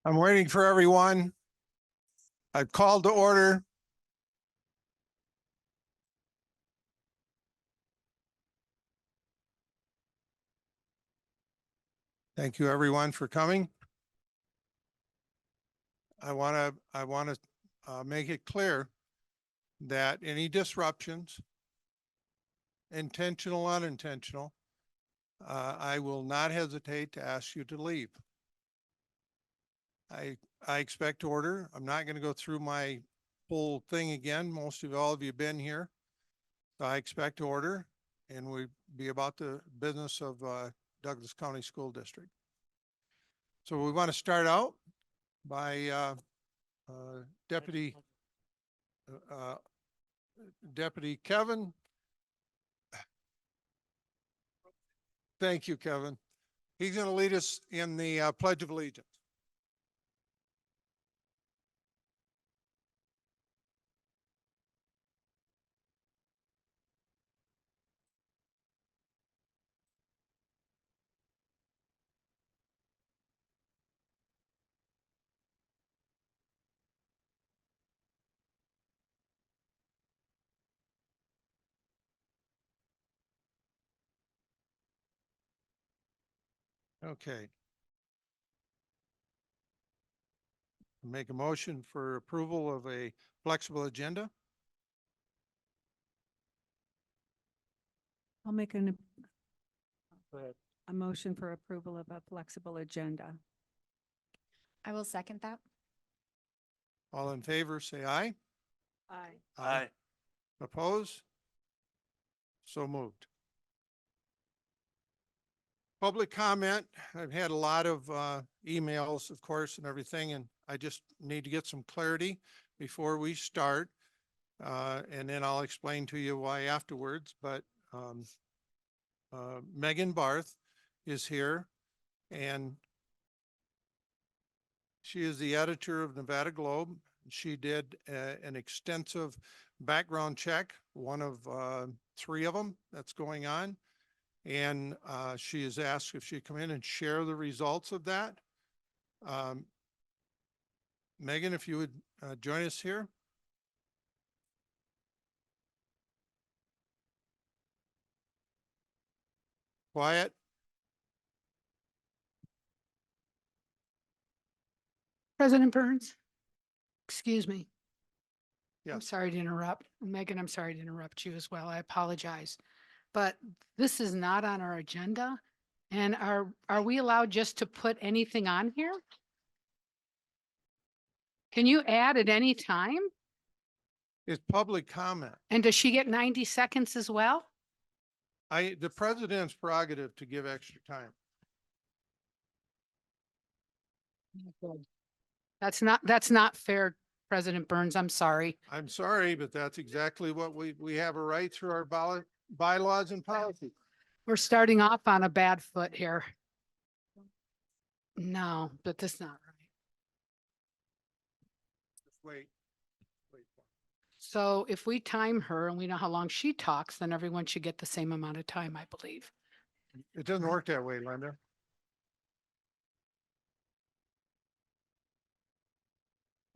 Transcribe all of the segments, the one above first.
I'm waiting for everyone. I've called to order. Thank you, everyone, for coming. I want to make it clear that any disruptions, intentional, unintentional, I will not hesitate to ask you to leave. I expect order. I'm not going to go through my full thing again. Most of all of you have been here. So I expect order, and we be about the business of Douglas County School District. So we want to start out by Deputy Kevin. Thank you, Kevin. He's going to lead us in the Pledge of Allegiance. Okay. Make a motion for approval of a flexible agenda. I'll make a motion for approval of a flexible agenda. I will second that. All in favor, say aye. Aye. Oppose? So moved. Public comment. I've had a lot of emails, of course, and everything, and I just need to get some clarity before we start. And then I'll explain to you why afterwards, but Megan Barth is here, and she is the editor of Nevada Globe. She did an extensive background check, one of 3 of them that's going on. And she has asked if she'd come in and share the results of that. Megan, if you would join us here. Quiet. President Burns, excuse me. Yeah. I'm sorry to interrupt. Megan, I'm sorry to interrupt you as well. I apologize. But this is not on our agenda. And are we allowed just to put anything on here? Can you add at any time? It's public comment. And does she get 90 seconds as well? The president's prerogative to give extra time. That's not fair, President Burns. I'm sorry. I'm sorry, but that's exactly what we have a right through our bylaws and policies. We're starting off on a bad foot here. No, but that's not right. Wait. So if we time her and we know how long she talks, then everyone should get the same amount of time, I believe. It doesn't work that way, Linda.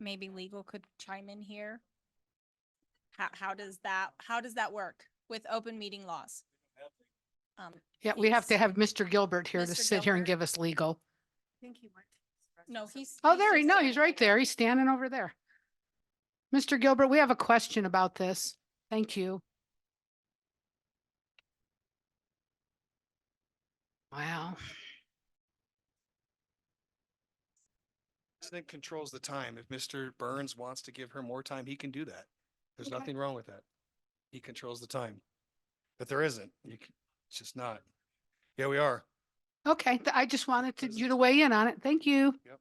Maybe legal could chime in here. How does that work with open meeting laws? Yeah, we have to He's- have Mr. Gilbert here to Mr. sit here and Gilbert? give us legal. No, he's. Oh, there just no, saying- he's right there. He's standing over there. Mr. Gilbert, we have a question about this. Thank you. Wow. President controls the time. If Mr. Burns wants to give her more time, he can do that. There's Okay. nothing wrong with that. He controls the time. But there isn't. It's just not. Yeah, we are. Okay, I just wanted you to weigh in on it. Thank you. Yep.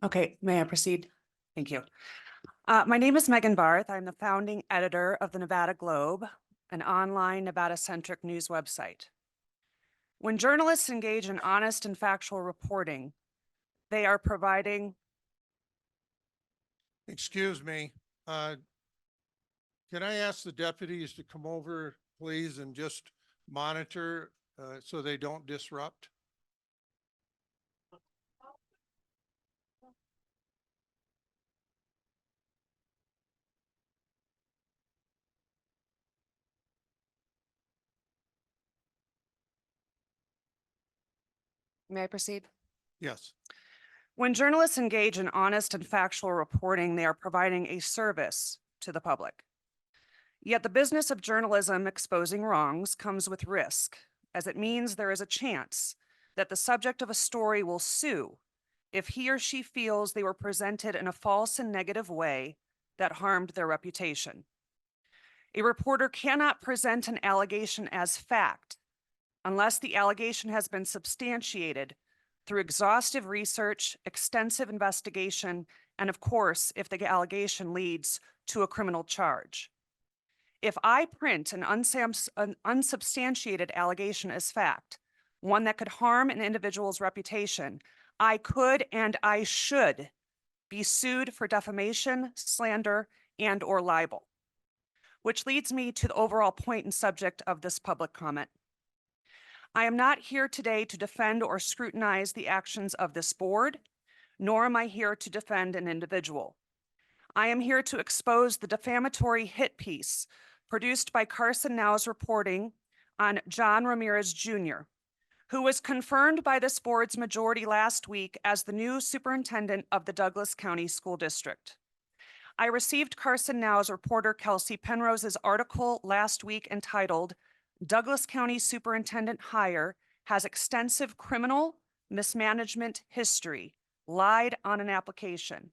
Okay, may I proceed? Thank you. My name is Megan Barth. I'm the founding editor of the Nevada Globe, an online Nevada-centric news website. When journalists engage in honest and factual reporting, they are providing, Excuse me, can I ask the deputies to come over, please, and just monitor, so they don't disrupt? may I proceed? Yes. When journalists engage in honest and factual reporting, they are providing a service to the public. Yet the business of journalism exposing wrongs comes with risk, as it means there is a chance that the subject of a story will sue if he or she feels they were presented in a false and negative way that harmed their reputation. A reporter cannot present an allegation as fact unless the allegation has been substantiated through exhaustive research, extensive investigation, and of course, if the allegation leads to a criminal charge. If I print an unsubstantiated allegation as fact, one that could harm an individual's reputation, I could and I should be sued for defamation, slander, and/or libel. Which leads me to the overall point and subject of this public comment. I am not here today to defend or scrutinize the actions of this board, nor am I here to defend an individual. I am here to expose the defamatory hit piece produced by Carson Now's reporting on John Ramirez Jr., who was confirmed by this board's majority last week as the new superintendent of the Douglas County School District. I received Carson Now's reporter Kelsey Penrose's article last week entitled, "Douglas County Superintendent Hire Has Extensive Criminal Mismanagement History, Lied on an Application."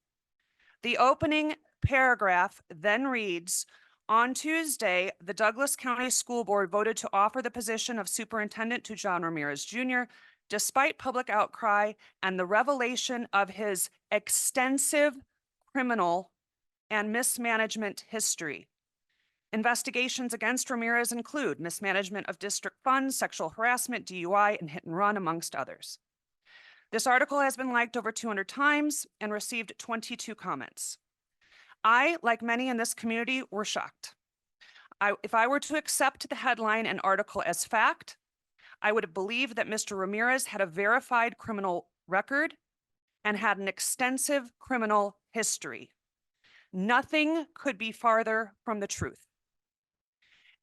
The opening paragraph then reads, "On Tuesday, the Douglas County School Board voted to offer the position of superintendent to John Ramirez Jr., despite public outcry and the revelation of his extensive criminal and mismanagement history. Investigations against Ramirez include mismanagement of district funds, sexual harassment, DUI, and hit and run, amongst others." This article has been liked over 200 times and received 22 comments. I, like many in this community, were shocked. If I were to accept the headline and article as fact, I would have believed that Mr. Ramirez had a verified criminal record and had an extensive criminal history. Nothing could be farther from the truth.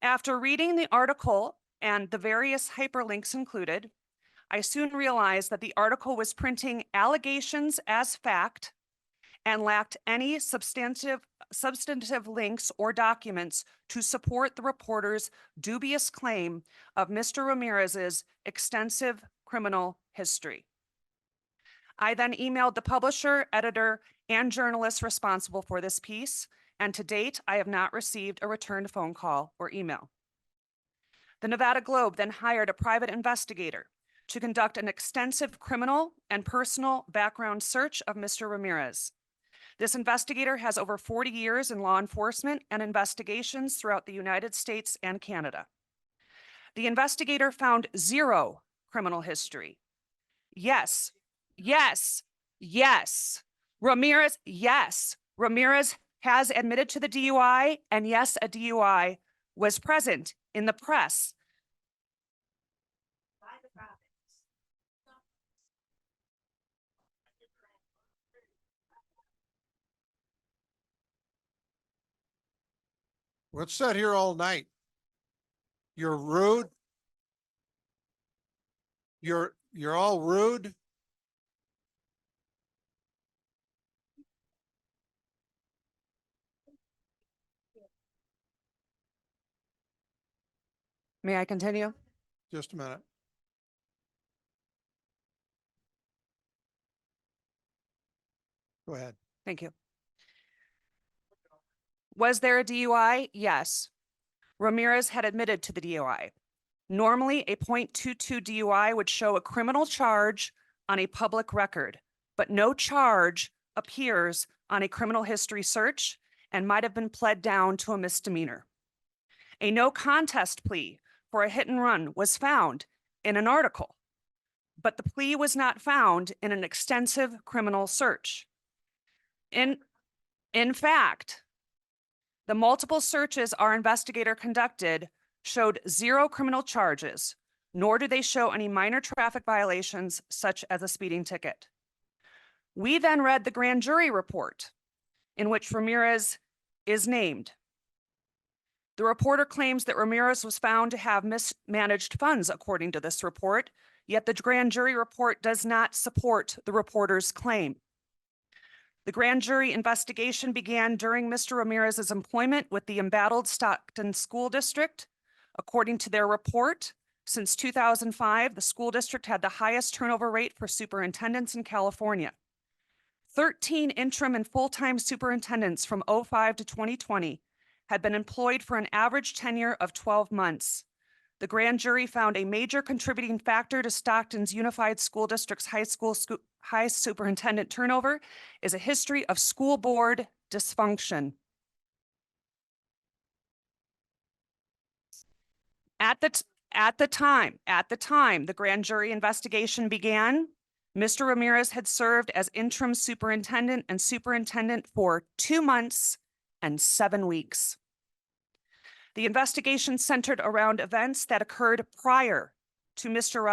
After reading the article and the various hyperlinks included, I soon realized that the article was printing allegations as fact and lacked any substantive links or documents to support the reporter's dubious claim of Mr. Ramirez's extensive criminal history. I then emailed the publisher, editor, and journalists responsible for this piece, and to date, I have not received a returned phone call or email. The Nevada Globe then hired a private investigator to conduct an extensive criminal and personal background search of Mr. Ramirez. This investigator has over 40 years in law enforcement and investigations throughout the United States and Canada. The investigator found zero criminal history. Yes. Ramirez has admitted to the DUI, and yes, a DUI was present in the press. Let's sit here all night. You're rude. You're all rude. May I continue? Just a minute. Go ahead. Thank you. Was there a DUI? Yes. Ramirez had admitted to the DUI. Normally, a .22 DUI would show a criminal charge on a public record, but no charge appears on a criminal history search and might have been pled down to a misdemeanor. A no contest plea for a hit and run was found in an article, but the plea was not found in an extensive criminal search. In fact, the multiple searches our investigator conducted showed 0 criminal charges, nor do they show any minor traffic violations such as a speeding ticket. We then read the grand jury report in which Ramirez is named. The reporter claims that Ramirez was found to have mismanaged funds according to this report, yet the grand jury report does not support the reporter's claim. The grand jury investigation began during Mr. Ramirez's employment with the embattled Stockton School District. According to their report, since 2005, the school district had the highest turnover rate for superintendents in California. 13 interim and full-time superintendents from 2005 to 2020 had been employed for an average tenure of 12 months. The grand jury found a major contributing factor to Stockton's Unified School District's high superintendent turnover is a history of school board dysfunction. At the time the grand jury investigation began, Mr. Ramirez had served as interim superintendent and superintendent for 2 months and 7 weeks. The investigation centered around events that occurred prior to Mr.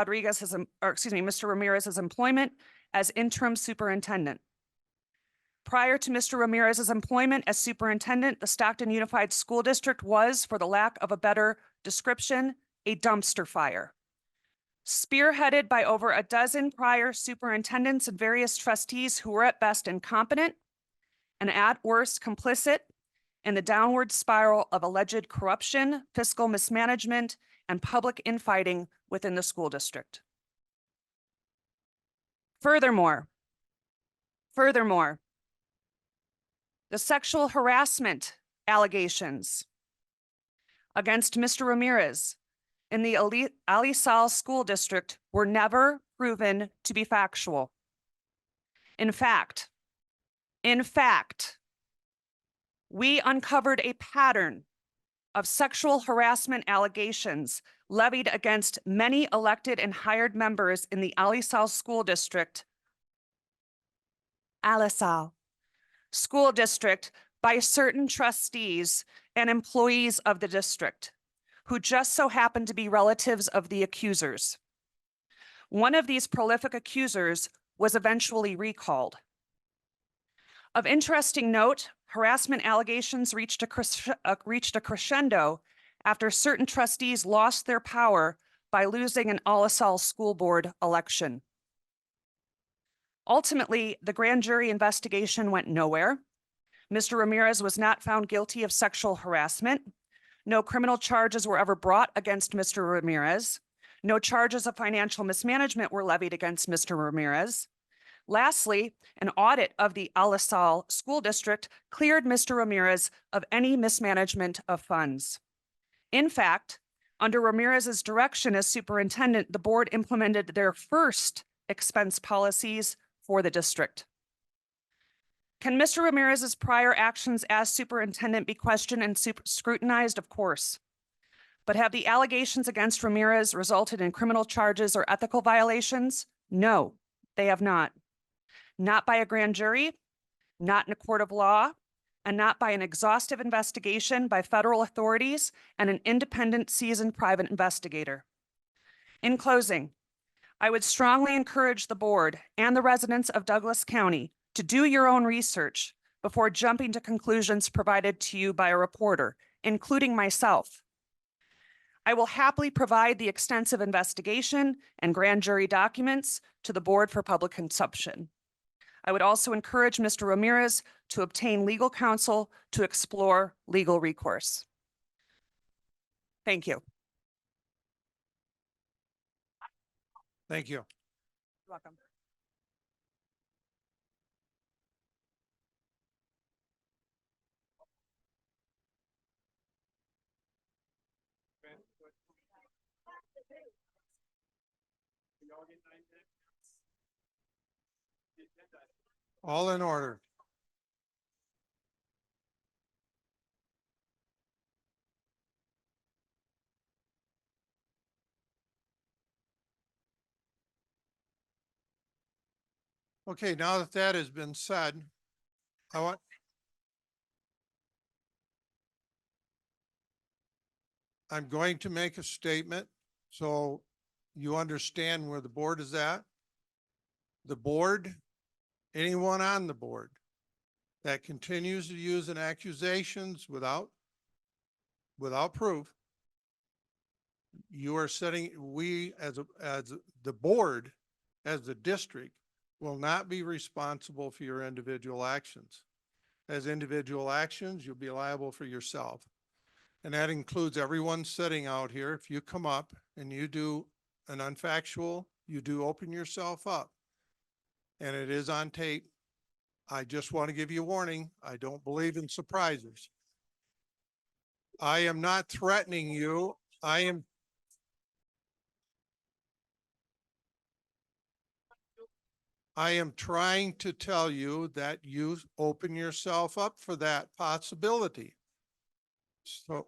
Ramirez's employment as interim superintendent. Prior to Mr. Ramirez's employment as superintendent, the Stockton Unified School District was, for the lack of a better description, a dumpster fire. Spearheaded by over a dozen prior superintendents and various trustees who were at best incompetent and at worst complicit in the downward spiral of alleged corruption, fiscal mismanagement, and public infighting within the school district. Furthermore, the sexual harassment allegations against Mr. Ramirez in the Ali Sal School District were never proven to be factual. In fact, we uncovered a pattern of sexual harassment allegations levied against many elected and hired members in the Ali Sal School District, School District by certain trustees and employees of the district who just so happened to be relatives of the accusers. One of these prolific accusers was eventually recalled. Of interesting note, harassment allegations reached a crescendo after certain trustees lost their power by losing an Ali Sal school board election. Ultimately, the grand jury investigation went nowhere. Mr. Ramirez was not found guilty of sexual harassment. No criminal charges were ever brought against Mr. Ramirez. No charges of financial mismanagement were levied against Mr. Ramirez. Lastly, an audit of the Ali Sal School District cleared Mr. Ramirez of any mismanagement of funds. In fact, under Ramirez's direction as superintendent, the board implemented their first expense policies for the district. Can Mr. Ramirez's prior actions as superintendent be questioned and scrutinized? Of course. But have the allegations against Ramirez resulted in criminal charges or ethical violations? No, they have not. Not by a grand jury, not in a court of law, and not by an exhaustive investigation by federal authorities and an independent, seasoned private investigator. In closing, I would strongly encourage the board and the residents of Douglas County to do your own research before jumping to conclusions provided to you by a reporter, including myself. I will happily provide the extensive investigation and grand jury documents to the board for public consumption. I would also encourage Mr. Ramirez to obtain legal counsel to explore legal recourse. Thank you. Thank you. You're welcome. All in order. Okay, now that that has been said, I want, I'm going to make a statement so you understand where the board is at. The board, anyone on the board that continues to use an accusations without proof, you are setting, we as the board, as the district, will not be responsible for your individual actions. As individual actions, you'll be liable for yourself. And that includes everyone sitting out here. If you come up and you do an unfactual, you do open yourself up. And it is on tape. I just want to give you a warning. I don't believe in surprises. I am not threatening you. I am trying to tell you that you open yourself up for that possibility. So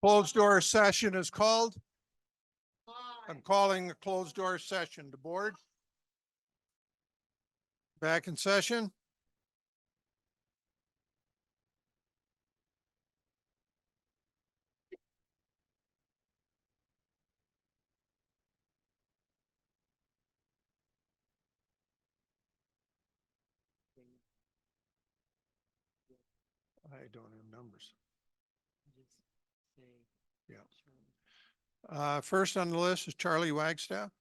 closed door session is called. I'm calling the closed door session. The board back in session. I don't have numbers. Yeah. First on the list is Charlie Wagstaff.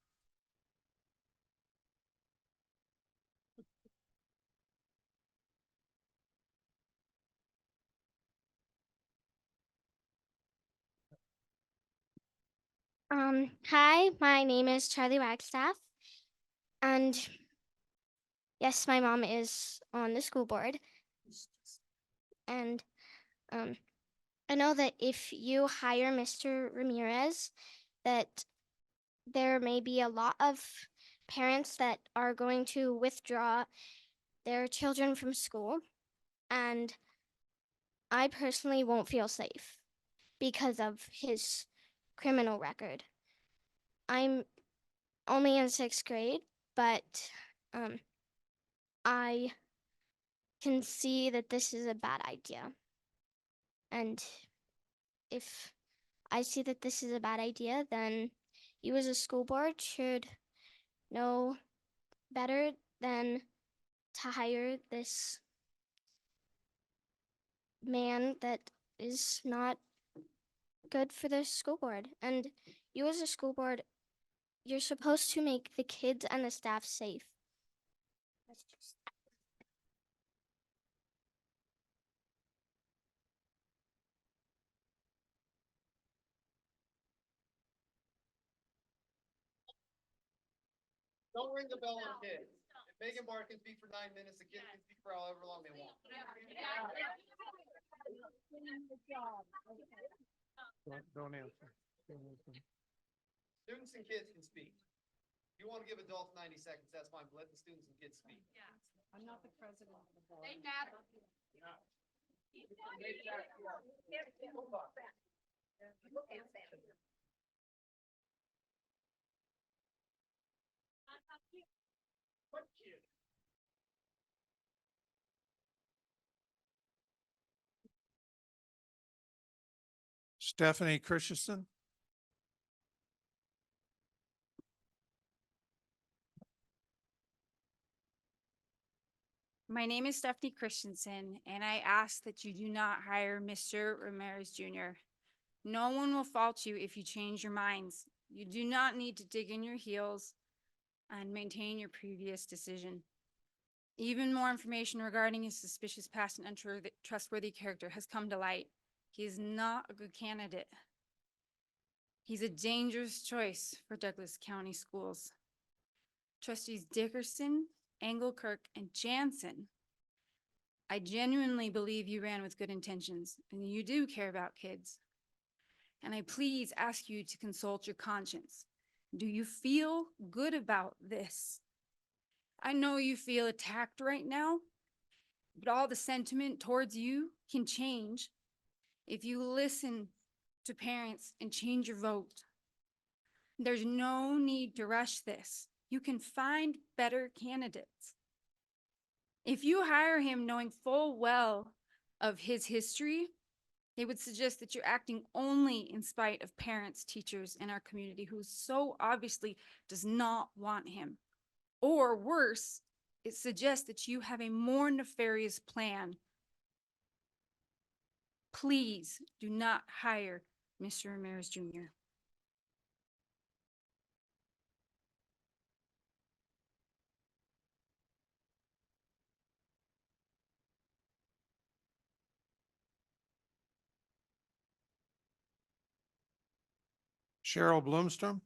Hi, my name is Charlie Wagstaff. And yes, my mom is on the school board. And I know that if you hire Mr. Ramirez, that there may be a lot of parents that are going to withdraw their children from school. And I personally won't feel safe because of his criminal record. I'm only in 6th grade, but I can see that this is a bad idea. And if I see that this is a bad idea, then you as a school board should know better than to hire this man that is not good for the school board. And you as a school board, you're supposed to make the kids and the staff safe. That's just Don't ring the bell on kids. If Megan Barr can speak for 9 minutes, the kids can speak for however long they want. Don't answer. Don't answer. Students and kids can speak. If you want to give adults 90 seconds, that's fine, but let the students and kids speak. I'm not the president of the board. Stephanie Christensen. My name is Stephanie Christensen, and I ask that you do not hire Mr. Ramirez Jr. No one will fault you if you change your minds. You do not need to dig in your heels and maintain your previous decision. Even more information regarding his suspicious past and untrustworthy character has come to light. He is not a good candidate. He's a dangerous choice for Douglas County Schools. Trustees Dickerson Engelkirk, and Jansen. I genuinely believe you ran with good intentions and you do care about kids. And I please ask you to consult your conscience. Do you feel good about this? I know you feel attacked right now, but all the sentiment towards you can change if you listen to parents and change your vote. There's no need to rush this. You can find better candidates. If you hire him knowing full well of his history, it would suggest that you're acting only in spite of parents, teachers, and our community who so obviously does not want him. Or worse, it suggests that you have a more nefarious plan. Please do not hire Mr. Ramirez Jr. Cheryl Bloomstrom.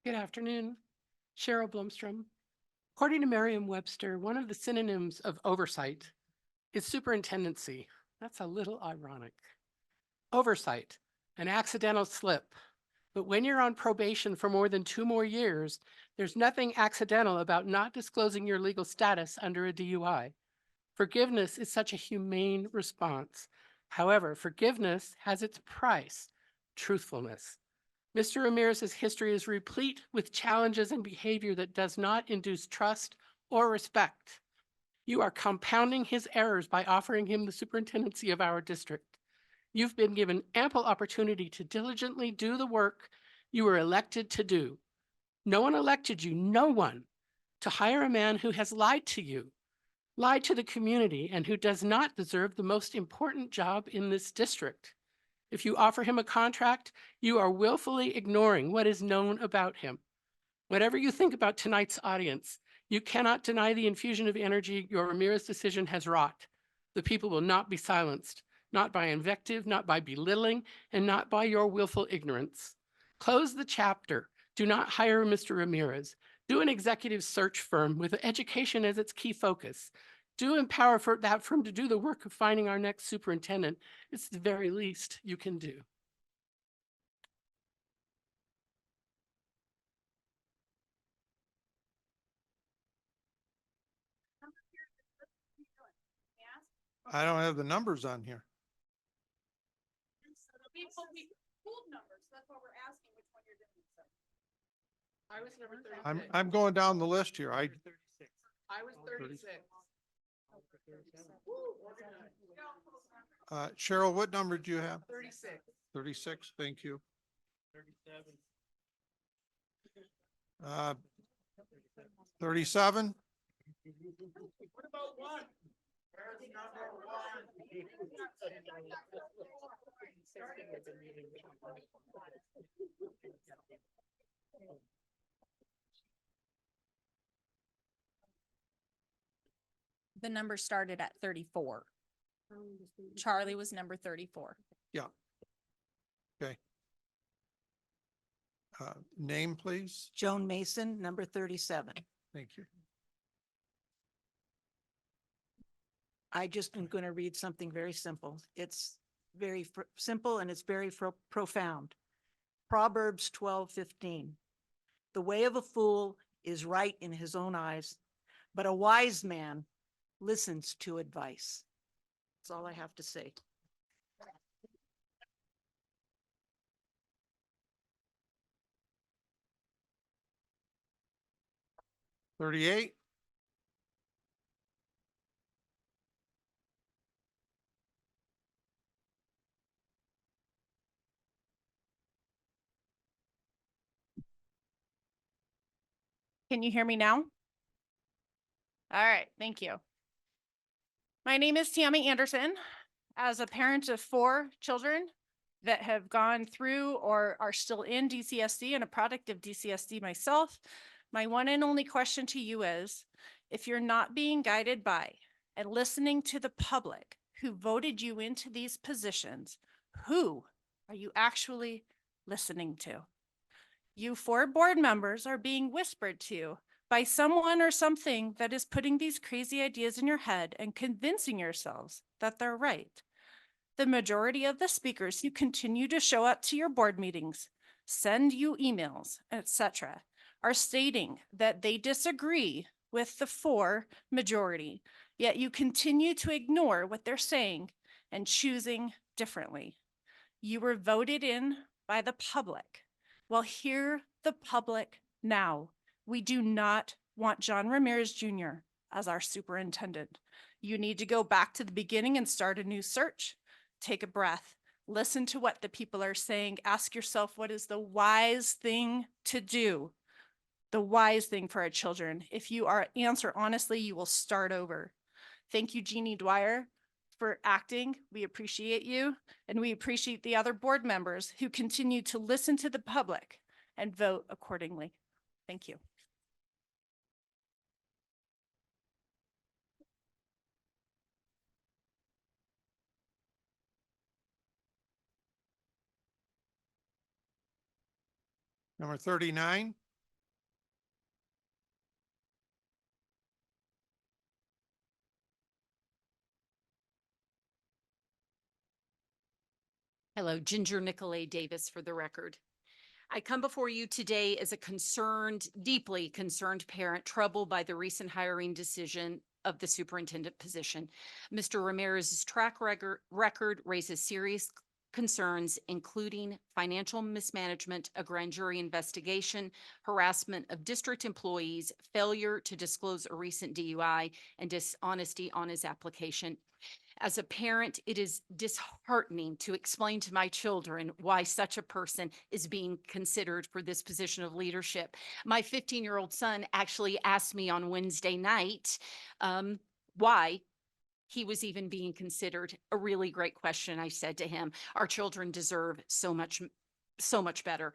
Good afternoon, Cheryl Blomstrom. According to Merriam-Webster, one of the synonyms of oversight is superintendency. That's a little ironic. Oversight, an accidental slip. But when you're on probation for more than 2 more years, there's nothing accidental about not disclosing your legal status under a DUI. Forgiveness is such a humane response. However, forgiveness has its price, truthfulness. Mr. Ramirez's history is replete with challenges and behavior that does not induce trust or respect. You are compounding his errors by offering him the superintendency of our district. You've been given ample opportunity to diligently do the work you were elected to do. No one elected you, no one, to hire a man who has lied to you, lied to the community, and who does not deserve the most important job in this district. If you offer him a contract, you are willfully ignoring what is known about him. Whatever you think about tonight's audience, you cannot deny the infusion of energy your Ramirez decision has wrought. The people will not be silenced, not by invective, not by belittling, and not by your willful ignorance. Close the chapter. Do not hire Mr. Ramirez. Do an executive search firm with education as its key focus. Do empower that firm to do the work of finding our next superintendent. It's the very least you can do. I don't have the numbers on here. Pooled numbers, that's why we're asking which one you're doing. I was number 36. I'm going down the list here. I was 36. Cheryl, what number do you have? 36. 36, thank you. 37? What about one? Where's number one? The number started at 34. Charlie was number 34. Yeah. Okay. Name, please. Joan Mason, number 37. Thank you. I just am going to read something very simple. It's very simple and it's very profound. Proverbs 12:15. The way of a fool is right in his own eyes, but a wise man listens to advice. That's all I have to say. $38. Can you hear me now? All right, thank you. My name is Tammy Anderson. As a parent of 4 children that have gone through or are still in DCSD and a product of DCSD myself, my one and only question to you is, if you're not being guided by and listening to the public who voted you into these positions, who are you actually listening to. You 4 board members are being whispered to by someone or something that is putting these crazy ideas in your head and convincing yourselves that they're right. The majority of the speakers who continue to show up to your board meetings, send you emails, etc., are stating that they disagree with the 4 majority, yet you continue to ignore what they're saying and choosing differently. You were voted in by the public. Well, hear the public now. We do not want John Ramirez Jr. as our superintendent. You need to go back to the beginning and start a new search. Take a breath. Listen to what the people are saying. Ask yourself, what is the wise thing to do? The wise thing for our children. If you answer honestly, you will start over. Thank you, Jeannie Dwyer, for acting. We appreciate you, and we appreciate the other board members who continue to listen to the public and vote accordingly. Thank you. Number 39. Hello, Ginger Nicolay Davis for the record. I come before you today as a concerned, deeply concerned parent troubled by the recent hiring decision of the superintendent position. Mr. Ramirez's track record raises serious concerns, including financial mismanagement, a grand jury investigation, harassment of district employees, failure to disclose a recent DUI, and dishonesty on his application. As a parent, it is disheartening to explain to my children why such a person is being considered for this position of leadership. My 15-year-old son actually asked me on Wednesday night why he was even being considered. A really great question. I said to him, our children deserve so much better.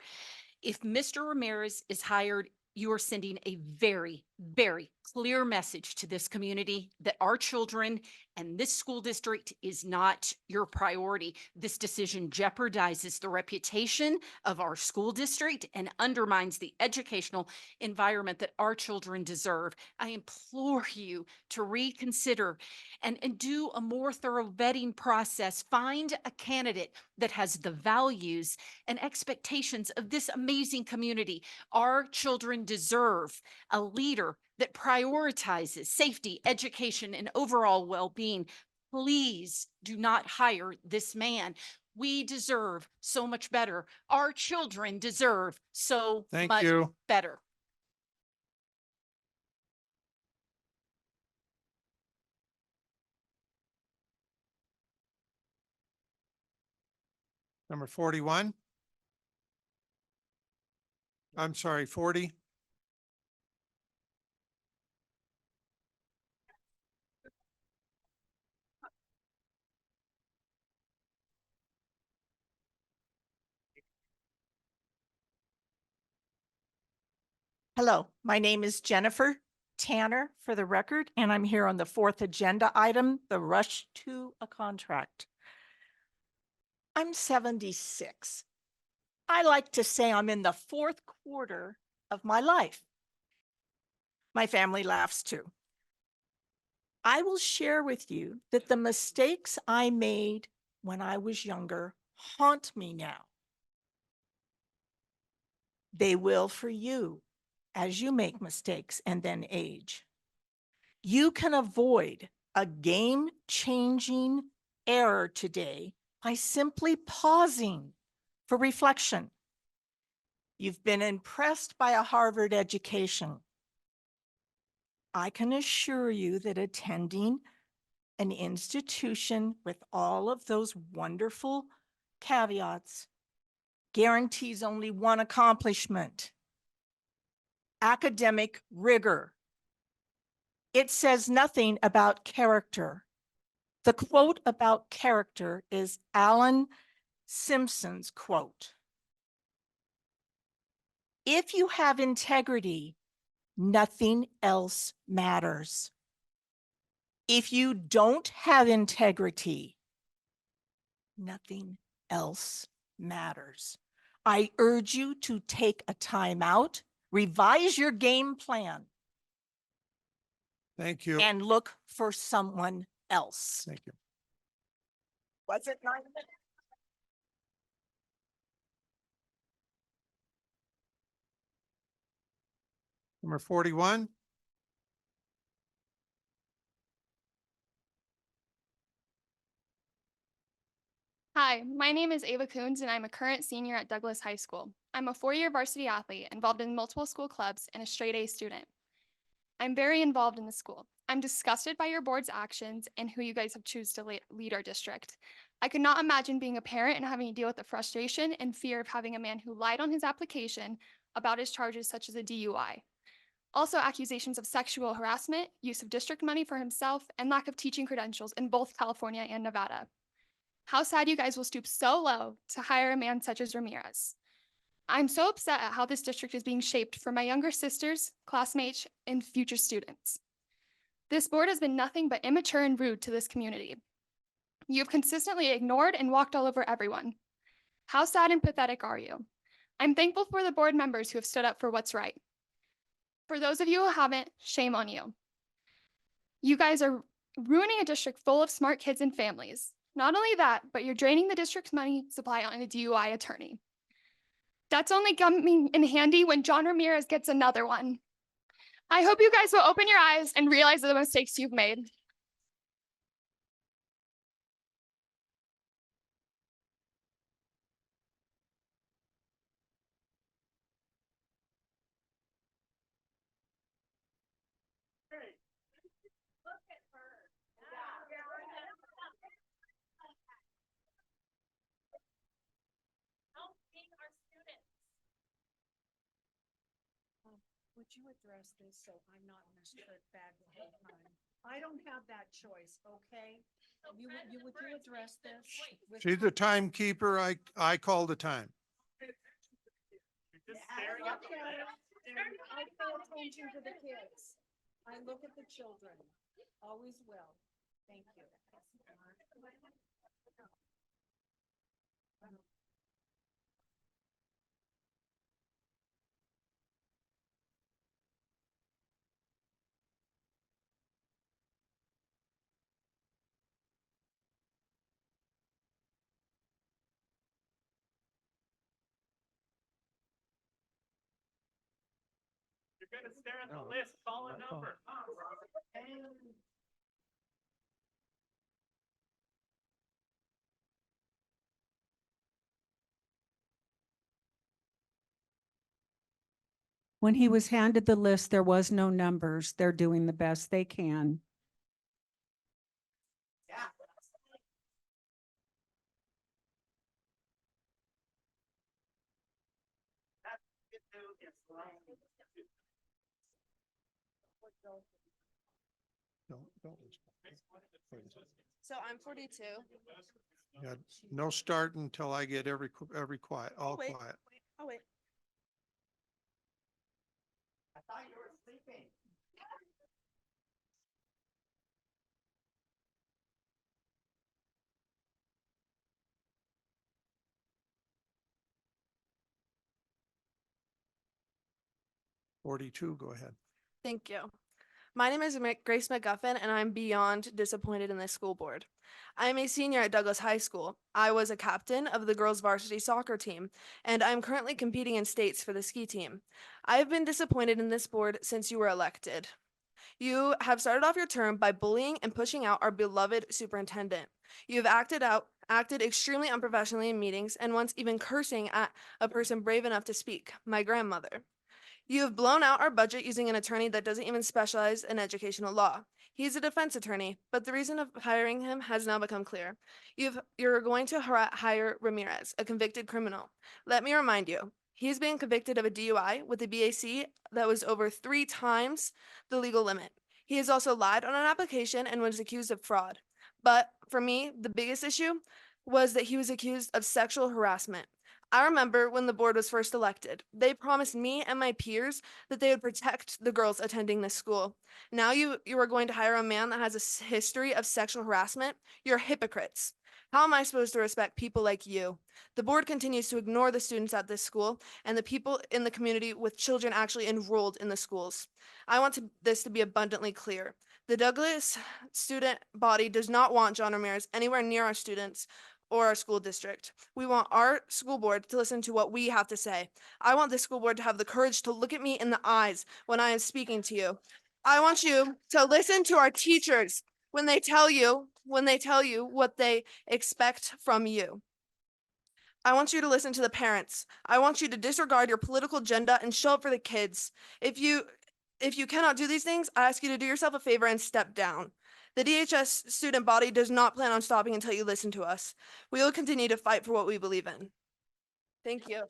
If Mr. Ramirez is hired, you are sending a very, very clear message to this community that our children and this school district is not your priority. This decision jeopardizes the reputation of our school district and undermines the educational environment that our children deserve. I implore you to reconsider and do a more thorough vetting process. Find a candidate that has the values and expectations of this amazing community. Our children deserve a leader that prioritizes safety, education, and overall well-being. Please do not hire this man. We deserve so much better. Our children deserve so Thank much you. better. Number 41. I'm sorry, 40. Hello, my name is Jennifer Tanner for the record, and I'm here on the 4th agenda item, the rush to a contract. I'm 76. I like to say I'm in the 4th quarter of my life. My family laughs too. I will share with you that the mistakes I made when I was younger haunt me now. They will for you as you make mistakes and then age. You can avoid a game-changing error today by simply pausing for reflection. You've been impressed by a Harvard education. I can assure you that attending an institution with all of those wonderful caveats guarantees only one accomplishment: academic rigor. It says nothing about character. The quote about character is Alan Simpson's quote. If you have integrity, nothing else matters. If you don't have integrity, nothing else matters. I urge you to take a time out, revise your game plan, Thank you. and look for someone else. Thank you. Was it 9 minutes? Number 41. Hi, my name is Ava Coons and I'm a current senior at Douglas High School. I'm a four-year varsity athlete involved in multiple school clubs and a straight A student. I'm very involved in the school. I'm disgusted by your board's actions and who you guys have chosen to lead our district. I could not imagine being a parent and having to deal with the frustration and fear of having a man who lied on his application about his charges such as a DUI. Also, accusations of sexual harassment, use of district money for himself, and lack of teaching credentials in both California and Nevada. How sad you guys will stoop so low to hire a man such as Ramirez. I'm so upset at how this district is being shaped for my younger sisters, classmates, and future students. This board has been nothing but immature and rude to this community. You have consistently ignored and walked all over everyone. How sad and pathetic are you? I'm thankful for the board members who have stood up for what's right. For those of you who haven't, shame on you. You guys are ruining a district full of smart kids and families. Not only that, but you're draining the district's money supply on a DUI attorney. That's only coming in handy when John Ramirez gets another one. I hope you guys will open your eyes and realize the mistakes you've made. Would you address this so I'm not in this trip bag the whole time? I don't have that choice, okay? Would you address this? with She's the timekeeper. I call the time. I look at it and I pay attention to the kids. I look at the children, always will. Thank you. You're gonna stare at the list, call a number. 'When he was handed the list, there was no numbers. They're doing the best they can. Don't. So I'm 42. Yeah, no start until I get every quiet, all wait. quiet. Oh, wait. I thought you were sleeping. Forty-two, go ahead. Thank you. My name is Grace McGuffin, and I'm beyond disappointed in this school board. I am a senior at Douglas High School. I was a captain of the girls' varsity soccer team, and I'm currently competing in states for the ski team. I have been disappointed in this board since you were elected. You have started off your term by bullying and pushing out our beloved superintendent. You have acted extremely unprofessionally in meetings, and once even cursing at a person brave enough to speak, my grandmother. You have blown out our budget using an attorney that doesn't even specialize in educational law. He's a defense attorney, but the reason of hiring him has now become clear. You're going to hire Ramirez, a convicted criminal. Let me remind you, he's been convicted of a DUI with a BAC that was over 3 times the legal limit. He has also lied on an application and was accused of fraud. But for me, the biggest issue was that he was accused of sexual harassment. I remember when the board was first elected, they promised me and my peers that they would protect the girls attending this school. Now you are going to hire a man that has a history of sexual harassment. You're hypocrites. How am I supposed to respect people like you? The board continues to ignore the students at this school and the people in the community with children actually enrolled in the schools. I want this to be abundantly clear. The Douglas student body does not want John Ramirez anywhere near our students or our school district. We want our school board to listen to what we have to say. I want the school board to have the courage to look at me in the eyes when I am speaking to you. I want you to listen to our teachers when they tell you what they expect from you. I want you to listen to the parents. I want you to disregard your political agenda and show up for the kids. If you cannot do these things, I ask you to do yourself a favor and step down. The DHS student body does not plan on stopping until you listen to us. We will continue to fight for what we believe in. Thank you.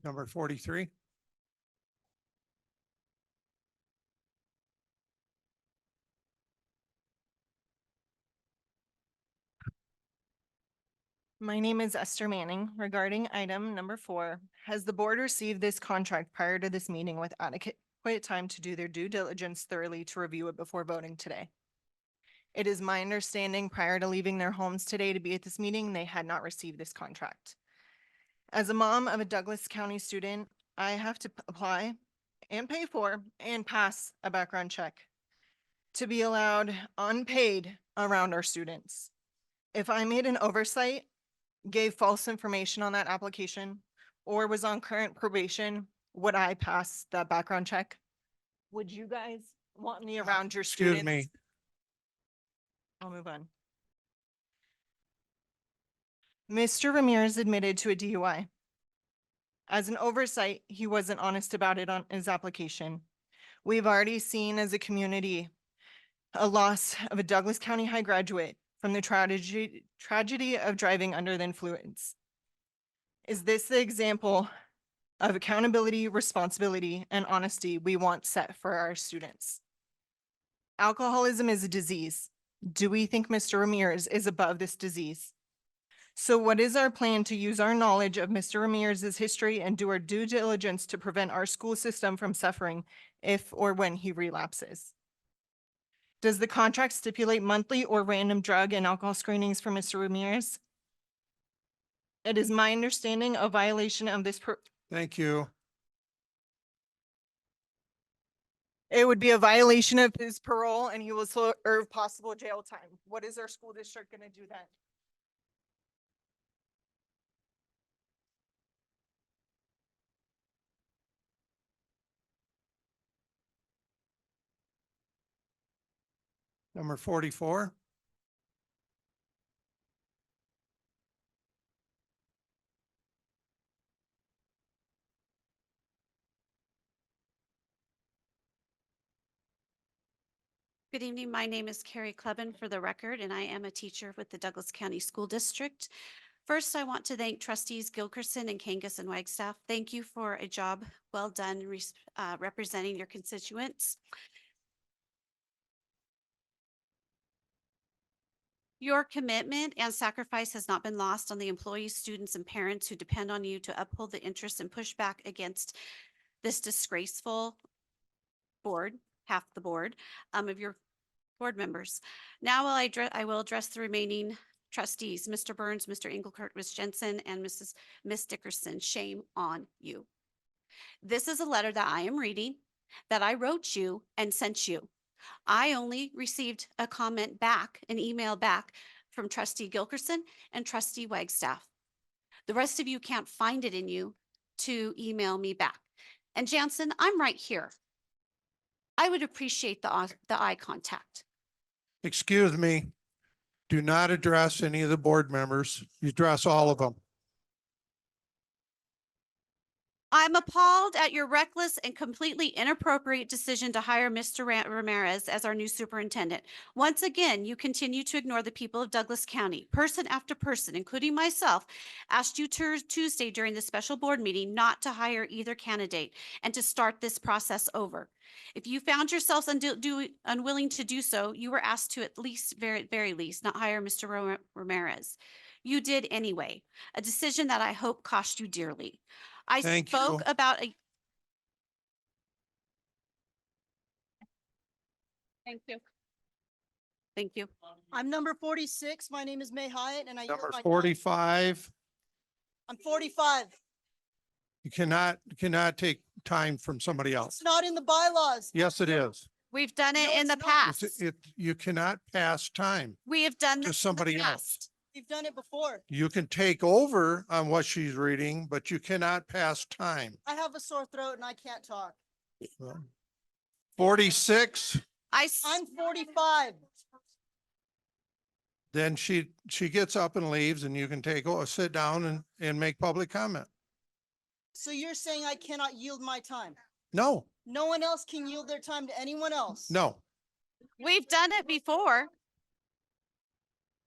Number 43. My name is Esther Manning. Regarding item number 4, has the board received this contract prior to this meeting with adequate time to do their due diligence thoroughly to review it before voting today? It is my understanding prior to leaving their homes today to be at this meeting, they had not received this contract. As a mom of a Douglas County student, I have to apply and pay for and pass a background check to be allowed unpaid around our students. If I made an oversight, gave false information on that application, or was on current probation, would I pass that background check? Would you guys want me around your students? Excuse me. I'll move on. Mr. Ramirez admitted to a DUI. As an oversight, he wasn't honest about it on his application. We've already seen as a community a loss of a Douglas County High graduate from the tragedy of driving under the influence. Is this the example of accountability, responsibility, and honesty we want set for our students? Alcoholism is a disease. Do we think Mr. Ramirez is above this disease? So what is our plan to use our knowledge of Mr. Ramirez's history and do our due diligence to prevent our school system from suffering if or when he relapses? Does the contract stipulate monthly or random drug and alcohol screenings for Mr. Ramirez? It is my understanding a violation of this. Thank you. It would be a violation of his parole and he will serve possible jail time. What is our school district going to do then? Number 44. Good evening. My name is Carrie Kleben for the record, and I am a teacher with the Douglas County School District. First, I want to thank trustees Gilkerson and Kangas and Wagstaff. Thank you for a job well done representing your constituents. Your commitment and sacrifice has not been lost on the employees, students, and parents who depend on you to uphold the interests and push back against this disgraceful board, half the board, of your board members. Now I will address the remaining trustees, Mr. Burns, Mr. Engelkirk, Ms. Jensen, and Ms. Dickerson. Shame on you. This is a letter that I am reading that I wrote you and sent you. I only received a comment back, an email back from trustee Gilkerson and trustee Wagstaff. The rest of you can't find it in you to email me back. And Jansen, I'm right here. I would appreciate the eye contact. Excuse me. Do not address any of the board members. You address all of them. I'm appalled at your reckless and completely inappropriate decision to hire Mr. Ramirez as our new superintendent. Once again, you continue to ignore the people of Douglas County. Person after person, including myself, asked you Tuesday during the special board meeting not to hire either candidate and to start this process over. If you found yourselves unwilling to do so, you were asked to at least, very least, not hire Mr. Ramirez. You did anyway, a decision that I hope cost you dearly. I Thank spoke you. about a. Thank you. Thank you. I'm number 46. My name is May Hyatt and I. yield Number my time. 45, I'm 45. you cannot take time from somebody else. It's not in the bylaws. Yes, it is. We've done it No, in it's the not. past. You cannot pass time We have done to this in the somebody else. past. We've done it before. You can take over on what she's reading, but you cannot pass time. I have a sore throat and I can't talk. 46, I'm 45. then she gets up and leaves and you can sit down and make public comment. So you're saying I cannot yield my time? No, No one else can yield their time to anyone else? no. We've done it before.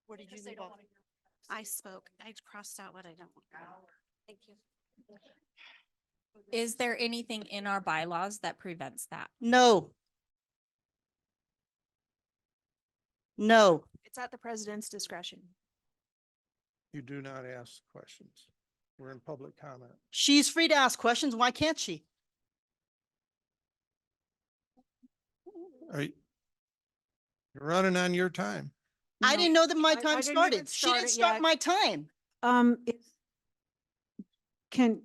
Where did you leave off? I spoke. I crossed out what I don't want. Thank you. Is there anything in our bylaws that prevents that? No. No. It's at the president's discretion. You do not ask questions. We're in public comment. She's free to ask questions. Why can't she? Are you- You're running on your time. I didn't know that my I time didn't even started. She start didn't it start yet. my time. Can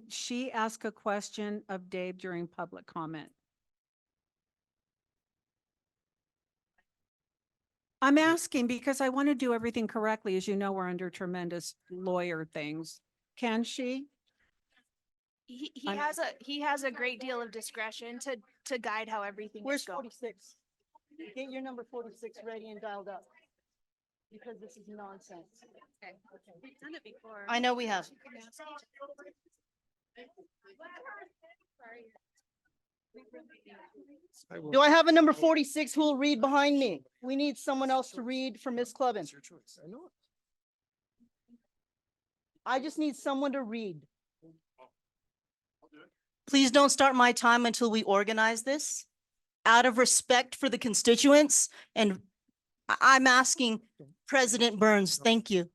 she ask a question of Dave during public comment? I'm asking because I want to do everything correctly. As you know, we're under tremendous lawyer things. Can she? I'm- He has a great deal of discretion to guide how everything Where's 46? Get your number 46 ready and dialed up. Because this is nonsense. We've done it before. I know we have. Do I have a number 46 who will read behind me? We need someone else to read for Miss Clubbin. It's your choice. I know it. I just need someone to read. Please don't start my time until we organize this. Out of respect for the constituents, and I'm asking President Burns, thank you.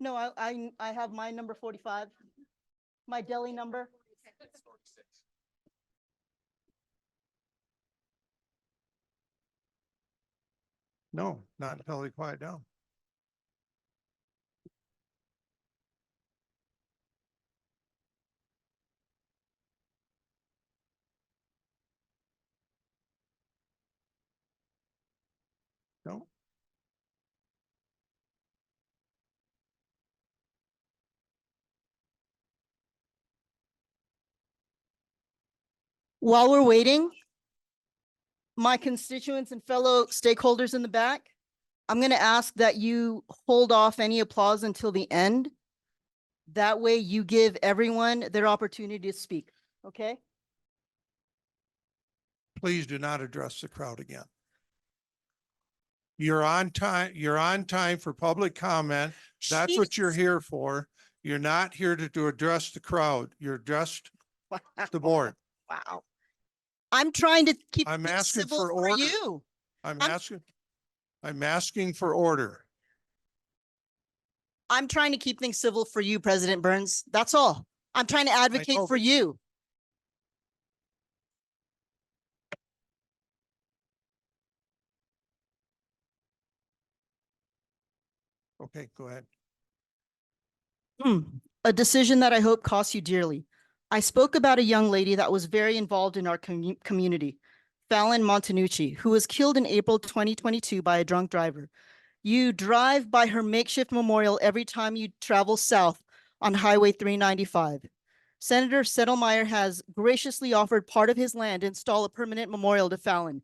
No, I have my number 45, my deli number. No, not until they quiet down. No. While we're waiting, my constituents and fellow stakeholders in the back, I'm going to ask that you hold off any applause until the end. That way you give everyone their opportunity to speak, okay? Please do not address the crowd again. You're on time for public comment. That's what you're here for. You're not here to address the crowd. You're addressed the board. Wow. I'm trying to keep I'm things asking civil for for order. you. I'm I'm- asking for order. I'm trying to keep things civil for you, President Burns. That's all. I'm trying to advocate know. for you. Okay, go ahead. A decision that I hope costs you dearly. I spoke about a young lady that was very involved in our community. Fallon Montanucci, who was killed in April 2022 by a drunk driver. You drive by her makeshift memorial every time you travel south on Highway 395. Senator Settlemyre has graciously offered part of his land to install a permanent memorial to Fallon.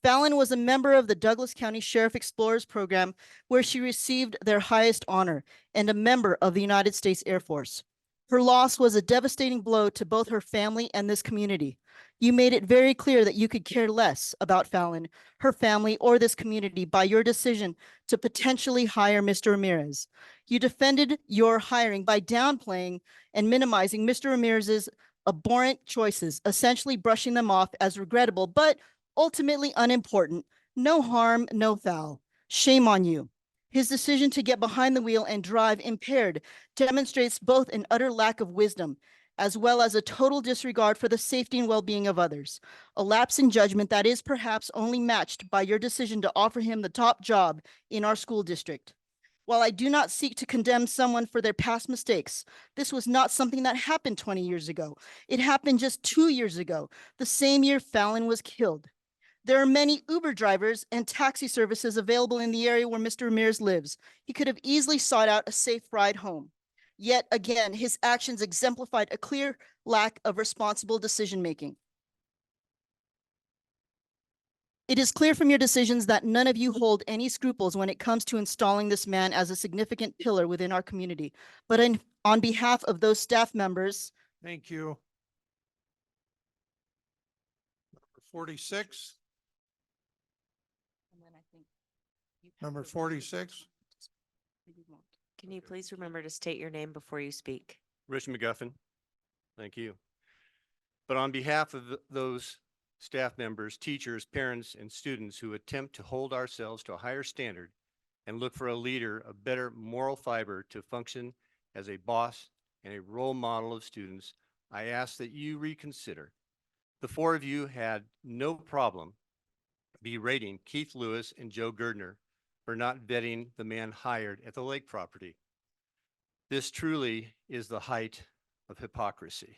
Fallon was a member of the Douglas County Sheriff Explorers Program, where she received their highest honor, and a member of the United States Air Force. Her loss was a devastating blow to both her family and this community. You made it very clear that you could care less about Fallon, her family, or this community by your decision to potentially hire Mr. Ramirez. You defended your hiring by downplaying and minimizing Mr. Ramirez's abhorrent choices, essentially brushing them off as regrettable, but ultimately unimportant. No harm, no foul. Shame on you. His decision to get behind the wheel and drive impaired demonstrates both an utter lack of wisdom as well as a total disregard for the safety and well-being of others. A lapse in judgment that is perhaps only matched by your decision to offer him the top job in our school district. While I do not seek to condemn someone for their past mistakes, this was not something that happened 20 years ago. It happened just 2 years ago, the same year Fallon was killed. There are many Uber drivers and taxi services available in the area where Mr. Ramirez lives. He could have easily sought out a safe ride home. Yet again, his actions exemplified a clear lack of responsible decision-making. It is clear from your decisions that none of you hold any scruples when it comes to installing this man as a significant pillar within our community. But on behalf of those staff members. Thank you. Number 46. Number 46. Can you please remember to state your name before you speak? Rich McGuffin. Thank you. But on behalf of those staff members, teachers, parents, and students who attempt to hold ourselves to a higher standard and look for a leader of better moral fiber to function as a boss and a role model of students, I ask that you reconsider. The four of you had no problem berating Keith Lewis and Joe Girdner for not vetting the man hired at the lake property. This truly is the height of hypocrisy.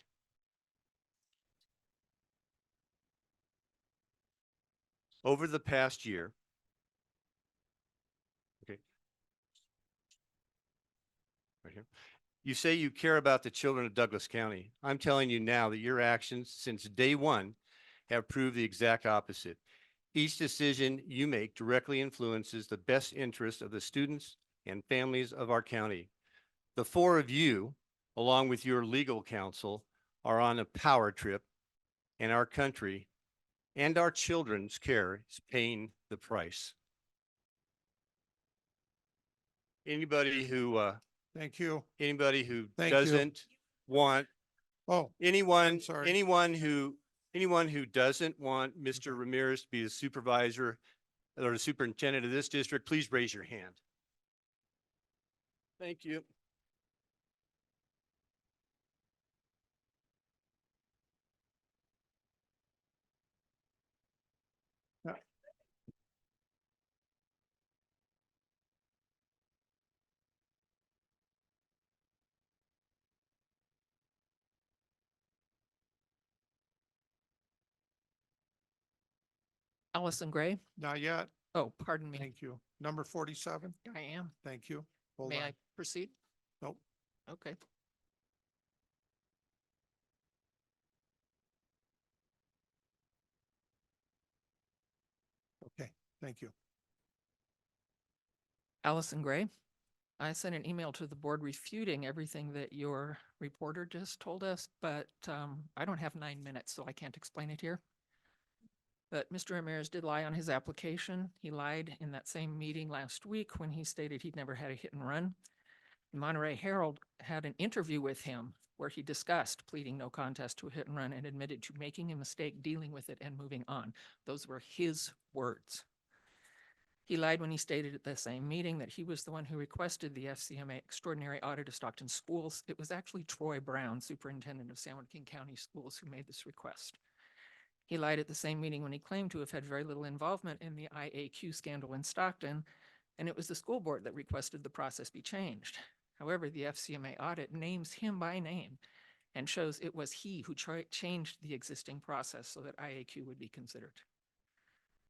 Over the past year, okay, right here. You say you care about the children of Douglas County. I'm telling you now that your actions since day one have proved the exact opposite. Each decision you make directly influences the best interest of the students and families of our county. The four of you, along with your legal counsel, are on a power trip, and our country and our children's care is paying the price. Anybody who thank you. Anybody who Thank you. doesn't want anyone sorry. anyone who doesn't want Mr. Ramirez to be the supervisor or the superintendent of this district, please raise your hand. Thank you. Allison Gray. Not yet. Oh, pardon me. Thank you. Number 47. I am. Thank you. Hold May on. I proceed? Nope. Okay. Okay. Thank you. Allison Gray. I sent an email to the board refuting everything that your reporter just told us, but I don't have 9 minutes, so I can't explain it here. But Mr. Ramirez did lie on his application. He lied in that same meeting last week when he stated he'd never had a hit and run. The Monterey Herald had an interview with him where he discussed pleading no contest to a hit and run and admitted to making a mistake, dealing with it, and moving on. Those were his words. He lied when he stated at the same meeting that he was the one who requested the FCMA extraordinary audit of Stockton schools. It was actually Troy Brown, superintendent of San Joaquin County Schools, who made this request. He lied at the same meeting when he claimed to have had very little involvement in the IAQ scandal in Stockton, and it was the school board that requested the process be changed. However, the FCMA audit names him by name and shows it was he who changed the existing process so that IAQ would be considered.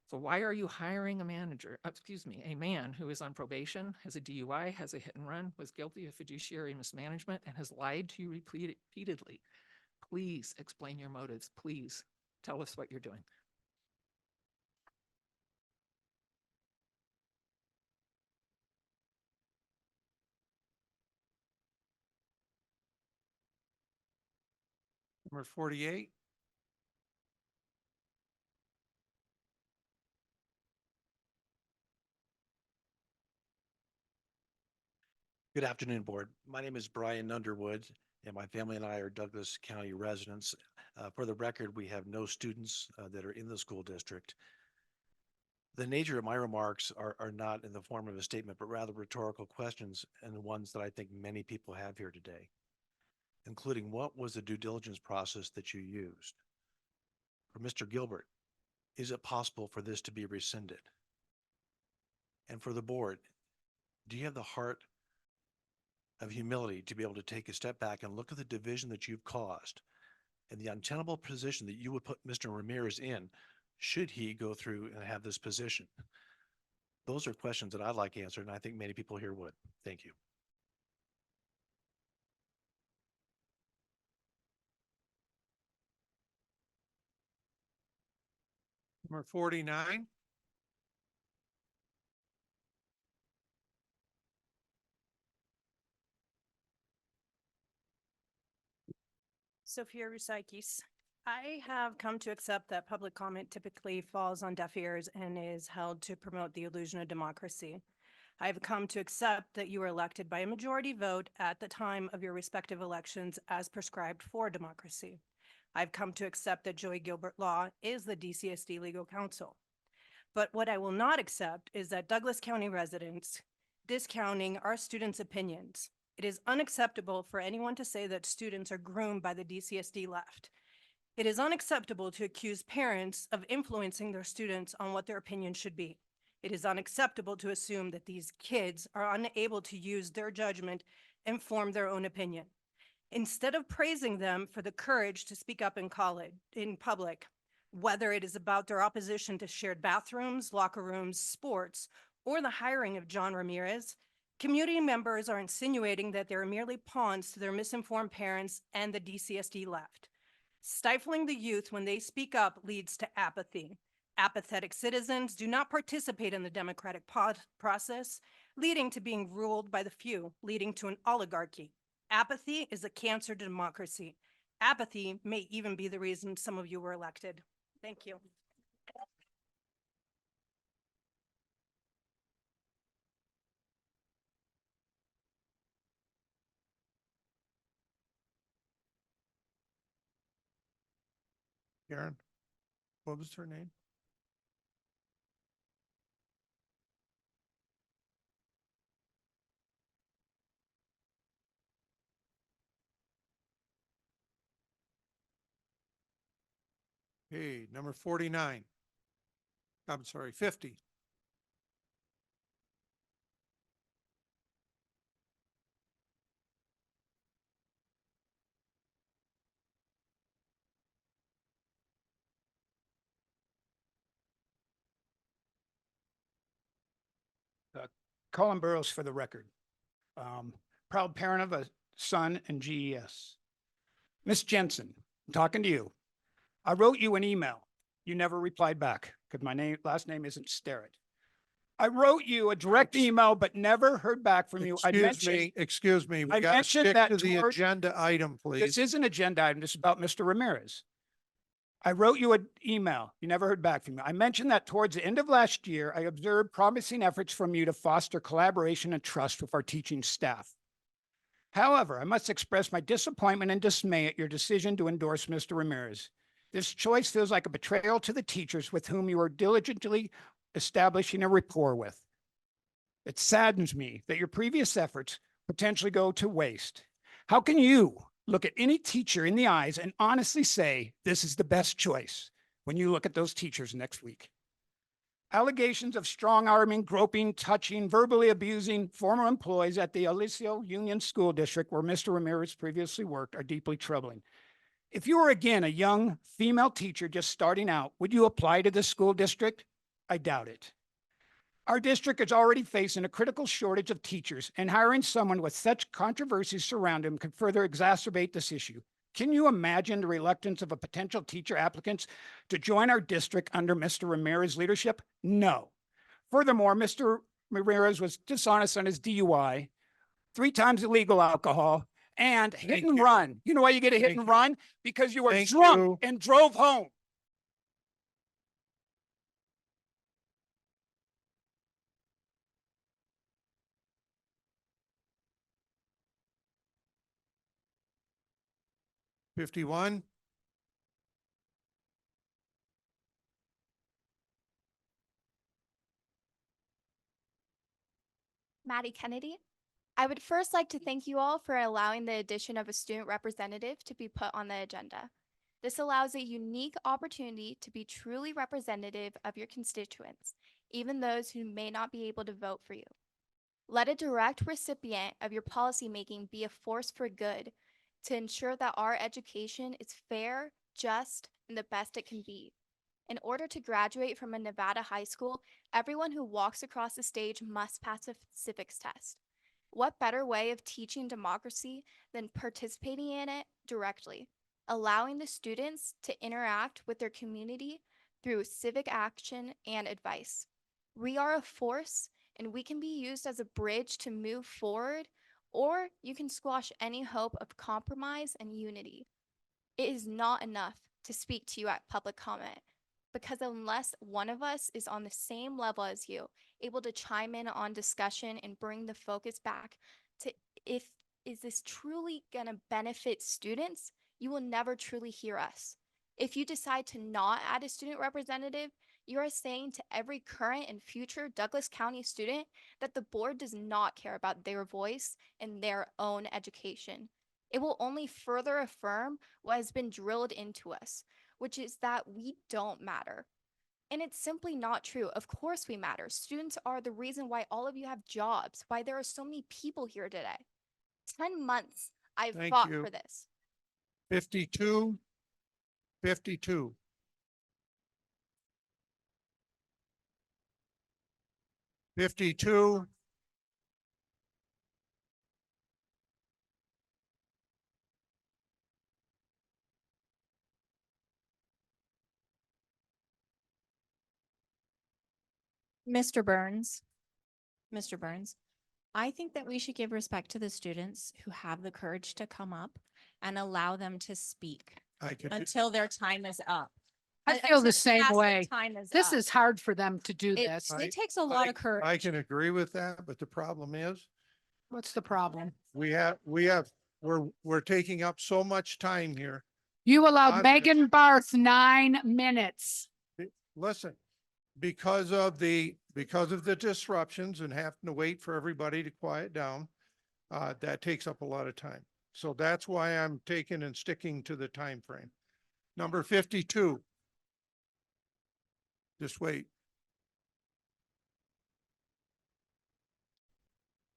So why are you hiring a manager, a man who is on probation, has a DUI, has a hit and run, was guilty of fiduciary mismanagement, and has lied to you repeatedly? Please explain your motives. Please tell us what you're doing. Number 48. Good afternoon, Board. My name is Brian Underwood, and my family and I are Douglas County residents. For the record, we have no students that are in the school district. The nature of my remarks are not in the form of a statement, but rather rhetorical questions, and the ones that I think many people have here today, including what was the due diligence process that you used? For Mr. Gilbert, is it possible for this to be rescinded? And for the board, do you have the heart of humility to be able to take a step back and look at the division that you've caused and the untenable position that you would put Mr. Ramirez in should he go through and have this position? Those are questions that I'd like answered, and I think many people here would. Thank you. Number 49. Sophia Rusakis. I have come to accept that public comment typically falls on deaf ears and is held to promote the illusion of democracy. I have come to accept that you were elected by a majority vote at the time of your respective elections as prescribed for democracy. I've come to accept that Joey Gilbert Law is the DCSD legal counsel. But what I will not accept is that Douglas County residents discounting our students' opinions. It is unacceptable for anyone to say that students are groomed by the DCSD left. It is unacceptable to accuse parents of influencing their students on what their opinion should be. It is unacceptable to assume that these kids are unable to use their judgment and form their own opinion. Instead of praising them for the courage to speak up in public, whether it is about their opposition to shared bathrooms, locker rooms, sports, or the hiring of John Ramirez, community members are insinuating that they are merely pawns to their misinformed parents and the DCSD left. Stifling the youth when they speak up leads to apathy. Apathetic citizens do not participate in the democratic process, leading to being ruled by the few, leading to an oligarchy. Apathy is a cancer to democracy. Apathy may even be the reason some of you were elected. Thank you. Karen, what was her name? Okay, number 49. I'm sorry, 50. Colin Burrows for the record. Proud parent of a son in GES. Miss Jensen, I'm talking to you. I wrote you an email. You never replied back because my last name isn't Sterrett. I wrote you a direct email, but never heard back from you. Excuse me. We I got to mentioned stick that to the towards- agenda item, please. This is an agenda item. This is about Mr. Ramirez. I wrote you an email. You never heard back from me. I mentioned that towards the end of last year, I observed promising efforts from you to foster collaboration and trust with our teaching staff. However, I must express my disappointment and dismay at your decision to endorse Mr. Ramirez. This choice feels like a betrayal to the teachers with whom you are diligently establishing a rapport with. It saddens me that your previous efforts potentially go to waste. How can you look at any teacher in the eyes and honestly say this is the best choice when you look at those teachers next week? Allegations of strong arming, groping, touching, verbally abusing former employees at the Aliso Union School District where Mr. Ramirez previously worked are deeply troubling. If you were again a young female teacher just starting out, would you apply to this school district? I doubt it. Our district is already facing a critical shortage of teachers, and hiring someone with such controversies surround him could further exacerbate this issue. Can you imagine the reluctance of a potential teacher applicants to join our district under Mr. Ramirez's leadership? No. Furthermore, Mr. Ramirez was dishonest on his DUI, 3 times illegal alcohol, and hit and run. You know why you get a hit and run? Because you were Thank drunk you. and drove home. $51. Maddie Kennedy. I would first like to thank you all for allowing the addition of a student representative to be put on the agenda. This allows a unique opportunity to be truly representative of your constituents, even those who may not be able to vote for you. Let a direct recipient of your policymaking be a force for good to ensure that our education is fair, just, and the best it can be. In order to graduate from a Nevada high school, everyone who walks across the stage must pass a civics test. What better way of teaching democracy than participating in it directly, allowing the students to interact with their community through civic action and advice? We are a force, and we can be used as a bridge to move forward, or you can squash any hope of compromise and unity. It is not enough to speak to you at public comment, because unless one of us is on the same level as you, able to chime in on discussion and bring the focus back to is this truly gonna benefit students, you will never truly hear us. If you decide to not add a student representative, you are saying to every current and future Douglas County student that the board does not care about their voice and their own education. It will only further affirm what has been drilled into us, which is that we don't matter. And it's simply not true. Of course we matter. Students are the reason why all of you have jobs, why there are so many people here today. 10 months I've Thank fought you. for this. 52. 52. 52. Mr. Burns, I think that we should give respect to the students who have the courage to come up and allow them to speak I can, until their time is up. I feel the Until same past their way. time is This up. is hard for them to do It, this. it takes a lot of courage. I can agree with that, but the problem is What's the problem? we're taking up so much time here. You allowed on Megan Barth 9 minutes. Listen, because of the disruptions and having to wait for everybody to quiet down, that takes up a lot of time. So that's why I'm taking and sticking to the time frame. Number 52. Just wait.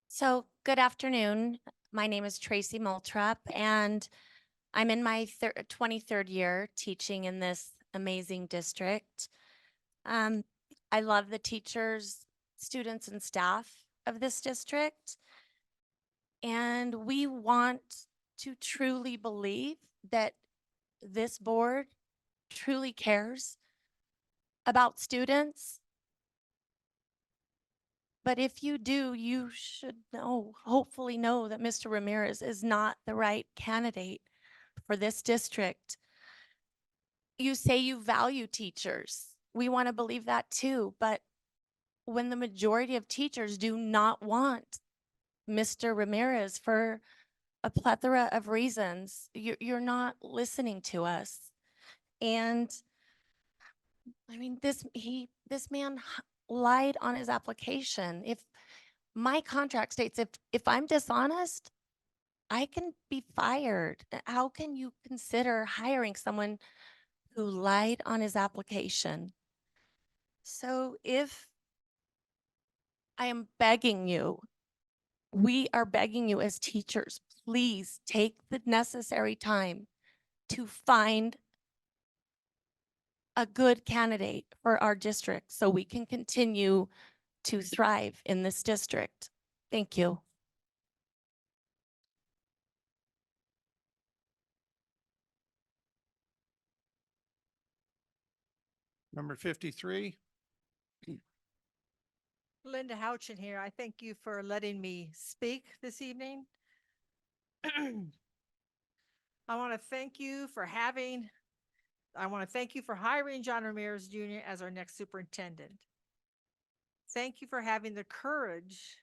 So, good afternoon. My name is Tracy Moltrap, and I'm in my 23rd year teaching in this amazing district. I love the teachers, students, and staff of this district. And we want to truly believe that this board truly cares about students. But if you do, you should know, hopefully know, that Mr. Ramirez is not the right candidate for this district. You say you value teachers. We want to believe that too, but when the majority of teachers do not want Mr. Ramirez for a plethora of reasons, you're not listening to us. And I mean, this man lied on his application. If my contract states if I'm dishonest, I can be fired. How can you consider hiring someone who lied on his application? So if I am begging you, we are begging you as teachers, please take the necessary time to find a good candidate for our district so we can continue to thrive in this district. Thank you. Number 53. Linda Houchin here. I thank you for letting me speak this evening. I want to thank you for hiring John Ramirez Jr. as our next superintendent. Thank you for having the courage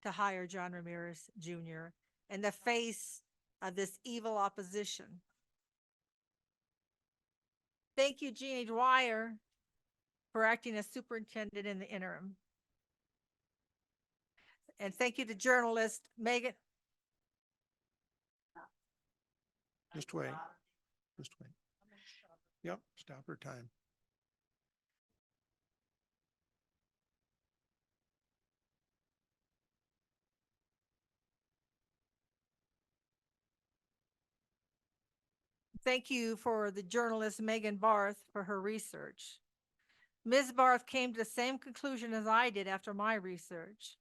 to hire John Ramirez Jr. in the face of this evil opposition. Thank you, Jeannie Dwyer, for acting as superintendent in the interim. And thank you to journalist Megan. Just wait. Just wait. Yep, stop her time. Thank you for the journalist Megan Barth for her research. Ms. Barth came to the same conclusion as I did after my research.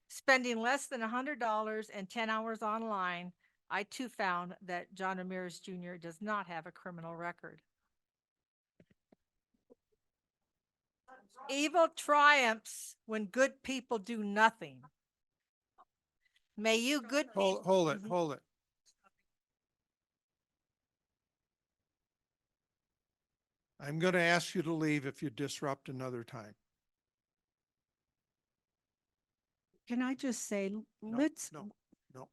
Spending less than $100 and 10 hours online, I too found that John Ramirez Jr. does not have a criminal record. Evil triumphs when good people do nothing. May you good Hold, hold it, hold it. I'm going to ask you to leave if you disrupt another time. Can I just say, No, let's, no, no,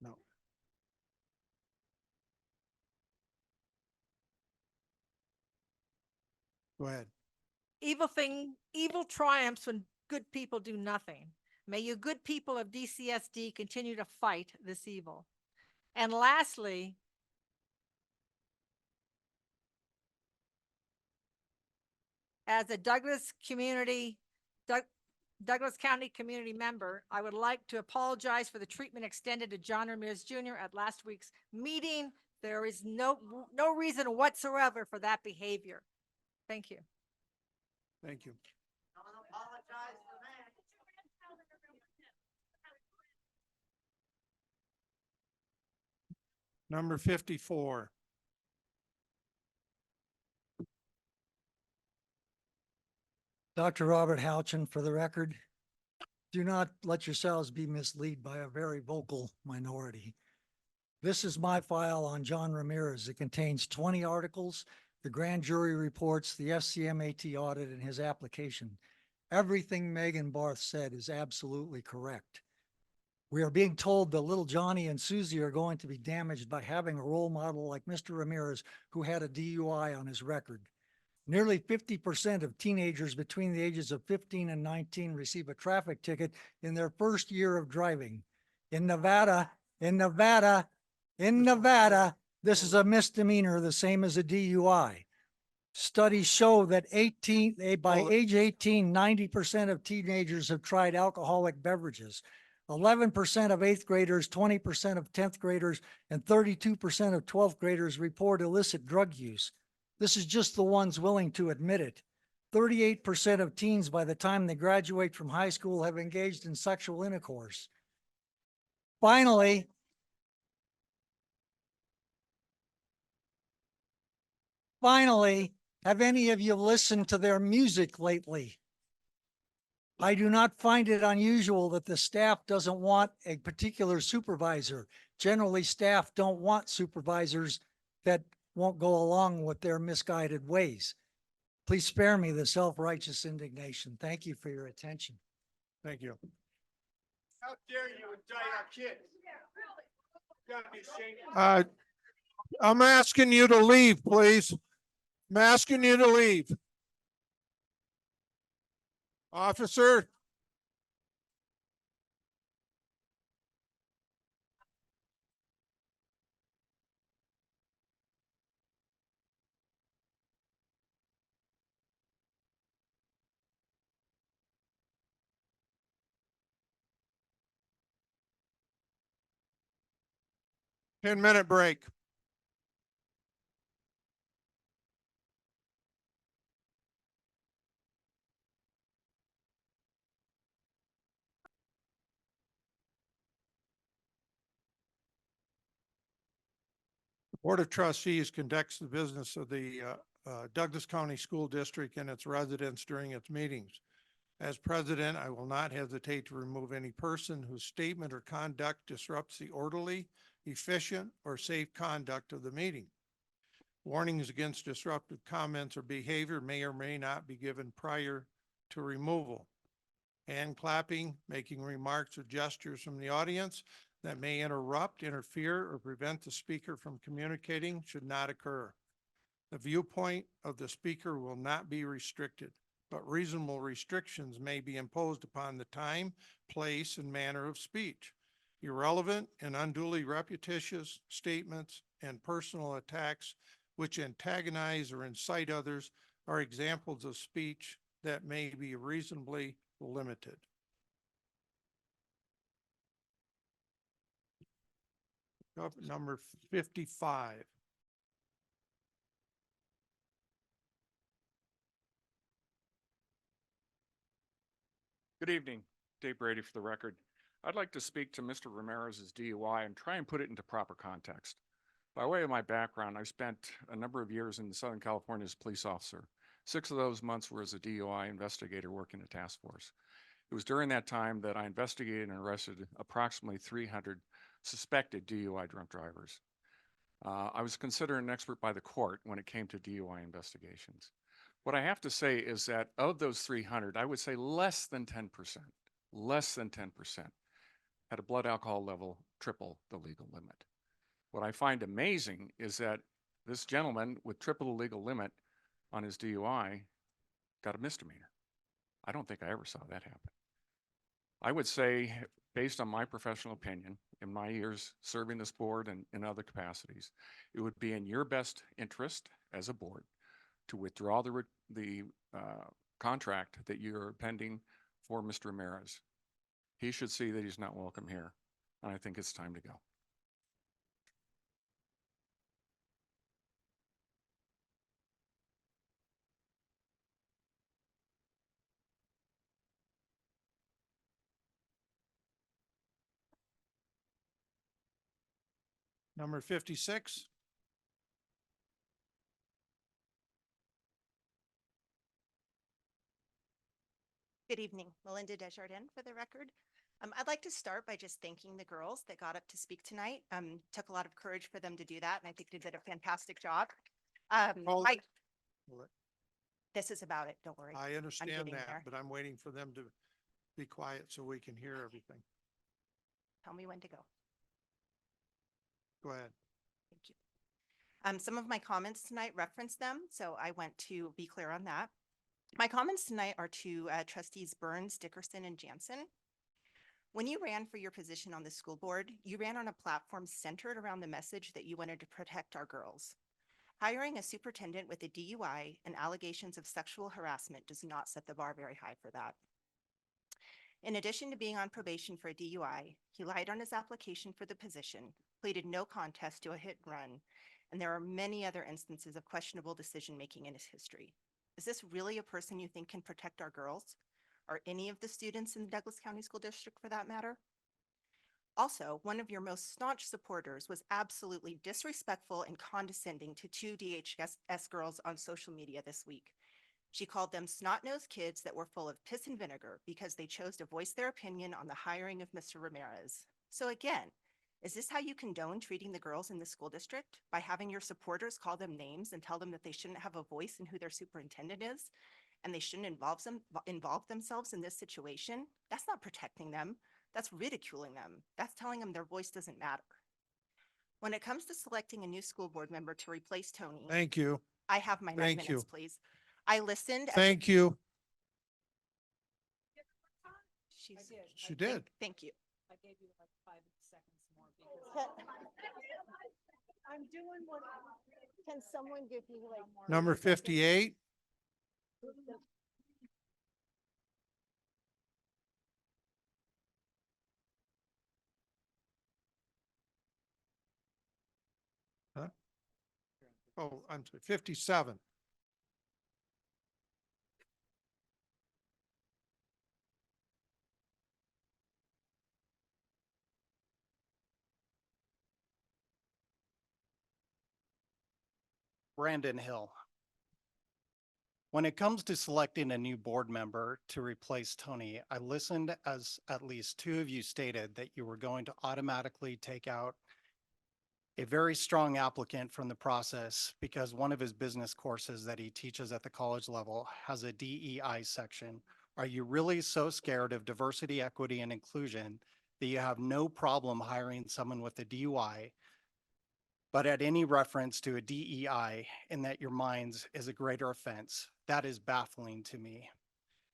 no. Go ahead. Evil triumphs when good people do nothing. May you good people of DCSD continue to fight this evil. And lastly, as a Douglas County community member, I would like to apologize for the treatment extended to John Ramirez Jr. at last week's meeting. There is no reason whatsoever for that behavior. Thank you. Thank you. Number 54. Dr. Robert Houchin, for the record, do not let yourselves be misled by a very vocal minority. This is my file on John Ramirez. It contains 20 articles, the grand jury reports, the FCMAT audit, and his application. Everything Megan Barth said is absolutely correct. We are being told that little Johnny and Susie are going to be damaged by having a role model like Mr. Ramirez, who had a DUI on his record. Nearly 50% of teenagers between the ages of 15 and 19 receive a traffic ticket in their first year of driving. In Nevada, this is a misdemeanor, the same as a DUI. Studies show that by age 18, 90% of teenagers have tried alcoholic beverages. 11% of 8th graders, 20% of 10th graders, and 32% of 12th graders report illicit drug use. This is just the ones willing to admit it. 38% of teens by the time they graduate from high school have engaged in sexual intercourse. Finally, have any of you listened to their music lately? I do not find it unusual that the staff doesn't want a particular supervisor. Generally, staff don't want supervisors that won't go along with their misguided ways. Please spare me the self-righteous indignation. Thank you for your attention. Thank you. How dare you indict our kids? You gotta be ashamed. I'm asking you to leave, please. I'm asking you to leave. Officer. 10-minute break. Board of Trustees conducts the business of the Douglas County School District and its residents during its meetings. As president, I will not hesitate to remove any person whose statement or conduct disrupts the orderly, efficient, or safe conduct of the meeting. Warnings against disruptive comments or behavior may or may not be given prior to removal. Hand clapping, making remarks or gestures from the audience that may interrupt, interfere, or prevent the speaker from communicating should not occur. The viewpoint of the speaker will not be restricted, but reasonable restrictions may be imposed upon the time, place, and manner of speech. Irrelevant and unduly repetitious statements and personal attacks which antagonize or incite others are examples of speech that may be reasonably limited. Up number 55. Good evening, Dave Brady for the record. I'd like to speak to Mr. Ramirez's DUI and try and put it into proper context. By way of my background, I spent a number of years in Southern California as a police officer. 6 of those months were as a DUI investigator working a task force. It was during that time that I investigated and arrested approximately 300 suspected DUI drunk drivers. I was considered an expert by the court when it came to DUI investigations. What I have to say is that of those 300, I would say less than 10% had a blood alcohol level triple the legal limit. What I find amazing is that this gentleman with triple the legal limit on his DUI got a misdemeanor. I don't think I ever saw that happen. I would say, based on my professional opinion, in my years serving this board and in other capacities, it would be in your best interest as a board to withdraw the contract that you're pending for Mr. Ramirez. He should see that he's not welcome here, and I think it's time to go. Number 56. Good evening, Melinda Desjardins for the record. I'd like to start by just thanking the girls that got up to speak tonight. Took a lot of courage for them to do that, and I think they did a fantastic job. This is about it, don't worry. I I'm understand getting that, there. but I'm waiting for them to be quiet so we can hear everything. Tell me when to go. Go ahead. Thank you. Some of my comments tonight reference them, so I want to be clear on that. My comments tonight are to trustees Burns, Dickerson, and Jansen. When you ran for your position on the school board, you ran on a platform centered around the message that you wanted to protect our girls. Hiring a superintendent with a DUI and allegations of sexual harassment does not set the bar very high for that. In addition to being on probation for a DUI, he lied on his application for the position, pleaded no contest to a hit and run, and there are many other instances of questionable decision-making in his history. Is this really a person you think can protect our girls? Or any of the students in the Douglas County School District for that matter? Also, one of your most staunch supporters was absolutely disrespectful and condescending to 2 DHS girls on social media this week. She called them snot-nosed kids that were full of piss and vinegar because they chose to voice their opinion on the hiring of Mr. Ramirez. So again, is this how you condone treating the girls in the school district? By having your supporters call them names and tell them that they shouldn't have a voice in who their superintendent is? And they shouldn't involve themselves in this situation? That's not protecting them. That's ridiculing them. That's telling them their voice doesn't matter. When it comes to selecting a new school board member to replace Tony. Thank you. I have my 9 Thank minutes, you. please. I listened. Thank you. She did. Thank you. I gave you like 5 seconds more because. I'm doing what. Can someone give me like. Number 58. Oh, I'm sorry, 57. Brandon Hill. When it comes to selecting a new board member to replace Tony, I listened as at least two of you stated that you were going to automatically take out a very strong applicant from the process because one of his business courses that he teaches at the college level has a DEI section. Are you really so scared of diversity, equity, and inclusion that you have no problem hiring someone with a DUI, but at any reference to a DEI in that your minds is a greater offense? That is baffling to me.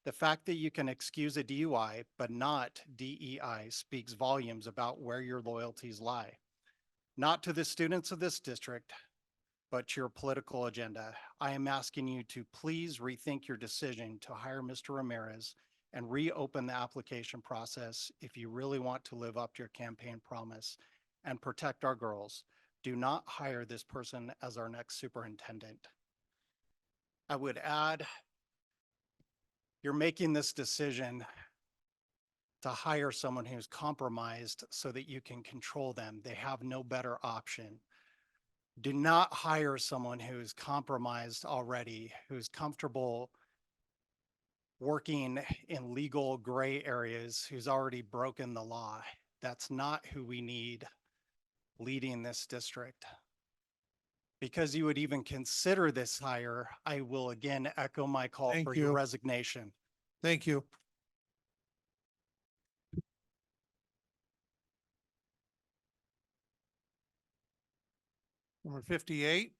The fact that you can excuse a DUI but not DEI speaks volumes about where your loyalties lie. Not to the students of this district, but to your political agenda. I am asking you to please rethink your decision to hire Mr. Ramirez and reopen the application process if you really want to live up to your campaign promise and protect our girls. Do not hire this person as our next superintendent. I would add, you're making this decision to hire someone who's compromised so that you can control them. They have no better option. Do not hire someone who's compromised already, who's comfortable working in legal gray areas, who's already broken the law. That's not who we need leading this district. Because you would even consider this hire, I will again echo my call Thank for your you. resignation. Thank you. Number 58.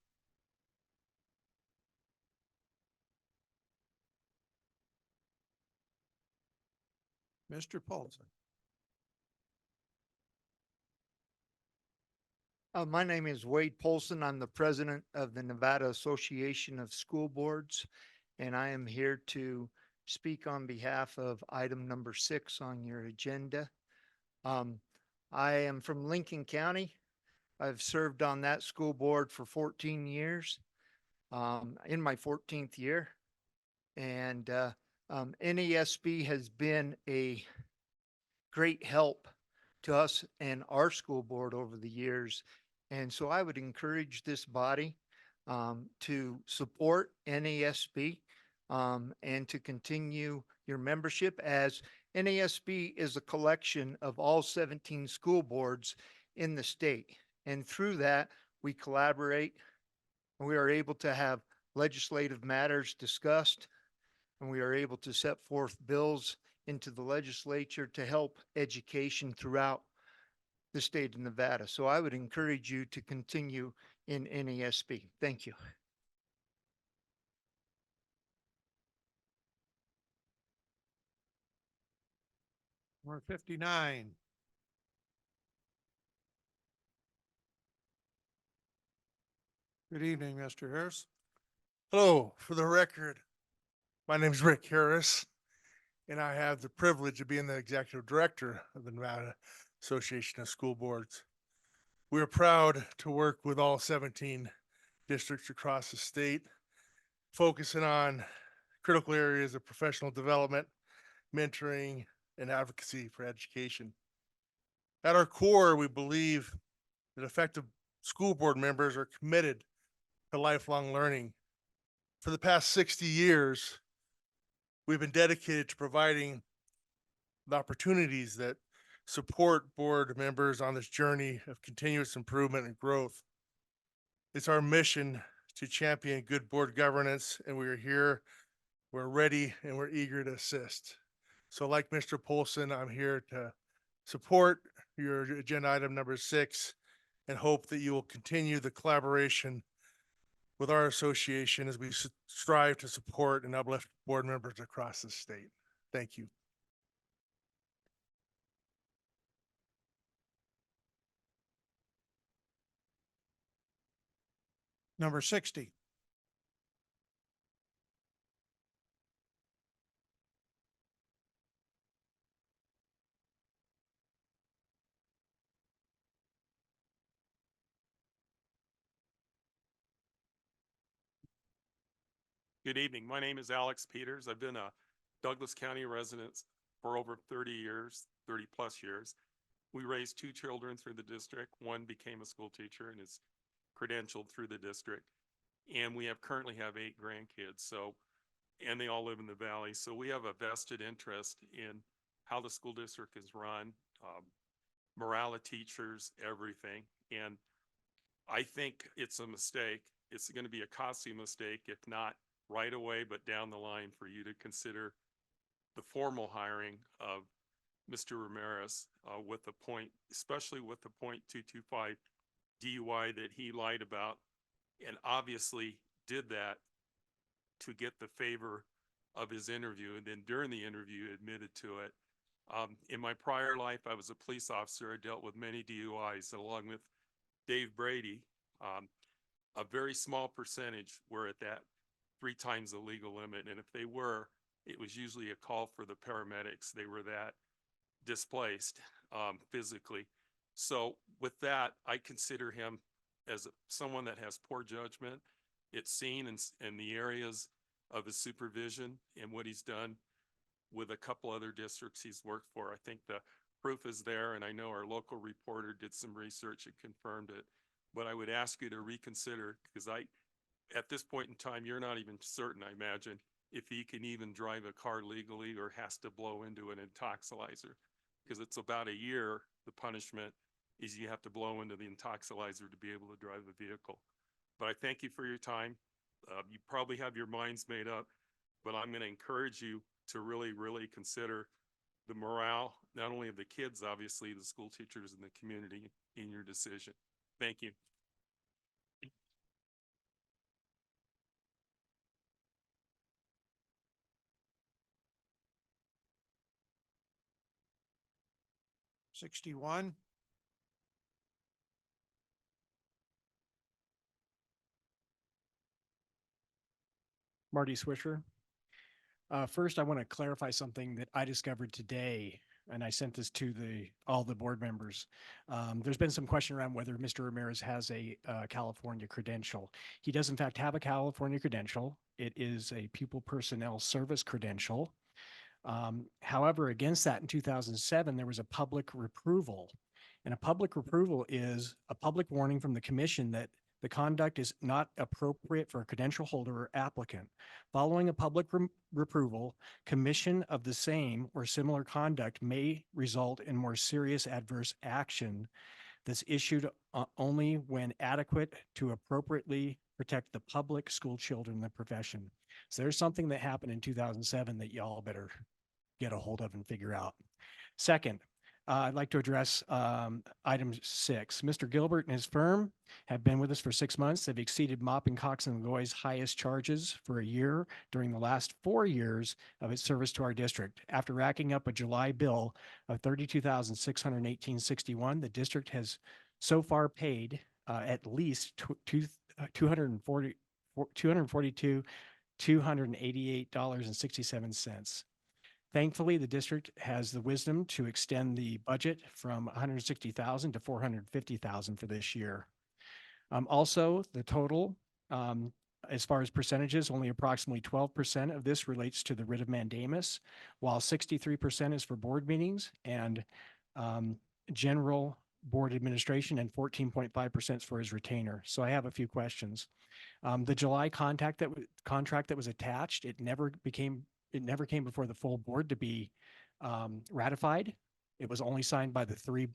Mr. Paulson. My name is Wade Polson. I'm the president of the Nevada Association of School Boards, and I am here to speak on behalf of item number 6 on your agenda. I am from Lincoln County. I've served on that school board for 14 years, in my 14th year. And NASB has been a great help to us and our school board over the years. And so I would encourage this body to support NASB and to continue your membership, as NASB is a collection of all 17 school boards in the state. And through that, we collaborate and we are able to have legislative matters discussed, and we are able to set forth bills into the legislature to help education throughout the state of Nevada. So I would encourage you to continue in NASB. Thank you. Number 59. Good evening, Mr. Harris. Hello, for the record, my name is Rick Harris, and I have the privilege of being the executive director of the Nevada Association of School Boards. We are proud to work with all 17 districts across the state, focusing on critical areas of professional development, mentoring, and advocacy for education. At our core, we believe that effective school board members are committed to lifelong learning. For the past 60 years, we've been dedicated to providing the opportunities that support board members on this journey of continuous improvement and growth. It's our mission to champion good board governance, and we are here, we're ready, and we're eager to assist. So like Mr. Polson, I'm here to support your agenda item number 6 and hope that you will continue the collaboration with our association as we strive to support and uplift board members across the state. Thank you. Number 60. Good evening. My name is Alex Peters. I've been a Douglas County resident for over 30 years, 30 plus years. We raised 2 children through the district. One became a school teacher and is credentialed through the district. And we currently have 8 grandkids. So, and they all live in the valley. So we have a vested interest in how the school district is run, morale of teachers, everything. And I think it's a mistake. It's going to be a costly mistake, if not right away, but down the line, for you to consider the formal hiring of Mr. Ramirez with the point, especially with the .225 DUI that he lied about, and obviously did that to get the favor of his interview, and then during the interview admitted to it. In my prior life, I was a police officer. I dealt with many DUIs, along with Dave Brady. A very small percentage were at that 3 times the legal limit. And if they were, it was usually a call for the paramedics. They were that displaced physically. So with that, I consider him as someone that has poor judgment. It's seen in the areas of his supervision and what he's done with a couple other districts he's worked for. I think the proof is there, and I know our local reporter did some research and confirmed it. But I would ask you to reconsider, because at this point in time, you're not even certain, I imagine, if he can even drive a car legally or has to blow into an intoxilizer. Because it's about a year, the punishment is you have to blow into the intoxilizer to be able to drive the vehicle. But I thank you for your time. You probably have your minds made up, but I'm going to encourage you to really, really consider the morale, not only of the kids, obviously, the school teachers and the community in your decision. Thank you. '61. Marty Swisher. First, I want to clarify something that I discovered today, and I sent this to all the board members. There's been some question around whether Mr. Ramirez has a California credential. He does in fact have a California credential. It is a pupil personnel service credential. However, against that in 2007, there was a public reproval. And a public reproval is a public warning from the commission that the conduct is not appropriate for a credential holder or applicant. Following a public reproval, commission of the same or similar conduct may result in more serious adverse action that's issued only when adequate to appropriately protect the public, school children, and the profession. So there's something that happened in 2007 that y'all better get a hold of and figure out. Second, I'd like to address item 6. Mr. Gilbert and his firm have been with us for 6 months. They've exceeded Mop and Cox and Goy's highest charges for a year during the last 4 years of its service to our district. After racking up a July bill of $32,618.61, the district has so far paid at least $288.67. Thankfully, the district has the wisdom to extend the budget from $160,000 to $450,000 for this year. Also, the total, as far as percentages, only approximately 12% of this relates to the writ of mandamus, while 63% is for board meetings and general board administration, and 14.5% is for his retainer. So I have a few questions. The July contract that was attached, it never came before the full board to be ratified. It was only signed by the 3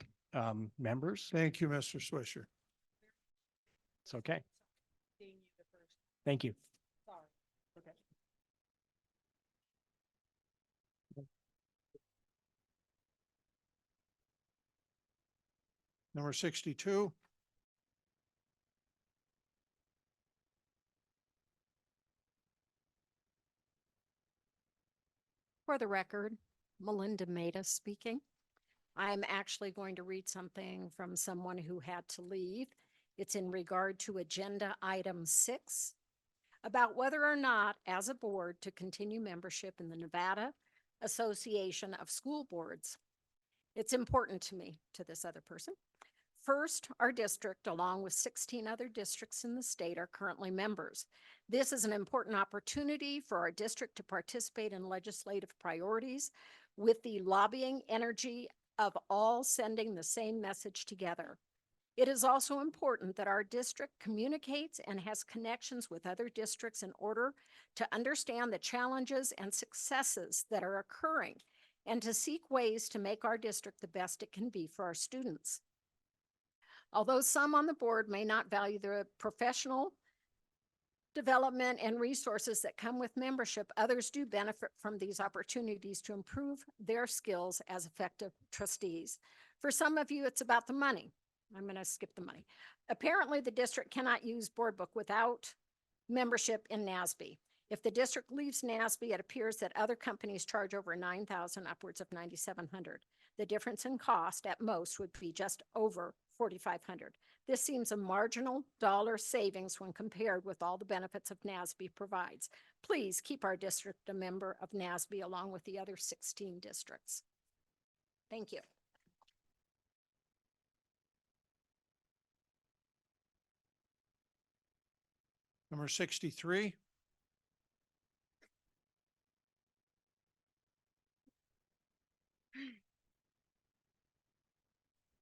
members. Thank you, Mr. Swisher. It's okay. Thank you. Number 62. For the record, Melinda Maida speaking. I'm actually going to read something from someone who had to leave. It's in regard to agenda item 6, about whether or not, as a board, to continue membership in the Nevada Association of School Boards. It's important to me, to this other person. First, our district, along with 16 other districts in the state, are currently members. This is an important opportunity for our district to participate in legislative priorities with the lobbying energy of all sending the same message together. It is also important that our district communicates and has connections with other districts in order to understand the challenges and successes that are occurring and to seek ways to make our district the best it can be for our students. Although some on the board may not value the professional development and resources that come with membership, others do benefit from these opportunities to improve their skills as effective trustees. For some of you, it's about the money. I'm going to skip the money. Apparently, the district cannot use Board Book without membership in NASB. If the district leaves NASB, it appears that other companies charge over $9,000, upwards of $9,700. The difference in cost at most would be just over $4,500. This seems a marginal dollar savings when compared with all the benefits of NASB provides. Please keep our district a member of NASB along with the other 16 districts. Thank you. Number 63.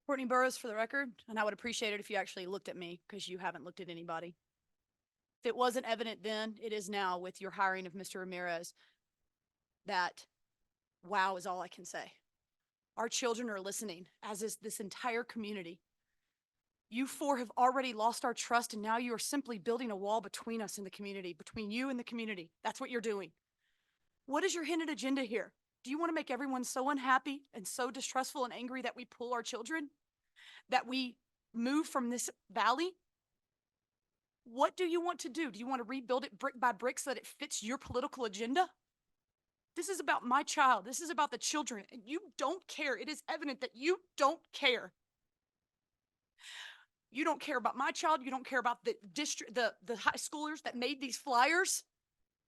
Courtney Burrows for the record, and I would appreciate it if you actually looked at me because you haven't looked at anybody. If it wasn't evident then, it is now with your hiring of Mr. Ramirez. That wow is all I can say. Our children are listening, as is this entire community. You four have already lost our trust, and now you are simply building a wall between us and the community, between you and the community. That's what you're doing. What is your hidden agenda here? Do you want to make everyone so unhappy and so distrustful and angry that we pull our children? That we move from this valley? What do you want to do? Do you want to rebuild it brick by brick so that it fits your political agenda? This is about my child. This is about the children, and you don't care. It is evident that you don't care. You don't care about my child. You don't care about the district, the high schoolers that made these flyers.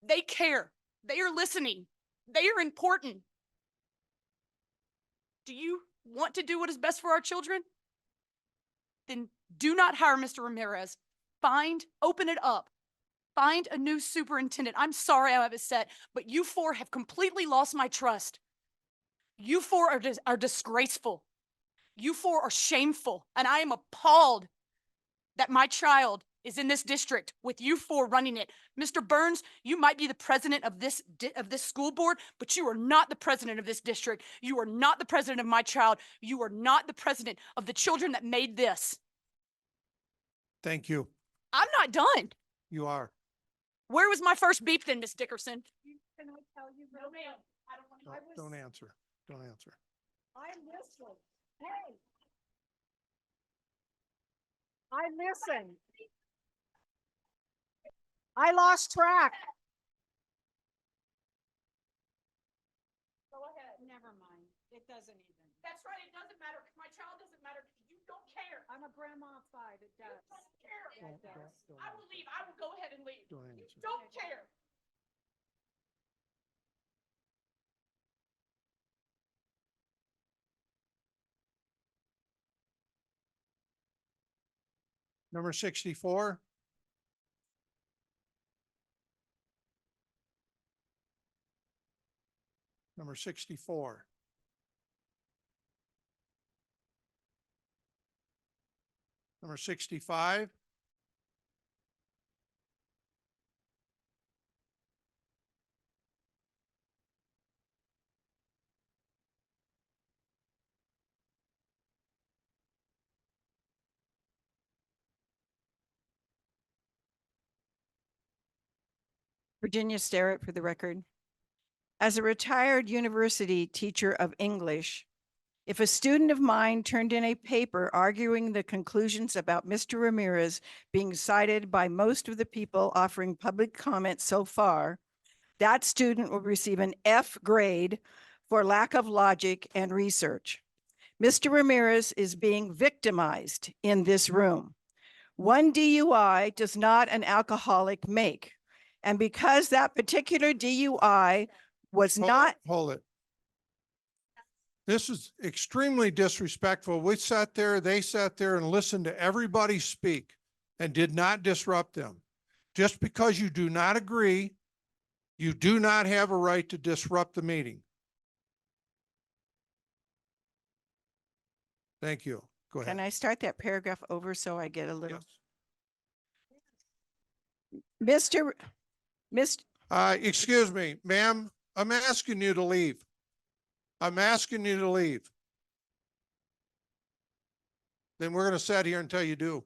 They care. They are listening. They are important. Do you want to do what is best for our children? Then do not hire Mr. Ramirez. Open it up. Find a new superintendent. I'm sorry I'm upset, but you four have completely lost my trust. You four are disgraceful. You four are shameful, and I am appalled that my child is in this district with you four running it. Mr. Burns, you might be the president of this school board, but you are not the president of this district. You are not the president of my child. You are not the president of the children that made this. Thank you. I'm not done. You are. Where was my first beep then, Miss Dickerson? Can I tell you? No, ma'am. I don't want to. Don't answer. Don't answer. I listen. Hey. I listen. I lost track. Go ahead. Never mind. It doesn't even. That's right. It doesn't matter. My child doesn't matter because you don't care. I'm a grandma of 5. It does. You don't care. Yeah, it does. I will leave. I will go ahead and leave. Don't You answer. don't care. Number 64. Number 64. Number 65. Virginia Starrett for the record. As a retired university teacher of English, if a student of mine turned in a paper arguing the conclusions about Mr. Ramirez being cited by most of the people offering public comment so far, that student will receive an F grade for lack of logic and research. Mr. Ramirez is being victimized in this room. One DUI does not an alcoholic make. And because that particular DUI was not. Hold it. This is extremely disrespectful. We sat there, they sat there and listened to everybody speak and did not disrupt them. Just because you do not agree, you do not have a right to disrupt the meeting. Thank you. Go ahead. Can I start that paragraph over so I get a little? Yes. Mr. Excuse me, ma'am, I'm asking you to leave. I'm asking you to leave. Then we're gonna sit here until you do.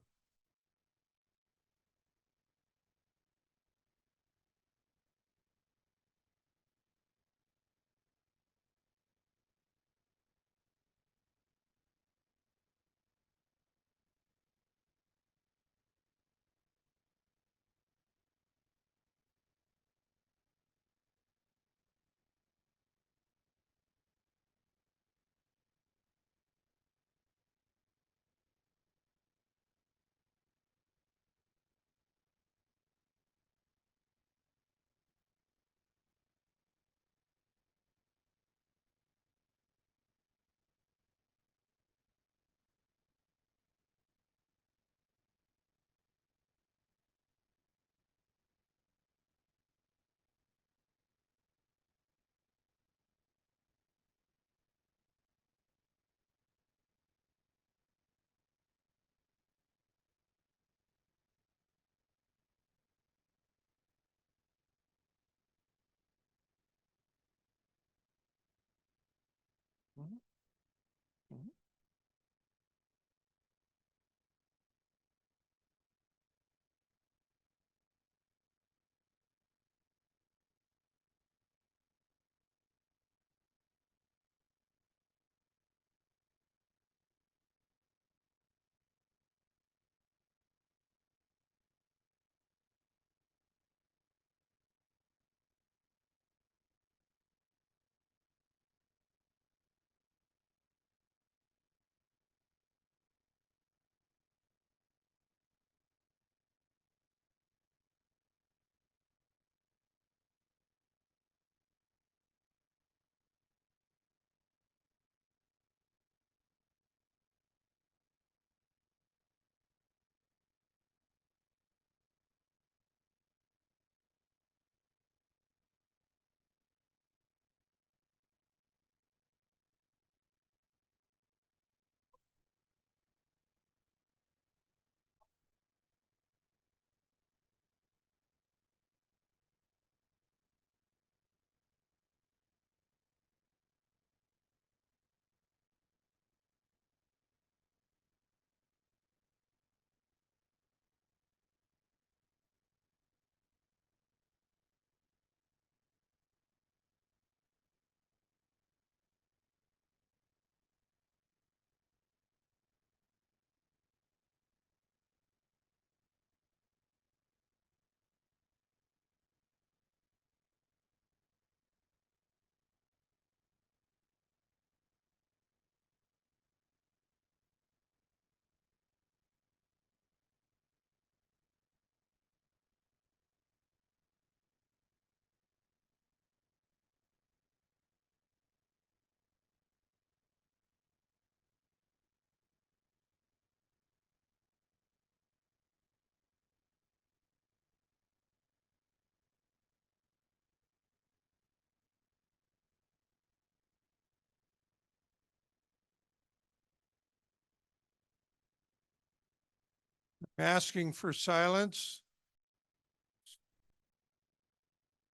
Asking for silence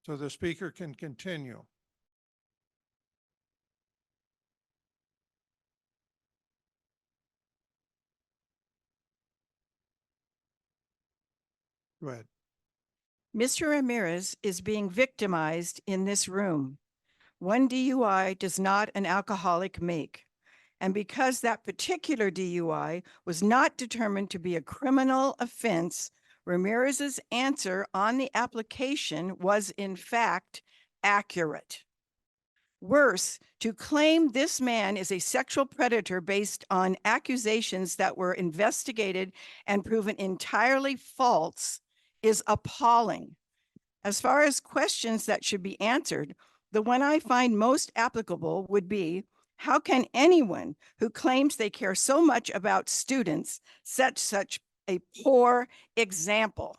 so the speaker can continue. Go ahead. Mr. Ramirez is being victimized in this room. One DUI does not an alcoholic make. And because that particular DUI was not determined to be a criminal offense, Ramirez's answer on the application was in fact accurate. Worse, to claim this man is a sexual predator based on accusations that were investigated and proven entirely false is appalling. As far as questions that should be answered, the one I find most applicable would be, How can anyone who claims they care so much about students set such a poor example?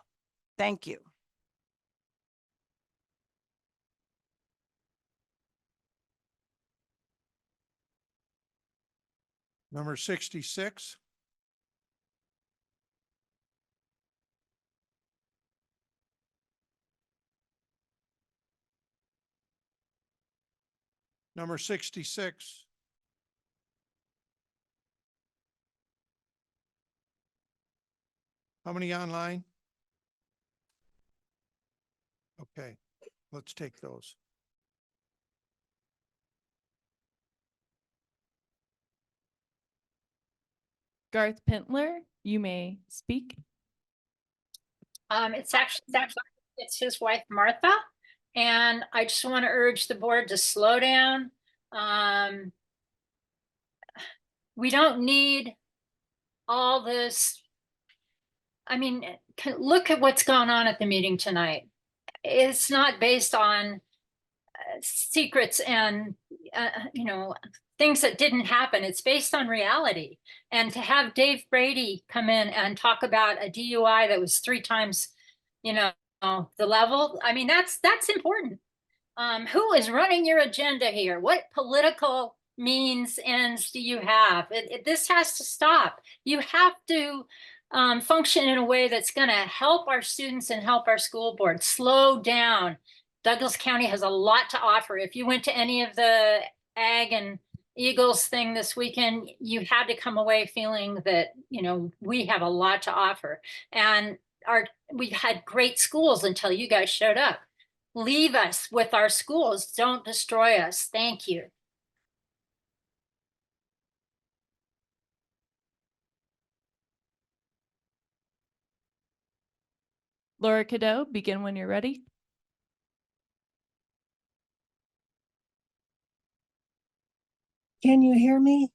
Thank you. Number 66. Number 66. How many online? Okay, let's take those. Garth Pintler, you may speak. It's his wife, Martha. And I just want to urge the board to slow down. We don't need all this. I mean, look at what's gone on at the meeting tonight. It's not based on secrets and, things that didn't happen. It's based on reality. And to have Dave Brady come in and talk about a DUI that was 3 times, the level, I mean, that's important. Who is running your agenda here? What political means ends do you have? This has to stop. You have to function in a way that's going to help our students and help our school board. Slow down. Douglas County has a lot to offer. If you went to any of the Ag and Eagles thing this weekend, you had to come away feeling that, we have a lot to offer. And we had great schools until you guys showed up. Leave us with our schools. Don't destroy us. Thank you. Laura Cadeau, begin when you're ready. Can you hear me?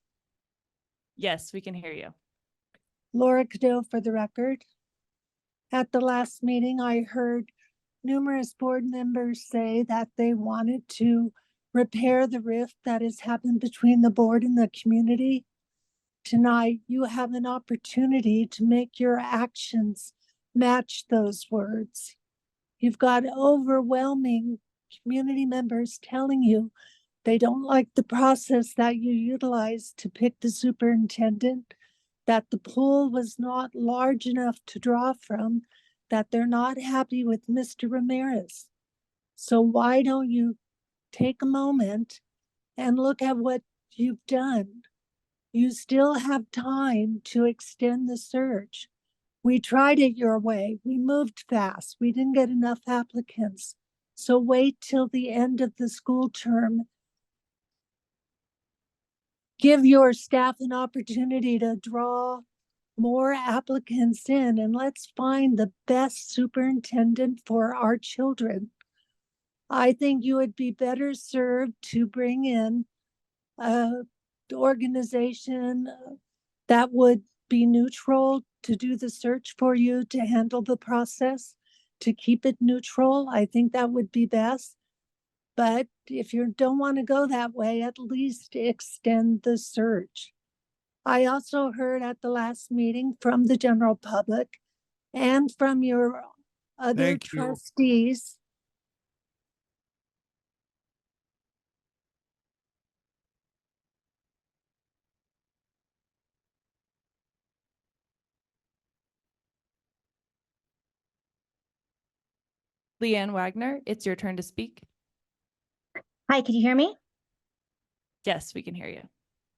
Yes, we can hear you. Laura Cadeau for the record. At the last meeting, I heard numerous board members say that they wanted to repair the rift that has happened between the board and the community. Tonight, you have an opportunity to make your actions match those words. You've got overwhelming community members telling you they don't like the process that you utilized to pick the superintendent, that the pool was not large enough to draw from, that they're not happy with Mr. Ramirez. So why don't you take a moment and look at what you've done? You still have time to extend the search. We tried it your way. We moved fast. We didn't get enough applicants. So wait till the end of the school term. Give your staff an opportunity to draw more applicants in, and let's find the best superintendent for our children. I think you would be better served to bring in the organization that would be neutral to do the search for you, to handle the process, to keep it neutral. I think that would be best. But if you don't want to go that way, at least extend the search. I also heard at the last meeting from the general public and from your other Thank you. trustees. Leanne Wagner, it's your turn to speak. Hi, can you hear me? Yes, we can hear you.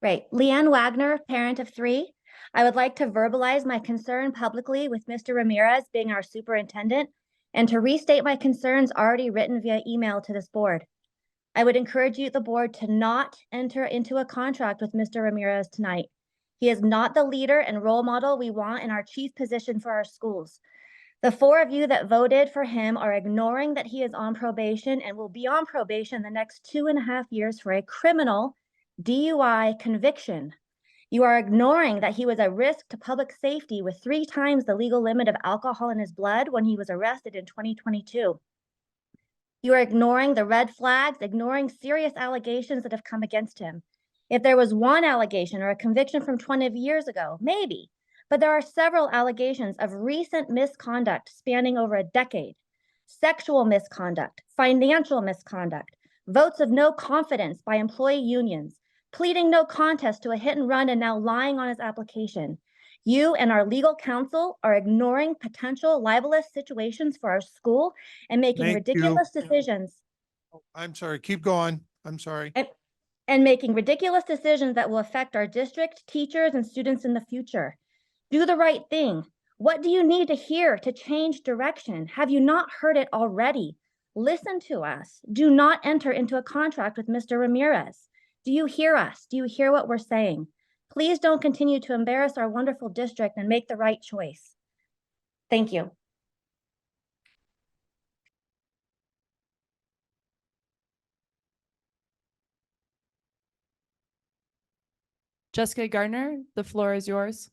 Great. Leanne Wagner, parent of 3. I would like to verbalize my concern publicly with Mr. Ramirez being our superintendent and to restate my concerns already written via email to this board. I would encourage you, the board, to not enter into a contract with Mr. Ramirez tonight. He is not the leader and role model we want in our chief position for our schools. The 4 of you that voted for him are ignoring that he is on probation and will be on probation the next 2.5 years for a criminal DUI conviction. You are ignoring that he was a risk to public safety with 3 times the legal limit of alcohol in his blood when he was arrested in 2022. You are ignoring the red flags, ignoring serious allegations that have come against him. If there was one allegation or a conviction from 20 years ago, maybe. But there are several allegations of recent misconduct spanning over a decade. Sexual misconduct, financial misconduct, votes of no confidence by employee unions, pleading no contest to a hit and run and now lying on his application. You and our legal counsel are ignoring potential libelous situations for our school and making Thank you. ridiculous decisions I'm sorry, keep going. I'm sorry. and making ridiculous decisions that will affect our district, teachers, and students in the future. Do the right thing. What do you need to hear to change direction? Have you not heard it already? Listen to us. Do not enter into a contract with Mr. Ramirez. Do you hear us? Do you hear what we're saying? Please don't continue to embarrass our wonderful district and make the right choice. Thank you. Jessica Gardner, the floor is yours.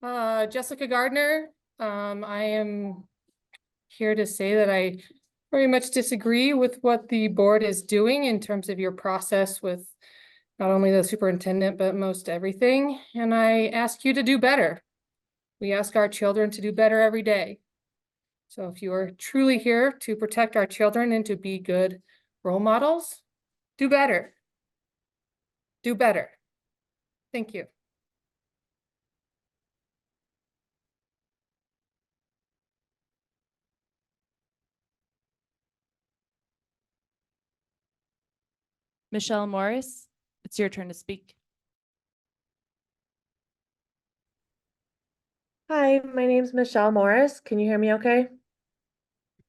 Jessica Gardner. I am here to say that I very much disagree with what the board is doing in terms of your process with not only the superintendent, but most everything. And I ask you to do better. We ask our children to do better every day. So if you are truly here to protect our children and to be good role models, do better. Do better. Thank you. Michelle Morris, it's your turn to speak. Hi, my name's Michelle Morris. Can you hear me okay?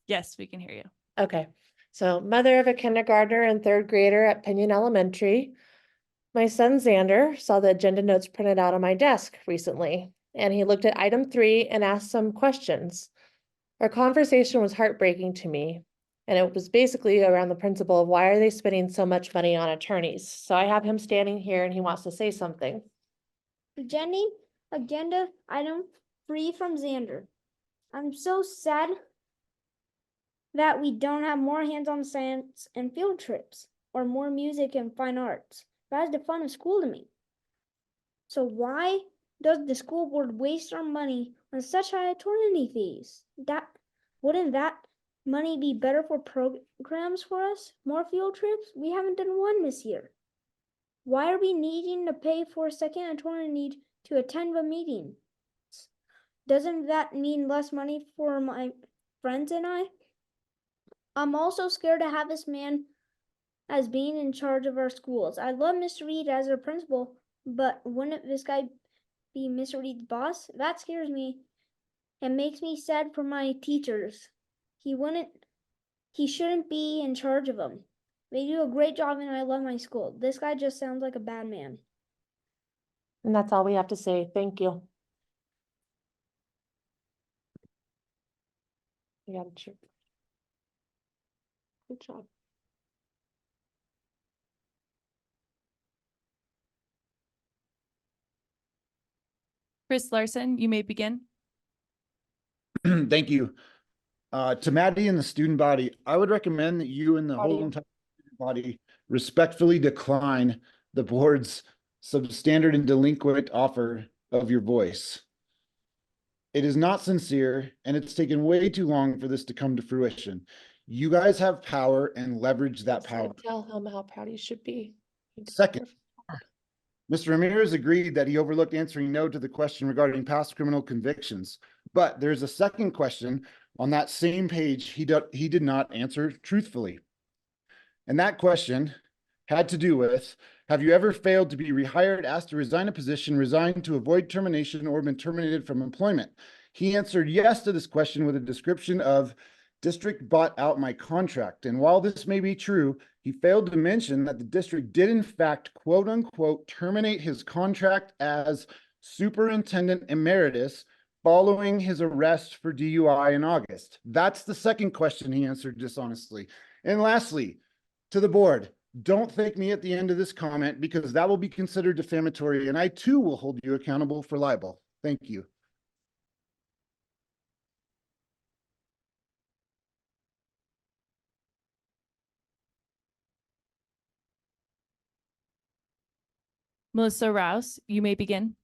Yes, we can hear you. Okay. So, mother of a kindergartner and third grader at Pinion Elementary. My son Xander saw the agenda notes printed out on my desk recently, and he looked at item 3 and asked some questions. Our conversation was heartbreaking to me, and it was basically around the principle of why are they spending so much money on attorneys? So I have him standing here and he wants to say something. Jenny, agenda item 3 from Xander. I'm so sad that we don't have more hands-on science and field trips or more music and fine arts. That's the fun of school to me. So why does the school board waste our money on such high attorney fees? Wouldn't that money be better for programs for us? More field trips? We haven't done one this year. Why are we needing to pay for a second attorney to attend a meeting? Doesn't that mean less money for my friends and I? I'm also scared to have this man as being in charge of our schools. I love Mr. Reed as our principal, but wouldn't this guy be Mr. Reed's boss? That scares me and makes me sad for my teachers. He shouldn't be in charge of them. They do a great job and I love my school. This guy just sounds like a bad man. And that's all we have to say. Thank you. Yeah, sure. Good job. Chris Larson, you may begin. Thank you. To Maddie and the student body, I would recommend that you and the whole entire student body respectfully decline the board's substandard and delinquent offer of your voice. It is not sincere, and it's taken way too long for this to come to fruition. You guys have power and leverage that power. Tell him how proud he should be. Second, Mr. Ramirez agreed that he overlooked answering no to the question regarding past criminal convictions, but there's a second question on that same page he did not answer truthfully. And that question had to do with, have you ever failed to be rehired, asked to resign a position, resigned to avoid termination, or been terminated from employment? He answered yes to this question with a description of district bought out my contract. And while this may be true, he failed to mention that the district did in fact, quote unquote, terminate his contract as superintendent emeritus following his arrest for DUI in August. That's the second question he answered dishonestly. And lastly, to the board, don't thank me at the end of this comment because that will be considered defamatory and I too will hold you accountable for libel. Thank you. Melissa Rouse, you may begin.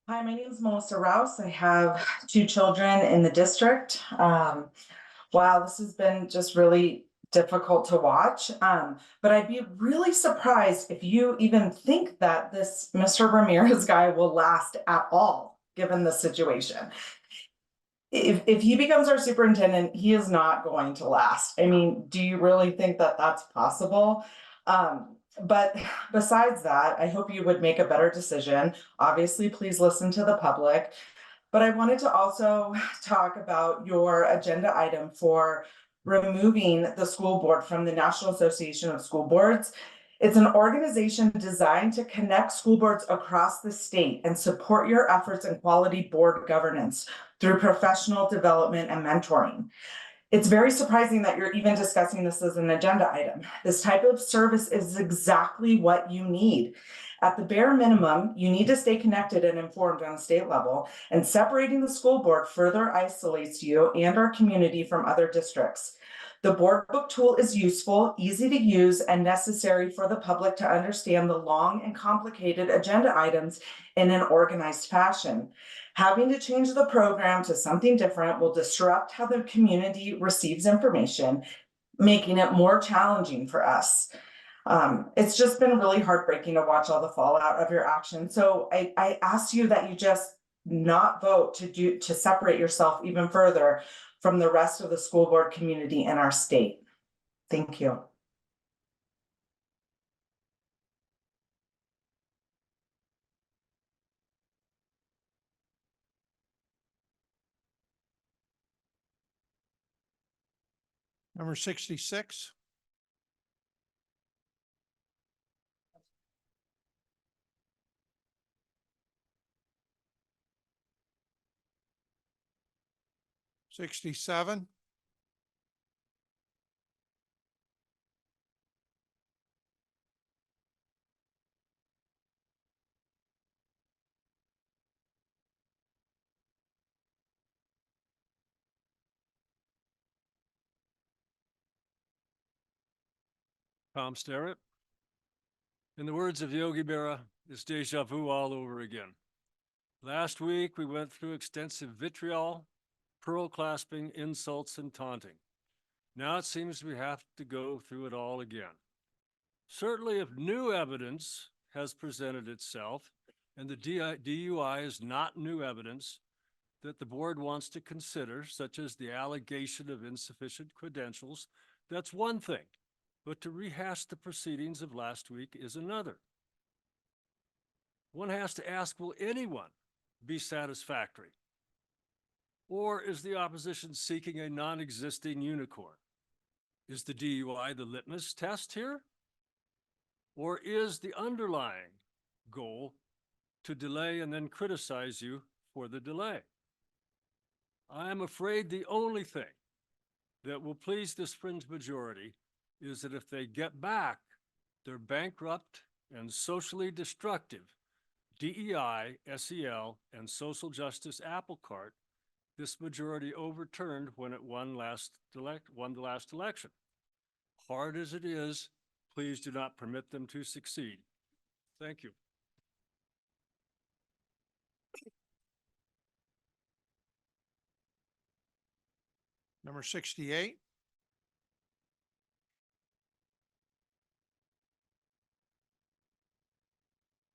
Hi, my name is Melissa Rouse. I have 2 children in the district. Wow, this has been just really difficult to watch. But I'd be really surprised if you even think that this Mr. Ramirez guy will last at all, given the situation. If he becomes our superintendent, he is not going to last. I mean, do you really think that that's possible? But besides that, I hope you would make a better decision. Obviously, please listen to the public. But I wanted to also talk about your agenda item for removing the school board from the National Association of School Boards. It's an organization designed to connect school boards across the state and support your efforts in quality board governance through professional development and mentoring. It's very surprising that you're even discussing this as an agenda item. This type of service is exactly what you need. At the bare minimum, you need to stay connected and informed on a state level, and separating the school board further isolates you and our community from other districts. The board book tool is useful, easy to use, and necessary for the public to understand the long and complicated agenda items in an organized fashion. Having to change the program to something different will disrupt how the community receives information, making it more challenging for us. It's just been really heartbreaking to watch all the fallout of your action. So I ask you that you just not vote to separate yourself even further from the rest of the school board community in our state. Thank you. Number 66. '67. Tom Starrett. In the words of Yogi Berra, it's deja vu all over again. Last week, we went through extensive vitriol, pearl clasping, insults, and taunting. Now it seems we have to go through it all again. Certainly, if new evidence has presented itself, and the DUI is not new evidence that the board wants to consider, such as the allegation of insufficient credentials, that's one thing. But to rehash the proceedings of last week is another. One has to ask, will anyone be satisfactory? Or is the opposition seeking a non-existing unicorn? Is the DUI the litmus test here? Or is the underlying goal to delay and then criticize you for the delay? I am afraid the only thing that will please this fringe majority is that if they get back their bankrupt and socially destructive DEI, SEL, and social justice apple cart, this majority overturned when it won the last election. Hard as it is, please do not permit them to succeed. Thank you. Number 68.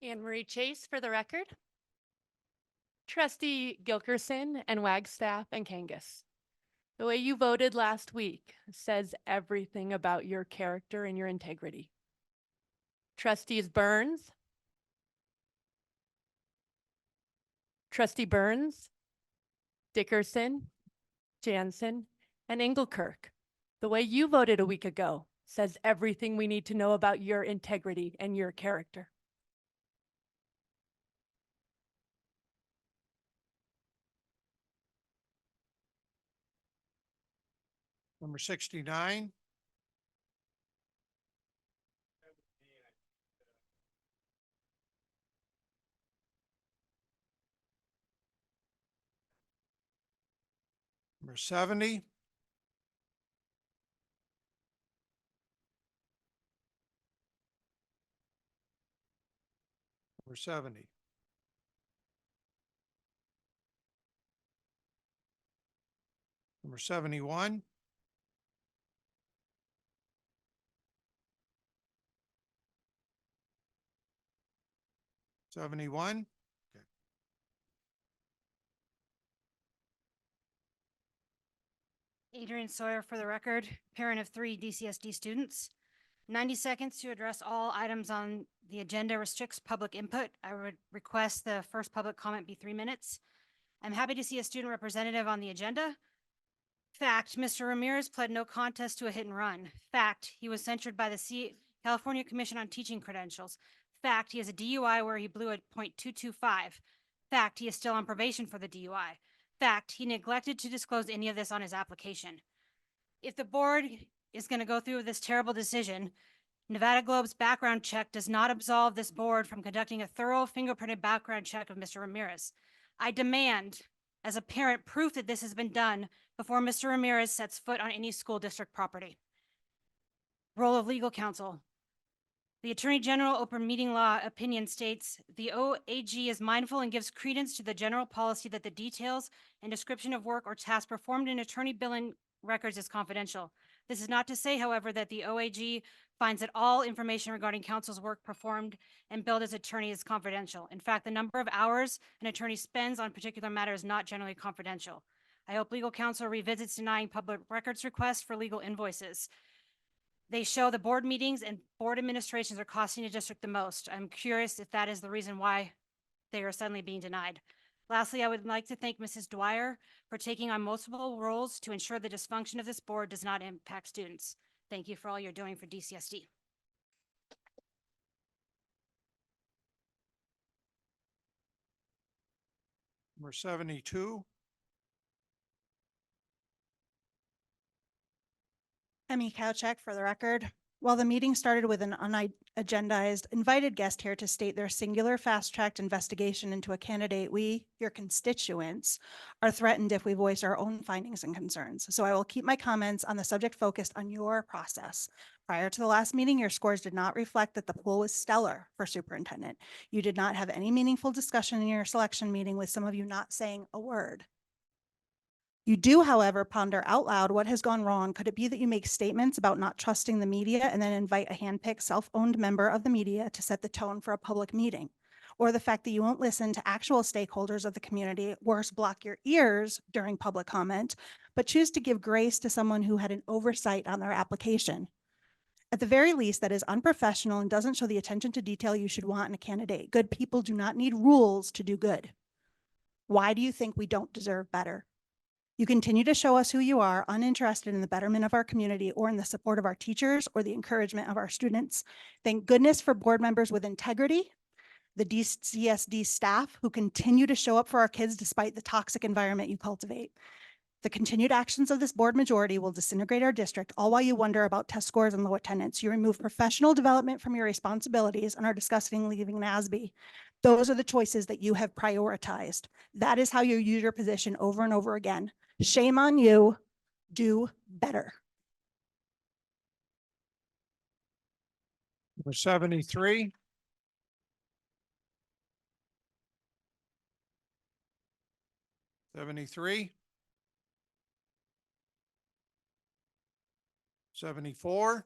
Anne Marie Chase for the record. Trustee Gilkerson and Wagstaff and Kangas. The way you voted last week says everything about your character and your integrity. Trustees Burns, Trustee Burns, Dickerson, Jansen, and Engelkirk. The way you voted a week ago says everything we need to know about your integrity and your character. Number 69. Number 70. Number 70. Number 71. Seventy-one. Adrian Sawyer for the record, parent of 3 DCSD students. 90 seconds to address all items on the agenda restricts public input. I would request the first public comment be 3 minutes. I'm happy to see a student representative on the agenda. Fact, Mr. Ramirez pled no contest to a hit and run. Fact, he was censured by the California Commission on Teaching Credentials. Fact, he has a DUI where he blew a .225. Fact, he is still on probation for the DUI. Fact, he neglected to disclose any of this on his application. If the board is going to go through with this terrible decision, Nevada Globe's background check does not absolve this board from conducting a thorough fingerprinted background check of Mr. Ramirez. I demand, as a parent, proof that this has been done before Mr. Ramirez sets foot on any school district property. Role of legal counsel. The Attorney General Open Meeting Law opinion states, the OAG is mindful and gives credence to the general policy that the details and description of work or task performed in attorney billing records is confidential. This is not to say, however, that the OAG finds that all information regarding counsel's work performed and billed as attorney is confidential. In fact, the number of hours an attorney spends on a particular matter is not generally confidential. I hope legal counsel revisits denying public records requests for legal invoices. They show the board meetings and board administrations are costing the district the most. I'm curious if that is the reason why they are suddenly being denied. Lastly, I would like to thank Mrs. Dwyer for taking on multiple roles to ensure the dysfunction of this board does not impact students. Thank you for all you're doing for DCSD. Number 72. Emmy Kowchek for the record. While the meeting started with an unagendized invited guest here to state their singular fast-tracked investigation into a candidate, we, your constituents, are threatened if we voice our own findings and concerns. So I will keep my comments on the subject focused on your process. Prior to the last meeting, your scores did not reflect that the pool was stellar for superintendent. You did not have any meaningful discussion in your selection meeting, with some of you not saying a word. You do, however, ponder out loud what has gone wrong. Could it be that you make statements about not trusting the media and then invite a handpicked, self-owned member of the media to set the tone for a public meeting? Or the fact that you won't listen to actual stakeholders of the community, worse, block your ears during public comment, but choose to give grace to someone who had an oversight on their application? At the very least, that is unprofessional and doesn't show the attention to detail you should want in a candidate. Good people do not need rules to do good. Why do you think we don't deserve better? You continue to show us who you are, uninterested in the betterment of our community or in the support of our teachers or the encouragement of our students. Thank goodness for board members with integrity, the DCSD staff who continue to show up for our kids despite the toxic environment you cultivate. The continued actions of this board majority will disintegrate our district, all while you wonder about test scores and low attendance. You remove professional development from your responsibilities and are discussing leaving NASB. Those are the choices that you have prioritized. That is how you use your position over and over again. Shame on you. Do better. Number 73. $73. 74.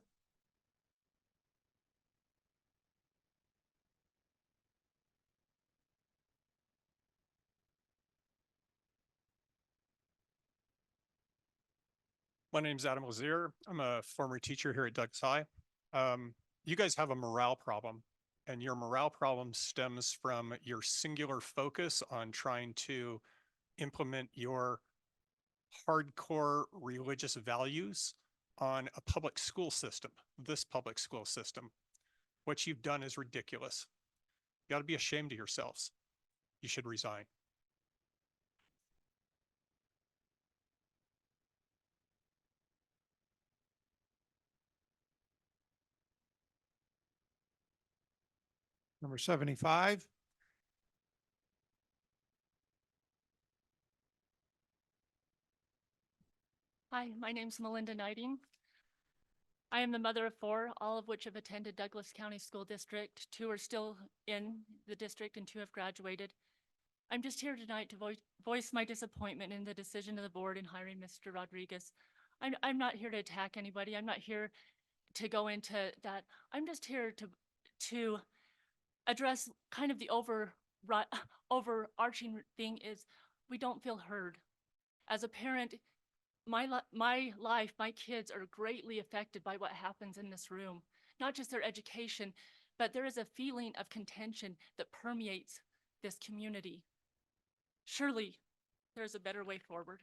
My name's Adam Lazier. I'm a former teacher here at Douglas High. You guys have a morale problem, and your morale problem stems from your singular focus on trying to implement your hardcore religious values on a public school system, this public school system. What you've done is ridiculous. You got to be ashamed of yourselves. You should resign. Number 75. Hi, my name's Melinda Knighting. I am the mother of 4, all of which have attended Douglas County School District. 2 are still in the district and 2 have graduated. I'm just here tonight to voice my disappointment in the decision of the board in hiring Mr. Rodriguez. I'm not here to attack anybody. I'm not here to go into that. I'm just here to address kind of the overarching thing is we don't feel heard. As a parent, my life, my kids are greatly affected by what happens in this room. Not just their education, but there is a feeling of contention that permeates this community. Surely there's a better way forward.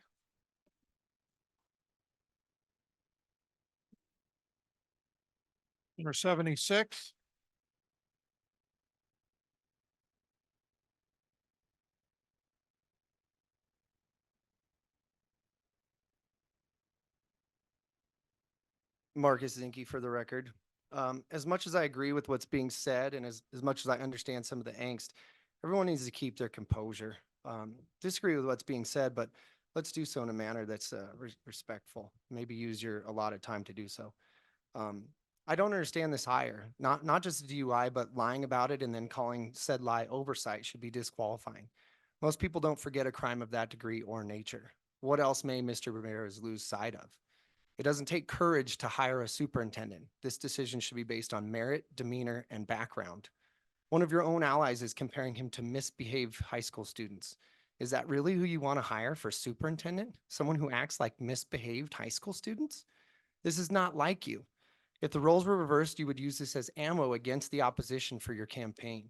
Number 76. Marcus Zinke for the record. As much as I agree with what's being said and as much as I understand some of the angst, everyone needs to keep their composure. Disagree with what's being said, but let's do so in a manner that's respectful. Maybe use your allotted time to do so. I don't understand this hire. Not just DUI, but lying about it and then calling said lie oversight should be disqualifying. Most people don't forget a crime of that degree or nature. What else may Mr. Ramirez lose sight of? It doesn't take courage to hire a superintendent. This decision should be based on merit, demeanor, and background. One of your own allies is comparing him to misbehaved high school students. Is that really who you want to hire for superintendent? Someone who acts like misbehaved high school students? This is not like you. If the roles were reversed, you would use this as ammo against the opposition for your campaign.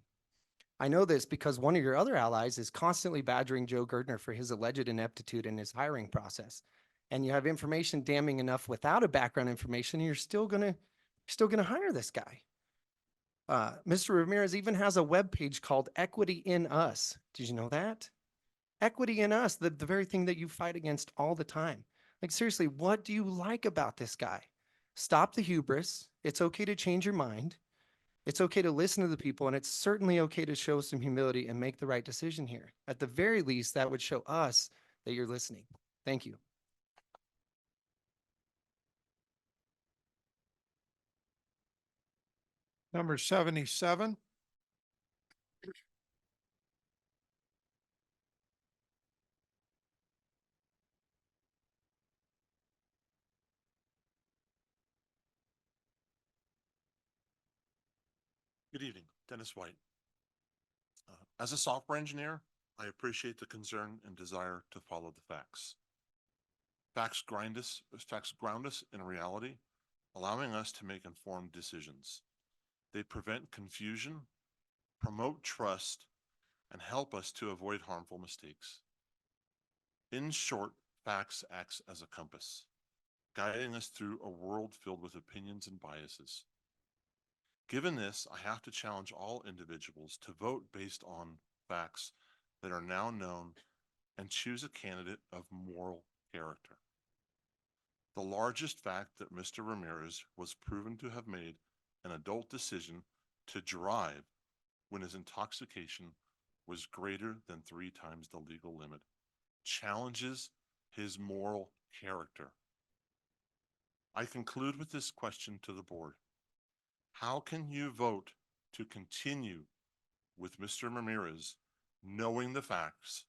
I know this because one of your other allies is constantly badgering Joe Gertner for his alleged ineptitude in his hiring process. And you have information damning enough without a background information, you're still gonna hire this guy. Mr. Ramirez even has a webpage called Equity in Us. Did you know that? Equity in Us, the very thing that you fight against all the time. Like seriously, what do you like about this guy? Stop the hubris. It's okay to change your mind. It's okay to listen to the people, and it's certainly okay to show some humility and make the right decision here. At the very least, that would show us that you're listening. Thank you. Number 77. Good evening, Dennis White. As a software engineer, I appreciate the concern and desire to follow the facts. Facts ground us in reality, allowing us to make informed decisions. They prevent confusion, promote trust, and help us to avoid harmful mistakes. In short, facts acts as a compass, guiding us through a world filled with opinions and biases. Given this, I have to challenge all individuals to vote based on facts that are now known and choose a candidate of moral character. The largest fact that Mr. Ramirez was proven to have made an adult decision to drive when his intoxication was greater than 3 times the legal limit challenges his moral character. I conclude with this question to the board. How can you vote to continue with Mr. Ramirez knowing the facts?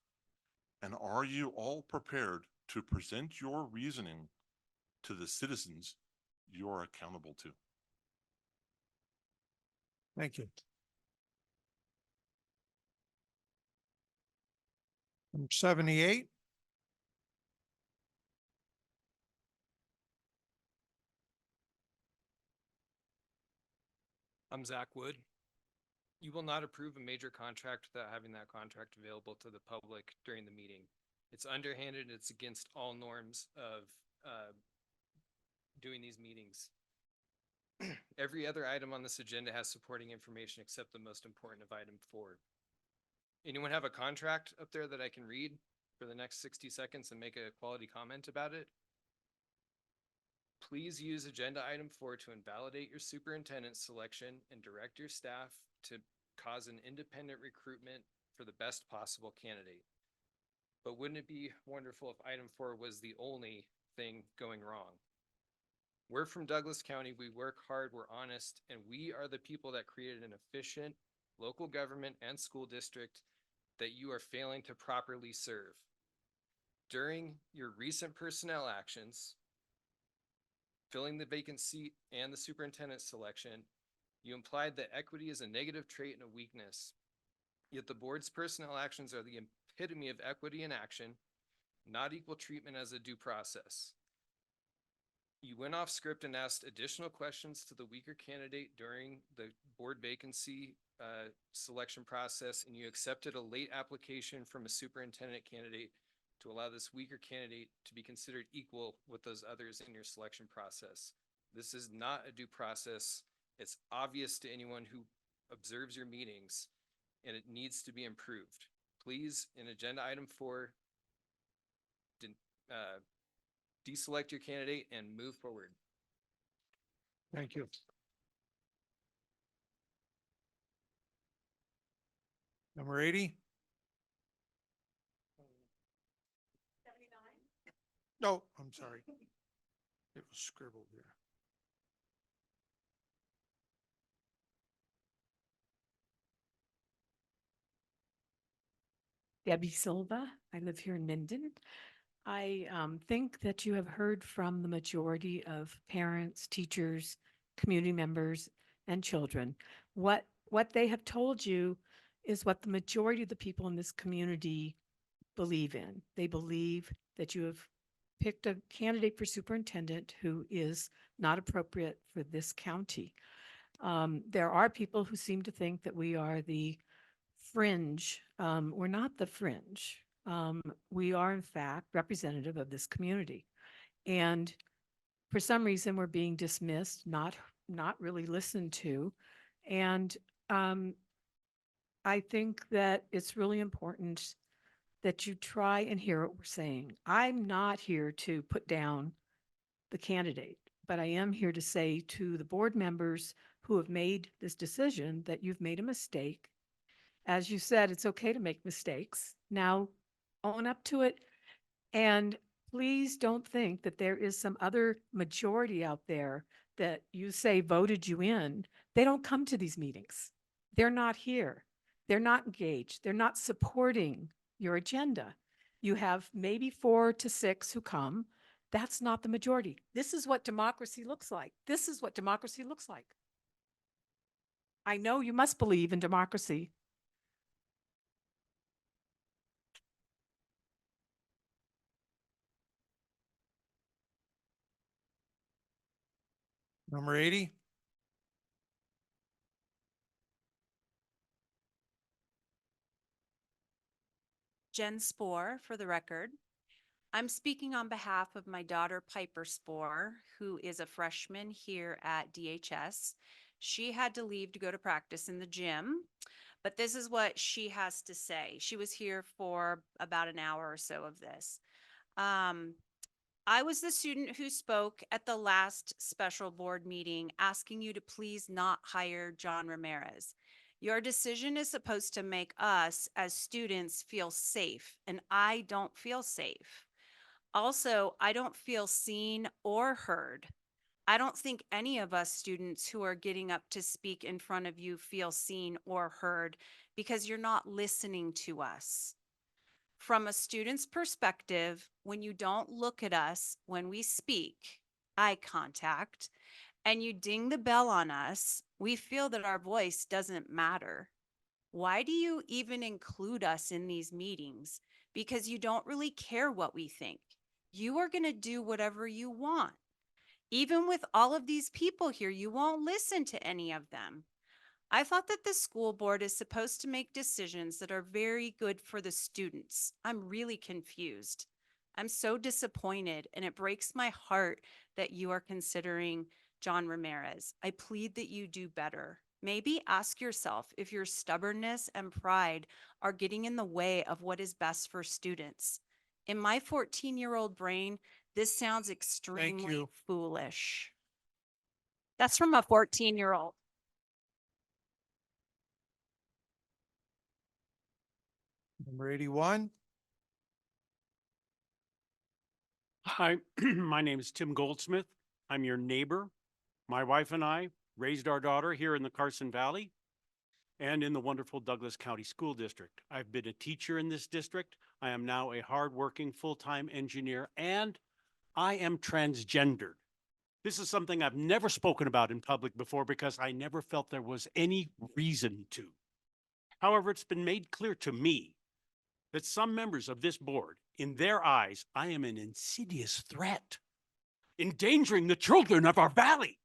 And are you all prepared to present your reasoning to the citizens you're accountable to? Thank you. Number 78. I'm Zach Wood. You will not approve a major contract without having that contract available to the public during the meeting. It's underhanded. It's against all norms of doing these meetings. Every other item on this agenda has supporting information except the most important of item 4. Anyone have a contract up there that I can read for the next 60 seconds and make a quality comment about it? Please use agenda item 4 to invalidate your superintendent selection and direct your staff to cause an independent recruitment for the best possible candidate. But wouldn't it be wonderful if item 4 was the only thing going wrong? We're from Douglas County. We work hard, we're honest, and we are the people that created an efficient local government and school district that you are failing to properly serve. During your recent personnel actions, filling the vacant seat and the superintendent selection, you implied that equity is a negative trait and a weakness. Yet the board's personnel actions are the epitome of equity in action, not equal treatment as a due process. You went off script and asked additional questions to the weaker candidate during the board vacancy selection process, and you accepted a late application from a superintendent candidate to allow this weaker candidate to be considered equal with those others in your selection process. This is not a due process. It's obvious to anyone who observes your meetings, and it needs to be improved. Please, in agenda item 4, deselect your candidate and move forward. Thank you. Number 80? No, I'm sorry. It was scribbled there. Debbie Silva. I live here in Minden. I think that you have heard from the majority of parents, teachers, community members, and children. What they have told you is what the majority of the people in this community believe in. They believe that you have picked a candidate for superintendent who is not appropriate for this county. There are people who seem to think that we are the fringe. We're not the fringe. We are in fact representative of this community. And for some reason, we're being dismissed, not really listened to. And I think that it's really important that you try and hear what we're saying. I'm not here to put down the candidate, but I am here to say to the board members who have made this decision that you've made a mistake. As you said, it's okay to make mistakes. Now, own up to it. And please don't think that there is some other majority out there that you say voted you in. They don't come to these meetings. They're not here. They're not engaged. They're not supporting your agenda. You have maybe 4 to 6 who come. That's not the majority. This is what democracy looks like. This is what democracy looks like. I know you must believe in democracy. Number 80? Jen Spohr, for the record. I'm speaking on behalf of my daughter Piper Spohr, who is a freshman here at DHS. She had to leave to go to practice in the gym, but this is what she has to say. She was here for about an hour or so of this. I was the student who spoke at the last special board meeting asking you to please not hire John Ramirez. Your decision is supposed to make us as students feel safe, and I don't feel safe. Also, I don't feel seen or heard. I don't think any of us students who are getting up to speak in front of you feel seen or heard because you're not listening to us. From a student's perspective, when you don't look at us when we speak, eye contact, and you ding the bell on us, we feel that our voice doesn't matter. Why do you even include us in these meetings? Because you don't really care what we think. You are going to do whatever you want. Even with all of these people here, you won't listen to any of them. I thought that the school board is supposed to make decisions that are very good for the students. I'm really confused. I'm so disappointed, and it breaks my heart that you are considering John Ramirez. I plead that you do better. Maybe ask yourself if your stubbornness and pride are getting in the way of what is best for students. In my 14-year-old brain, this sounds extremely foolish. That's from a 14-year-old. Number 81? Hi, my name is Tim Goldsmith. I'm your neighbor. My wife and I raised our daughter here in the Carson Valley and in the wonderful Douglas County School District. I've been a teacher in this district. I am now a hardworking full-time engineer, and I am transgendered. This is something I've never spoken about in public before because I never felt there was any reason to. However, it's been made clear to me that some members of this board, in their eyes, I am an insidious threat, endangering the children of our valley.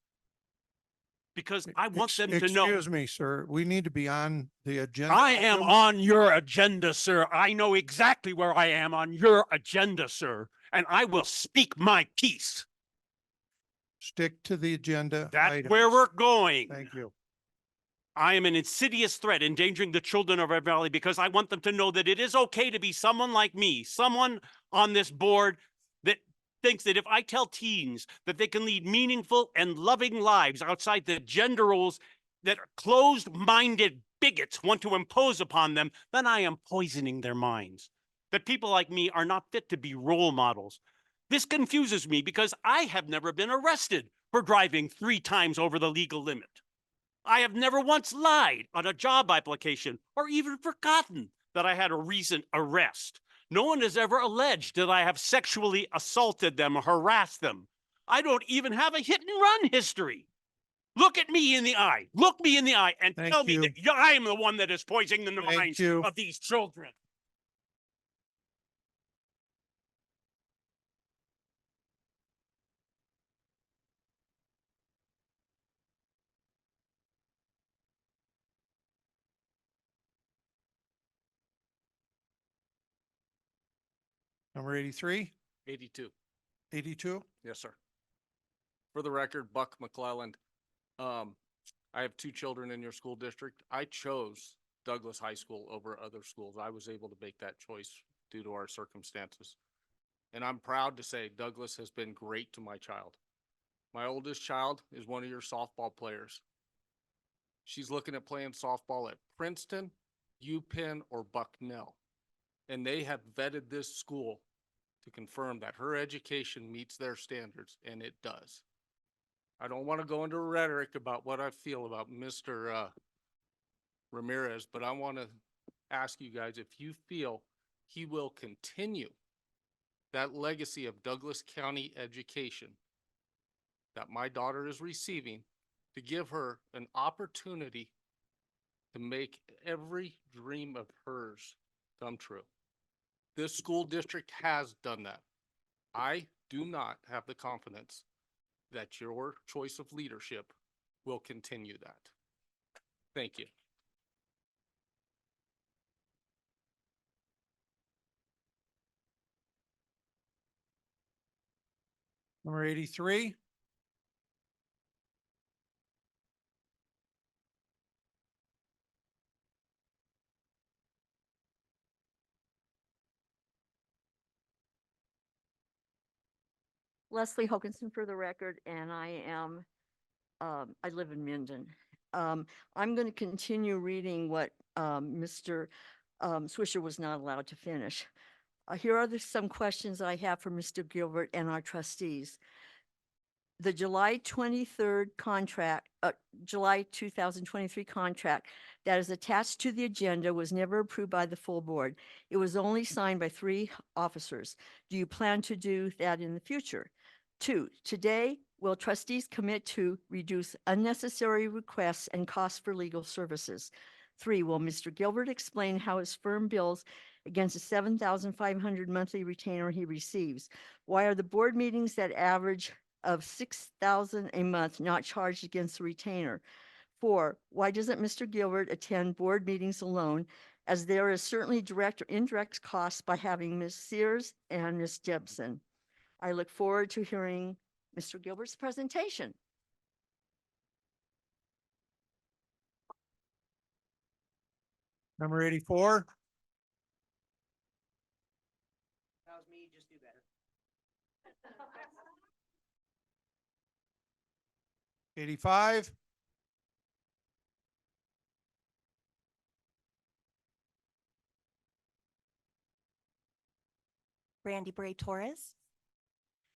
Because I want them to know. Excuse me, sir. We need to be on the agenda. I am on your agenda, sir. I know exactly where I am on your agenda, sir, and I will speak my piece. Stick to the agenda. That's where we're going. Thank you. I am an insidious threat endangering the children of our valley because I want them to know that it is okay to be someone like me, someone on this board that thinks that if I tell teens that they can lead meaningful and loving lives outside the gender roles that closed-minded bigots want to impose upon them, then I am poisoning their minds. That people like me are not fit to be role models. This confuses me because I have never been arrested for driving 3 times over the legal limit. I have never once lied on a job application or even forgotten that I had a recent arrest. No one has ever alleged that I have sexually assaulted them or harassed them. I don't even have a hit and run history. Look at me in the eye. Look me in the eye and tell me that I am the one that is poisoning the minds of these children. Number 83, 82. 82. Yes, sir. For the record, Buck McClelland. I have 2 children in your school district. I chose Douglas High School over other schools. I was able to make that choice due to our circumstances. And I'm proud to say Douglas has been great to my child. My oldest child is one of your softball players. She's looking at playing softball at Princeton, UPenn, or Bucknell. And they have vetted this school to confirm that her education meets their standards, and it does. I don't want to go into rhetoric about what I feel about Mr. Ramirez, but I want to ask you guys if you feel he will continue that legacy of Douglas County education that my daughter is receiving, to give her an opportunity to make every dream of hers come true. This school district has done that. I do not have the confidence that your choice of leadership will continue that. Thank you. Number 83, Leslie Hoganson for the record, and I am, I live in Minden. I'm going to continue reading what Mr. Swisher was not allowed to finish. Here are some questions I have for Mr. Gilbert and our trustees. The July 23rd contract, July 2023 contract that is attached to the agenda was never approved by the full board. It was only signed by 3 officers. Do you plan to do that in the future? 2, today, will trustees commit to reduce unnecessary requests and costs for legal services? 3, will Mr. Gilbert explain how his firm bills against the $7,500 monthly retainer he receives? Why are the board meetings that average of $6,000 a month not charged against the retainer? 4, why doesn't Mr. Gilbert attend board meetings alone, as there is certainly direct or indirect costs by having Ms. Sears and Ms. Jepson? I look forward to hearing Mr. Gilbert's presentation. number 84, That was me, just do better. 85, Brandy Bray Torres.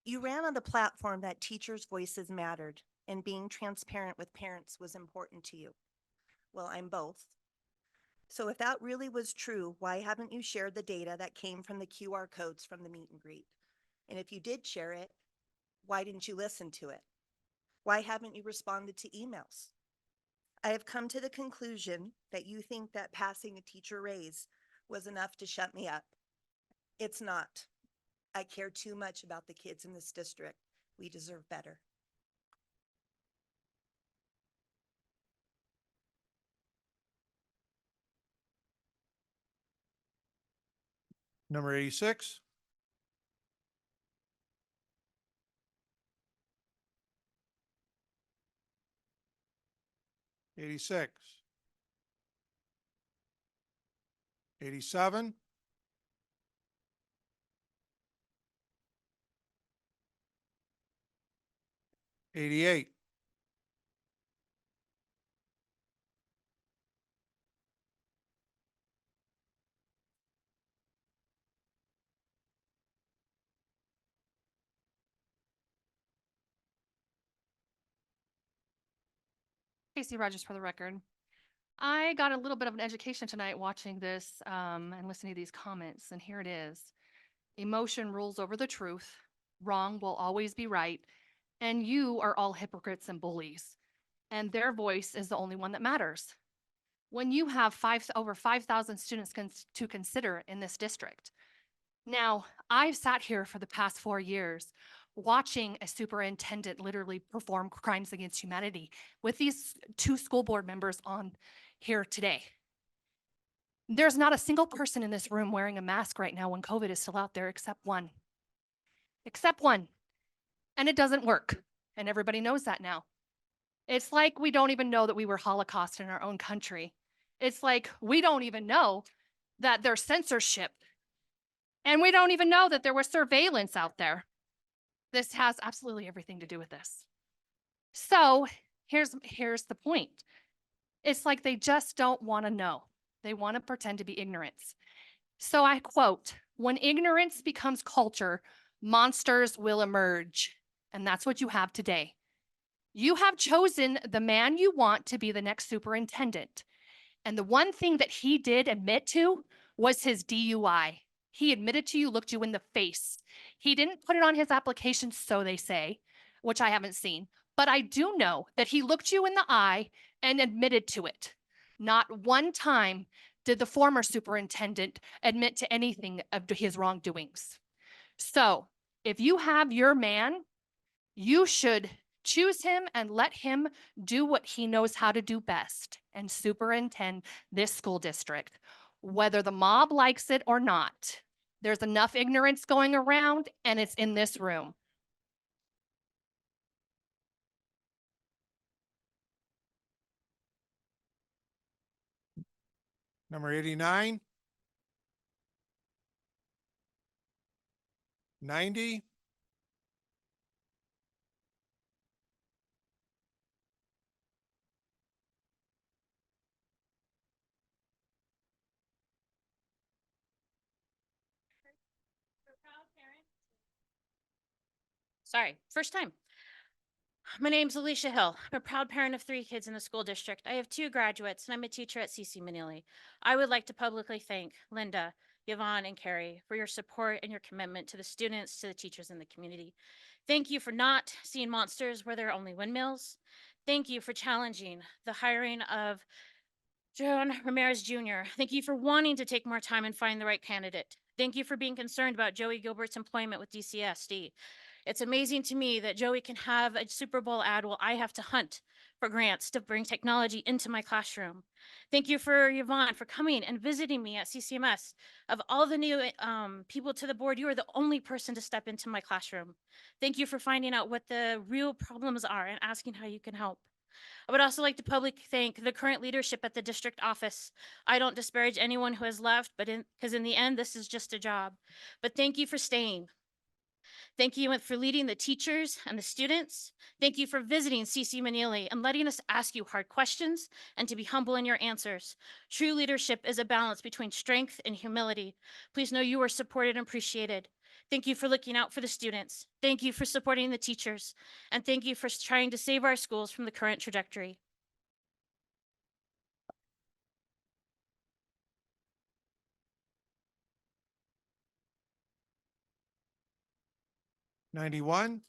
You ran on the platform that teachers' voices mattered and being transparent with parents was important to you. Well, I'm both. So if that really was true, why haven't you shared the data that came from the QR codes from the meet and greet? And if you did share it, why didn't you listen to it? Why haven't you responded to emails? I have come to the conclusion that you think that passing a teacher raise was enough to shut me up. It's not. I care too much about the kids in this district. We deserve better. Number 86. '86. 87. 88. 'Casey Rogers for the record. I got a little bit of an education tonight watching this and listening to these comments, and here it is. Emotion rules over the truth. Wrong will always be right. And you are all hypocrites and bullies. And their voice is the only one that matters. When you have over 5,000 students to consider in this district. Now, I've sat here for the past 4 years watching a superintendent literally perform crimes against humanity with these 2 school board members on here today. There's not a single person in this room wearing a mask right now when COVID is still out there except one. Except one. And it doesn't work. And everybody knows that now. It's like we don't even know that we were Holocaust in our own country. It's like we don't even know that there's censorship. And we don't even know that there was surveillance out there. This has absolutely everything to do with this. So here's the point. It's like they just don't want to know. They want to pretend to be ignorance. So I quote, "When ignorance becomes culture, monsters will emerge." And that's what you have today. You have chosen the man you want to be the next superintendent. And the one thing that he did admit to was his DUI. He admitted to you, looked you in the face. He didn't put it on his application, so they say, which I haven't seen. But I do know that he looked you in the eye and admitted to it. Not one time did the former superintendent admit to anything of his wrongdoings. So if you have your man, you should choose him and let him do what he knows how to do best and superintend this school district, whether the mob likes it or not. There's enough ignorance going around, and it's in this room. Number 89. 90. 1st time. My name's Alicia Hill. I'm a proud parent of 3 kids in the school district. I have 2 graduates and I'm a teacher at CC Manili. I would like to publicly thank Linda, Yvonne, and Carrie for your support and your commitment to the students, to the teachers in the community. Thank you for not seeing monsters where there are only windmills. Thank you for challenging the hiring of John Ramirez Jr. Thank you for wanting to take more time and find the right candidate. Thank you for being concerned about Joey Gilbert's employment with DCSD. It's amazing to me that Joey can have a Super Bowl ad while I have to hunt for grants to bring technology into my classroom. Thank you for Yvonne for coming and visiting me at CCMS. Of all the new people to the board, you are the only person to step into my classroom. Thank you for finding out what the real problems are and asking how you can help. I would also like to publicly thank the current leadership at the district office. I don't disparage anyone who has left, but because in the end, this is just a job. But thank you for staying. Thank you for leading the teachers and the students. Thank you for visiting CC Manili and letting us ask you hard questions and to be humble in your answers. True leadership is a balance between strength and humility. Please know you are supported and appreciated. Thank you for looking out for the students. Thank you for supporting the teachers. And thank you for trying to save our schools from the current trajectory. Ninety-one,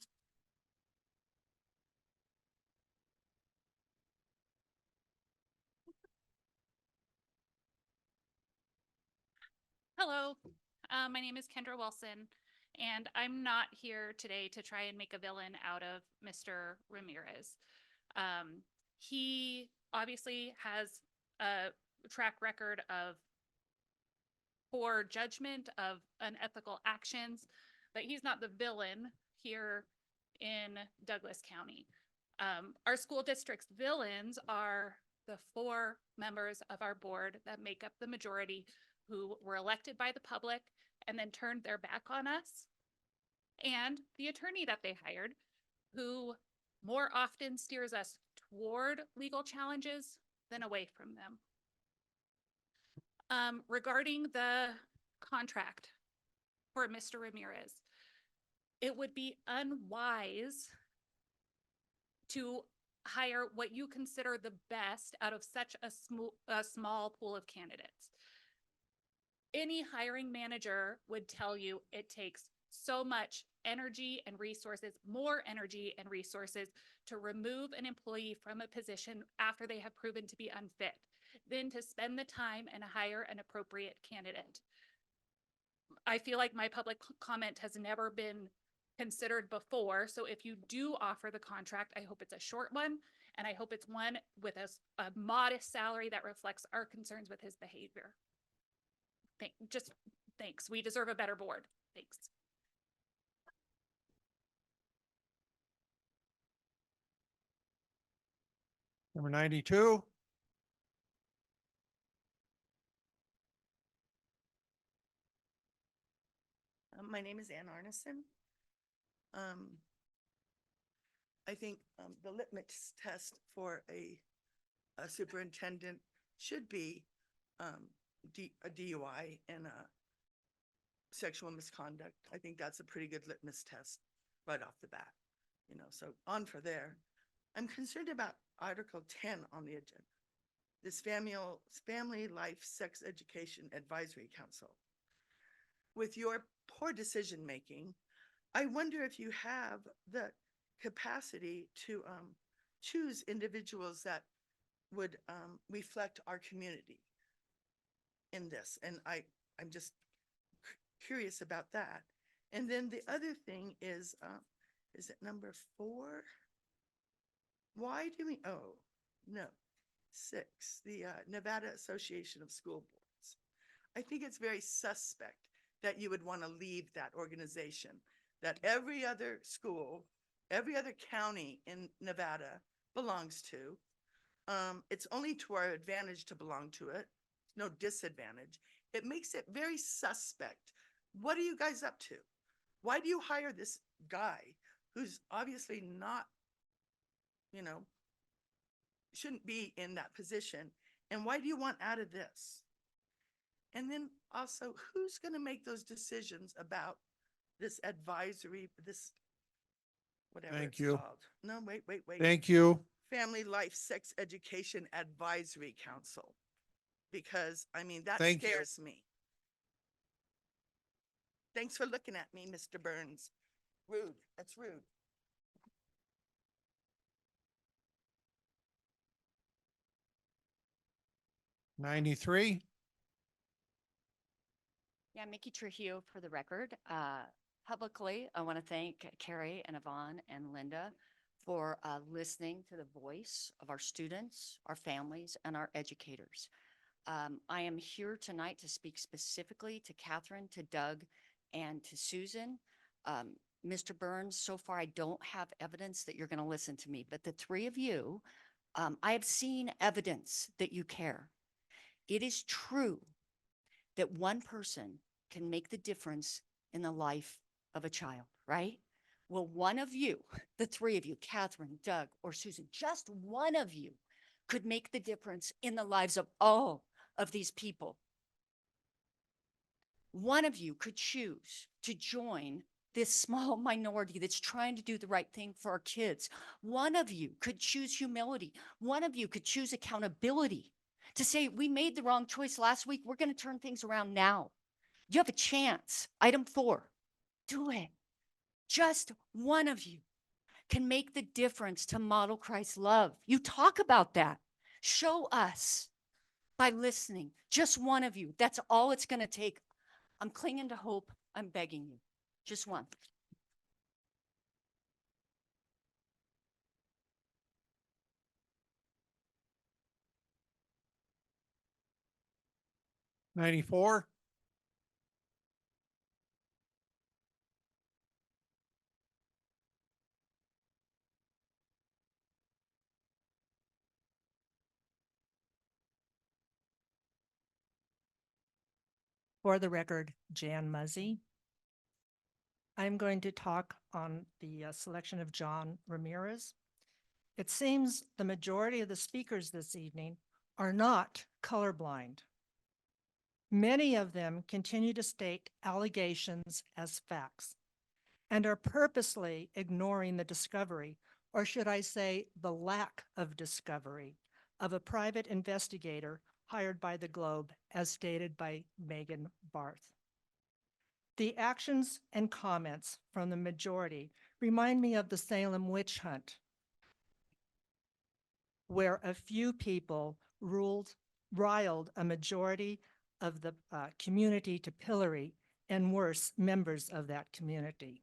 Hello, my name is Kendra Wilson, and I'm not here today to try and make a villain out of Mr. Ramirez. He obviously has a track record of poor judgment, of unethical actions, but he's not the villain here in Douglas County. Our school district's villains are the 4 members of our board that make up the majority who were elected by the public and then turned their back on us, and the attorney that they hired, who more often steers us toward legal challenges than away from them. Regarding the contract for Mr. Ramirez, it would be unwise to hire what you consider the best out of such a small pool of candidates. Any hiring manager would tell you it takes so much energy and resources, more energy and resources, to remove an employee from a position after they have proven to be unfit than to spend the time and hire an appropriate candidate. I feel like my public comment has never been considered before. So if you do offer the contract, I hope it's a short one, and I hope it's one with a modest salary that reflects our concerns with his behavior. Thanks. We deserve a better board. Thanks. number 92, My name is Ann Arneson. I think the litmus test for a superintendent should be a DUI and a sexual misconduct. I think that's a pretty good litmus test right off the bat, so on for there. I'm concerned about Article 10 on the agenda, this Family Life Sex Education Advisory Council. With your poor decision-making, I wonder if you have the capacity to choose individuals that would reflect our community in this. And I'm just curious about that. And then the other thing is it number 4? Why do we, 6, the Nevada Association of School Boards. I think it's very suspect that you would want to leave that organization, that every other school, every other county in Nevada belongs to. It's only to our advantage to belong to it, no disadvantage. It makes it very suspect. What are you guys up to? Why do you hire this guy who's obviously not, shouldn't be in that position? And why do you want out of this? And then also, who's going to make those decisions about this advisory, whatever Thank it's you. called? No, wait. Thank you. Family Life Sex Education Advisory Council. Because, that Thank you. scares me. Thanks for looking at me, Mr. Burns. Rude. That's rude. '93, Yeah, Mickey Trujillo for the record. Publicly, I want to thank Carrie and Yvonne and Linda for listening to the voice of our students, our families, and our educators. I am here tonight to speak specifically to Catherine, to Doug, and to Susan. Mr. Burns, so far I don't have evidence that you're going to listen to me, but the 3 of you, I have seen evidence that you care. It is true that one person can make the difference in the life of a child, right? Well, one of you, the 3 of you, Catherine, Doug, or Susan, just one of you could make the difference in the lives of all of these people. one of you could choose to join this small minority that's trying to do the right thing for our kids. One of you could choose humility. One of you could choose accountability to say, we made the wrong choice last week. We're going to turn things around now. You have a chance. Item 4, do it. Just one of you can make the difference to model Christ's love. You talk about that. Show us by listening. Just one of you. That's all it's going to take. I'm clinging to hope. I'm begging you. Just one. '94, For the record, Jan Muzzy. I'm going to talk on the selection of John Ramirez. It seems the majority of the speakers this evening are not colorblind. Many of them continue to state allegations as facts and are purposely ignoring the discovery, or should I say the lack of discovery, of a private investigator hired by the Globe, as stated by Megan Barth. The actions and comments from the majority remind me of the Salem witch hunt, where a few people riled a majority of the community to pillory, and worse, members of that community.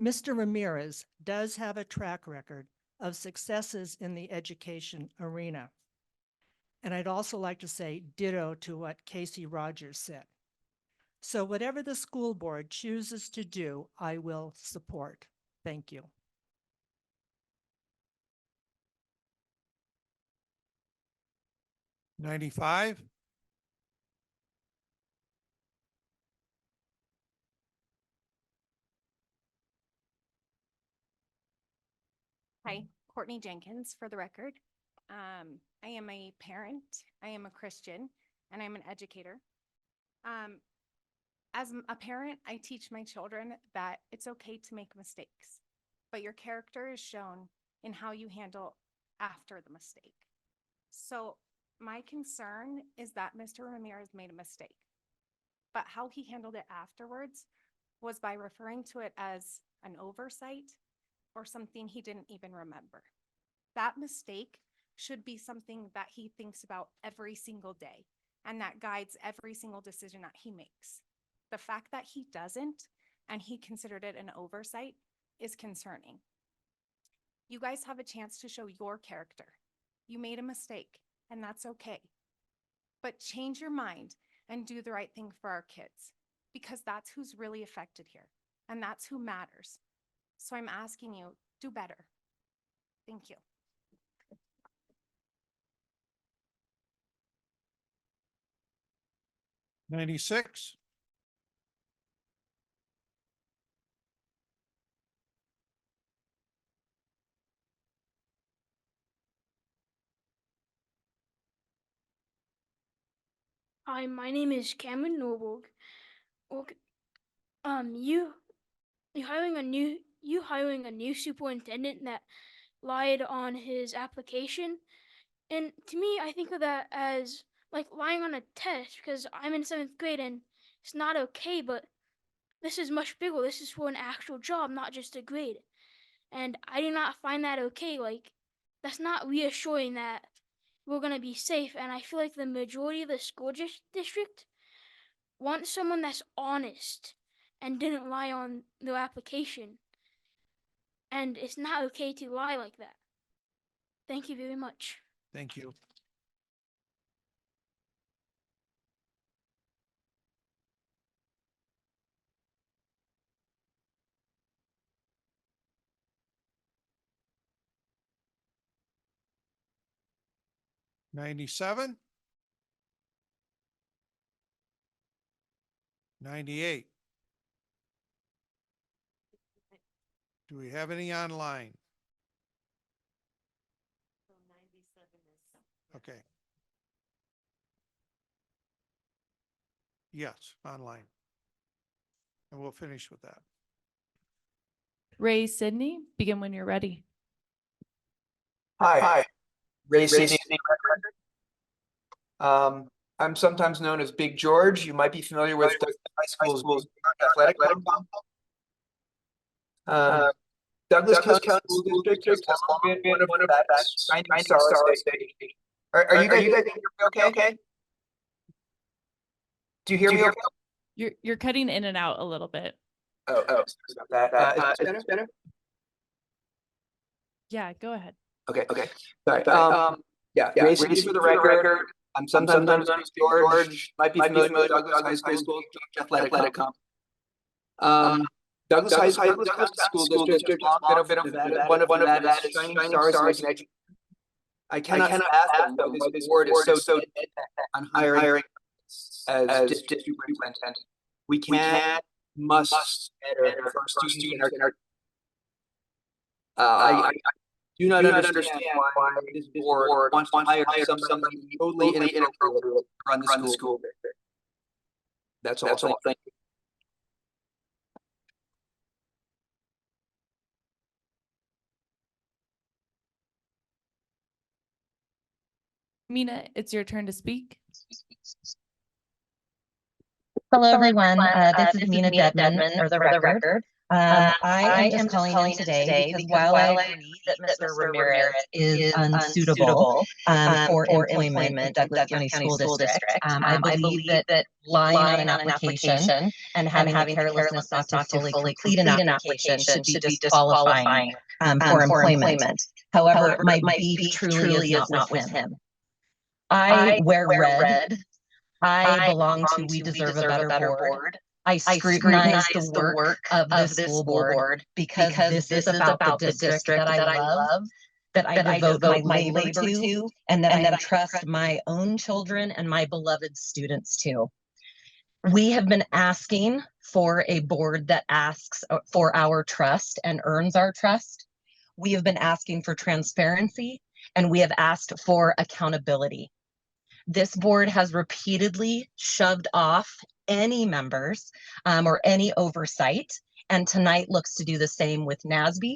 Mr. Ramirez does have a track record of successes in the education arena. And I'd also like to say ditto to what Casey Rogers said. So whatever the school board chooses to do, I will support. Thank you. '95, Hi, Courtney Jenkins for the record. I am a parent, I am a Christian, and I'm an educator. As a parent, I teach my children that it's okay to make mistakes, but your character is shown in how you handle after the mistake. So my concern is that Mr. Ramirez made a mistake, but how he handled it afterwards was by referring to it as an oversight or something he didn't even remember. That mistake should be something that he thinks about every single day and that guides every single decision that he makes. The fact that he doesn't and he considered it an oversight is concerning. You guys have a chance to show your character. You made a mistake, and that's okay. But change your mind and do the right thing for our kids, because that's who's really affected here, and that's who matters. So I'm asking you, do better. Thank you. '96, Hi, my name is Cameron Norberg. You hiring a new superintendent that lied on his application, and to me, I think of that as like lying on a test, because I'm in 7th grade and it's not okay. But this is much bigger. This is for an actual job, not just a grade, and I do not find that okay. Like, that's not reassuring that we're gonna be safe. And I feel like the majority of the school district wants someone that's honest and didn't lie on their application. And it's not okay to lie like that. Thank you very much. thank you. '97, '98. Do we have any online? Okay. Yes, online. And we'll finish with that. Ray Sidney, begin when you're ready. Hi, Ray Sidney. I'm sometimes known as Big George. You might be familiar with Douglas High School's athletic club. Douglas County School District has long been one of the best shining stars of state. Are you guys okay? Do you hear me okay? You're cutting in and out a little bit. Oh, sorry about that. Is this better? Yeah, go ahead. Okay. Sorry. Yeah, Ray Sidney for the record. I'm sometimes known as Big George. Might be familiar with Douglas High School athletic club. Douglas High School District has long been one of Nevada's shining stars in education. I cannot fathom why this board is so dead on hiring as district superintendent. We must better for our students and our. I do not understand why this board wants to hire somebody totally inappropriate to run the school. That's all. Thank you. Mina, it's your turn to speak. Hello, everyone. This is Mina Dedman for the record. I am just calling in today because while I agree that Mr. Ramirez is unsuitable for employment at Douglas County School District, I believe that lying on an application and having the carelessness not to fully complete an application should be disqualifying for employment. However, my beef truly is not with him. I wear red. I belong to We Deserve a Better Board. I scrutinize the work of this school board because this is about the district that I love, that I devote my labor to, and that I trust my own children and my beloved students to. We have been asking for a board that asks for our trust and earns our trust. We have been asking for transparency, and we have asked for accountability. This board has repeatedly shoved off any members or any oversight, and tonight looks to do the same with NASB.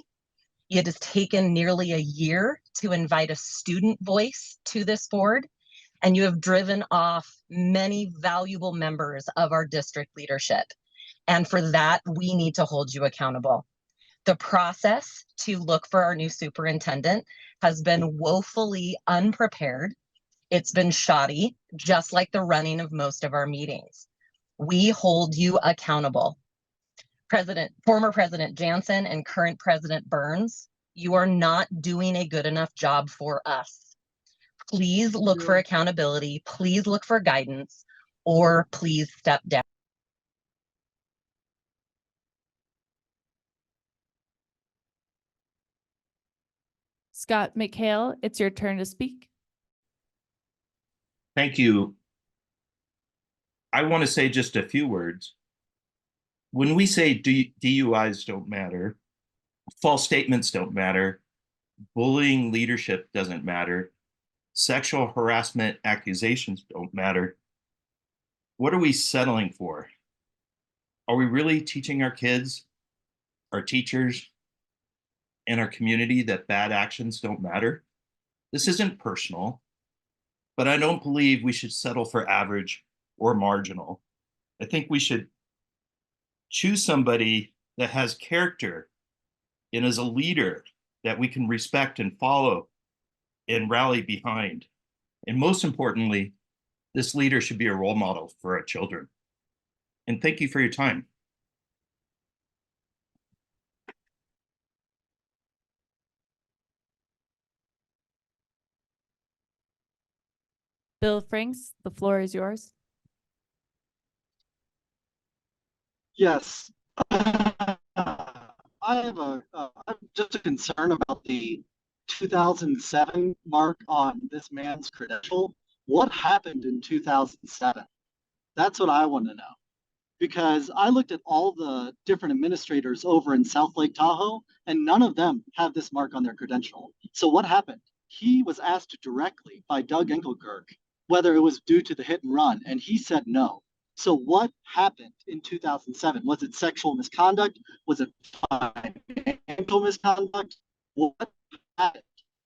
It has taken nearly a year to invite a student voice to this board, and you have driven off many valuable members of our district leadership. And for that, we need to hold you accountable. The process to look for our new superintendent has been woefully unprepared. It's been shoddy, just like the running of most of our meetings. We hold you accountable. Former President Jansen and current President Burns, you are not doing a good enough job for us. Please look for accountability, please look for guidance, or please step down. Scott McHale, it's your turn to speak. Thank you. I want to say just a few words. When we say DUIs don't matter, false statements don't matter, bullying leadership doesn't matter, sexual harassment accusations don't matter, what are we settling for? Are we really teaching our kids, our teachers, and our community that bad actions don't matter? This isn't personal, but I don't believe we should settle for average or marginal. I think we should choose somebody that has character and is a leader that we can respect and follow and rally behind. And most importantly, this leader should be a role model for our children. And thank you for your time. Bill Franks, the floor is yours. Yes. I have I'm just a concern about the 2007 mark on this man's credential. What happened in 2007? That's what I want to know. Because I looked at all the different administrators over in South Lake Tahoe, and none of them have this mark on their credential. So what happened? He was asked directly by Doug Engelkirk whether it was due to the hit and run, and he said no. So what happened in 2007? Was it sexual misconduct? Was it financial misconduct? What happened?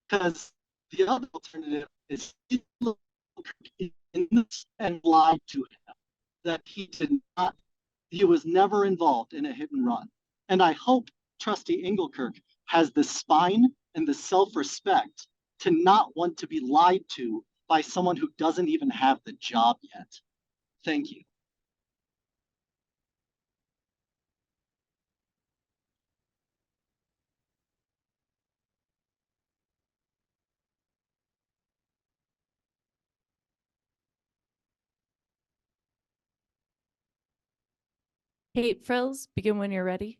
Because the other alternative is he looked in this and lied to him that he was never involved in a hit and run. And I hope Trustee Engelkirk has the spine and the self-respect to not want to be lied to by someone who doesn't even have the job yet. Thank you. Kate Frills, begin when you're ready.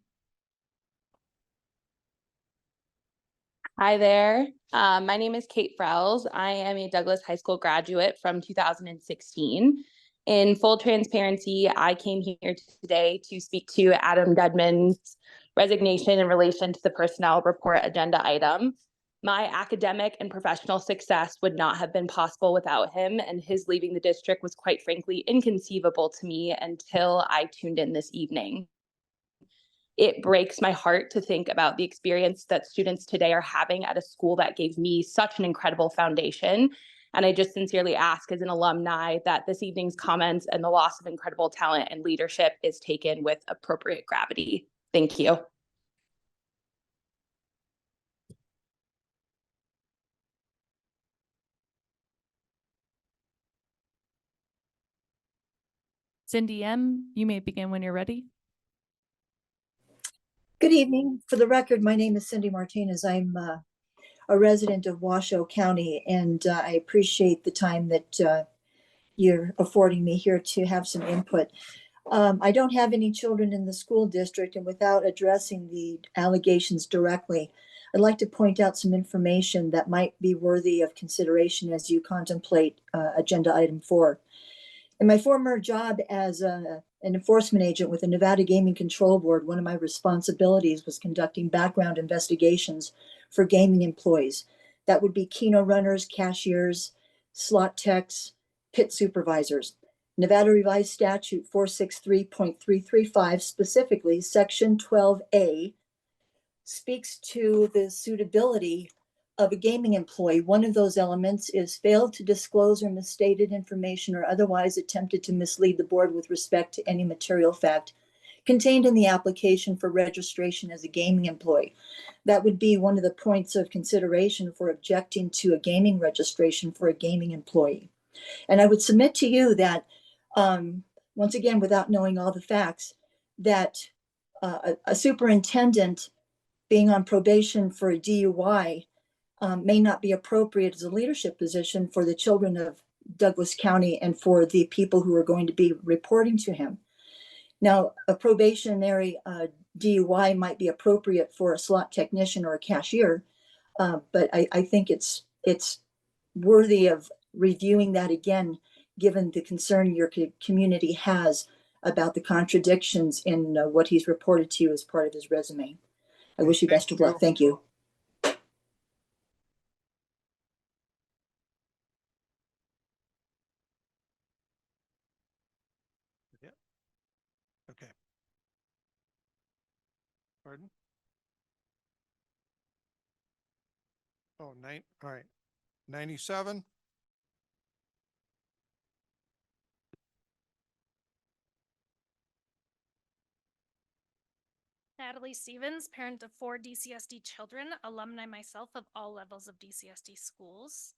Hi there. My name is Kate Frells. I am a Douglas High School graduate from 2016. In full transparency, I came here today to speak to Adam Dudman's resignation in relation to the personnel report agenda item. My academic and professional success would not have been possible without him, and his leaving the district was quite frankly inconceivable to me until I tuned in this evening. It breaks my heart to think about the experience that students today are having at a school that gave me such an incredible foundation. And I just sincerely ask as an alumni that this evening's comments and the loss of incredible talent and leadership is taken with appropriate gravity. Thank you. Cindy M., you may begin when you're ready. Good evening. For the record, my name is Cindy Martinez. I'm a resident of Washoe County, and I appreciate the time that you're affording me here to have some input. I don't have any children in the school district, and without addressing the allegations directly, I'd like to point out some information that might be worthy of consideration as you contemplate agenda item 4. In my former job as an enforcement agent with the Nevada Gaming Control Board, one of my responsibilities was conducting background investigations for gaming employees. That would be Keno runners, cashiers, slot techs, pit supervisors. Nevada Revised Statute 463.335, specifically Section 12A, speaks to the suitability of a gaming employee. One of those elements is failed to disclose or misstated information or otherwise attempted to mislead the board with respect to any material fact contained in the application for registration as a gaming employee. That would be one of the points of consideration for objecting to a gaming registration for a gaming employee. And I would submit to you that, once again, without knowing all the facts, that a superintendent being on probation for a DUI may not be appropriate as a leadership position for the children of Douglas County and for the people who are going to be reporting to him. Now, a probationary DUI might be appropriate for a slot technician or a cashier, but I think it's worthy of reviewing that again, given the concern your community has about the contradictions in what he's reported to you as part of his resume. I wish you best of luck. Thank you. Yeah. Okay. Pardon? Oh, all right. 97. Natalie Stevens, parent of 4 DCSD children, alumni myself of all levels of DCSD schools.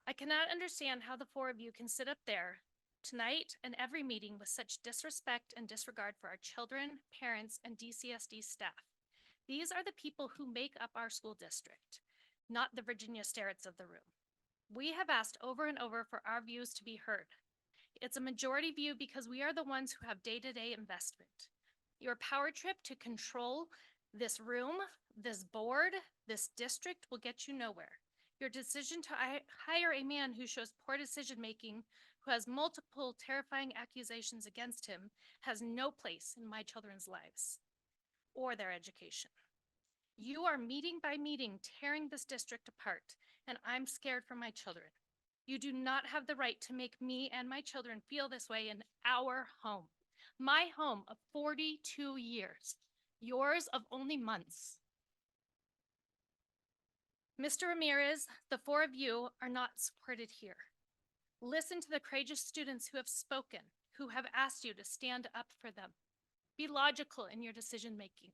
I cannot understand how the 4 of you can sit up there tonight and every meeting with such disrespect and disregard for our children, parents, and DCSD staff. These are the people who make up our school district, not the Virginia Starretts of the room. We have asked over and over for our views to be heard. It's a majority view because we are the ones who have day-to-day investment. Your power trip to control this room, this board, this district will get you nowhere. Your decision to hire a man who shows poor decision-making, who has multiple terrifying accusations against him, has no place in my children's lives or their education. You are meeting by meeting tearing this district apart, and I'm scared for my children. You do not have the right to make me and my children feel this way in our home. My home of 42 years, yours of only months. Mr. Ramirez, the four of you are not supported here. Listen to the courageous students who have spoken, who have asked you to stand up for them. Be logical in your decision making.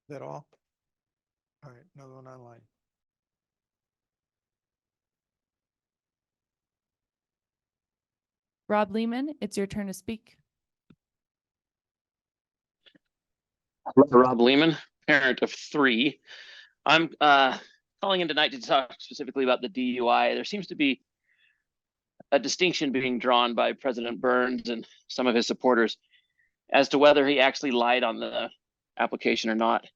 Is that all? All right, another one online. Rob Lehman, it's your turn to speak. Rob Lehman, parent of 3. I'm calling in tonight to talk specifically about the DUI. There seems to be a distinction being drawn by President Burns and some of his supporters as to whether he actually lied on the application or not.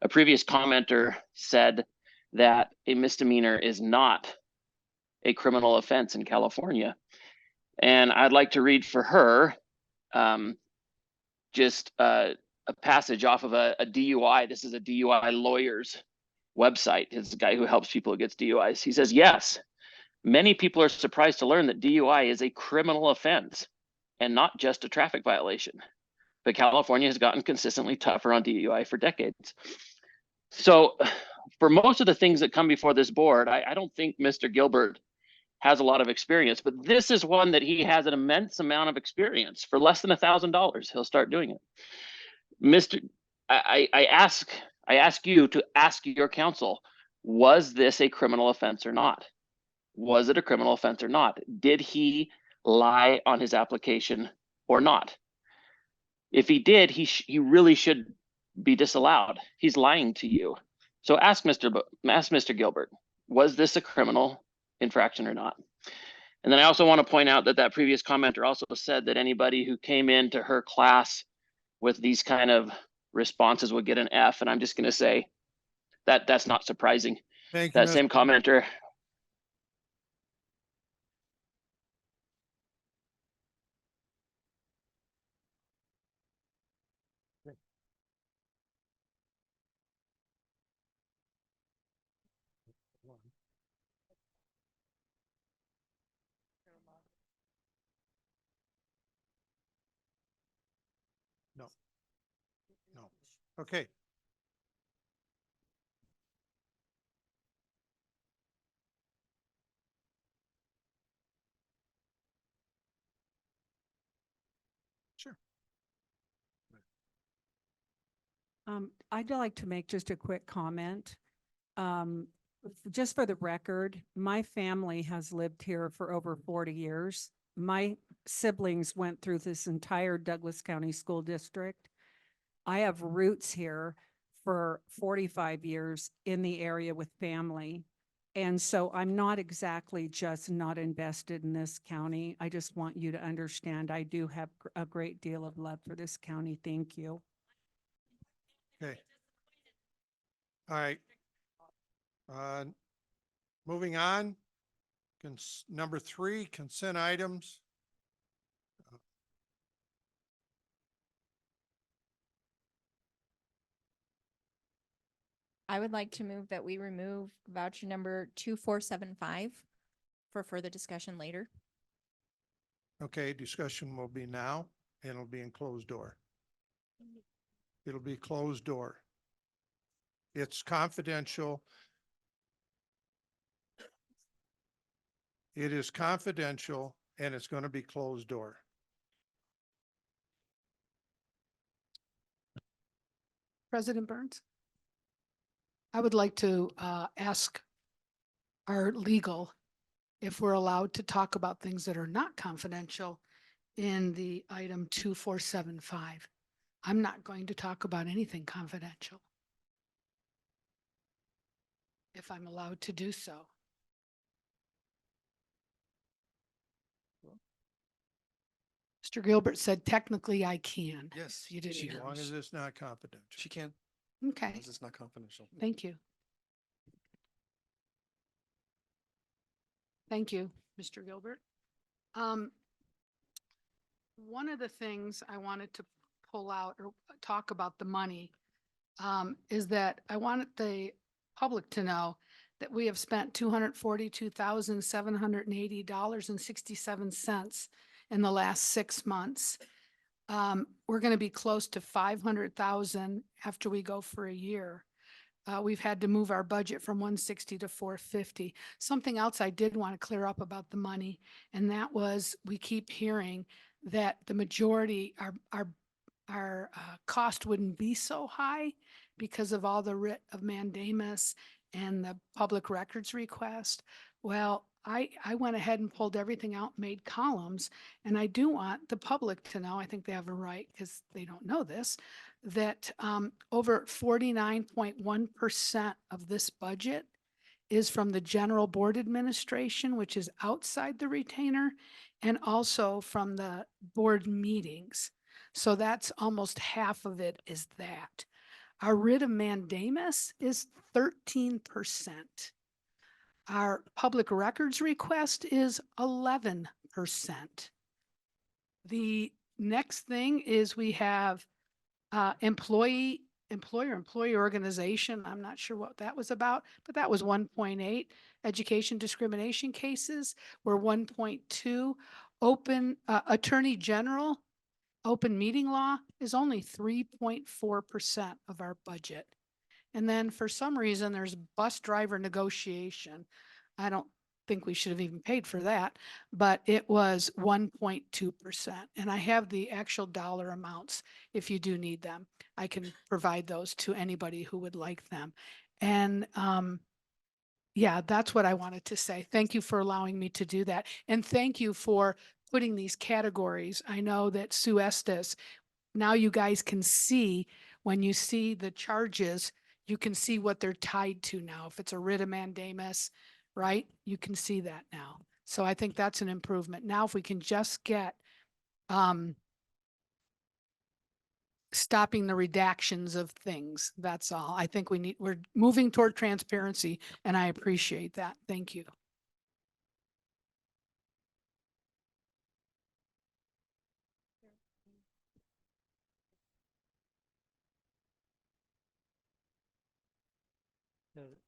A previous commenter said that a misdemeanor is not a criminal offense in California. And I'd like to read for her just a passage off of a DUI. This is a DUI lawyer's website. It's a guy who helps people who gets DUIs. He says, yes, many people are surprised to learn that DUI is a criminal offense and not just a traffic violation. But California has gotten consistently tougher on DUI for decades. So for most of the things that come before this board, I don't think Mr. Gilbert has a lot of experience, but this is one that he has an immense amount of experience. For less than $1,000, he'll start doing it. I ask you to ask your counsel, was this a criminal offense or not? Was it a criminal offense or not? Did he lie on his application or not? If he did, he really should be disallowed. He's lying to you. So ask Mr. Gilbert, was this a criminal infraction or not? And then I also want to point out that that previous commenter also said that anybody who came into her class with these kind of responses would get an F. And I'm just going to say that that's not surprising. Thank you, That same commenter. No. No. Okay. Sure. I'd like to make just a quick comment. Just for the record, my family has lived here for over 40 years. My siblings went through this entire Douglas County School District. I have roots here for 45 years in the area with family. And so I'm not exactly just not invested in this county. I just want you to understand I do have a great deal of love for this county. Thank you. Okay. All right. Moving on. Number 3, consent items. I would like to move that we remove voucher number 2475 for further discussion later. Okay, discussion will be now and it'll be in closed door. It'll be closed door. It's confidential. It is confidential and it's going to be closed door. President Burns, I would like to ask our legal if we're allowed to talk about things that are not confidential in the item 2475. I'm not going to talk about anything confidential, if I'm allowed to do so. Mr. Gilbert said technically I can. Yes, You didn't as hear long us. as it's not confidential. She can. Okay, It's not confidential. thank you. Thank you, Mr. Gilbert. One of the things I wanted to pull out or talk about the money is that I wanted the public to know that we have spent $242,780.67 in the last 6 months. We're going to be close to 500,000 after we go for a year. We've had to move our budget from 160 to 450. Something else I did want to clear up about the money, and that was we keep hearing that the majority, our cost wouldn't be so high because of all the writ of mandamus and the public records request. Well, I went ahead and pulled everything out, made columns, and I do want the public to know, I think they have a right because they don't know this, that over 49.1% of this budget is from the general board administration, which is outside the retainer, and also from the board meetings. So that's almost half of it is that. Our writ of mandamus is 13%. Our public records request is 11%. The next thing is we have employee organization. I'm not sure what that was about, but that was 1.8. Education discrimination cases were 1.2. Open attorney general, open meeting law is only 3.4% of our budget. And then for some reason, there's bus driver negotiation. I don't think we should have even paid for that, but it was 1.2%. And I have the actual dollar amounts if you do need them. I can provide those to anybody who would like them. And yeah, that's what I wanted to say. Thank you for allowing me to do that. And thank you for putting these categories. I know that Sue Estes, now you guys can see, when you see the charges, you can see what they're tied to now. If it's a writ of mandamus, right? You can see that now. So I think that's an improvement. Now, if we can just get stopping the redactions of things, that's all. I think we're moving toward transparency, and I appreciate that. Thank you.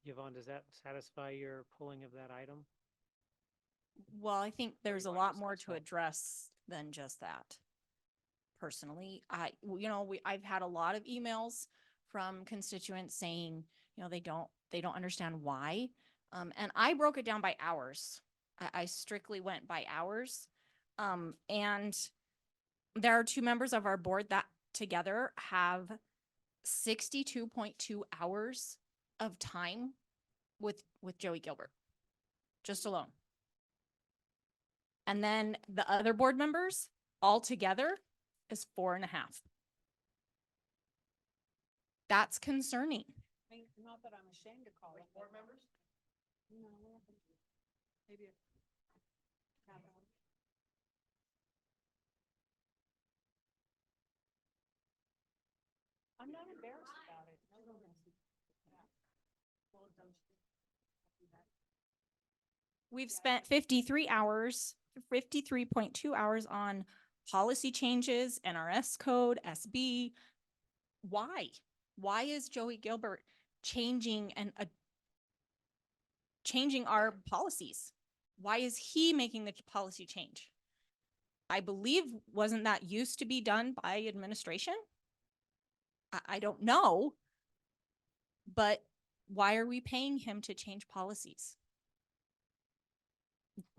Yvonne, does that satisfy your pulling of that item? Well, I think there's a lot more to address than just that. Personally, I've had a lot of emails from constituents saying, they don't understand why. And I broke it down by hours. I strictly went by hours. And there are 2 members of our board that together have 62.2 hours of time with Joey Gilbert, just alone. And then the other board members all together is 4.5. That's concerning. Not that I'm ashamed to call it board members. No, maybe. I'm not embarrassed about it. We've spent 53.2 hours on policy changes, NRS code, SB. Why? Why is Joey Gilbert changing our policies? Why is he making the policy change? I believe, wasn't that used to be done by administration? I don't know, but why are we paying him to change policies?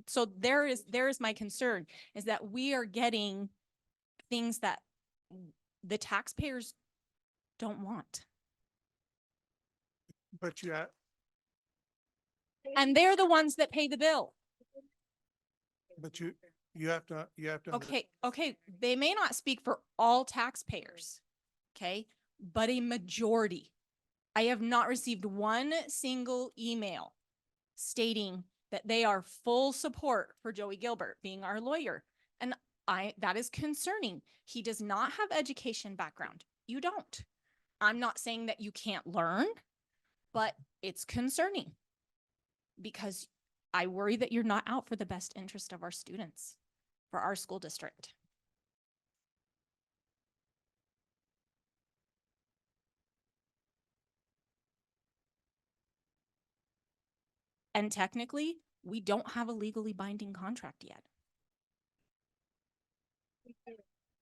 So there is my concern, is that we are getting things that the taxpayers don't want. But And they're the ones that pay the bill. But you have to. Okay. They may not speak for all taxpayers. Okay. But a majority. I have not received one single email stating that they are full support for Joey Gilbert being our lawyer. And that is concerning. He does not have education background. You don't. I'm not saying that you can't learn, but it's concerning because I worry that you're not out for the best interest of our students, for our school district. And technically, we don't have a legally binding contract yet.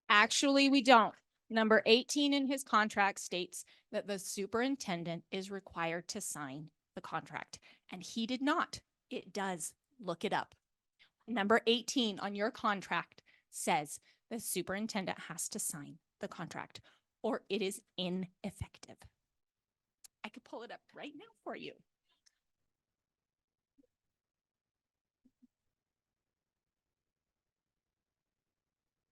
Actually, we don't. Number 18 in his contract states that the superintendent is required to sign the contract, and he did not. It does. Look it up. Number 18 on your contract says the superintendent has to sign the contract or it is ineffective. I could pull it up right now for you.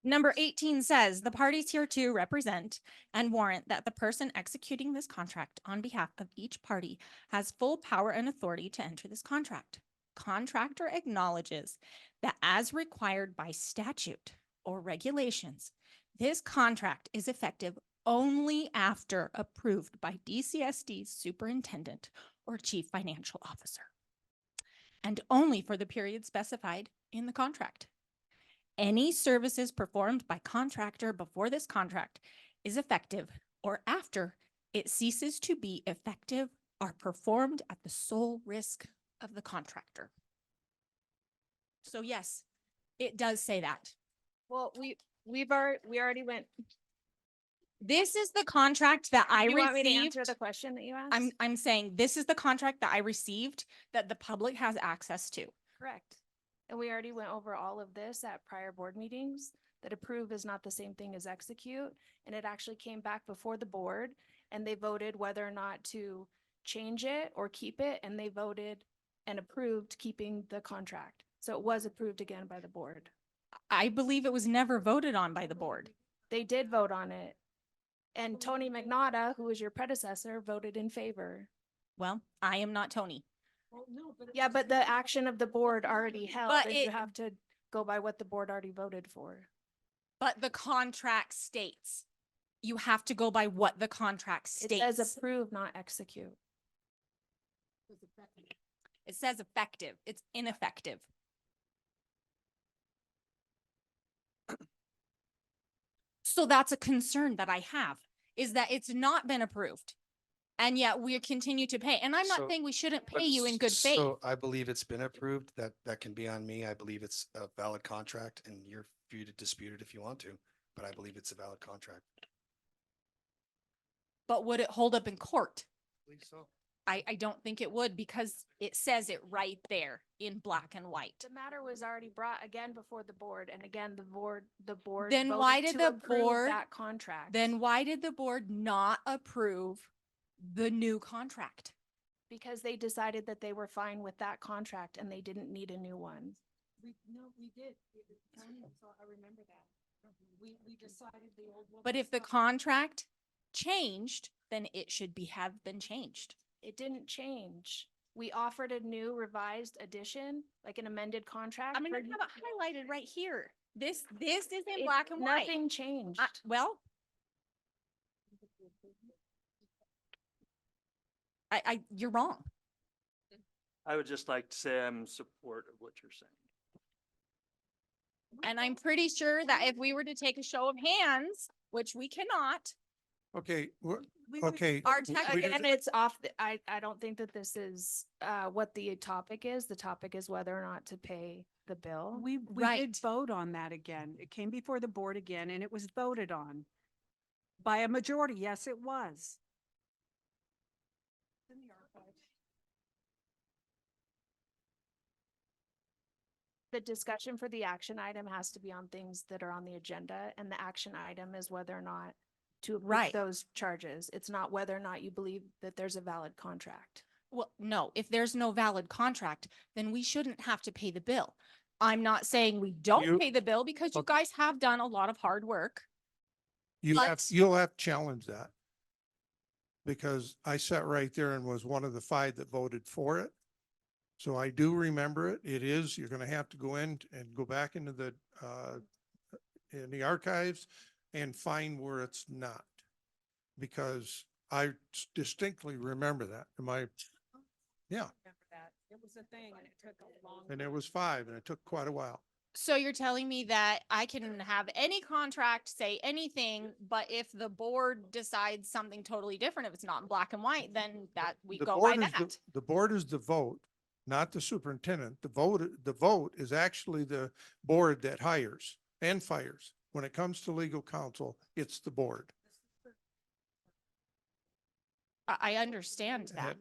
Number 18 says the parties hereto represent and warrant that the person executing this contract on behalf of each party has full power and authority to enter this contract. Contractor acknowledges that as required by statute or regulations, this contract is effective only after approved by DCSD's superintendent or chief financial officer, and only for the period specified in the contract. Any services performed by contractor before this contract is effective or after it ceases to be effective are performed at the sole risk of the contractor. So yes, it does say that. Well, we already went. This is the contract that I You want me to received. answer the question that you asked? I'm saying this is the contract that I received that the public has access to. Correct. And we already went over all of this at prior board meetings, that approve is not the same thing as execute. And it actually came back before the board and they voted whether or not to change it or keep it. And they voted and approved keeping the contract. So it was approved again by the board. I believe it was never voted on by the board. They did vote on it. And Tony McNaughta, who was your predecessor, voted in favor. Well, I am not Tony. Yeah, but the action of the board already held, But and you it- have to go by what the board already voted for. But the contract states, you have to go by what the contract It states. says approve, not execute. It says effective. It's ineffective. So that's a concern that I have, is that it's not been approved. And yet we continue to pay. And I'm not So- saying we shouldn't But pay you in good faith. So I believe it's been approved. That can be on me. I believe it's a valid contract and you're free to dispute it if you want to, but I believe it's a valid contract. But would it hold up in court? I believe so. I don't think it would because it says it right there in black and white. The matter was already brought again before the board, and again, the board Then why voted did to the approve board- that contract? Then why did the board not approve the new contract? Because they decided that they were fine with that contract and they didn't need a new one. We did. I remember that. We decided the old one. But if the contract changed, then it should have been changed. It didn't change. We offered a new revised edition, like an amended contract. I mean, I for- have it highlighted right here. This is in It- black and white. Nothing changed. Well, you're wrong. I would just like to say I'm in support of what you're saying. And I'm pretty sure that if we were to take a show of hands, which we cannot, Okay, we would- okay. our we- tech- we- Again, it's off, I don't think that this is, what the topic is. The topic is whether or not to pay the bill. We did vote on that again. It came before the board again and it was voted on by a majority. Yes, it was. The discussion for the action item has to be on things that are on the agenda, and the action item is whether or not to approve Right. those charges. It's not whether or not you believe that there's a valid contract. Well, no, if there's no valid contract, then we shouldn't have to pay the bill. I'm not saying we don't You- pay the bill because you guys have done a lot of hard work. You'll have to challenge that. Because I sat right there and was one of the 5 that voted for it. So I do remember it. It is, you're gonna have to go in and go back into in the archives and find where it's not. Because I distinctly remember that. Yeah, It was a thing and it took a long. and there was 5 and it took quite a while. So you're telling me that I can have any contract say anything, but if the board decides something totally different, if it's not in black and white, then that we The go by board is that. The board is the vote. not the superintendent. The vote is actually the board that hires and fires. When it comes to legal counsel, it's the board. I understand that.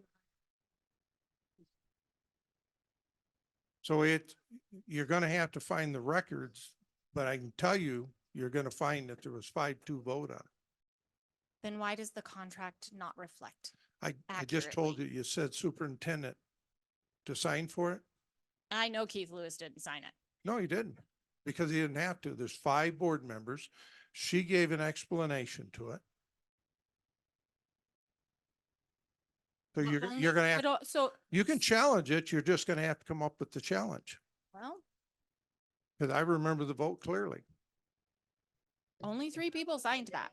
So you're gonna have to find the records, but I can tell you, you're gonna find that there was 5-2 vote on it. Then why does the contract not reflect? I just told you, you said superintendent to sign for it. I know Keith Lewis didn't sign it. No, he didn't, because he didn't have to. There's 5 board members. She gave an explanation to it. So you're gonna have, So, you can challenge it. You're just gonna have to come up with the challenge. well, Because I remember the vote clearly. only 3 people signed that.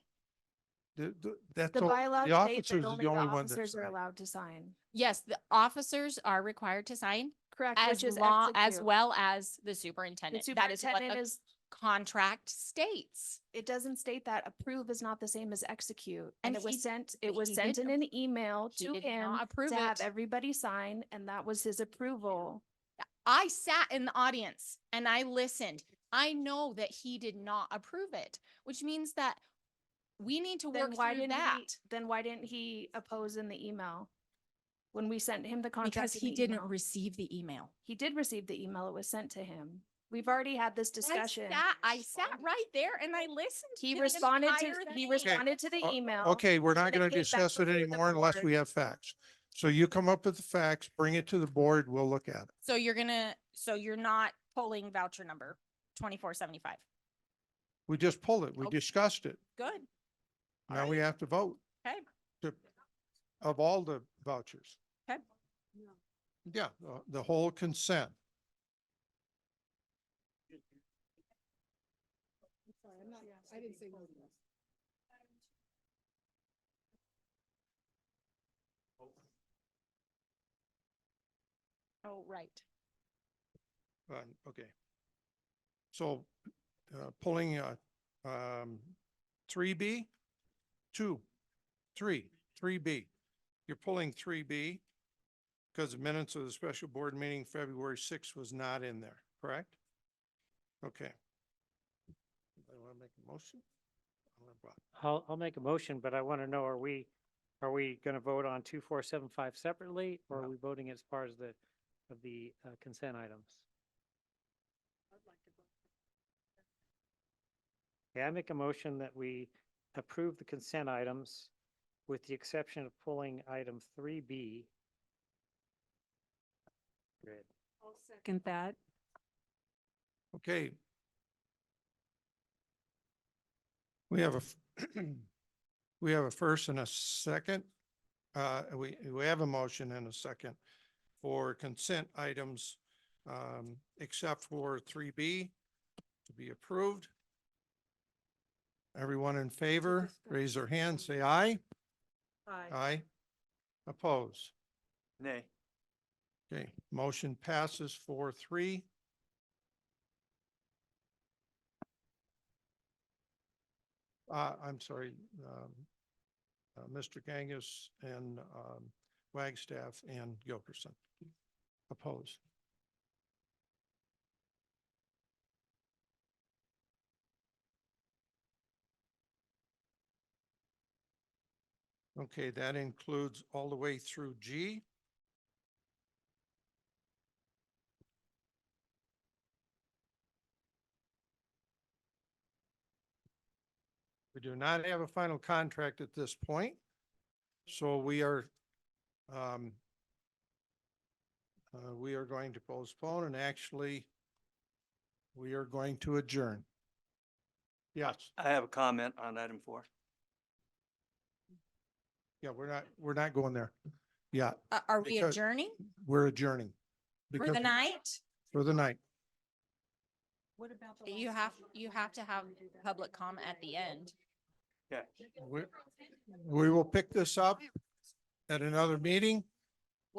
That's The all- bylaws the state officers that is only the the only one officers are that's. allowed to sign. Yes, the officers are required to sign Correct, as which is as execute. well as the superintendent. That is what superintendent the is- contract states. It doesn't state that approve is not the same as execute. And And it was he- sent, but it was he sent in didn't an email he to did him not approve to have it. everybody sign, and that was his approval. I sat in the audience and I listened. I know that he did not approve it, which means that we need to Then work why through didn't that. he, then why didn't he oppose in the email? When we sent him the Because contract. in he the didn't email? receive the email. He did receive the email. It was sent to him. We've already had this discussion. I sat right there and I listened. He to the responded entire to, he thing. responded to the email. Okay, we're not and it gonna came back discuss it before the anymore unless board. we have facts. So you come up with the facts, bring it to the board, we'll look at it. So you're not pulling voucher number 2475. We just pulled it. We Okay. discussed it. Good. Now we have to vote Okay. of all the vouchers. Okay. Yeah, the whole consent. I didn't say no to this. Oh, right. Okay. So, pulling, 3B, 3B. You're pulling 3B because the minutes of the special board meeting February 6th was not in there, correct? Okay. I want to make a motion? I'll make a motion, but I want to know, are we going to vote on 2475 separately, or are we voting as part of the consent items? Okay, I make a motion that we approve the consent items with the exception of pulling item 3B. Good. I'll second that. Okay. We have we have a first and a second. We have a motion and a second for consent items, except for 3B to be approved. Everyone in favor, raise their hand, say aye. Aye. Oppose. Nay. Okay, motion passes 4-3. I'm sorry, Mr. Gangus and Wagstaff and Gilkerson. Oppose. Okay, that includes all the way through G. We do not have a final contract at this point, so we are going to postpone and actually we are going to adjourn. Yes, I have a comment on item 4. yeah, we're not going there. Yeah, Are we Because- adjourning we're adjourning. for because- the night? For the night. What about the You have to have public comment at the end. Yeah. We will pick this up at another meeting,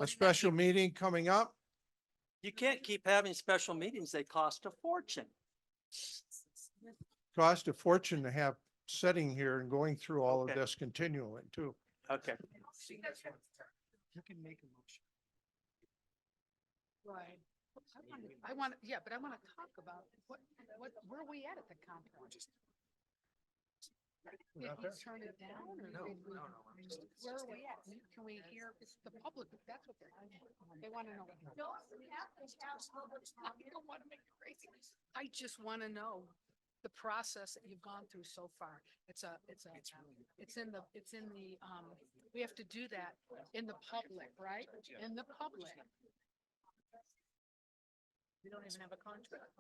a special meeting coming up. You can't keep having special meetings. They cost a fortune. Cost a fortune to have sitting here and going through all of Okay. this continually too. Okay. You can make a motion. Right. Yeah, but I want to talk about where are we at the conference? Did we turn it down or? Where are we at? Can we hear, it's the public, that's what they want to know. I don't want to make it crazy. I just want to know the process that you've gone through so far. It's in the, we have to do that in the public, right? In the public. We don't even have a contract.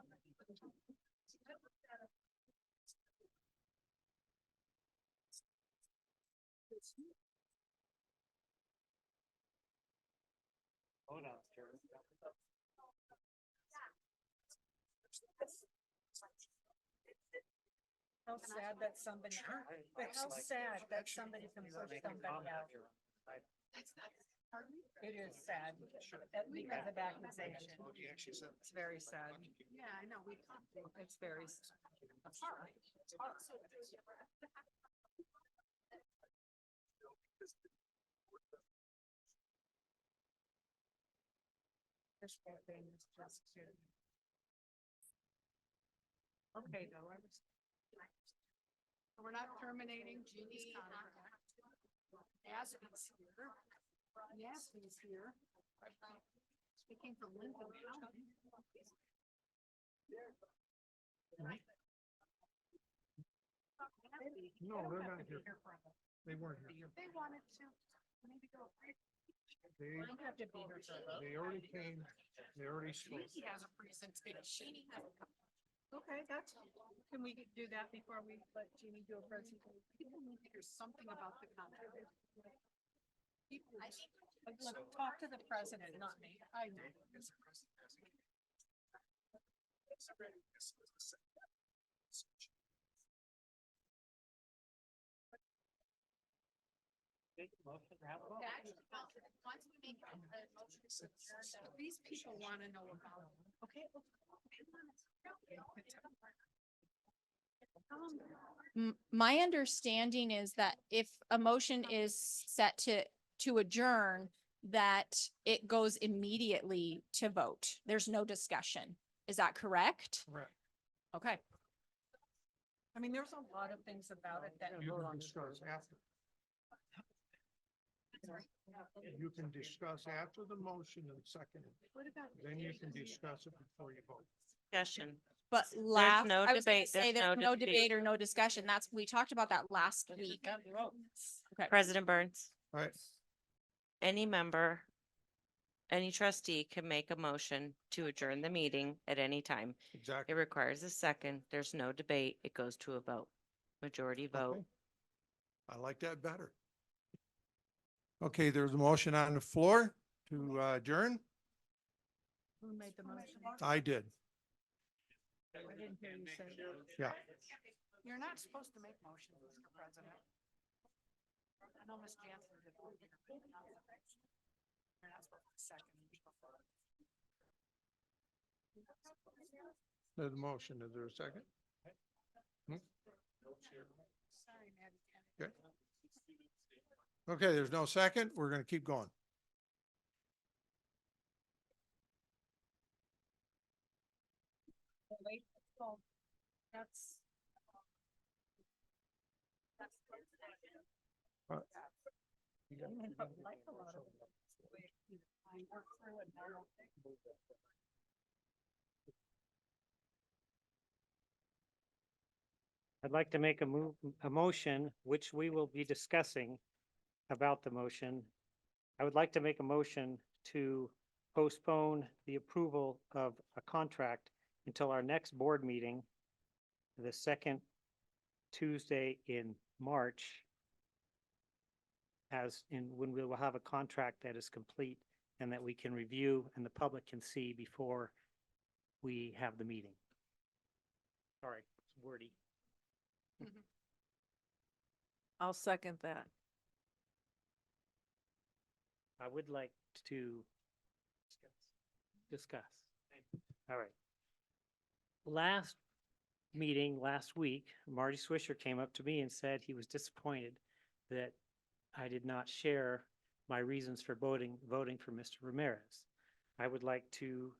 Hold on, How sad that somebody, but how sad that somebody can push somebody out. It is sad, because of accusation. It's very sad. Yeah, I know. It's very sad. This whole thing is just okay, though. We're not terminating Jeannie's contract. Asby's here. Asby's here. Speaking from Lincoln County. No, they're not here. They weren't here. They wanted to maybe go. They already came, they already spoke. Jeannie has a presentation. Okay, can we do that before we let Jeannie do a presentation? People need to hear something about the contract. People, look, talk to the president, not me. I know. These people want to know about it. Okay. My understanding is that if a motion is set to adjourn, that it goes immediately to vote. There's no discussion. Is that correct? Correct. Okay. I mean, there's a lot of things about it that. You can discuss after. You can discuss after the motion and second it. Then you can discuss it before you vote. Discussion. But There's no I was gonna debate. say There's there's no no debate or no discussion. We talked about that last week. Okay. President Burns, All right, any member, any trustee can make a motion to adjourn the meeting at any time. It exactly. requires a second. There's no debate. It goes to a vote. Majority vote. Okay. I like that better. Okay, there's a motion on the floor to adjourn. Who made the motion? I did. I didn't hear you say. Yeah. You're not supposed to make motions, Mr. President. I know Ms. Jansen did. You're not supposed to second. There's a motion. Is there a second? Sorry, Maddie. Okay. Okay, there's no second. We're going to keep going. That's. I'd like to make a motion, which we will be discussing about the motion. I would like to make a motion to postpone the approval of a contract until our next board meeting, the second Tuesday in March, when we will have a contract that is complete and that we can review and the public can see before we have the meeting. Sorry, it's wordy. I'll second that. I would like to discuss. All right. Last meeting, last week, Marty Swisher came up to me and said he was disappointed that I did not share my reasons for voting for Mr. Ramirez. I would like to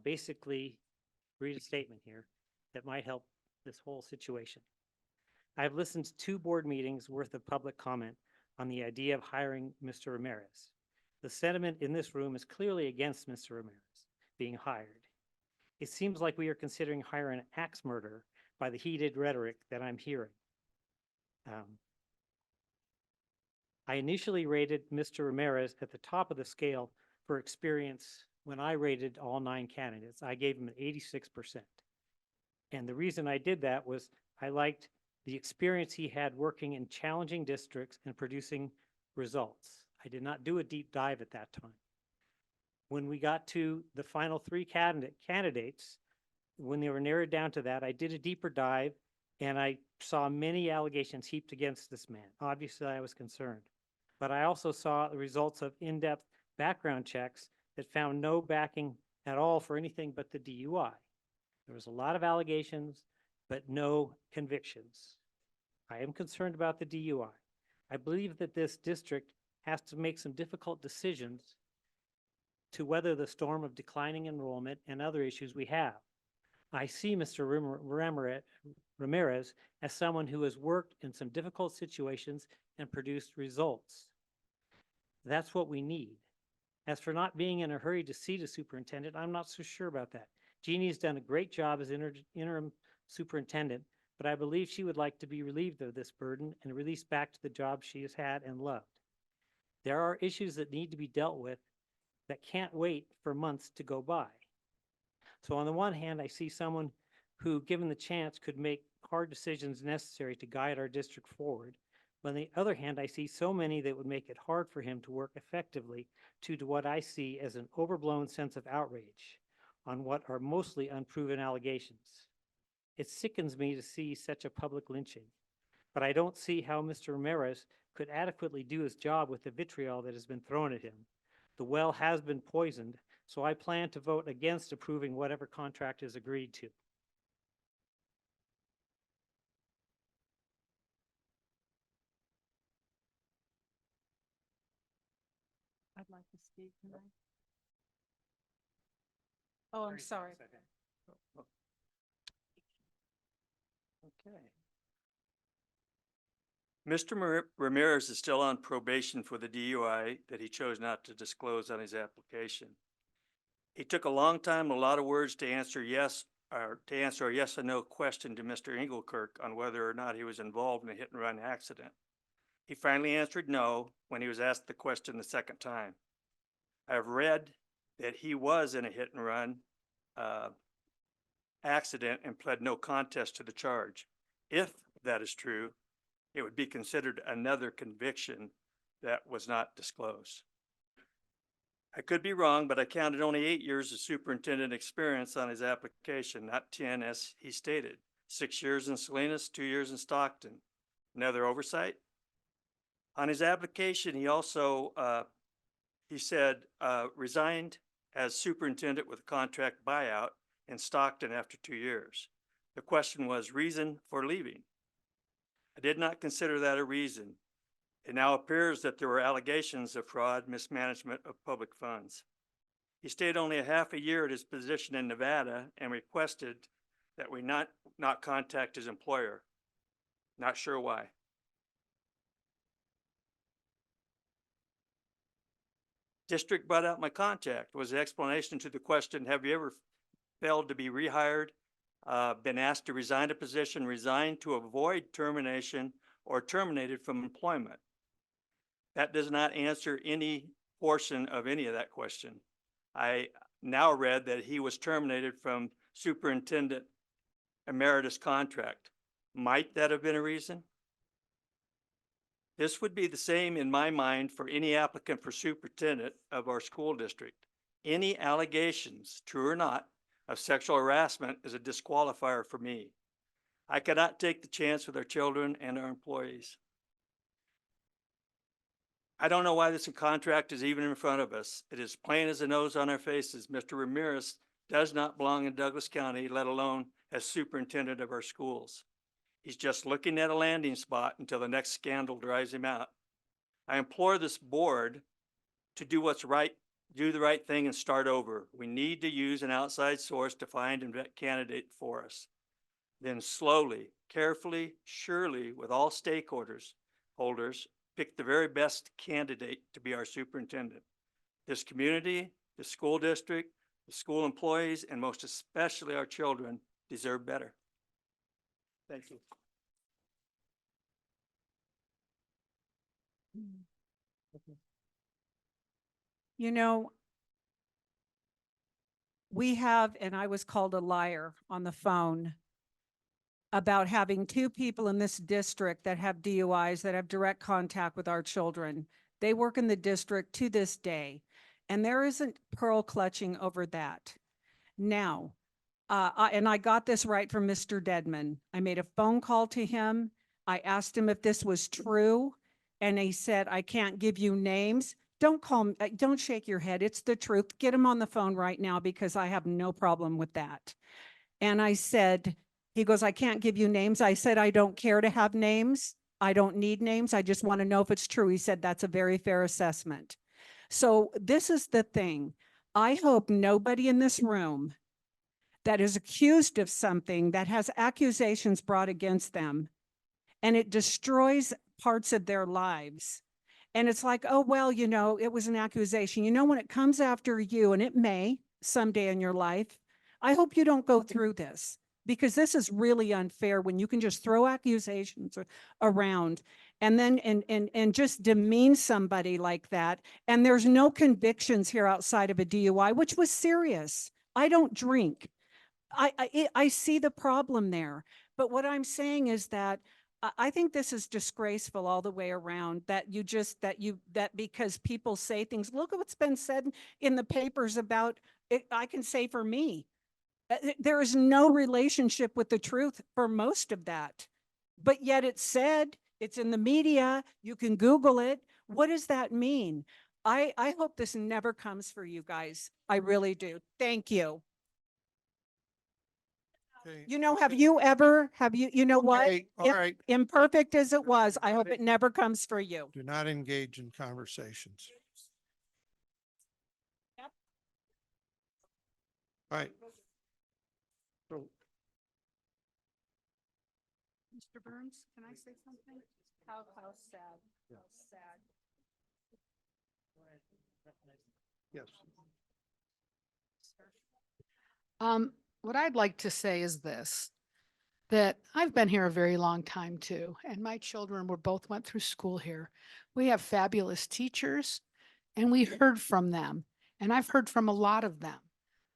basically read a statement here that might help this whole situation. I've listened to 2 board meetings worth of public comment on the idea of hiring Mr. Ramirez. The sentiment in this room is clearly against Mr. Ramirez being hired. It seems like we are considering hiring an axe murderer by the heated rhetoric that I'm hearing. I initially rated Mr. Ramirez at the top of the scale for experience when I rated all 9 candidates. I gave him an 86%. And the reason I did that was I liked the experience he had working in challenging districts and producing results. I did not do a deep dive at that time. When we got to the final 3 candidates, when they were narrowed down to that, I did a deeper dive and I saw many allegations heaped against this man. Obviously, I was concerned. But I also saw the results of in-depth background checks that found no backing at all for anything but the DUI. There was a lot of allegations, but no convictions. I am concerned about the DUI. I believe that this district has to make some difficult decisions to weather the storm of declining enrollment and other issues we have. I see Mr. Ramirez as someone who has worked in some difficult situations and produced results. That's what we need. As for not being in a hurry to seat a superintendent, I'm not so sure about that. Jeannie's done a great job as interim superintendent, but I believe she would like to be relieved of this burden and released back to the job she has had and loved. There are issues that need to be dealt with that can't wait for months to go by. So on the one hand, I see someone who, given the chance, could make hard decisions necessary to guide our district forward. But on the other hand, I see so many that would make it hard for him to work effectively to what I see as an overblown sense of outrage on what are mostly unproven allegations. It sickens me to see such a public lynching, but I don't see how Mr. Ramirez could adequately do his job with the vitriol that has been thrown at him. The well has been poisoned, so I plan to vote against approving whatever contract is agreed to. I'd like to speak tonight. Oh, I'm sorry. Okay. Mr. Ramirez is still on probation for the DUI that he chose not to disclose on his application. He took a long time, a lot of words to answer yes, or to answer a yes or no question to Mr. Engelkirk on whether or not he was involved in a hit and run accident. He finally answered no when he was asked the question the second time. I have read that he was in a hit and run accident and pled no contest to the charge. If that is true, it would be considered another conviction that was not disclosed. I could be wrong, but I counted only 8 years of superintendent experience on his application, not 10 as he stated. 6 years in Salinas, 2 years in Stockton. Another oversight? On his application, he also, he said, resigned as superintendent with a contract buyout in Stockton after 2 years. The question was reason for leaving. I did not consider that a reason. It now appears that there were allegations of fraud, mismanagement of public funds. He stayed only a half a year at his position in Nevada and requested that we not contact his employer. Not sure why. District brought out my contact was the explanation to the question, have you ever failed to be rehired, been asked to resign a position, resigned to avoid termination, or terminated from employment? That does not answer any portion of any of that question. I now read that he was terminated from superintendent emeritus contract. Might that have been a reason? This would be the same in my mind for any applicant for superintendent of our school district. Any allegations, true or not, of sexual harassment is a disqualifier for me. I cannot take the chance with our children and our employees. I don't know why this contract is even in front of us. It is plain as the nose on our faces. Mr. Ramirez does not belong in Douglas County, let alone as superintendent of our schools. He's just looking at a landing spot until the next scandal drives him out. I implore this board to do what's right do the right thing and start over. We need to use an outside source to find a candidate for us. Then slowly, carefully, surely, with all stakeholders, pick the very best candidate to be our superintendent. This community, the school district, the school employees, and most especially our children deserve better. Thank you. You know, we have, and I was called a liar on the phone about having two people in this district that have DUIs that have direct contact with our children. They work in the district to this day, and there isn't pearl clutching over that. Now, and I got this right from Mr. Dedman. I made a phone call to him. I asked him if this was true, and he said, I can't give you names. Don't call me, don't shake your head. It's the truth. Get him on the phone right now because I have no problem with that. And I said, he goes, I can't give you names. I said, I don't care to have names. I don't need names. I just want to know if it's true. He said, that's a very fair assessment. So this is the thing. I hope nobody in this room that is accused of something that has accusations brought against them, and it destroys parts of their lives. And it's like, oh, well, you know, it was an accusation. You know, when it comes after you, and it may someday in your life, I hope you don't go through this, because this is really unfair when you can just throw accusations around and then and just demean somebody like that. And there's no convictions here outside of a DUI, which was serious. I don't drink. I see the problem there. But what I'm saying is that I think this is disgraceful all the way around, that because people say things, look at what's been said in the papers about it. I can say for me, there is no relationship with the truth for most of that, but yet it's said, it's in the media, you can Google it. What does that mean? I hope this never comes for you guys. I really do. Thank you. Okay, You know, you know what? Okay, all right. Imperfect as it was, I hope it never comes for you. Do not engage in conversations. Yep. All right. So, Mr. Burns, can I say something? How sad, how sad. yes. What I'd like to say is this, that I've been here a very long time too, and my children both went through school here. We have fabulous teachers, and we heard from them, and I've heard from a lot of them.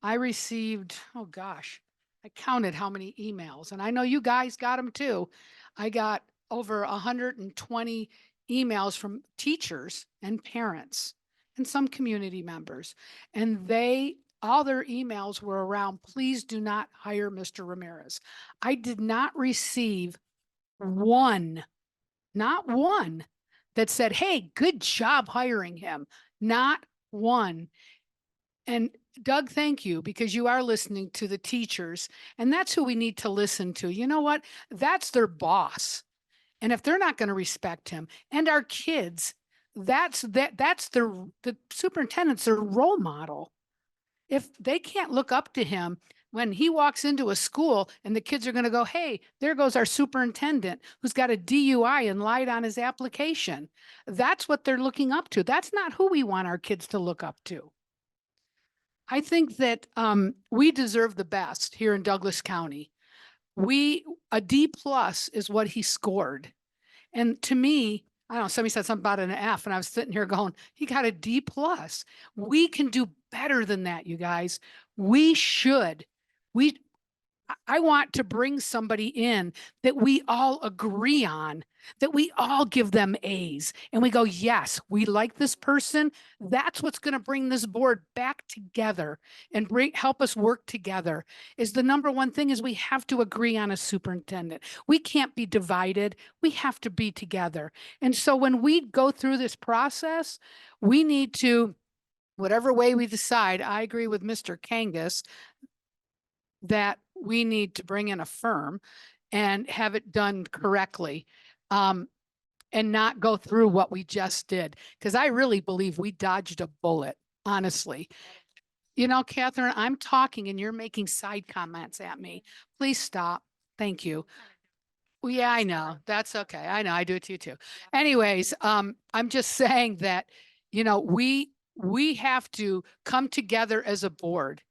I received, oh gosh, I counted how many emails, and I know you guys got them too. I got over 120 emails from teachers and parents and some community members, and all their emails were around, please do not hire Mr. Ramirez. I did not receive one, not one, that said, hey, good job hiring him. Not one. And Doug, thank you, because you are listening to the teachers, and that's who we need to listen to. You know what? That's their boss. And if they're not going to respect him, and our kids, that's the superintendent's their role model. If they can't look up to him when he walks into a school and the kids are going to go, hey, there goes our superintendent who's got a DUI and lied on his application. That's what they're looking up to. That's not who we want our kids to look up to. I think that we deserve the best here in Douglas County. A D+ is what he scored. And to me, I don't know, somebody said something about an F, and I was sitting here going, he got a D+. We can do better than that, you guys. We should. I want to bring somebody in that we all agree on, that we all give them A's, and we go, yes, we like this person. That's what's going to bring this board back together and help us work together. Is the number one thing is we have to agree on a superintendent. We can't be divided. We have to be together. And so when we go through this process, we need to, whatever way we decide, I agree with Mr. Kangas that we need to bring in a firm and have it done correctly, and not go through what we just did. Because I really believe we dodged a bullet. honestly. You know, Catherine, I'm talking and you're making side comments at me. Please stop. Thank you. Well, yeah, I know. That's okay. I know. I do it to you too. Anyways, I'm just saying that, you know, we have to come together as a board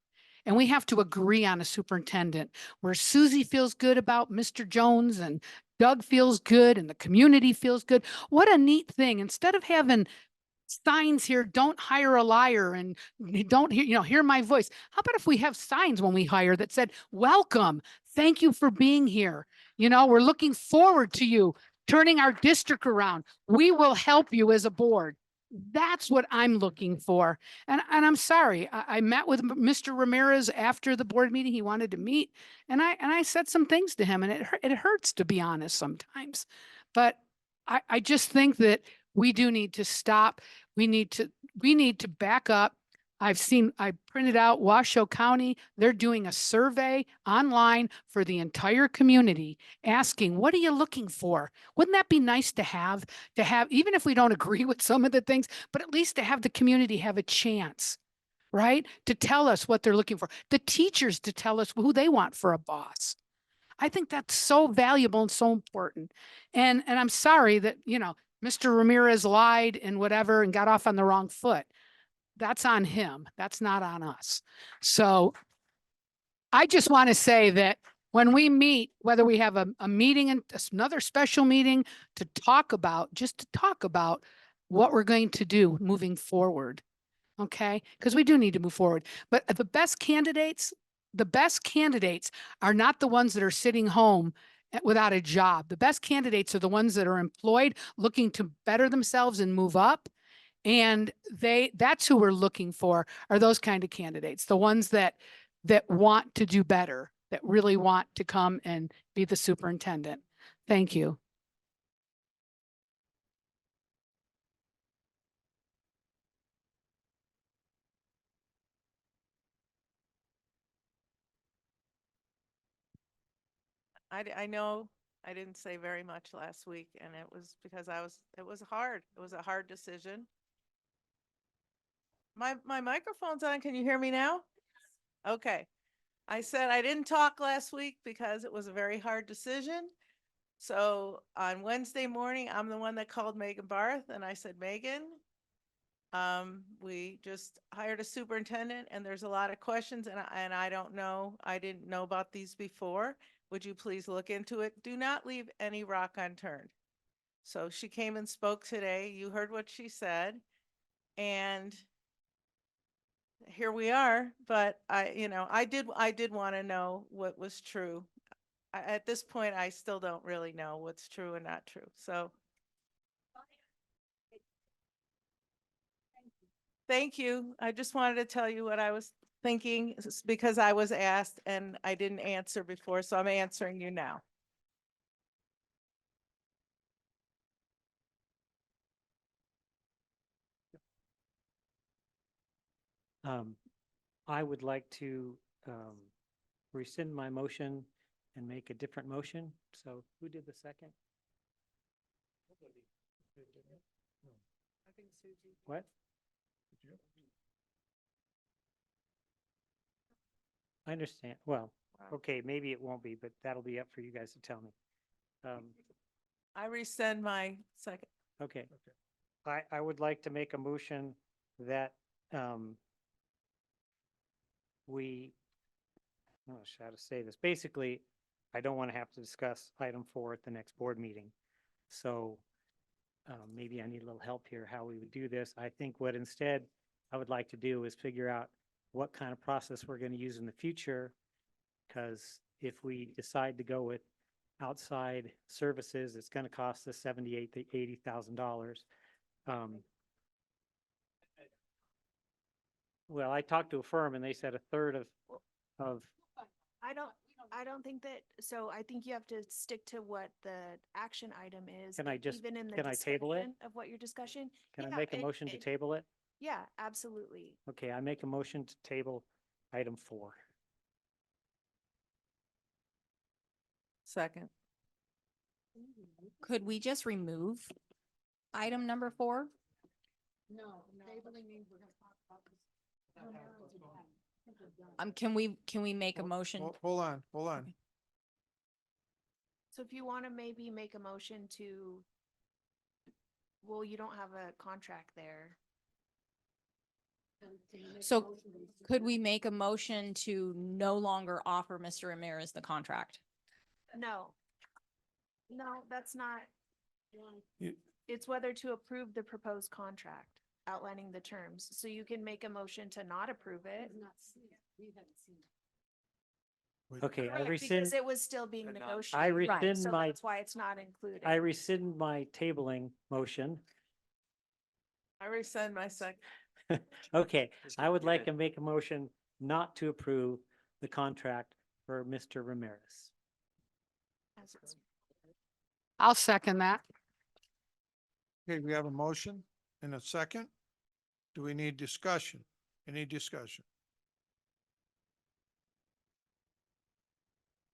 and we have to agree on a superintendent where Susie feels good about Mr. Jones and Doug feels good and the community feels good. What a neat thing. Instead of having signs here, don't hire a liar and don't hear, hear my voice. How about if we have signs when we hire that said, welcome, thank you for being here. We're looking forward to you turning our district around. We will help you as a board. That's what I'm looking for. And I'm sorry, I met with Mr. Ramirez after the board meeting. He wanted to meet and I said some things to him and it hurts, to be honest, sometimes. But I just think that we do need to stop. We need to back up. I printed out Washoe County. They're doing a survey online for the entire community asking, what are you looking for? Wouldn't that be nice to have, even if we don't agree with some of the things, but at least to have the community have a chance, right? To tell us what they're looking for. The teachers to tell us who they want for a boss. I think that's so valuable and so important. And I'm sorry that, Mr. Ramirez lied and whatever and got off on the wrong foot. That's on him. That's not on us. So I just want to say that when we meet, whether we have a meeting and another special meeting to talk about what we're going to do moving forward. Okay. Because we do need to move forward, but the best candidates are not the ones that are sitting home without a job. The best candidates are the ones that are employed, looking to better themselves and move up. And that's who we're looking for, are those kind of candidates, the ones that want to do better, that really want to come and be the superintendent. Thank you. I know I didn't say very much last week and it was because it was hard. It was a hard decision. My microphone's on. Can you hear me now? Okay. I said I didn't talk last week because it was a very hard decision. So on Wednesday morning, I'm the one that called Megan Barth and I said, Megan, we just hired a superintendent and there's a lot of questions and I don't know, I didn't know about these before. Would you please look into it? Do not leave any rock unturned. So she came and spoke today. You heard what she said. And here we are. But I did want to know what was true. At this point, I still don't really know what's true and not true. So thank you. I just wanted to tell you what I was thinking because I was asked and I didn't answer before, so I'm answering you now. I would like to rescind my motion and make a different motion. So who did the second? What? I understand. Well, okay, maybe it won't be, but that'll be up for you guys to tell me. I rescind my second. Okay. I would like to make a motion that I don't know how to say this. Basically, I don't want to have to discuss item 4 at the next board meeting. So maybe I need a little help here how we would do this. I think what instead I would like to do is figure out what kind of process we're going to use in the future. Because if we decide to go with outside services, it's going to cost us $78,000 to $80,000. Well, I talked to a firm and they said a third of I don't think that, so I think you have to stick to what the action item is. Can I just- even in the can I table it? discussion Of what your discussion. Can I Yeah, make a motion to table it? Yeah, absolutely. Okay, I make a motion to table item 4. Second. Could we just remove item number 4? No, tabling means we're going to talk about this Can we make a motion? Hold on, hold on. So if you want to maybe make a motion to, well, you don't have a contract there. So could we make a motion to no longer offer Mr. Ramirez the contract? No. No, that's not. You- It's whether to approve the proposed contract outlining the terms. So you can make a motion to not approve it. Okay, I Correct, rescind, because it was still being I negotiated. rescind So my, that's why it's not included. I rescind my tabling motion. I rescind my second. Okay, I would like to make a motion not to approve the contract for Mr. Ramirez. I'll second that. Okay, we have a motion and a second. Do we need discussion? Any discussion?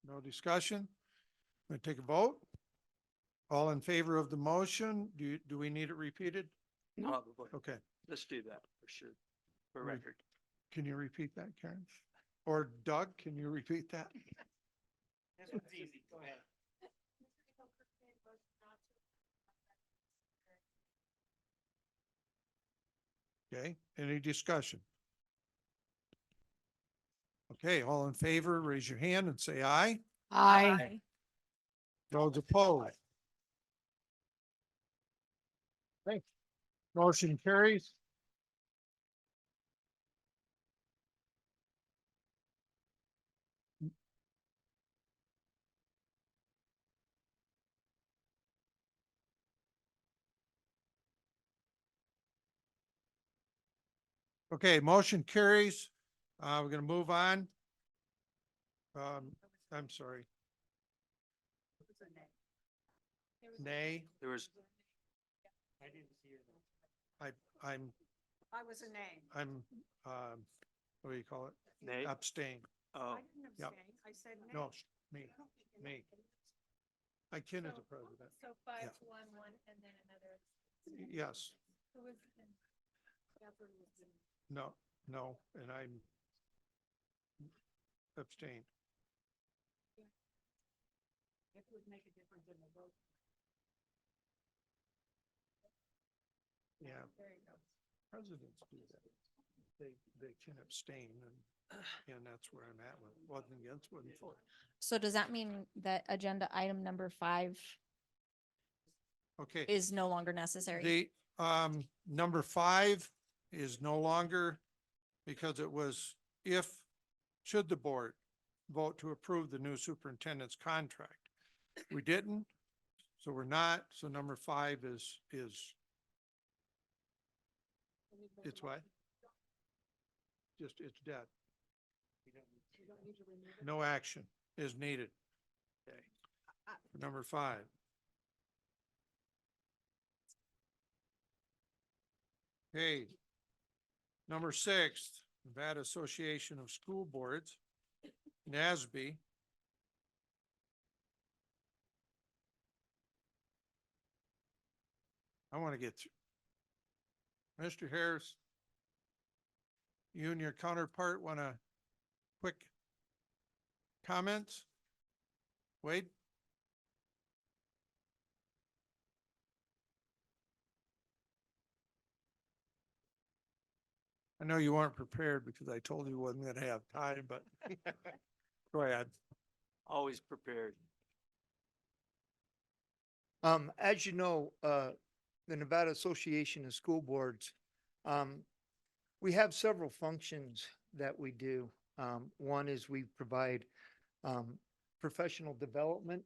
No discussion? We take a vote? All in favor of the motion? Do we need it repeated? Probably. Okay, Let's do that for sure, for Right. record. can you repeat that, Karen? Or Doug, can you repeat that? This one's easy, go ahead. Okay, any discussion? Okay, all in favor, raise your hand and say aye. Aye. Those opposed? Okay, motion carries. Okay, motion carries. We're gonna move on. I'm sorry. Nay, There was, I didn't see your. I'm, I was a name. what do you call it? nay, Abstain. oh, Yep. I said No, me. I can as a president. So Yeah. 5-1-1 and then another. Yes, Who was? no, and I'm abstain. It would make a difference in the vote. Yeah. Presidents do that. They can abstain and that's where I'm at with, wasn't against, wasn't for. So does that mean that agenda item number 5 Okay. is no longer necessary? The, number 5 is no longer because it was should the board vote to approve the new superintendent's contract. We didn't, so we're not, so number 5 is, it's what? Just, it's dead. No action is needed. Okay. For number 5. Okay. Number 6, Nevada Association of School Boards, NASB. I want to get through. Mr. Harris, you and your counterpart want to quick comments? Wade? I know you weren't prepared because I told you wasn't gonna have time, but go ahead. always prepared. As you know, the Nevada Association of School Boards, we have several functions that we do. One is we provide, professional development,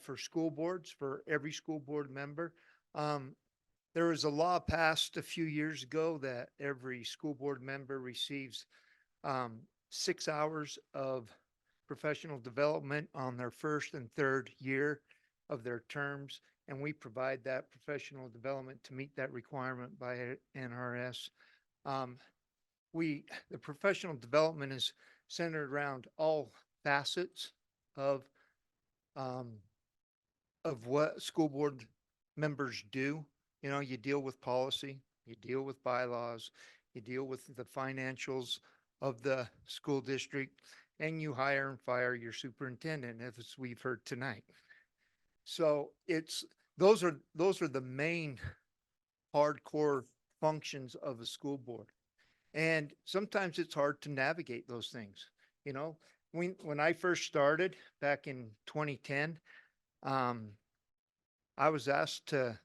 for school boards, for every school board member. There was a law passed a few years ago that every school board member receives, 6 hours of professional development on their first and third year of their terms. And we provide that professional development to meet that requirement by NRS. The professional development is centered around all facets of what school board members do. You know, you deal with policy, you deal with bylaws, You deal with the financials of the school district, and you hire and fire your superintendent, as we've heard tonight. So those are the main hardcore functions of a school board. And sometimes it's hard to navigate those things. You know, when I first started back in 2010, I was asked to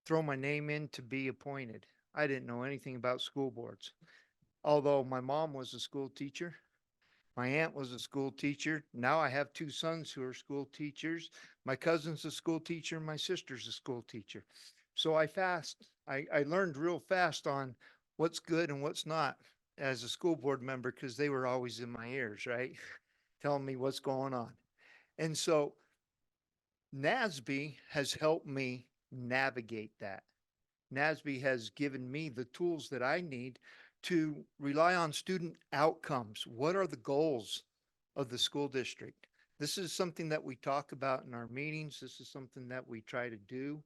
throw my name in to be appointed. I didn't know anything about school boards. Although my mom was a school teacher, my aunt was a school teacher. Now I have two sons who are school teachers. My cousin's a school teacher. My sister's a school teacher. So I learned real fast on what's good and what's not as a school board member, because they were always in my ears, right? Telling me what's going on. And so NASB has helped me navigate that. NASB has given me the tools that I need to rely on student outcomes. What are the goals of the school district? This is something that we talk about in our meetings. This is something that we try to do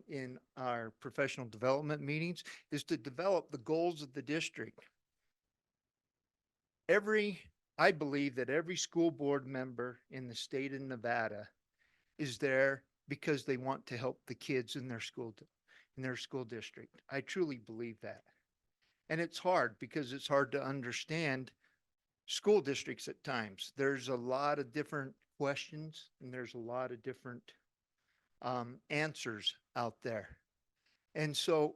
in our professional development meetings, is to develop the goals of the district. I believe that every school board member in the state of Nevada is there because they want to help the kids in their school district. I truly believe that. And it's hard because it's hard to understand school districts at times. There's a lot of different questions and there's a lot of different answers out there. And so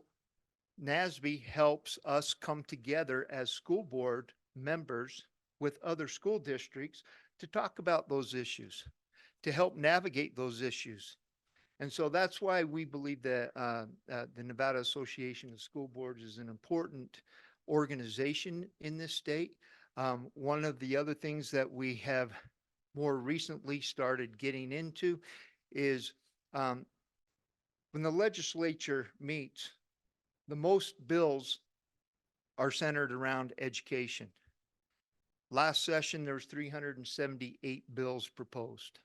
NASB helps us come together as school board members with other school districts to talk about those issues, to help navigate those issues. And so that's why we believe that the Nevada Association of School Boards is an important organization in this state. One of the other things that we have more recently started getting into is when the legislature meets, the most bills are centered around education. Last session, there was 378 bills proposed.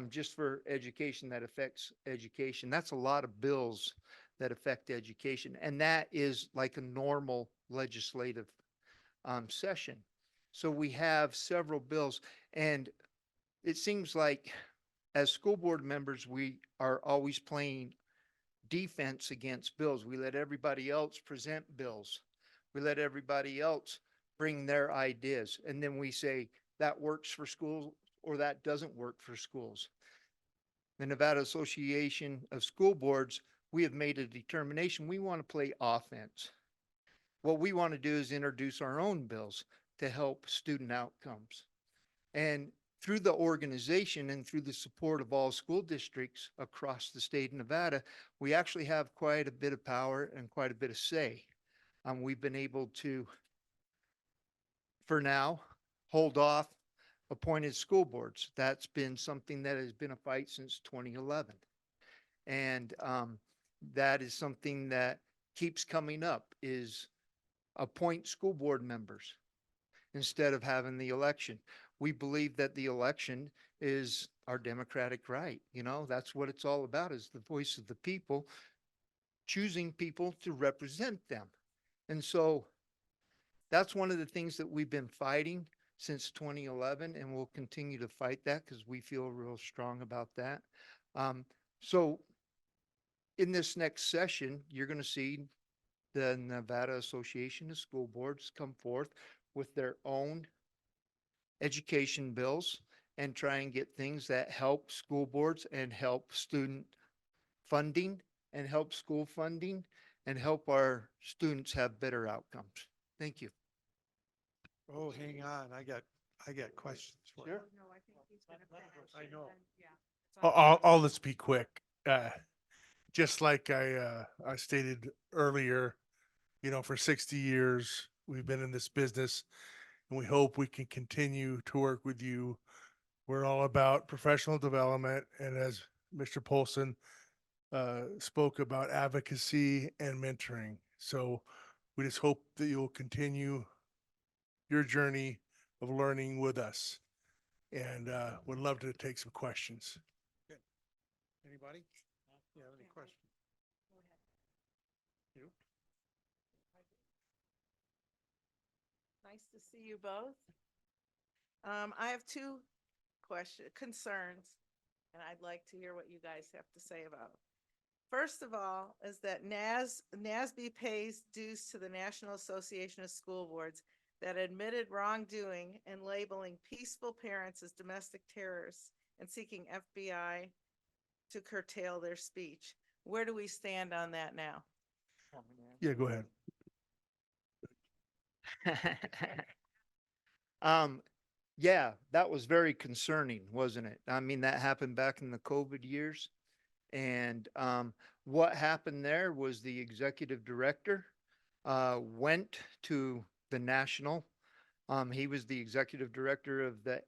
Just for education that affects education. That's a lot of bills that affect education. And that is like a normal legislative session. So we have several bills, and it seems like as school board members, we are always playing defense against bills. We let everybody else present bills. We let everybody else bring their ideas. And then we say that works for schools or that doesn't work for schools. The Nevada Association of School Boards, we have made a determination. We want to play offense. What we want to do is introduce our own bills to help student outcomes. And through the organization and through the support of all school districts across the state of Nevada, we actually have quite a bit of power and quite a bit of say. We've been able to, for now, hold off appointed school boards. That's been something that has been a fight since 2011. And that is something that keeps coming up, is appoint school board members instead of having the election. We believe that the election is our democratic right. You know, that's what it's all about, is the voice of the people choosing people to represent them. And so that's one of the things that we've been fighting since 2011, and we'll continue to fight that because we feel real strong about that. So in this next session, you're going to see the Nevada Association of School Boards come forth with their own education bills and try and get things that help school boards and help student funding and help school funding and help our students have better outcomes. Thank you. Oh, hang on. I got questions for you. I know. I'll just be quick. Just like I stated earlier, you know, for 60 years, we've been in this business and we hope we can continue to work with you. We're all about professional development. And as Mr. Polson spoke about, advocacy and mentoring. So we just hope that you'll continue your journey of learning with us, and would love to take some questions. Good. Anybody? You have any questions? You? Nice to see you both. I have two concerns, and I'd like to hear what you guys have to say about it. First of all, is that NASB pays dues to the National Association of School Boards that admitted wrongdoing and labeling peaceful parents as domestic terrorists and seeking FBI to curtail their speech. Where do we stand on that now? Yeah, go ahead. Yeah, that was very concerning, wasn't it? I mean, that happened back in the COVID years. And what happened there was the executive director went to the national. He was the executive director of the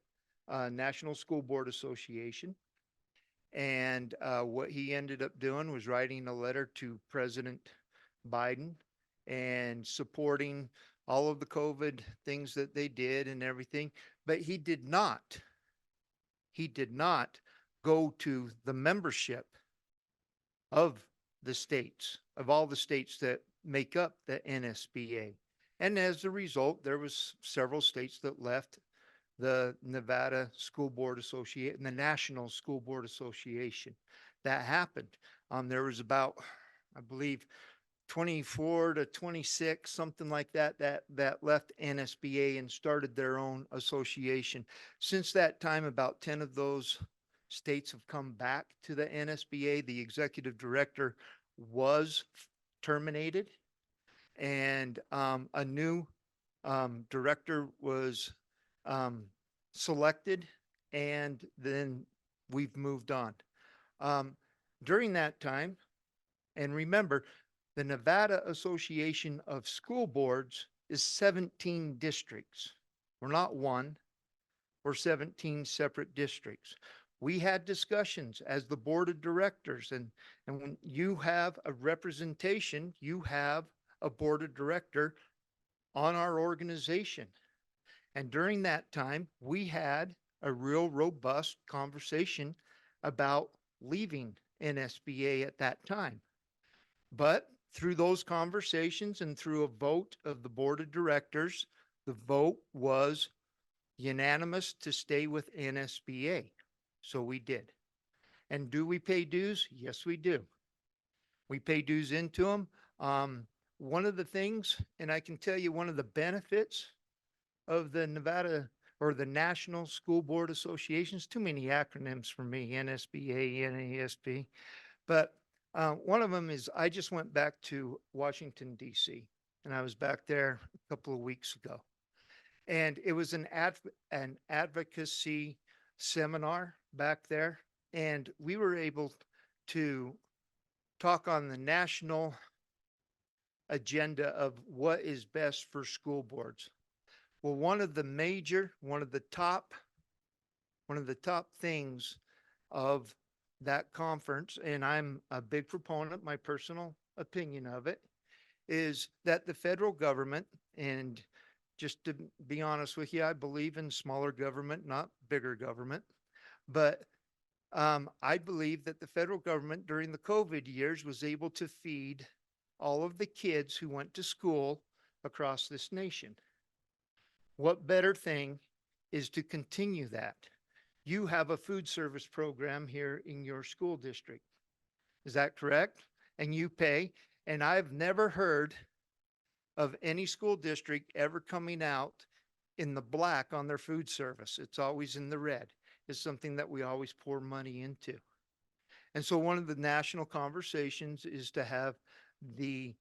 National School Board Association. And what he ended up doing was writing a letter to President Biden and supporting all of the COVID things that they did and everything. But he did not go to the membership of the states, of all the states that make up the NSBA. And as a result, there was several states that left the Nevada School Board Association, the National School Board Association. That happened. There was about, I believe, 24 to 26, something like that, that left NSBA and started their own association. Since that time, about 10 of those states have come back to the NSBA. The executive director was terminated, and a new director was selected, and then we've moved on. During that time, and remember, the Nevada Association of School Boards is 17 districts. We're not one, we're 17 separate districts. We had discussions as the board of directors, and when you have a representation, you have a board of director on our organization. And during that time, we had a real robust conversation about leaving NSBA at that time. But through those conversations and through a vote of the board of directors, the vote was unanimous to stay with NSBA. So we did. And do we pay dues? Yes, we do. We pay dues into them. One of the things, and I can tell you one of the benefits of the Nevada or the National School Board Associations, too many acronyms for me, NSBA, NASB, but one of them is I just went back to Washington, D.C., and I was back there a couple of weeks ago. And it was an advocacy seminar back there, and we were able to talk on the national agenda of what is best for school boards. Well, one of the top things of that conference, and I'm a big proponent, my personal opinion of it, is that the federal government, and just to be honest with you, I believe in smaller government, not bigger government, but I believe that the federal government during the COVID years was able to feed all of the kids who went to school across this nation. What better thing is to continue that? You have a food service program here in your school district. Is that correct? And you pay. And I've never heard of any school district ever coming out in the black on their food service. It's always in the red. It's something that we always pour money into. And so one of the national conversations is to have the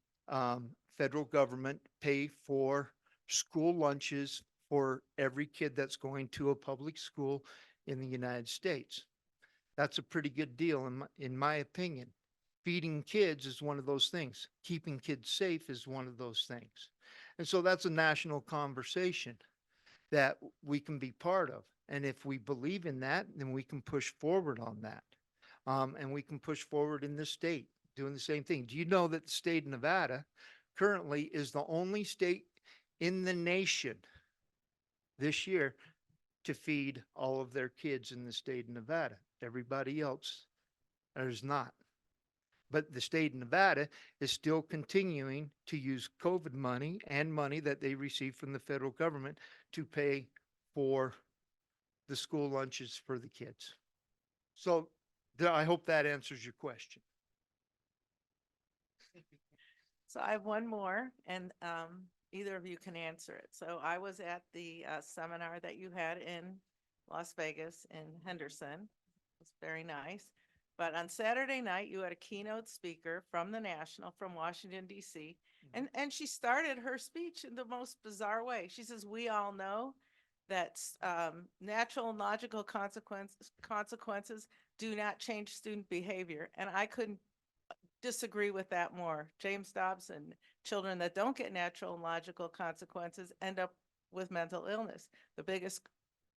federal government pay for school lunches for every kid that's going to a public school in the United States. That's a pretty good deal in my opinion. Feeding kids is one of those things. Keeping kids safe is one of those things. And so that's a national conversation that we can be part of. And if we believe in that, then we can push forward on that. And we can push forward in this state doing the same thing. Do you know that the state of Nevada currently is the only state in the nation this year to feed all of their kids in the state of Nevada? Everybody else, there's not. But the state of Nevada is still continuing to use COVID money and money that they receive from the federal government to pay for the school lunches for the kids. So I hope that answers your question. So I have one more, and either of you can answer it. So I was at the seminar that you had in Las Vegas in Henderson. It was very nice. But on Saturday night, you had a keynote speaker from the National, from Washington, D.C. And she started her speech in the most bizarre way. She says, "We all know that natural and logical consequences do not change student behavior." And I couldn't disagree with that more. James Dobson, children that don't get natural and logical consequences end up with mental illness. The biggest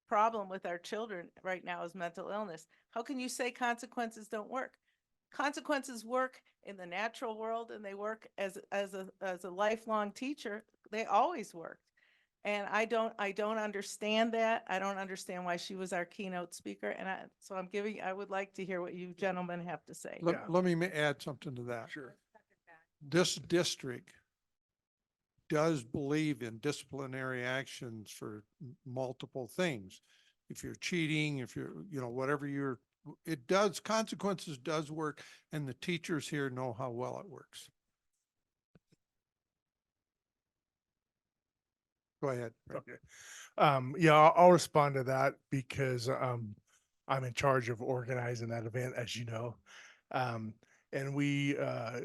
problem with our children right now is mental illness. How can you say consequences don't work? Consequences work in the natural world, and they work as a lifelong teacher. They always worked. And I don't understand that. I don't understand why she was our keynote speaker. And I would like to hear what you gentlemen have to say. Let me add something to that. Sure. This district does believe in disciplinary actions for multiple things. If you're cheating, if you're, whatever consequences does work, and the teachers here know how well it works. Go ahead. Okay. Yeah, I'll respond to that because I'm in charge of organizing that event, as you know. And we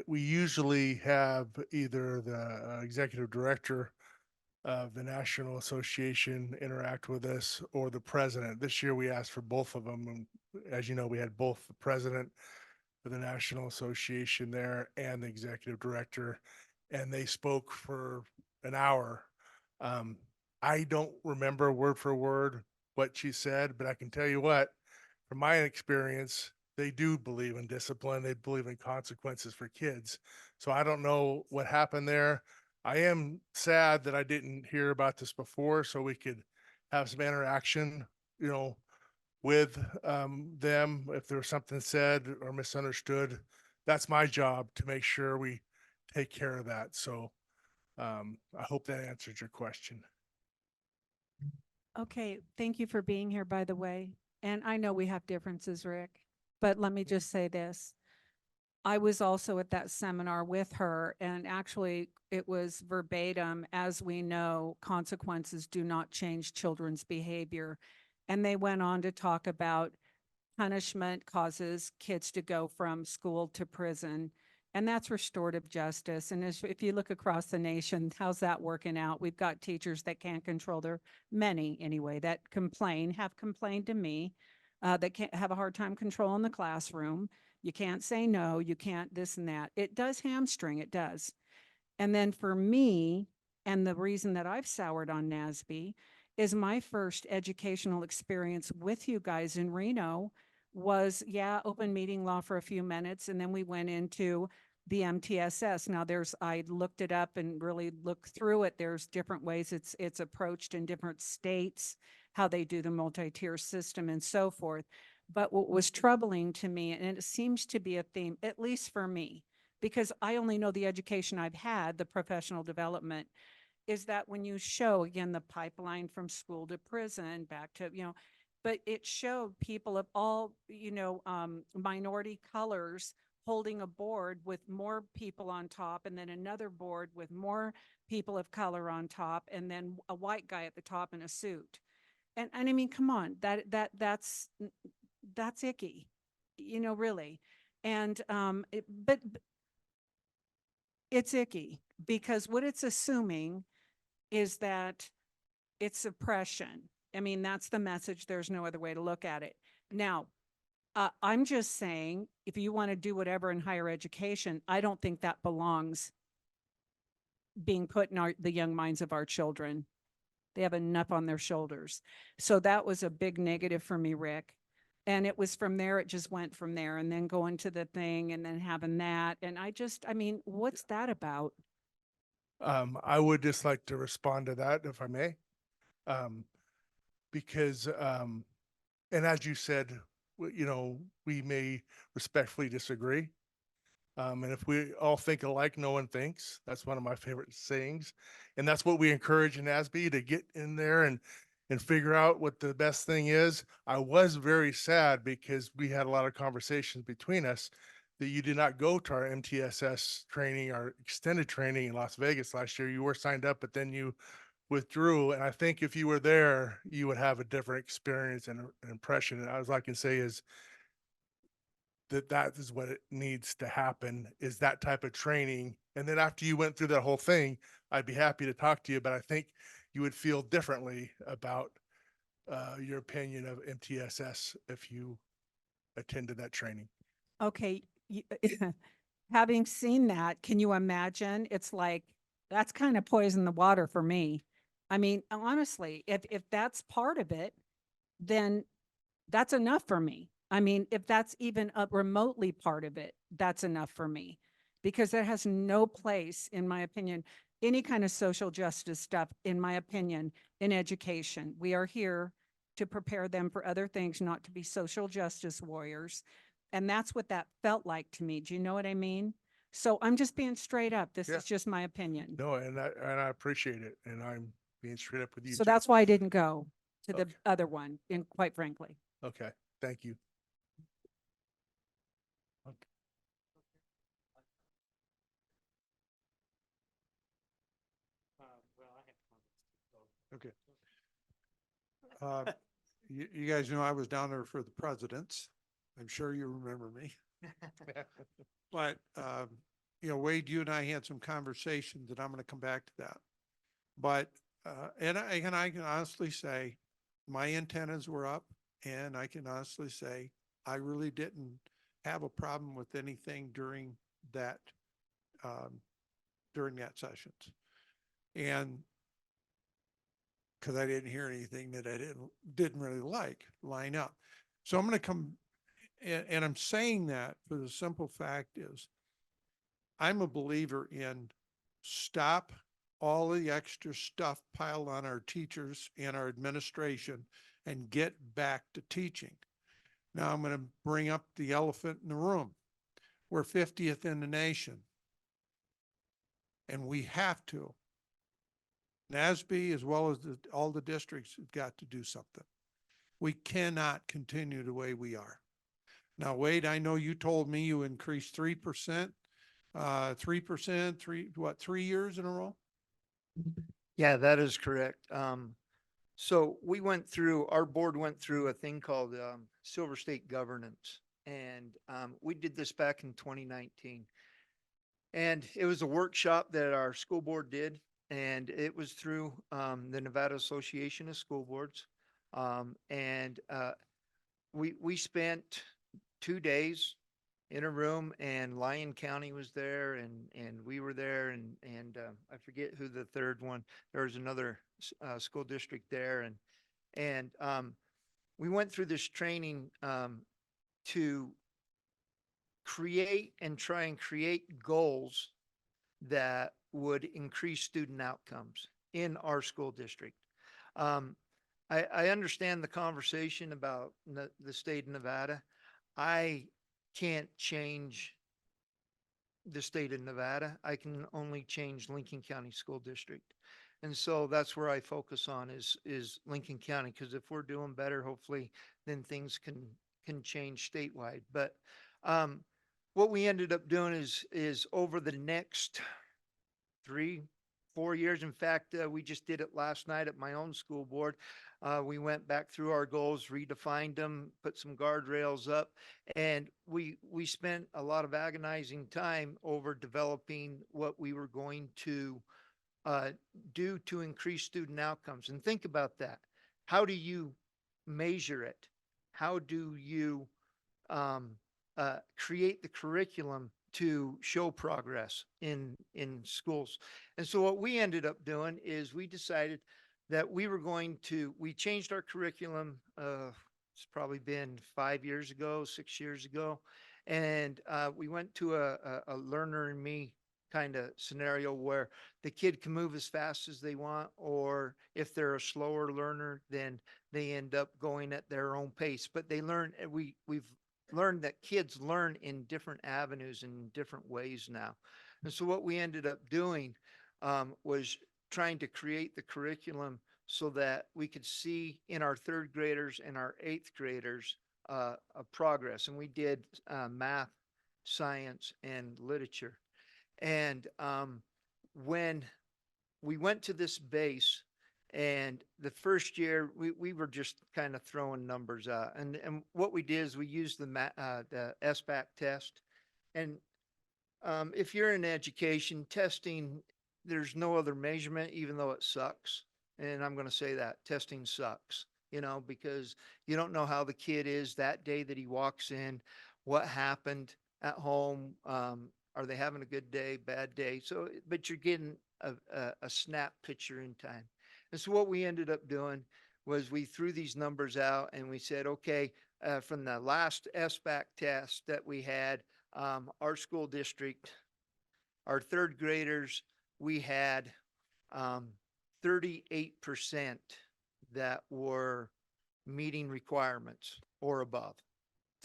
usually have either the executive director of the National Association interact with us or the president. This year we asked for both of them. And as you know, we had both the president of the National Association there and the executive director, and they spoke for an hour. I don't remember word for word what she said, but I can tell you what, from my experience, they do believe in discipline. They believe in consequences for kids. So I don't know what happened there. I am sad that I didn't hear about this before, so we could have some interaction, with them. If there was something said or misunderstood, that's my job to make sure we take care of that. So I hope that answered your question. Okay, thank you for being here, by the way. And I know we have differences, Rick, but let me just say this. I was also at that seminar with her, and actually it was verbatim, as we know, consequences do not change children's behavior. And they went on to talk about punishment causes kids to go from school to prison, and that's restorative justice. And if you look across the nation, how's that working out? We've got teachers that can't control many anyway, that have complained to me, that can't have a hard time controlling the classroom. You can't say no, you can't this and that. It does hamstring, it does. And then for me, and the reason that I've soured on NASB is my first educational experience with you guys in Reno was, open meeting law for a few minutes, and then we went into the MTSS. Now I looked it up and really looked through it. There's different ways it's approached in different states, how they do the multi-tier system and so forth. But what was troubling to me, and it seems to be a theme, at least for me, because I only know the education I've had, the professional development, is that when you show, again, the pipeline from school to prison, back to, but it showed people of all, minority colors holding a board with more people on top, and then another board with more people of color on top, and then a white guy at the top in a suit. And I mean, come on, that's icky, really. And, but it's icky because what it's assuming is that it's suppression. I mean, that's the message. There's no other way to look at it. Now, I'm just saying, if you want to do whatever in higher education, I don't think that belongs being put in the young minds of our children. They have enough on their shoulders. So that was a big negative for me, Rick. And it was from there, it just went from there, and then going to the thing and then having that. And I mean, what's that about? I would just like to respond to that, if I may. Because, and as you said, we may respectfully disagree, And if we all think alike, no one thinks. That's one of my favorite sayings. And that's what we encourage in NASB, to get in there and figure out what the best thing is. I was very sad because we had a lot of conversations between us that you did not go to our MTSS training, our extended training in Las Vegas last year. You were signed up, but then you withdrew. And I think if you were there, you would have a different experience and an impression. And all I can say is that is what it needs to happen, is that type of training. And then after you went through that whole thing, I'd be happy to talk to you, but I think you would feel differently about your opinion of MTSS if you attended that training. Okay, having seen that, can you imagine? It's like, that's kind of poison the water for me. I mean, honestly, if that's part of it, then that's enough for me. I mean, if that's even a remotely part of it, that's enough for me, because that has no place, in my opinion, any kind of social justice stuff, in my opinion, in education. We are here to prepare them for other things, not to be social justice warriors. And that's what that felt like to me. Do you know what I mean? So I'm just being straight up. This Yeah. is just my opinion. No, and I appreciate it. And I'm being straight up with you. So too. that's why I didn't go to the Okay. other one, and quite frankly. Okay, thank you. Okay. You guys know I was down there for the presidents. I'm sure you remember me. But, Wade, you and I had some conversations, and I'm going to come back to that. But, and I can honestly say my antennas were up, and I can honestly say I really didn't have a problem with anything during that sessions. And because I didn't hear anything that I didn't really line up. So I'm going to come, and I'm saying that for the simple fact is, I'm a believer in stop all the extra stuff piled on our teachers and our administration and get back to teaching. Now I'm going to bring up the elephant in the room. We're 50th in the nation. And we have to. NASB, as well as all the districts, have got to do something. We cannot continue the way we are. Now, Wade, I know you told me you increased 3%, 3 years in a row? Yeah, that is correct. So our board went through a thing called Silver State Governance. And we did this back in 2019. And it was a workshop that our school board did. And it was through the Nevada Association of School Boards. We spent 2 days in a room, and Lyon County was there, and we were there, and I forget who the third one. There was another school district there, and we went through this training to create and try and create goals that would increase student outcomes in our school district. I understand the conversation about the state of Nevada. I can't change the state of Nevada. I can only change Lincoln County School District. And so that's where I focus on is Lincoln County, because if we're doing better, hopefully then things can change statewide. But what we ended up doing is over the next 3-4 years. In fact, we just did it last night at my own school board. We went back through our goals, redefined them, put some guardrails up, and we spent a lot of agonizing time over developing what we were going to do to increase student outcomes. And think about that. How do you measure it? How do you create the curriculum to show progress in schools? And so what we ended up doing is we decided that we changed our curriculum. It's probably been 5 years ago, 6 years ago. And we went to a learner and me kind of scenario where the kid can move as fast as they want, or if they're a slower learner, then they end up going at their own pace. But they learn, we've learned that kids learn in different avenues and different ways now. And so what we ended up doing was trying to create the curriculum so that we could see in our third graders and our eighth graders a progress. And we did math, science, and literature. And when we went to this base, and the first year we were just kind of throwing numbers out. And what we did is we used the SBAC test. And if you're in education, testing, there's no other measurement, even though it sucks. And I'm going to say that testing sucks, you know, because you don't know how the kid is that day that he walks in, what happened at home. Are they having a good day, bad day? So, but you're getting a snap picture in time. And so what we ended up doing was we threw these numbers out and we said, okay, from the last SBAC test that we had, our school district, our third graders, we had 38% that were meeting requirements or above,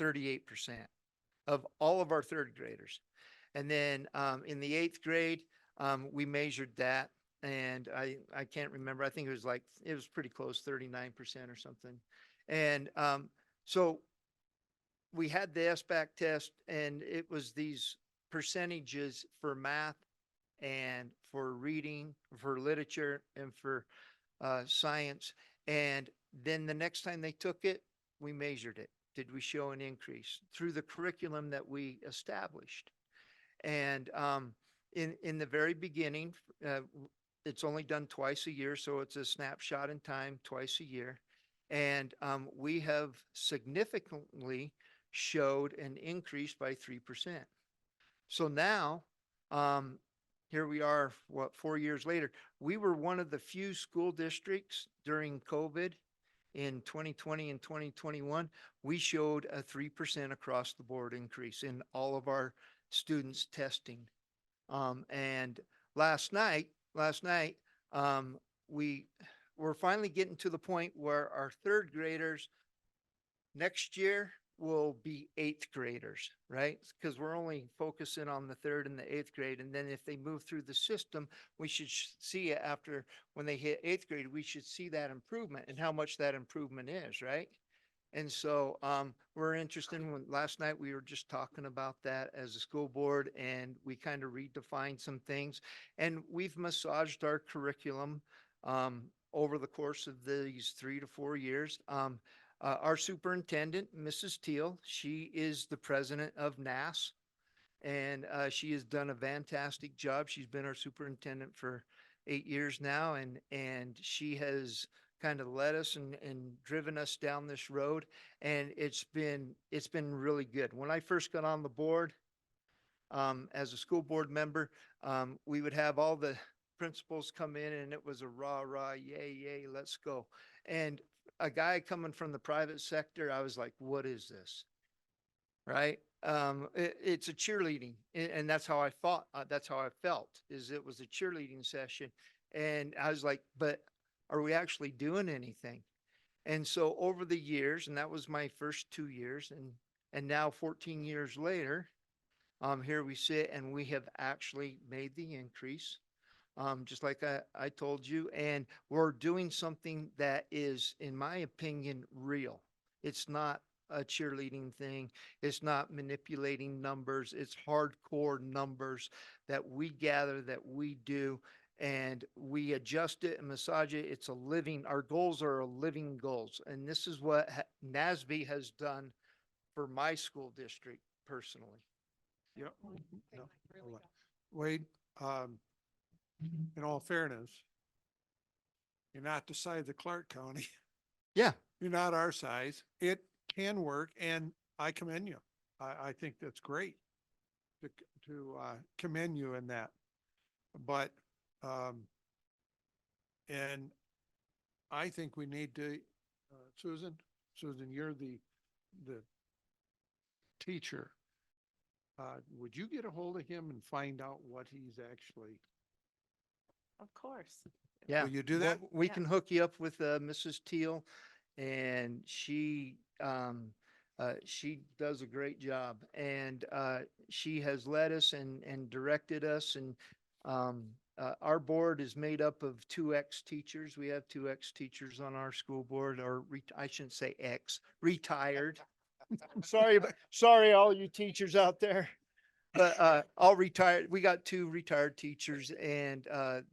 38% of all of our third graders. And then in the eighth grade, we measured that. And I can't remember. I think it was pretty close, 39% or something. And so we had the SBAC test, and it was these percentages for math and for reading, for literature, and for science. And then the next time they took it, we measured it. Did we show an increase through the curriculum that we established? And in the very beginning, it's only done twice a year, so it's a snapshot in time, twice a year. And we have significantly showed an increase by 3%. So now, here we are, 4 years later, we were one of the few school districts during COVID in 2020 and 2021. We showed a 3% across the board increase in all of our students testing. And last night, we were finally getting to the point where our third graders next year will be eighth graders, right? Because we're only focusing on the third and the eighth grade. And then if they move through the system, we should see it after when they hit eighth grade, we should see that improvement and how much that improvement is, right? And so we're interested in last night we were just talking about that as a school board, and we kind of redefined some things, and we've massaged our curriculum over the course of these 3 to 4 years. Our superintendent, Mrs. Teal, she is the president of NAS, and she has done a fantastic job. She's been our superintendent for 8 years now, and she has kind of led us and driven us down this road. And it's been really good. When I first got on the board, as a school board member, we would have all the principals come in and it was a rah, rah, yay, yay, let's go. And a guy coming from the private sector, I was like, what is this? Right? It's a cheerleading. And that's how I thought, that's how I felt, is it was a cheerleading session. And I was like, but are we actually doing anything? And so over the years, and that was my first 2 years, and now 14 years later, here we sit and we have actually made the increase, just like I told you, and we're doing something that is, in my opinion, real. It's not a cheerleading thing. It's not manipulating numbers. It's hardcore numbers that we gather, that we do, and we adjust it and massage it. It's a living, our goals are a living goals. And this is what NASB has done for my school district personally. Yep. No, hold on. Wade, in all fairness, you're not the size of Clark County. Yeah. You're not our size. It can work, and I commend you. I think that's great to commend you in that. But and I think we need to, Susan, you're the teacher. Would you get a hold of him and find out what he's actually? Of course. Yeah. Will you do that? We can hook you up with Mrs. Teal, and she She does a great job, and she has led us and directed us. And our board is made up of two ex-teachers. We have two ex-teachers on our school board, or I shouldn't say ex, retired. Sorry, all you teachers out there. But all retired, we got two retired teachers, and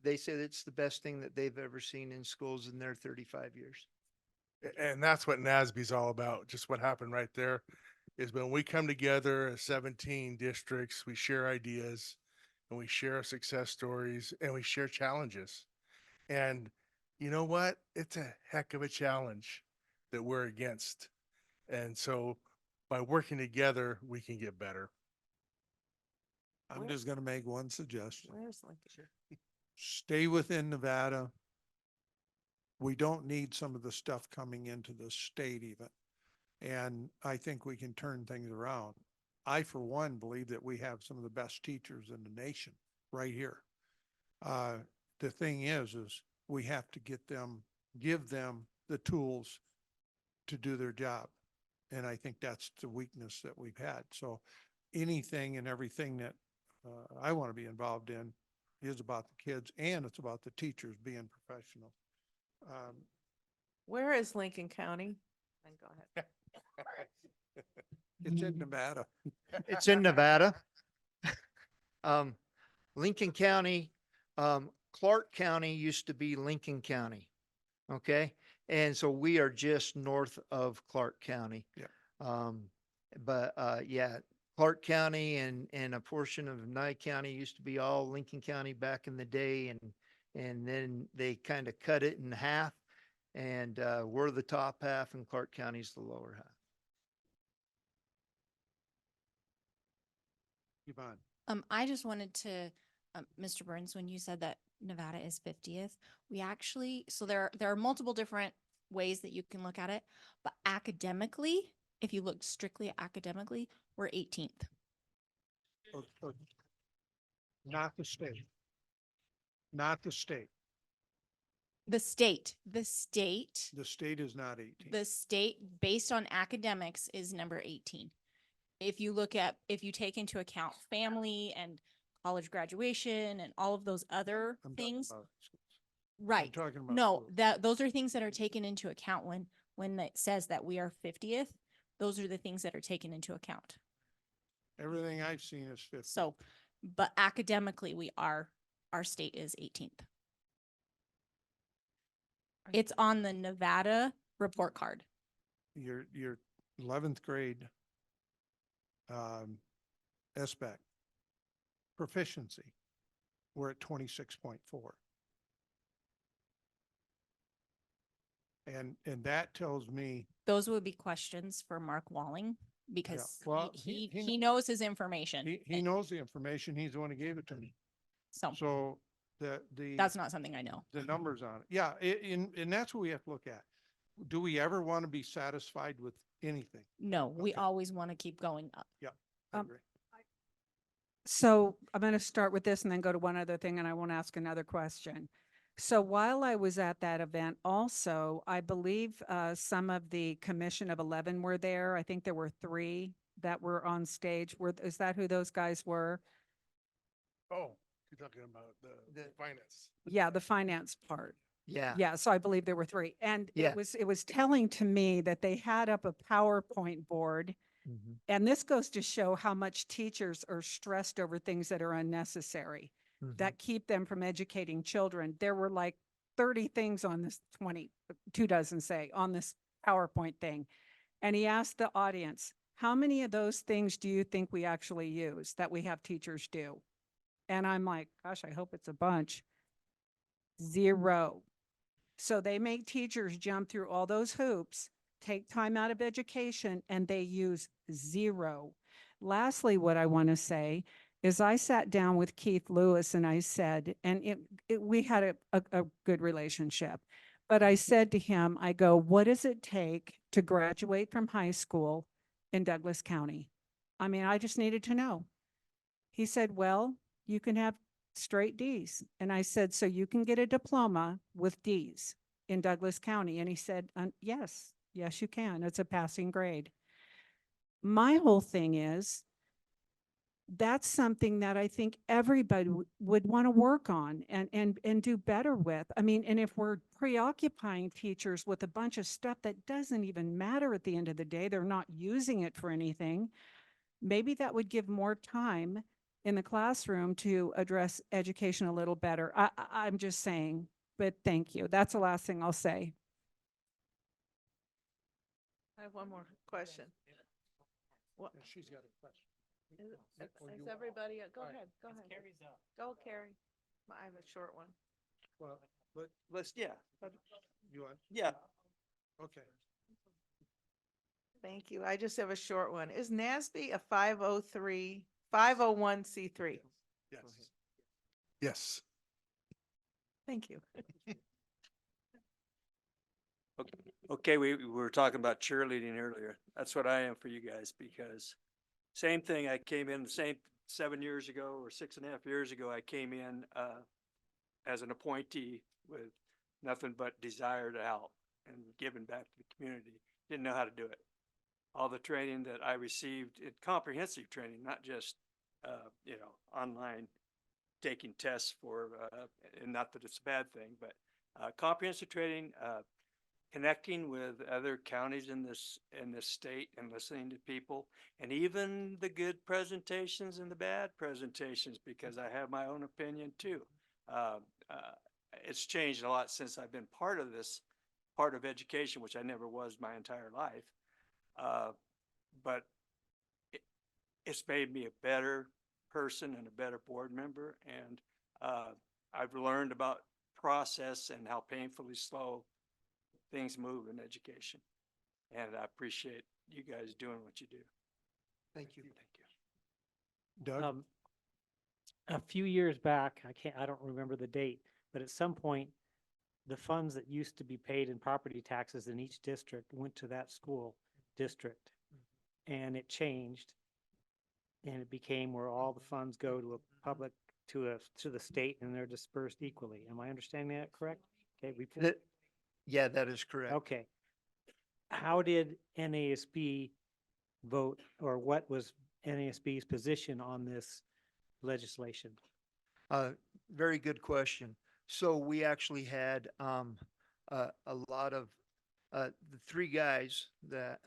they say it's the best thing that they've ever seen in schools in their 35 years. And that's what NASB's all about. Just what happened right there is when we come together as 17 districts, we share ideas and we share success stories and we share challenges. And you know what? It's a heck of a challenge that we're against. And so by working together, we can get better. I'm just gonna make one suggestion. Where's Lincoln? Stay within Nevada. We don't need some of the stuff coming into the state even. And I think we can turn things around. I, for one, believe that we have some of the best teachers in the nation right here. The thing is we have to give them the tools to do their job. And I think that's the weakness that we've had. So anything and everything that I want to be involved in is about the kids, and it's about the teachers being professional. Where is Lincoln County? Then go ahead. It's in Nevada. It's in Nevada. Lincoln County, Clark County used to be Lincoln County. Okay. And so we are just north of Clark County. Yeah. Yeah, Clark County and a portion of Nye County used to be all Lincoln County back in the day. And then they kind of cut it in half, and we're the top half and Clark County's the lower half. Yvonne. I just wanted to, Mr. Burns, when you said that Nevada is 50th, we actually, so there are multiple different ways that you can look at it, but academically, if you look strictly academically, we're 18th. Not the state. Not the state. The state, The state is not 18. the state based on academics is number 18. If you take into account family and college graduation and all of those other I'm talking things, about schools. right? talking about No, schools. those are things that are taken into account when it says that we are 50th. Those are the things that are taken into account. Everything I've seen is 50. So, but academically, our state is 18th. It's on the Nevada report card. Your 11th grade SBAC proficiency, we're at 26.4. And that tells me, Those would be questions for Mark Walling because well, he knows his information. he knows the information. He's the one who gave it to me. So That's not something I know. the numbers on it. Yeah, and that's what we have to look at. Do we ever want to be satisfied with anything? No, we Okay. always want to keep going up. Yeah, I Um, agree. So I'm going to start with this and then go to one other thing, and I won't ask another question. So while I was at that event also, I believe some of the Commission of 11 were there. I think there were 3 that were on stage. Is that who those guys were? Oh, you're talking about the finance. Yeah, the finance part. Yeah. Yeah, so I believe there were 3. And Yeah. it was telling to me that they had up a PowerPoint board. And this goes to show how much teachers are stressed over things that are unnecessary, that keep them from educating children. There were like 30 things on this 2 dozen say, on this PowerPoint thing. And he asked the audience, how many of those things do you think we actually use that we have teachers do? And I'm like, gosh, I hope it's a bunch. 0. So they make teachers jump through all those hoops, take time out of education, and they use 0. Lastly, what I want to say is I sat down with Keith Lewis and I said, and we had a good relationship, but I said to him, I go, what does it take to graduate from high school in Douglas County? I mean, I just needed to know. He said, well, you can have straight D's. And I said, so you can get a diploma with D's in Douglas County? And he said, yes, you can. It's a passing grade. my whole thing is, that's something that I think everybody would want to work on and do better with. I mean, and if we're preoccupying teachers with a bunch of stuff that doesn't even matter at the end of the day, they're not using it for anything, maybe that would give more time in the classroom to address education a little better. I'm just saying, but thank you. That's the last thing I'll say. I have one more question. What? She's got a question. Is everybody, go ahead, go ahead. Go, Carrie. I have a short one. Well, Let's, yeah, you want? yeah. Okay. Thank you. I just have a short one. Is NASB a 501c3? Yes. Yes. Thank you. Okay, we were talking about cheerleading earlier. That's what I am for you guys, because same thing, I came in the same 7 years ago or 6.5 years ago, I came in as an appointee with nothing but desire to help and giving back to the community. Didn't know how to do it. All the training that I received, comprehensive training, not just, online taking tests for, and not that it's a bad thing, but comprehensive training, connecting with other counties in this state and listening to people, and even the good presentations and the bad presentations, because I have my own opinion too. It's changed a lot since I've been part of this, part of education, which I never was my entire life. But it's made me a better person and a better board member. And I've learned about process and how painfully slow things move in education. And I appreciate you guys doing what you do. Thank you. Thank you. Doug? A few years back, I don't remember the date, but at some point, the funds that used to be paid in property taxes in each district went to that school district. And it changed. And it became where all the funds go to a public, to the state, and they're dispersed equally. Am I understanding that correct? Okay, Yeah, that is correct. okay. How did NASB vote, or what was NASB's position on this legislation? Very good question. So we actually had a lot of the three guys that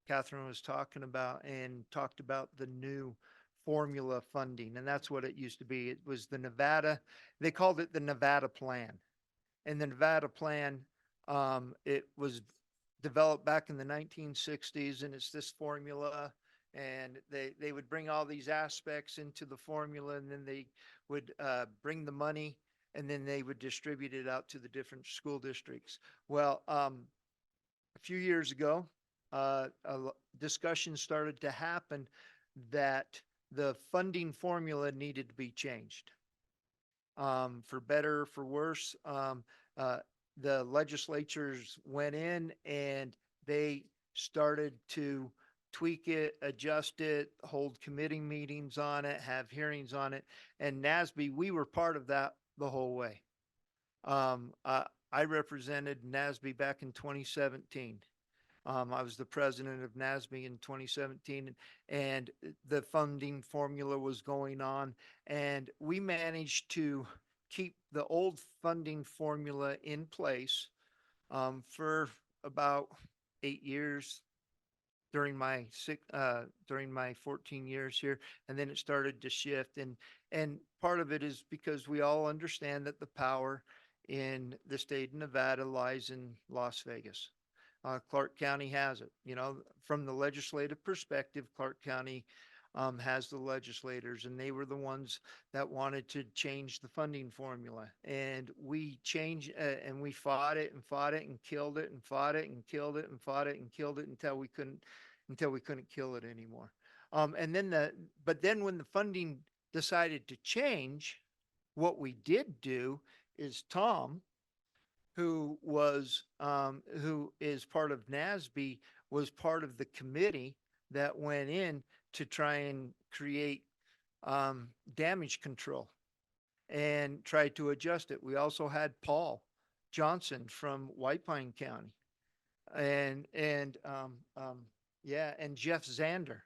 Catherine was talking about, and talked about the new formula funding, and that's what it used to be. It was the Nevada, they called it the Nevada Plan. And the Nevada Plan, it was developed back in the 1960s, and it's this formula, and they would bring all these aspects into the formula, and then they would bring the money, and then they would distribute it out to the different school districts. Well, a few years ago, discussion started to happen that the funding formula needed to be changed. For better, for worse, the legislatures went in and they started to tweak it, adjust it, hold committee meetings on it, have hearings on it. And NASB, we were part of that the whole way. I represented NASB back in 2017. I was the president of NASB in 2017, and the funding formula was going on, and we managed to keep the old funding formula in place for about 8 years during my 14 years here, and then it started to shift, and part of it is because we all understand that the power in the state of Nevada lies in Las Vegas. Clark County has it. You know, from the legislative perspective, Clark County has the legislators, and they were the ones that wanted to change the funding formula. And we changed, and we fought it and killed it and fought it and killed it and fought it and killed it until we couldn't kill it anymore. But then when the funding decided to change, what we did do is Tom, who is part of NASB, was part of the committee that went in to try and create damage control and tried to adjust it. We also had Paul Johnson from White Pine County, and Yeah, and Jeff Zander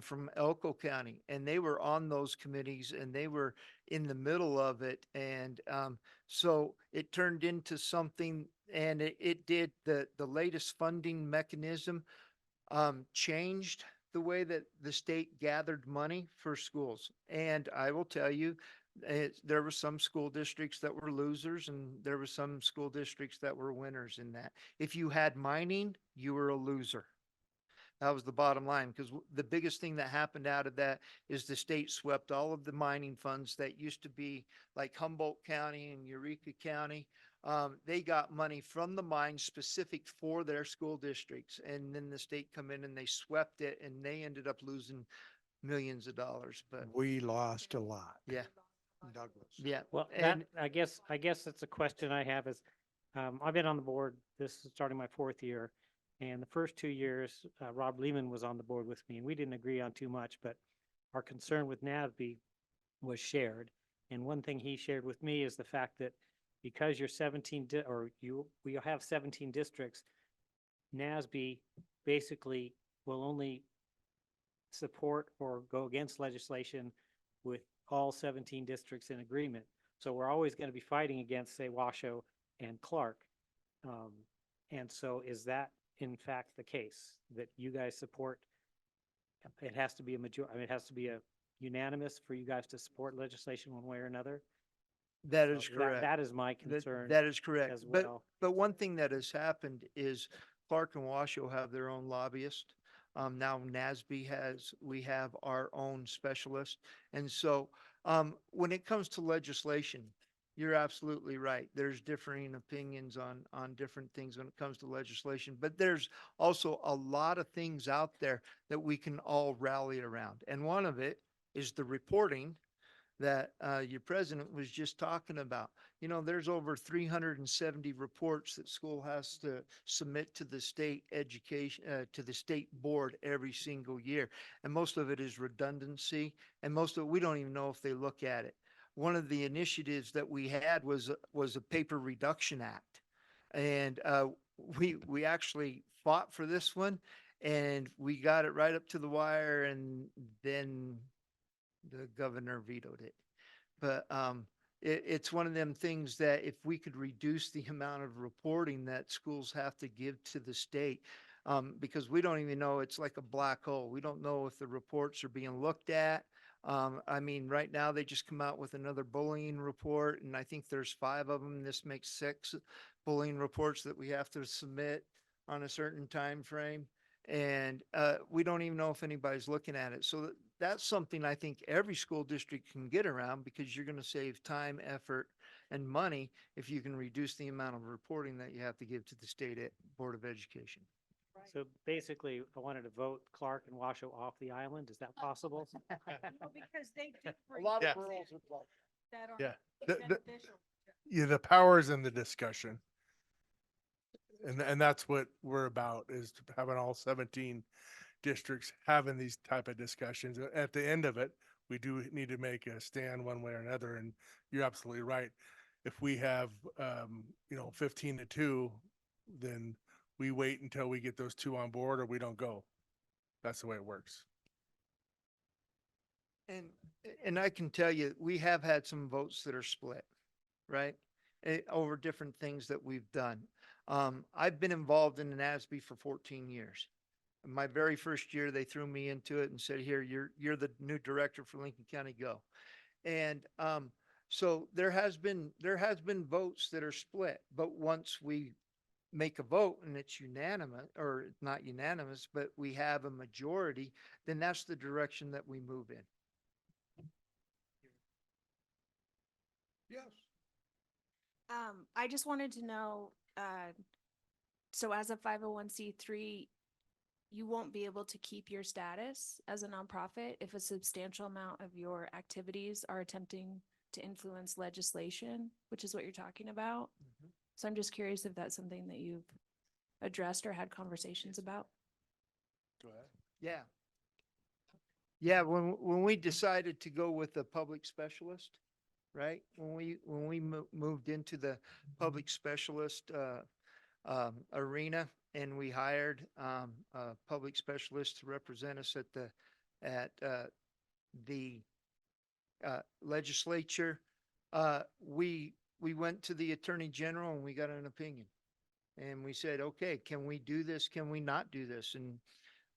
from Elko County, and they were on those committees and they were in the middle of it. And so it turned into something, and it did the latest funding mechanism changed the way that the state gathered money for schools. And I will tell you, there were some school districts that were losers and there were some school districts that were winners in that. If you had mining, you were a loser. That was the bottom line, because the biggest thing that happened out of that is the state swept all of the mining funds that used to be like Humboldt County and Eureka County. They got money from the mine specific for their school districts. And then the state come in and they swept it and they ended up losing millions of dollars. But We lost a lot. yeah, Douglas. yeah. Well, And I guess it's a question I have is, I've been on the board, this is starting my 4th year. And the first 2 years, Rob Lehman was on the board with me and we didn't agree on too much, but our concern with NASB was shared. And one thing he shared with me is the fact that because you're 17, we have 17 districts, NASB basically will only support or go against legislation with all 17 districts in agreement. So we're always going to be fighting against, say, Washoe and Clark. And so is that in fact the case that you guys support? It has to be it has to be a unanimous for you guys to support legislation one way or another. that is So correct. That is my That- concern. That is correct. as But, well. but one thing that has happened is Clark and Washoe have their own lobbyist. Now NASB we have our own specialist. And so, when it comes to legislation, you're absolutely right. There's differing opinions on different things when it comes to legislation, but there's also a lot of things out there that we can all rally around. And one of it is the reporting that your president was just talking about. You know, there's over 370 reports that school has to submit to the state education, to the state board every single year. And most of it is redundancy, and most of it, we don't even know if they look at it. One of the initiatives that we had was a paper reduction act. And we actually fought for this one and we got it right up to the wire, and then the governor vetoed it. But it's one of them things that if we could reduce the amount of reporting that schools have to give to the state, because we don't even know, it's like a black hole. We don't know if the reports are being looked at. I mean, right now they just come out with another bullying report, and I think there's 5 of them. This makes 6 bullying reports that we have to submit on a certain time frame. And we don't even know if anybody's looking at it. So that's something I think every school district can get around, because you're going to save time, effort, and money if you can reduce the amount of reporting that you have to give to the state Board of Education. So basically, I wanted to vote Clark and Washoe off the island. Is that possible? Because they do A lot Yeah. of girls would like. that are Yeah. The, beneficial. yeah, the power's in the discussion. And that's what we're about, is having all 17 districts having these type of discussions. At the end of it, we do need to make a stand one way or another. And you're absolutely right. If we have, 15-2, then we wait until we get those 2 on board, or we don't go. That's the way it works. And I can tell you, we have had some votes that are split, right? Over different things that we've done. I've been involved in the NASB for 14 years. My very first year, they threw me into it and said, here, you're the new director for Lincoln County, go. And so there has been votes that are split, but once we make a vote and it's unanimous, or not unanimous, but we have a majority, then that's the direction that we move in. Yes. I just wanted to know, so as a 501c3, you won't be able to keep your status as a nonprofit if a substantial amount of your activities are attempting to influence legislation, which is what you're talking about. So I'm just curious if that's something that you've addressed or had conversations about. Go ahead. Yeah. Yeah, when we decided to go with the public specialist, right? When we moved into the public specialist arena, and we hired, a public specialist to represent us at the legislature. We went to the Attorney General and we got an opinion. And we said, okay, can we do this? Can we not do this? And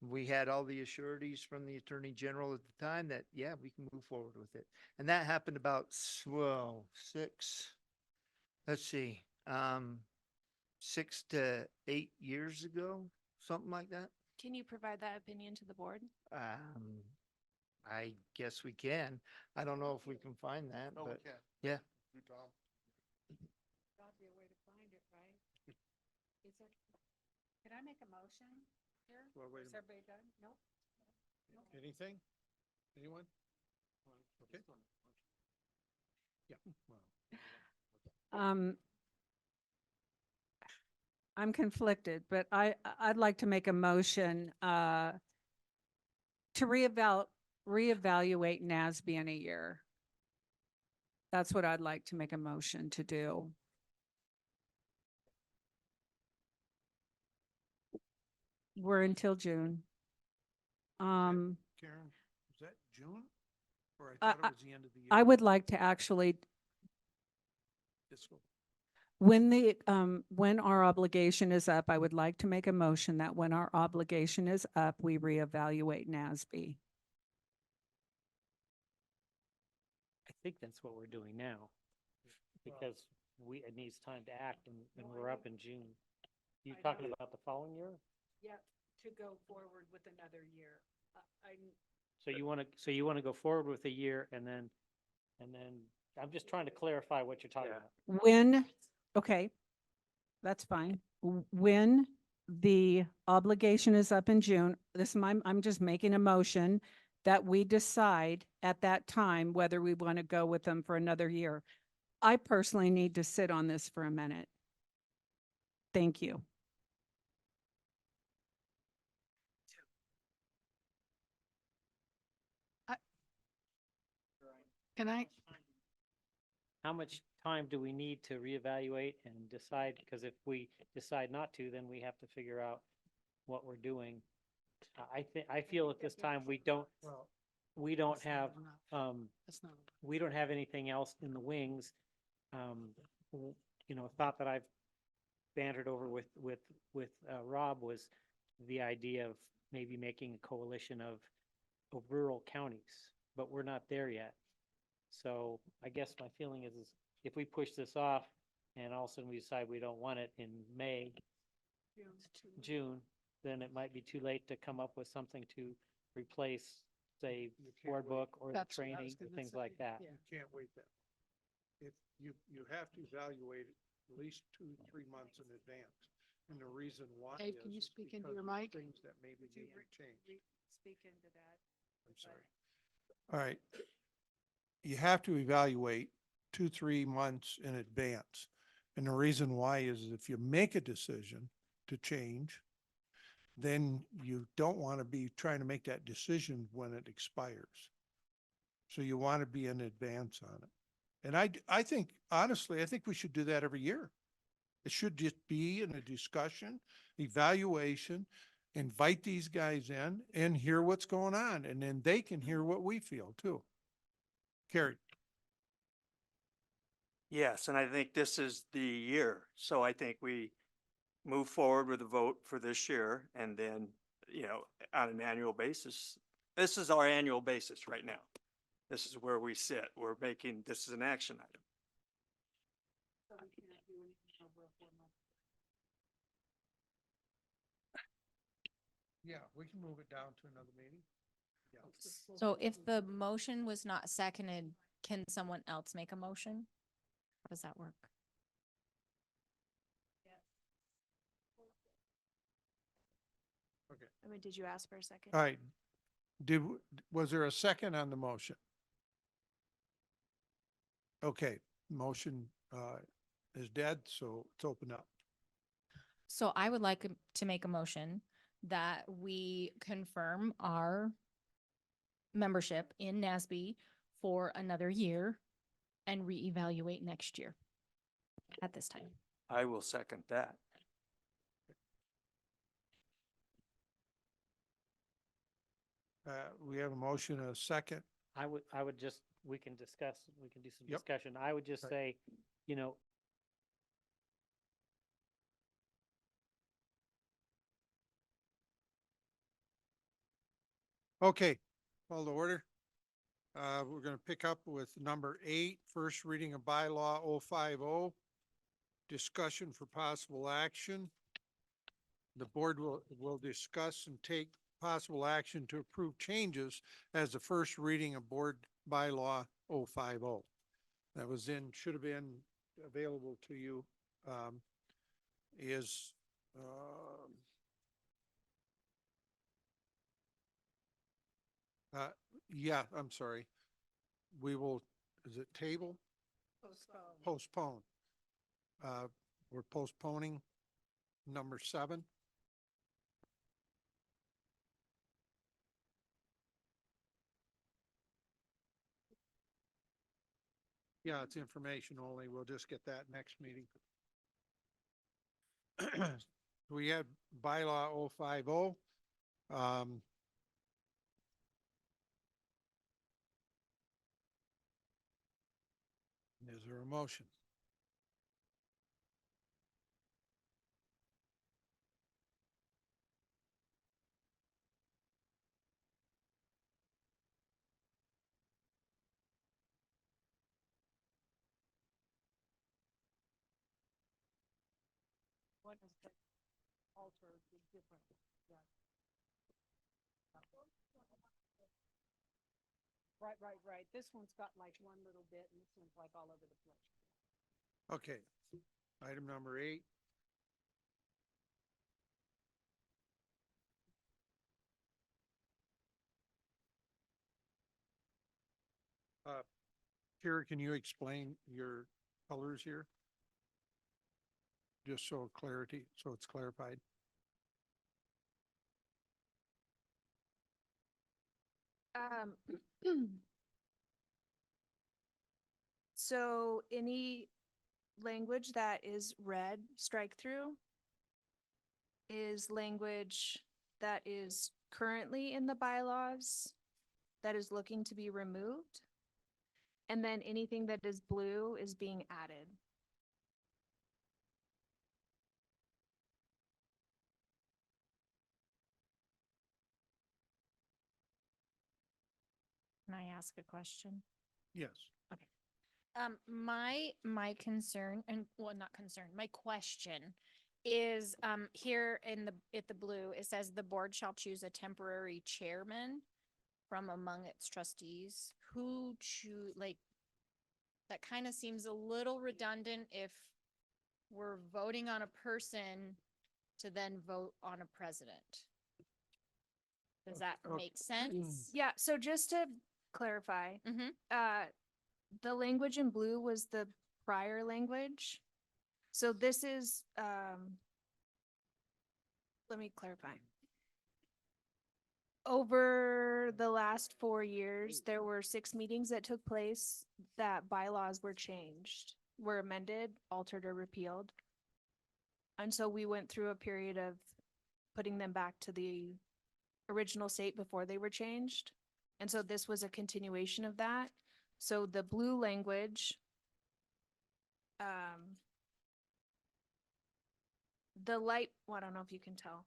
we had all the assurities from the Attorney General at the time that, yeah, we can move forward with it. And that happened about, well, 6 to 8 years ago, something like that. Can you provide that opinion to the board? I guess we can. I don't know if we can find that, No, we but can. yeah. Through Tom. Gotta be a way to find it, right? Is there, can I make a motion here? Well, wait a Is minute. everybody done? Nope. Anything? Anyone? Okay. Yeah. Well, I'm conflicted, but I'd like to make a motion, to reevaluate NASB in a year. That's what I'd like to make a motion to do. We're until June. Karen, is that June? Or I thought it was the end of the year? I would like to actually, Fiscal. when our obligation is up, I would like to make a motion that when our obligation is up, we reevaluate NASB. I think that's what we're doing now. Because it needs time to act and we're up in June. You talking about the following year? Yep, to go forward with another year. So you want to go forward with a year and then, I'm just trying to clarify what you're talking about. Okay, that's fine. When the obligation is up in June, I'm just making a motion that we decide at that time whether we want to go with them for another year. I personally need to sit on this for a minute. Thank you. Can I? How much time do we need to reevaluate and decide? Because if we decide not to, then we have to figure out what we're doing. I feel at this time we don't have, That's not. we don't have anything else in the wings. A thought that I've bantered over with Rob was the idea of maybe making a coalition of rural counties, but we're not there yet. So I guess my feeling is if we push this off and all of a sudden we decide we don't want it in May, June, then it might be too late to come up with something to replace, say, board book or the That's what I was training, gonna things say, like that. yeah. You can't wait that. If you have to evaluate it at least 2-3 months in advance. And the reason why Dave, can you is speak into because your of mic? things that maybe need to change. Speak into that. I'm sorry. All right. You have to evaluate 2-3 months in advance. And the reason why is if you make a decision to change, then you don't want to be trying to make that decision when it expires. So you want to be in advance on it. And I think, honestly, I think we should do that every year. It should just be in a discussion, evaluation, invite these guys in and hear what's going on. And then they can hear what we feel too. Carrie. Yes, and I think this is the year. So I think we move forward with a vote for this year and then, on an annual basis. This is our annual basis right now. This is where we sit. This is an action item. Yeah, we can move it down to another meeting. Yeah. So if the motion was not seconded, can someone else make a motion? How does that work? Okay. I mean, did you ask for a second? All right. Was there a second on the motion? Okay, motion is dead, so it's open up. So I would like to make a motion that we confirm our membership in NASB for another year and reevaluate next year at this time. I will second that. We have a motion, a second. I would just, we can discuss, we can do some Yep. discussion. I would just Right. say, you know, Okay, call to order. We're gonna pick up with number 8, first reading of bylaw 050. Discussion for possible action. The board will discuss and take possible action to approve changes as the first reading of board bylaw 050. That was should have been available to you, is, yeah, I'm sorry. We will, is it table? Postpone. We're postponing number 7. Yeah, it's information only. We'll just get that next meeting. We had bylaw 050. Is there a motion? What is the alter the different? Yeah. Right. This one's got like one little bit and this one's like all over the place. Okay, item number 8. Kira, can you explain your colors here? Just so clarity, so it's clarified. So any language that is red, strike through, is language that is currently in the bylaws that is looking to be removed. And then anything that is blue is being added. Can I ask a question? Yes. My concern and well, not concern, my question is, here at the blue, it says the board shall choose a temporary chairman from among its trustees. Who choose, like, that kind of seems a little redundant if we're voting on a person to then vote on a president. Does that make sense? Yeah, so just to clarify, the language in blue was the prior language. So this is, let me clarify. Over the last 4 years, there were 6 meetings that took place that bylaws were changed, were amended, altered, or repealed. And so we went through a period of putting them back to the original state before they were changed. And so this was a continuation of that. So the blue language, the light, well, I don't know if you can tell.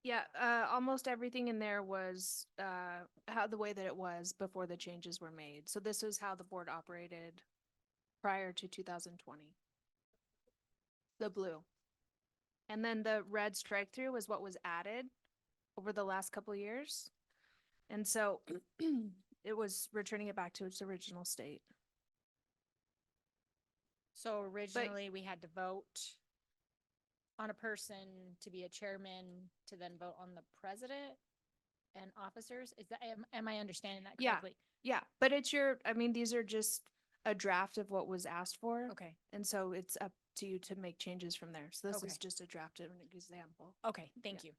Yeah, almost everything in there was how the way that it was before the changes were made. So this is how the board operated prior to 2020. The blue. And then the red strike through was what was added over the last couple of years. And so it was returning it back to its original state. So originally we had to vote on a person to be a chairman to then vote on the president and officers. Is that, am I understanding that Yeah. correctly? Yeah, but these are just a draft of what was asked for. Okay. And so it's up to you to make changes from there. So this is Okay. just a draft of an example. Okay, thank you.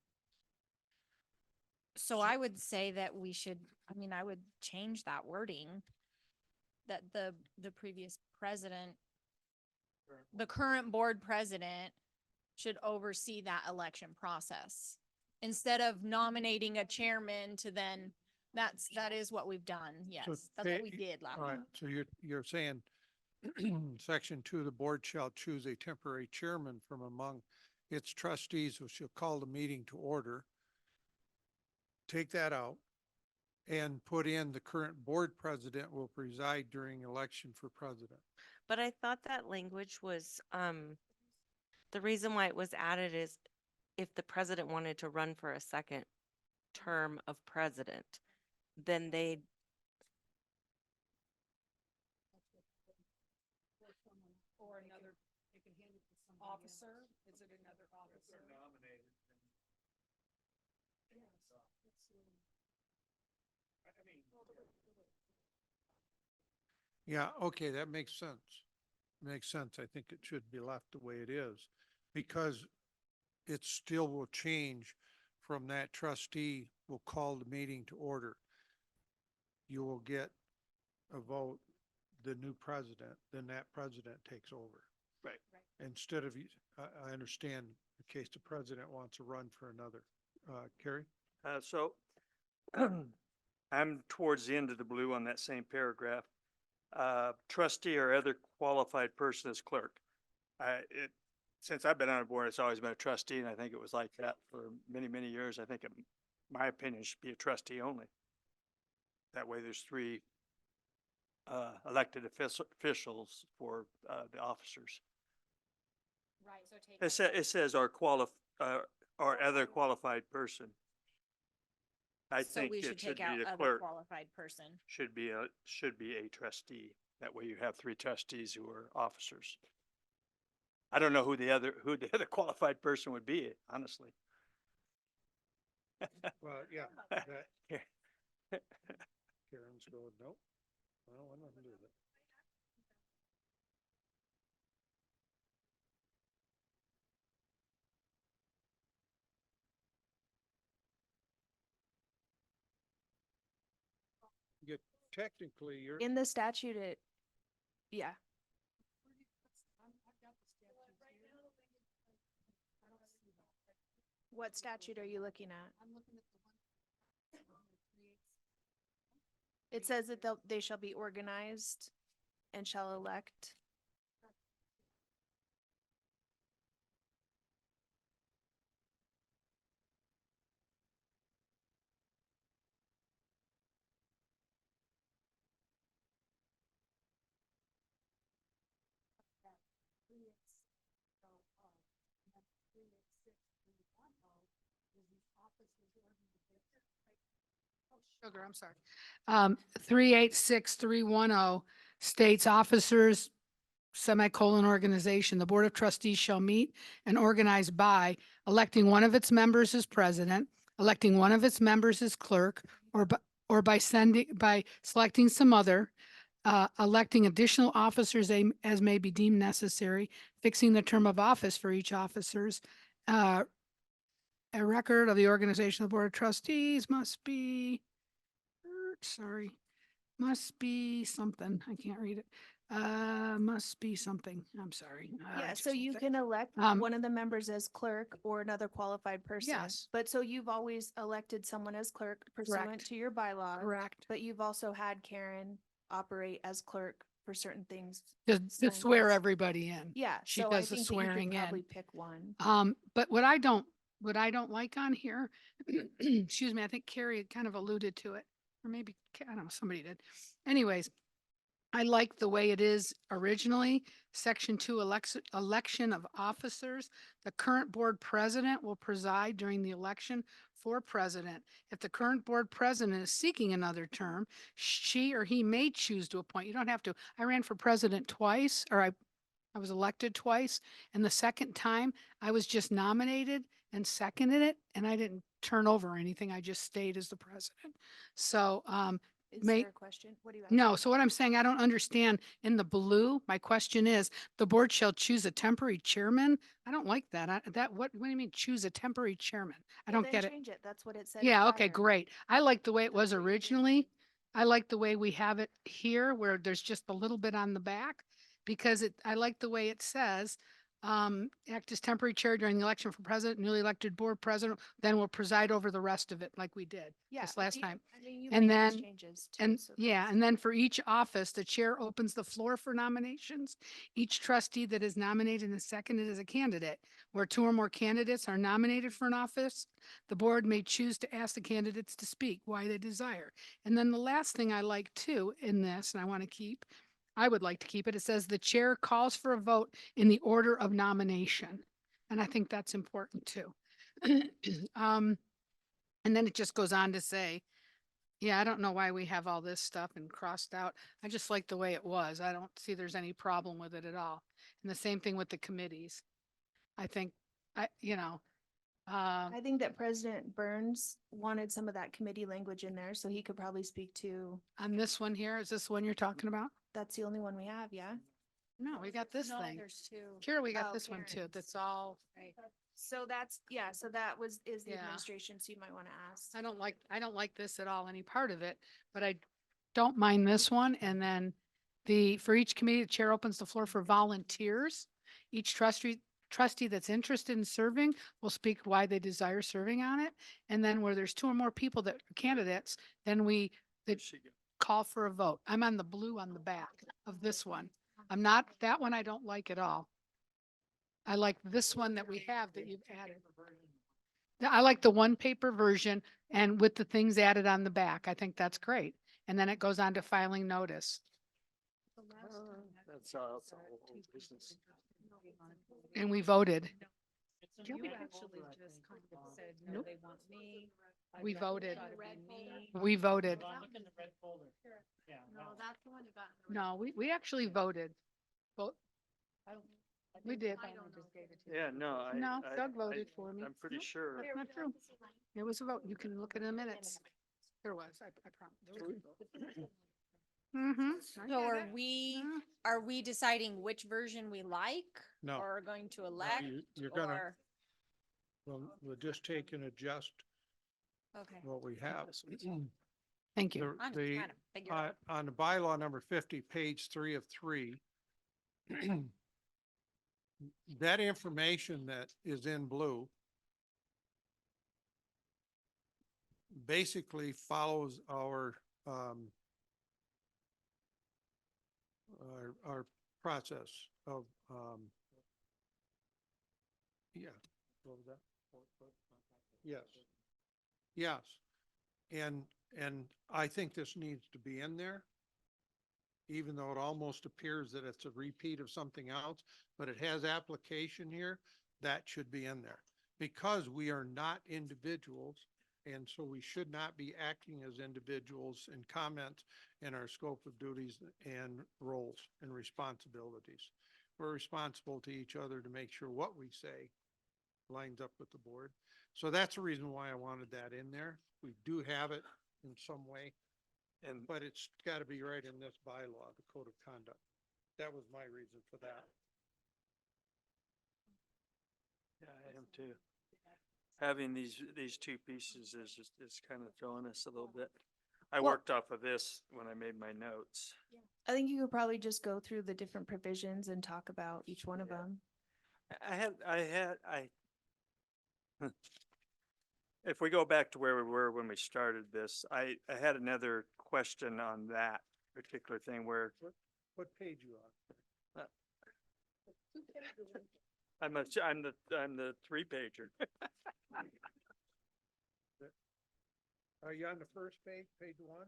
So I would say that I would change that wording. That the previous president, the current board president should oversee that election process. Instead of nominating a chairman to then, that is what we've done. Yes, that's what we did last All right, time. so you're saying section 2, the board shall choose a temporary chairman from among its trustees who shall call the meeting to order. Take that out and put in the current board president will preside during election for president. But I thought that language was, the reason why it was added is if the president wanted to run for a second term of president, then they, Or another, they can hand it to some officer, is it another officer? Yeah, okay, that makes sense. Makes sense. I think it should be left the way it is because it still will change from that trustee will call the meeting to order. You will get a vote, the new president, then that president takes over. Right. Instead of, I understand in case the president wants to run for another. Carrie? So I'm towards the end of the blue on that same paragraph. Trustee or other qualified person as clerk. Since I've been on the board, it's always been a trustee, and I think it was like that for many, many years. I think my opinion should be a trustee only. That way there's 3 elected officials for the officers. Right, so take. It says or other qualified person. I So think we should it should take out be the other clerk, qualified person. should be a trustee. That way you have 3 trustees who are officers. I don't know who the other qualified person would be, honestly. Well, yeah. Karen's going, nope. I don't want nothing to do with it. You technically, you're. In the statute, yeah. What statute are you looking at? It says that they shall be organized and shall elect. Sugar, I'm sorry. 386310 states officers, semicolon organization. The Board of Trustees shall meet and organize by electing one of its members as president, electing one of its members as clerk, or by selecting some other, electing additional officers as may be deemed necessary, fixing the term of office for each officers. A record of the organization of the Board of Trustees must be something. I can't read it. Must be something. I'm sorry. Yeah, just so you something. can elect one of the members as clerk or another qualified person. Yes. But so you've always elected someone as clerk pursuant Correct. to your bylaw. Correct. But you've also had Karen operate as clerk for certain things. To certain swear things. everybody in. Yeah, She so I does the think that you swearing could probably in. pick one. But what I don't like on here, excuse me, I think Carrie had kind of alluded to it, or maybe, I don't know, somebody did. Anyways, I like the way it is originally. Section 2, election of officers. The current board president will preside during the election for president. If the current board president is seeking another term, she or he may choose to appoint. You don't have to. I ran for president twice, or I was elected twice. And the second time I was just nominated and seconded it, and I didn't turn over anything. I just stayed as the president. So, Is may- there a question? What do you? no, so what I'm saying, I don't understand in the blue, my question is, the board shall choose a temporary chairman? I don't like that. What do you mean choose a temporary chairman? I Well, don't then get it. Change it. That's what it said. Yeah, okay, prior. great. I like the way it was originally. I like the way we have it here where there's just a little bit on the back because I like the way it says, act as temporary chair during the election for president, newly elected board president, then will preside over the rest of it like we did this last time. And then, and then for each office, the chair opens the floor for nominations. Each trustee that is nominated and seconded as a candidate, where two or more candidates are nominated for an office, the board may choose to ask the candidates to speak why they desire. And then the last thing I like too in this, and I would like to keep it, it says the chair calls for a vote in the order of nomination. And I think that's important too. And then it just goes on to say, yeah, I don't know why we have all this stuff and crossed out. I just like the way it was. I don't see there's any problem with it at all. And the same thing with the committees. I think, I think that President Burns wanted some of that committee language in there, so he could probably speak to, on this one here, is this the one you're talking about? that's the only one we have, yeah? No, we got this No, thing. there's two. Here, we got Oh, this one too. parents. That's all. So that's, yeah, so that is the Yeah. administration, so you might want to ask. I don't like this at all, any part of it, but I don't mind this one. And then for each committee, the chair opens the floor for volunteers. Each trustee that's interested in serving will speak why they desire serving on it. And then where there's two or more people that are candidates, then that call for a vote. I'm on the blue on the back of this one. I'm not, that one I don't like at all. I like this one that we have that you've added. I like the one paper version and with the things added on the back. I think that's great. And then it goes on to filing notice. That's all business. And we voted. You actually just kind of said, no, Nope. they want me. We voted. Gotta be me. We voted. No, that's the one you got. No, we actually voted. Vote. We did. Yeah, no, No, Doug voted for me. I'm pretty Nope, sure. That's not true. It was a vote. You can look at the minutes. There was, I promise. Mm-hmm. So are we deciding which version we like? No. Or going to elect? You're gonna, or- we'll just take and adjust Okay. what we have. Thank you. The- I'm just the, trying to figure it out. On the bylaw number 50, page 3 of 3, that information that is in blue basically follows our process of, yeah. What was that? Yes. Yes. And I think this needs to be in there, even though it almost appears that it's a repeat of something else, but it has application here, that should be in there. Because we are not individuals, and so we should not be acting as individuals in comments in our scope of duties and roles and responsibilities. We're responsible to each other to make sure what we say lines up with the board. So that's the reason why I wanted that in there. We do have it in some way, but it's got to be right in this bylaw, the code of conduct. That was my reason for that. Yeah, I am too. Having these two pieces is kind of throwing us a little bit. I Well- worked off of this when I made my notes. I think you could probably just go through the different provisions and talk about each one of them. If we go back to where we were when we started this, I had another question on that particular thing where What page you on? I'm the 3-pager. Are you on the first page, page 1?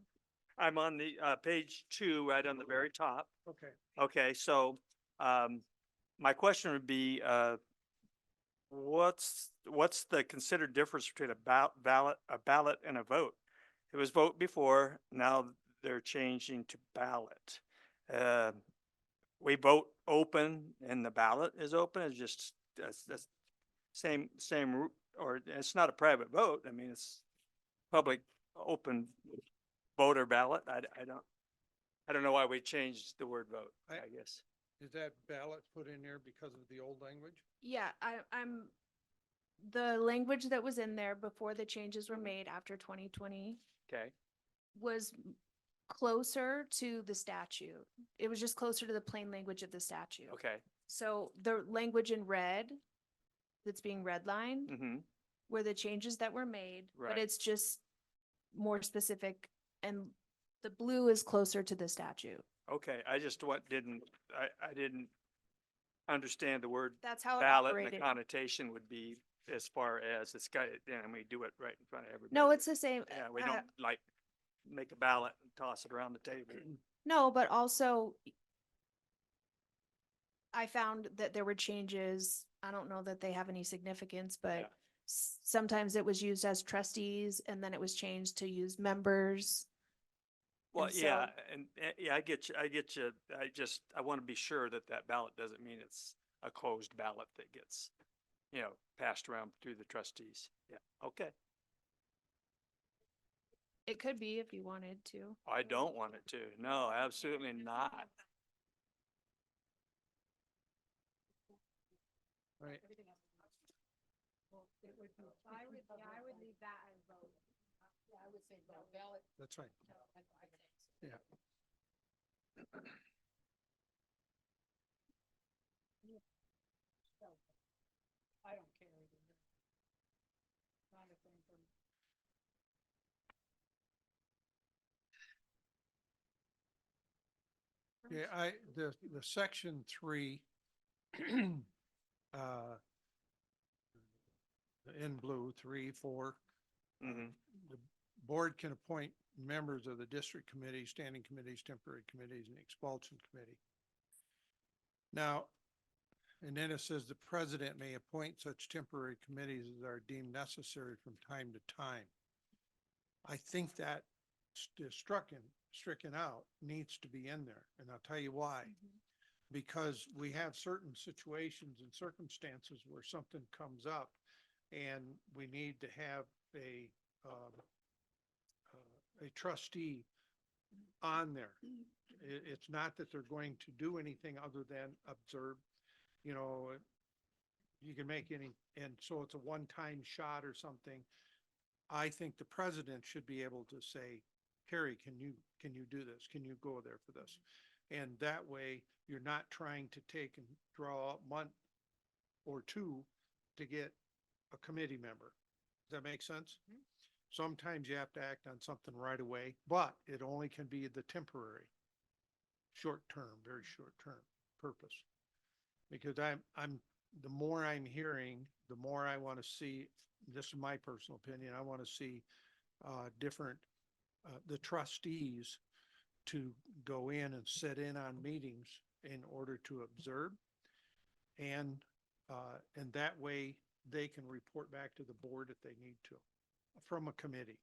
I'm on the page 2, right on the very top. Okay. Okay, so my question would be, what's the considered difference between a ballot and a vote? It was vote before, now they're changing to ballot. We vote open and the ballot is open. It's just that's same or it's not a private vote. I mean, it's public open voter ballot. I don't know why we changed the word vote, I guess. Is that ballot put in there because of the old language? Yeah, I'm, the language that was in there before the changes were made after 2020 Okay. was closer to the statute. It was just closer to the plain language of the statute. Okay. So the language in red that's being redlined Mm-hmm. were the changes that were made, but Right. it's just more specific and the blue is closer to the statute. Okay, I just I didn't understand the word That's how it ballot and the operated. connotation would be as far as this guy, and we do it right in front of everybody. No, it's the same. Yeah, we uh, don't like make a ballot and toss it around the table. No, but also I found that there were changes. I don't know that they have any significance, but Yeah. sometimes it was used as trustees and then it was changed to use members. Well, And yeah, so- and, yeah, I get you, I want to be sure that that ballot doesn't mean it's a closed ballot that gets, passed around through the trustees. Yeah, okay. It could be if you wanted to. I don't want it to. No, absolutely not. Right. I would leave that as vote. Yeah, I would say ballot. That's right. Yeah. I don't care either. Not a thing for me. Yeah, the section 3, uh, in blue, 3, 4, Mm-hmm. the board can appoint members of the district committee, standing committees, temporary committees, and expulsion committee. Now, and then it says the president may appoint such temporary committees as are deemed necessary from time to time. I think that stricken out needs to be in there, and I'll tell you why. Because we have certain situations and circumstances where something comes up and we need to have a trustee on there. It's not that they're going to do anything other than observe, you can make any, and so it's a one-time shot or something. I think the president should be able to say, Carrie, can you do this? Can you go there for this? And that way you're not trying to take and draw a month or two to get a committee member. Does that make sense? Sometimes you have to act on something right away, but it only can be the temporary, short term, very short term purpose. Because the more I'm hearing, the more I want to see, this is my personal opinion, I want to see different, the trustees to go in and sit in on meetings in order to observe. And that way they can report back to the board if they need to, from a committee.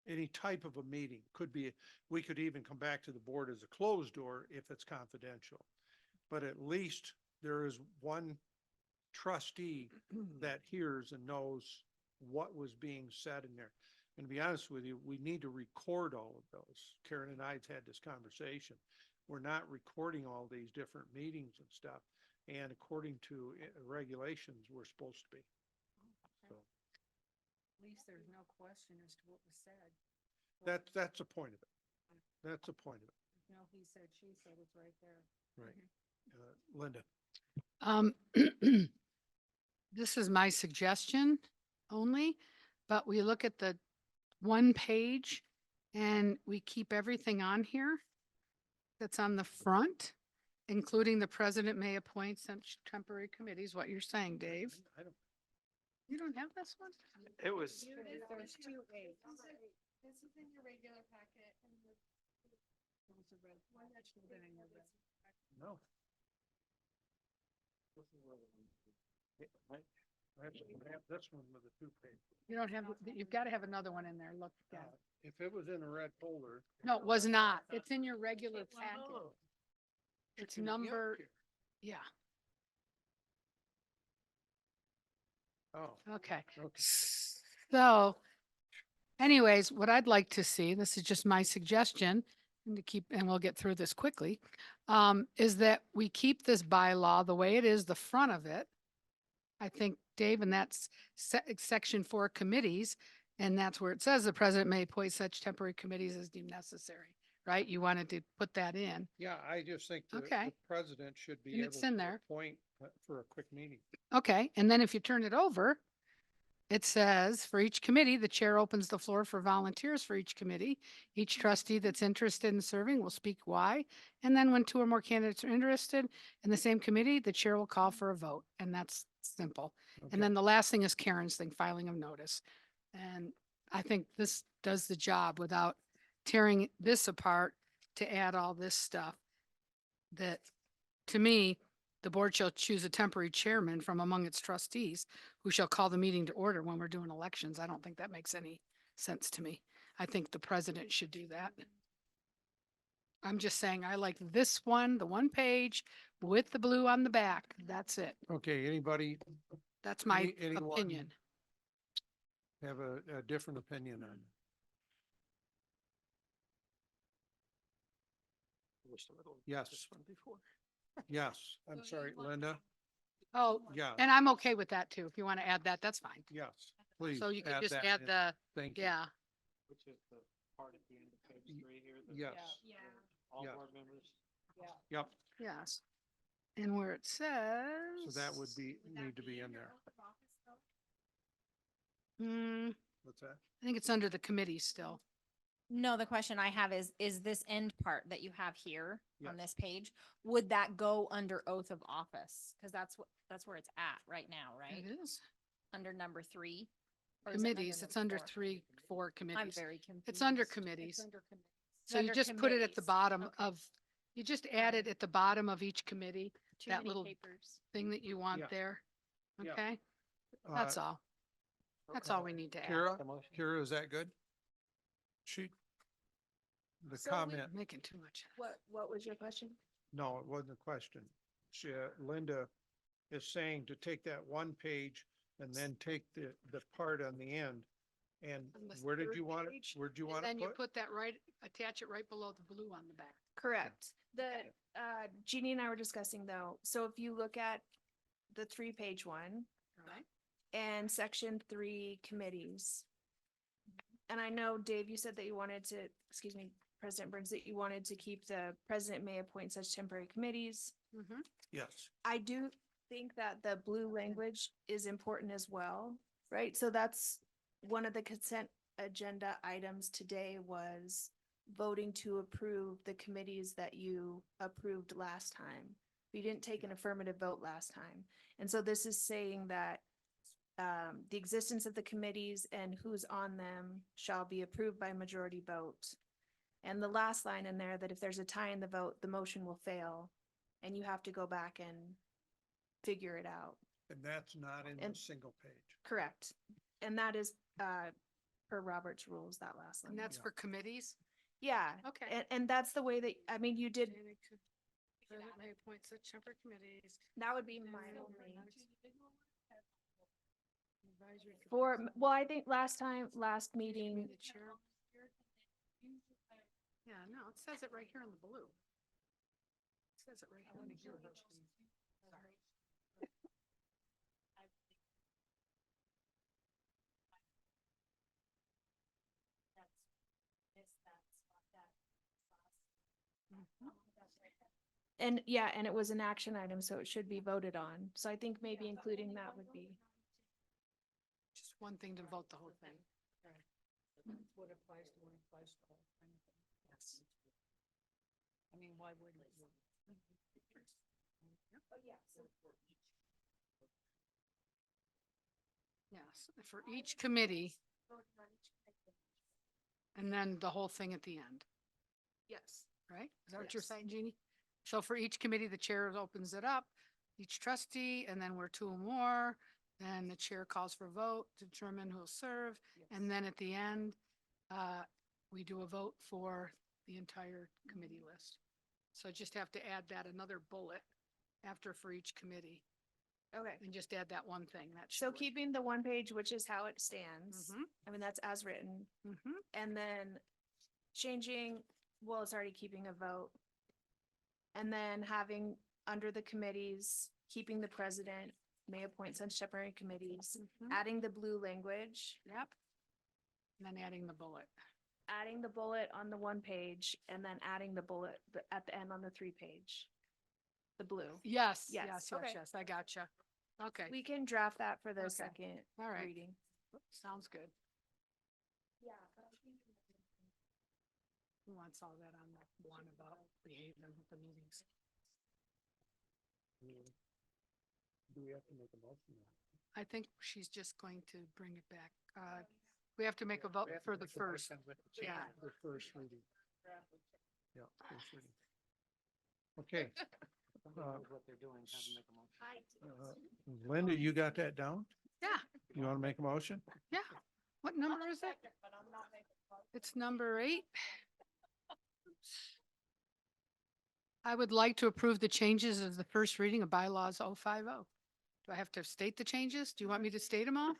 Any type of a meeting could be, we could even come back to the board as a closed door if it's confidential. But at least there is one trustee that hears and knows what was being said in there. And to be honest with you, we need to record all of those. Karen and I've had this conversation. We're not recording all these different meetings and stuff. And according to regulations, we're supposed to be. So At least there's no question as to what was said. that's the point of it. That's the point of it, No, he said, she said, it's right there. right? Linda. This is my suggestion only, but we look at the one page and we keep everything on here that's on the front, including the president may appoint such temporary committees, what you're saying, Dave. I don't, You don't have this one? It was, There's 2 A's. This is in your regular packet. no. I have this one with the 2 pages. You don't have, you've got to have another one in there. Look. yeah. If it was in a red folder. No, it was not. It's in your regular packet. Oh. It's Should be up number, here. yeah, Oh, okay. okay. So anyways, what I'd like to see, this is just my suggestion, and to keep, and we'll get through this quickly, is that we keep this bylaw the way it is, the front of it. I think, Dave, and that's section 4 committees, and that's where it says the president may appoint such temporary committees as deemed necessary, right? You wanted to put that in. Yeah, I just think the Okay. president should be And able it's in to there. appoint for a quick meeting. Okay, and then if you turn it over, it says, for each committee, the chair opens the floor for volunteers for each committee. Each trustee that's interested in serving will speak why. And then when two or more candidates are interested in the same committee, the chair will call for a vote. And that's simple. Okay. And then the last thing is Karen's thing, filing of notice. And I think this does the job without tearing this apart to add all this stuff. That, to me, the board shall choose a temporary chairman from among its trustees who shall call the meeting to order when we're doing elections. I don't think that makes any sense to me. I think the president should do that. I'm just saying, I like this one, the one page with the blue on the back. That's it. Okay, anybody That's my anyone opinion. have a different opinion on? Yes. Yes, I'm sorry, Linda. Oh, Yeah, and I'm okay with that too. If you want to add that, that's fine. yes, please. So you could just that add in. the, Thank you. yeah, Which is the part at the end of page 3 here. Yes, All yeah. board members. yep, yes. And where it says. so that would be, need to be in there. Hmm, What's that? I think it's under the committee still. No, the question I have is this end part that you have here on Yes. this page, would that go under oath of office? Cause that's where it's at right now, right? It is. Under number 3? Or is it Committees, it's under number 4? 4 I'm committees. very confused. It's under committees. under committees. It's So you under just put it at the committees. bottom Okay. of, you just add it at the bottom of each committee, Too that many little papers. thing that you want Yeah. there. Yeah. Okay, that's all. That's all we need to add. Kara, Kara, is that good? The So we- comment, Making too much. What was your question? no, it wasn't a question. She, Linda is saying to take that one page and then take the part on the end. And On the where did third you want it? page, Where'd you And want then it you put? put that right, attach it right below the blue on the back. Correct. Jeannie and I were discussing though, so if you look at the 3-page one Right. and section 3 committees. And I know, Dave, you said that you wanted to, excuse me, President Burns, that you wanted to keep the president may appoint such temporary committees. Mm-hmm. Yes. I do think that the blue language is important as well, right? So that's one of the consent agenda items today was voting to approve the committees that you approved last time. We didn't take an affirmative vote last time. And so this is saying that the existence of the committees and who's on them shall be approved by majority vote. And the last line in there, that if there's a tie in the vote, the motion will fail and you have to go back and figure it out. And that's not in the And- single page. Correct. And that is per Robert's rules, that last line. And that's Yeah. for committees? Yeah. Okay. And that's the way that, I mean, you did, President may appoint such temporary committees. that would be my only. Advisory For, well, I think last meeting, The chair. Yeah, no, it says it right here in the blue. It says it right here in the blue. and yeah, and it was an action item, so it should be voted on. So I think maybe including that would be. Just one thing to vote the whole thing. What applies to one applies to all. Yes. I mean, why wouldn't it? Yes, for each committee. And then the whole thing at the end, Yes. right? Is that what you're Yes. saying, Jeannie? So for each committee, the chair opens it up, each trustee, and then we're two or more. Then the chair calls for a vote, determine who'll serve. And then at the end, we do a vote for the entire committee list. So I just have to add that another bullet after for each committee Okay. and just add that one thing. That should So work. keeping the one page, which is how it stands. Mhm. I mean, that's as written. Mhm. And then changing, well, it's already keeping a vote. And then having under the committees, keeping the president may appoint such temporary committees, Mhm. adding the blue language. Yep. And then adding the bullet. adding the bullet on the one page and then adding the bullet at the end on the 3 page. The blue. Yes, Yes, yes, yes, okay. yes, I gotcha. Okay, We can draft that for the Okay. second all right, reading. sounds good. Yeah. Who wants all that on the one about behaving at the meetings? Do we have to make a motion? I think she's just going to bring it back. We have to make a vote for the first. Yeah. The first reading. Yeah, first reading. Okay. What they're doing, have them make a motion. Linda, you got that down? Yeah, You want to make a motion? yeah. What number is it? It's number 8. I would like to approve the changes of the first reading of bylaws 050. Do I have to state the changes? Do you want me to state them all?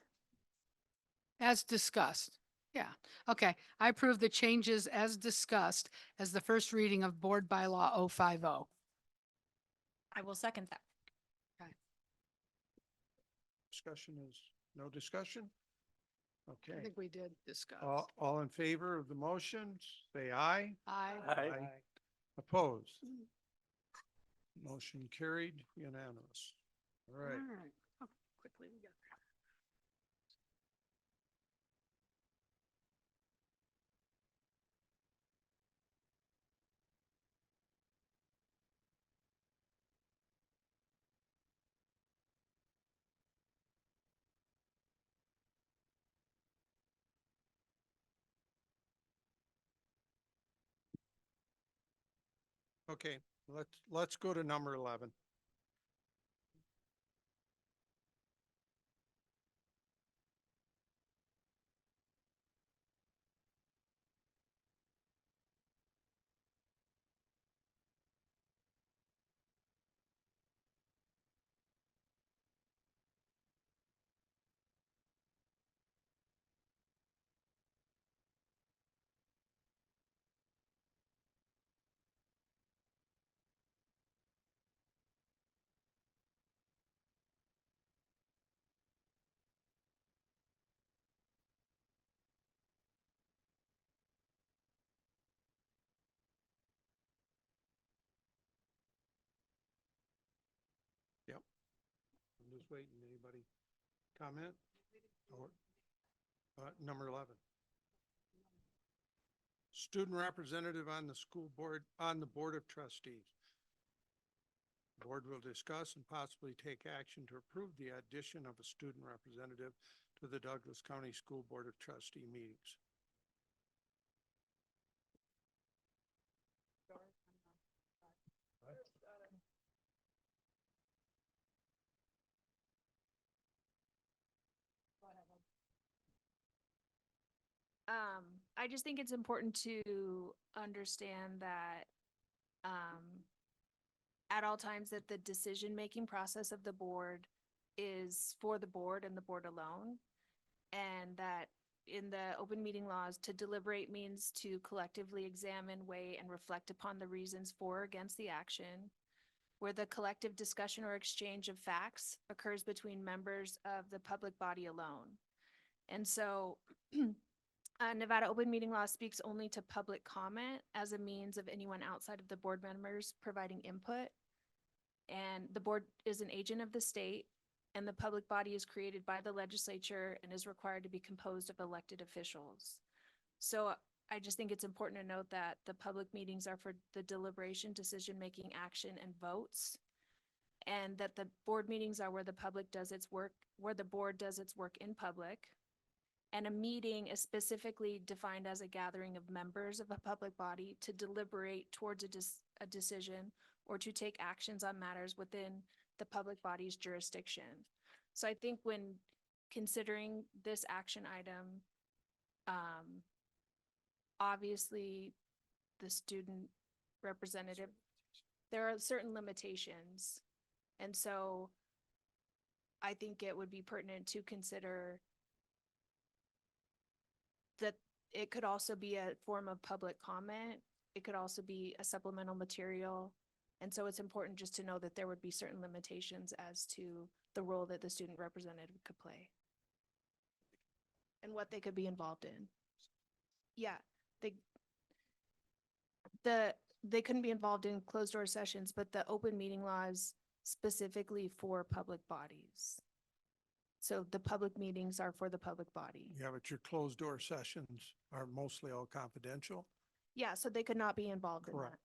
As discussed. Yeah, okay. I approve the changes as discussed as the first reading of board bylaw 050. I will second that. Discussion is, no discussion? I Okay. think we did discuss. All in favor of the motion, say aye. Aye. Opposed? Motion carried unanimous. All right. Oh, quickly we got there. Okay, let's go to number 11. Yep. I'm just waiting. Anybody comment? Or, number 11. Student representative on the school board, on the Board of Trustees. Board will discuss and possibly take action to approve the addition of a student representative to the Douglas County School Board of Trustee meetings. I just think it's important to understand that, at all times that the decision-making process of the board is for the board and the board alone. And that in the open meeting laws, to deliberate means to collectively examine, weigh, and reflect upon the reasons for or against the action, where the collective discussion or exchange of facts occurs between members of the public body alone. And so Nevada open meeting law speaks only to public comment as a means of anyone outside of the board members providing input. And the board is an agent of the state, and the public body is created by the legislature and is required to be composed of elected officials. So I just think it's important to note that the public meetings are for the deliberation, decision-making, action, and votes. And that the board meetings are where the public does its work, where the board does its work in public. And a meeting is specifically defined as a gathering of members of a public body to deliberate towards a decision or to take actions on matters within the public body's jurisdiction. So I think when considering this action item, obviously the student representative, there are certain limitations. And so I think it would be pertinent to consider that it could also be a form of public comment. It could also be a supplemental material. And so it's important just to know that there would be certain limitations as to the role that the student representative could play and what they could be involved in. Yeah, they they couldn't be involved in closed door sessions, but the open meeting law is specifically for public bodies. So the public meetings are for the public body. Yeah, but your closed door sessions are mostly all confidential. Yeah, so they could not be involved in that. Correct.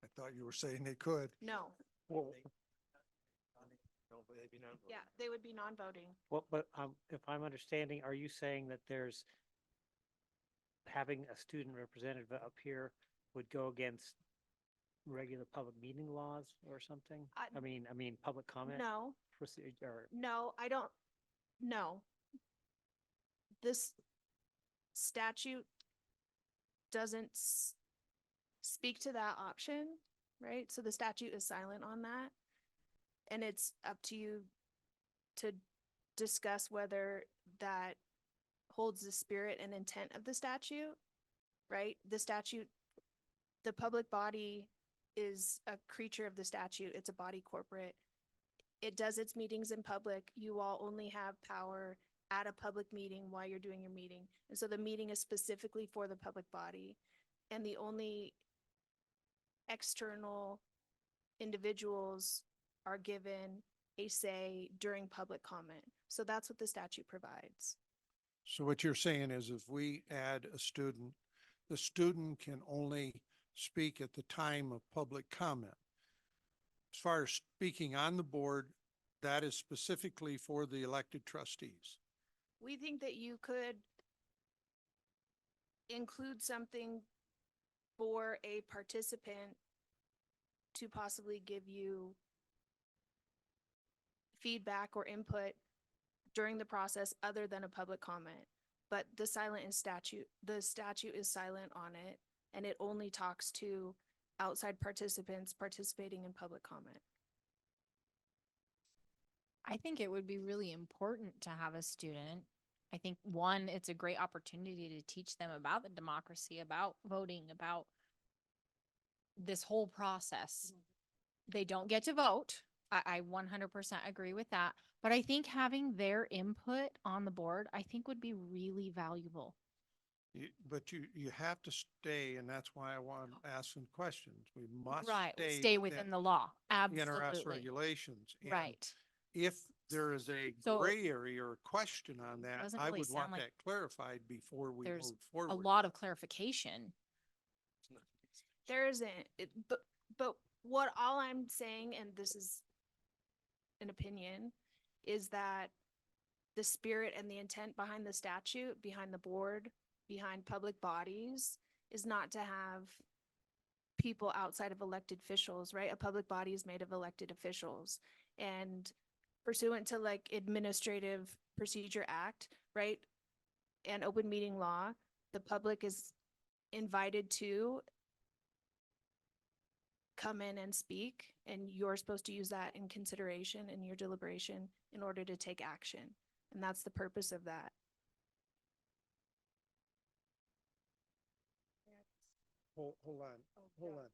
I thought you were saying they could. No, Well, yeah, they would be non-voting. well, but if I'm understanding, are you saying that there's having a student representative up here would go against regular public meeting laws or something? I mean, public comment? No, Procedure, no, I don't, no. This statute doesn't speak to that option, right? So the statute is silent on that. And it's up to you to discuss whether that holds the spirit and intent of the statute, right? The statute, the public body is a creature of the statute. It's a body corporate. It does its meetings in public. You all only have power at a public meeting while you're doing your meeting. And so the meeting is specifically for the public body. And the only external individuals are given a say during public comment. So that's what the statute provides. So what you're saying is if we add a student, the student can only speak at the time of public comment. As far as speaking on the board, that is specifically for the elected trustees. We think that you could include something for a participant to possibly give you feedback or input during the process other than a public comment. But the statute is silent on it, and it only talks to outside participants participating in public comment. I think it would be really important to have a student. I think one, it's a great opportunity to teach them about the democracy, about voting, about this whole process. They don't get to vote. I 100% agree with that. But I think having their input on the board, I think would be really valuable. But you have to stay, and that's why I want to ask some questions. We must Right, stay within the law. NRS Absolutely. regulations. And Right. If there is a So- gray area or a question on that, Doesn't I really would want sound like that clarified before we There's move forward. a lot of clarification. There isn't, but what all I'm saying, and this is an opinion, is that the spirit and the intent behind the statute, behind the board, behind public bodies, is not to have people outside of elected officials, right? A public body is made of elected officials. And pursuant to like Administrative Procedure Act, right? And open meeting law, the public is invited to come in and speak, and you're supposed to use that in consideration in your deliberation in order to take action. And that's the purpose of that. Hold on.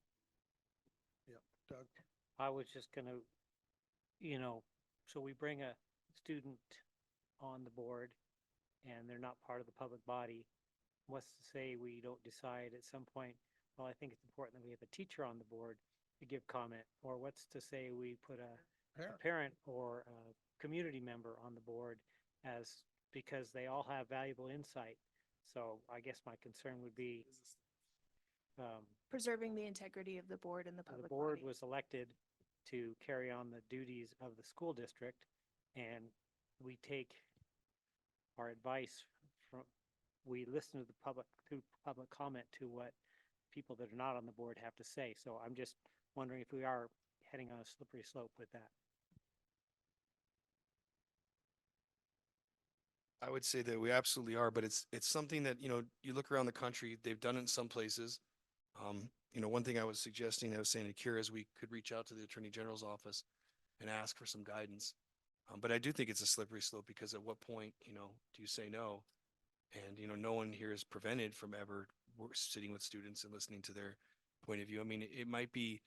Yep, Doug. I was just gonna, so we bring a student on the board and they're not part of the public body. What's to say we don't decide at some point, well, I think it's important that we have a teacher on the board to give comment, or what's to say we put a parent or a community member on the board because they all have valuable insight. So I guess my concern would be, Preserving the integrity of the board and the the public board body. was elected to carry on the duties of the school district, and we take our advice we listen to the public, through public comment, to what people that are not on the board have to say. So I'm just wondering if we are heading on a slippery slope with that. I would say that we absolutely are, but it's something that, you look around the country, they've done it in some places. One thing I was suggesting, I was saying to Kira, is we could reach out to the Attorney General's office and ask for some guidance. But I do think it's a slippery slope, because at what point, do you say no? And, no one here is prevented from ever sitting with students and listening to their point of view. I mean, it might be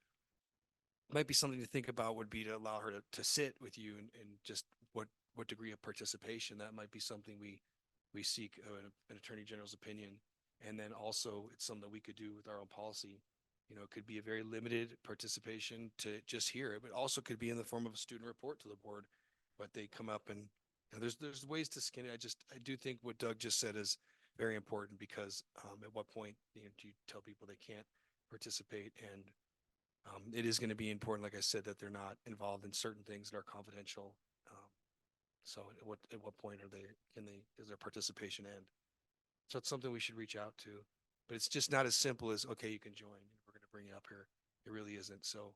something to think about, would be to allow her to sit with you and just what degree of participation. That might be something we seek an Attorney General's opinion. And then also it's something that we could do with our own policy. You know, it could be a very limited participation to just hear it, but also could be in the form of a student report to the board. But they come up and there's ways to skin it. I do think what Doug just said is very important because at what point do you tell people they can't participate? And it is going to be important, like I said, that they're not involved in certain things that are confidential. So at what point is their participation end? So it's something we should reach out to, but it's just not as simple as, okay, you can join. We're going to bring you up here. It really isn't. So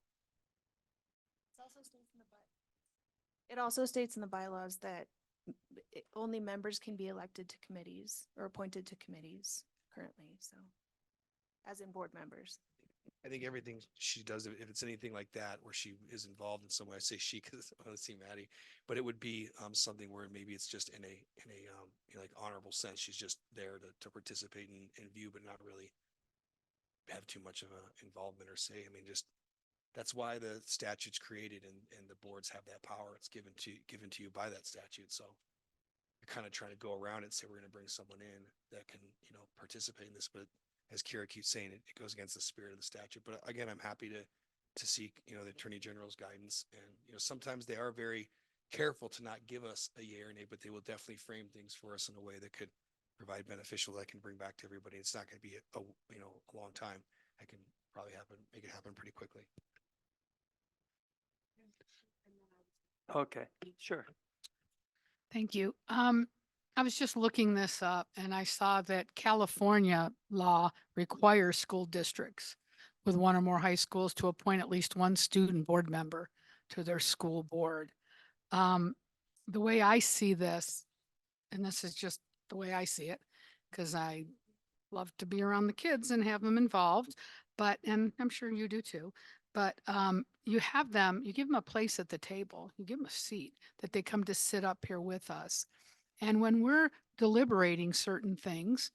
It also states in the bylaws that only members can be elected to committees or appointed to committees currently, so as in board members. I think everything she does, if it's anything like that, where she is involved in some way, I say she because I want to see Maddie, but it would be something where maybe it's just in a you know, like honorable sense. She's just there to participate and view, but not really have too much of a involvement or say. I mean, just that's why the statute's created and the boards have that power. It's given to you by that statute. So you're kind of trying to go around it and say we're going to bring someone in that can, you know, participate in this, but as Kira keeps saying, it goes against the spirit of the statute. But again, I'm happy to seek, you know, the Attorney General's guidance. And, you know, sometimes they are very careful to not give us a yay or nay, but they will definitely frame things for us in a way that could provide beneficial that can bring back to everybody. It's not going to be a long time. I can probably make it happen pretty quickly. Okay, sure. Thank you. I was just looking this up and I saw that California law requires school districts with one or more high schools to appoint at least one student board member to their school board. The way I see this, and this is just the way I see it, because I love to be around the kids and have them involved, and I'm sure you do too. But you give them a place at the table, you give them a seat that they come to sit up here with us. And when we're deliberating certain things,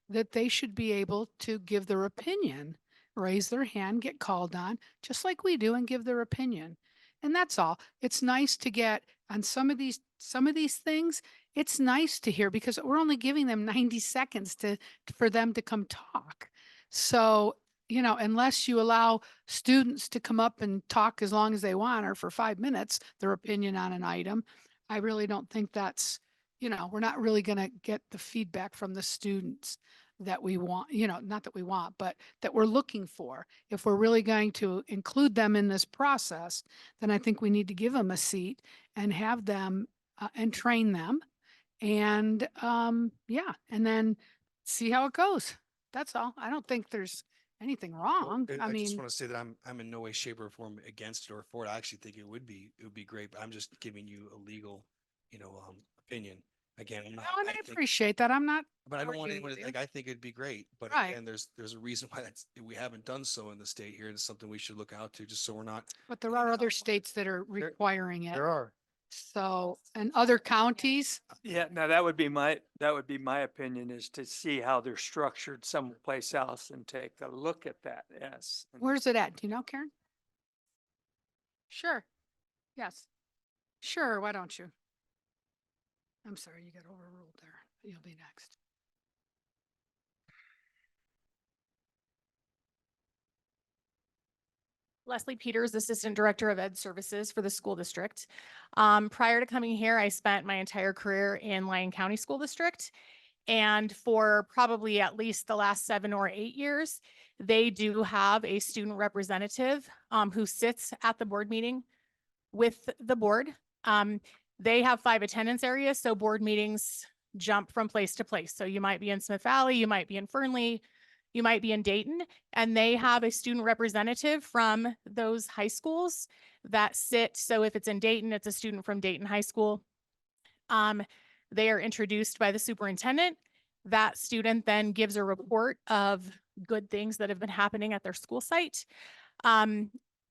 that they should be able to give their opinion, raise their hand, get called on, just like we do, and give their opinion. And that's all. It's nice to get on some of these things. It's nice to hear because we're only giving them 90 seconds for them to come talk. So, you know, unless you allow students to come up and talk as long as they want or for 5 minutes, their opinion on an item, I really don't think that's, you know, we're not really going to get the feedback from the students that we want, you know, not that we want, but that we're looking for. If we're really going to include them in this process, then I think we need to give them a seat and have them and train them. And yeah, and then see how it goes. That's all. I don't think there's anything wrong. I just want to say that I'm in no way, shape, or form against it or for it. I actually think it would be great, but I'm just giving you a legal, you know, opinion. Again, I'm not, and I appreciate that. I'm not. But I don't want arguing anyone with to you. like, I think it'd be great, but Right. again, there's a reason why we haven't done so in the state here. And it's something we should look out to just so we're not. But there are other states that are requiring it. There are. So, and other counties, Yeah, now that would be my opinion, is to see how they're structured someplace else and take a look at that. Yes. And where's it at? Do you know, Karen? Sure. Yes. Sure. Why don't you? I'm sorry, you got overruled there. You'll be next. Leslie Peters, Assistant Director of Ed Services for the school district. Prior to coming here, I spent my entire career in Lyon County School District. And for probably at least the last 7 or 8 years, they do have a student representative who sits at the board meeting with the board. They have 5 attendance areas, so board meetings jump from place to place. So you might be in Smith Valley, you might be in Fernley, you might be in Dayton, and they have a student representative from those high schools that sit. So if it's in Dayton, it's a student from Dayton High School. They are introduced by the superintendent. That student then gives a report of good things that have been happening at their school site.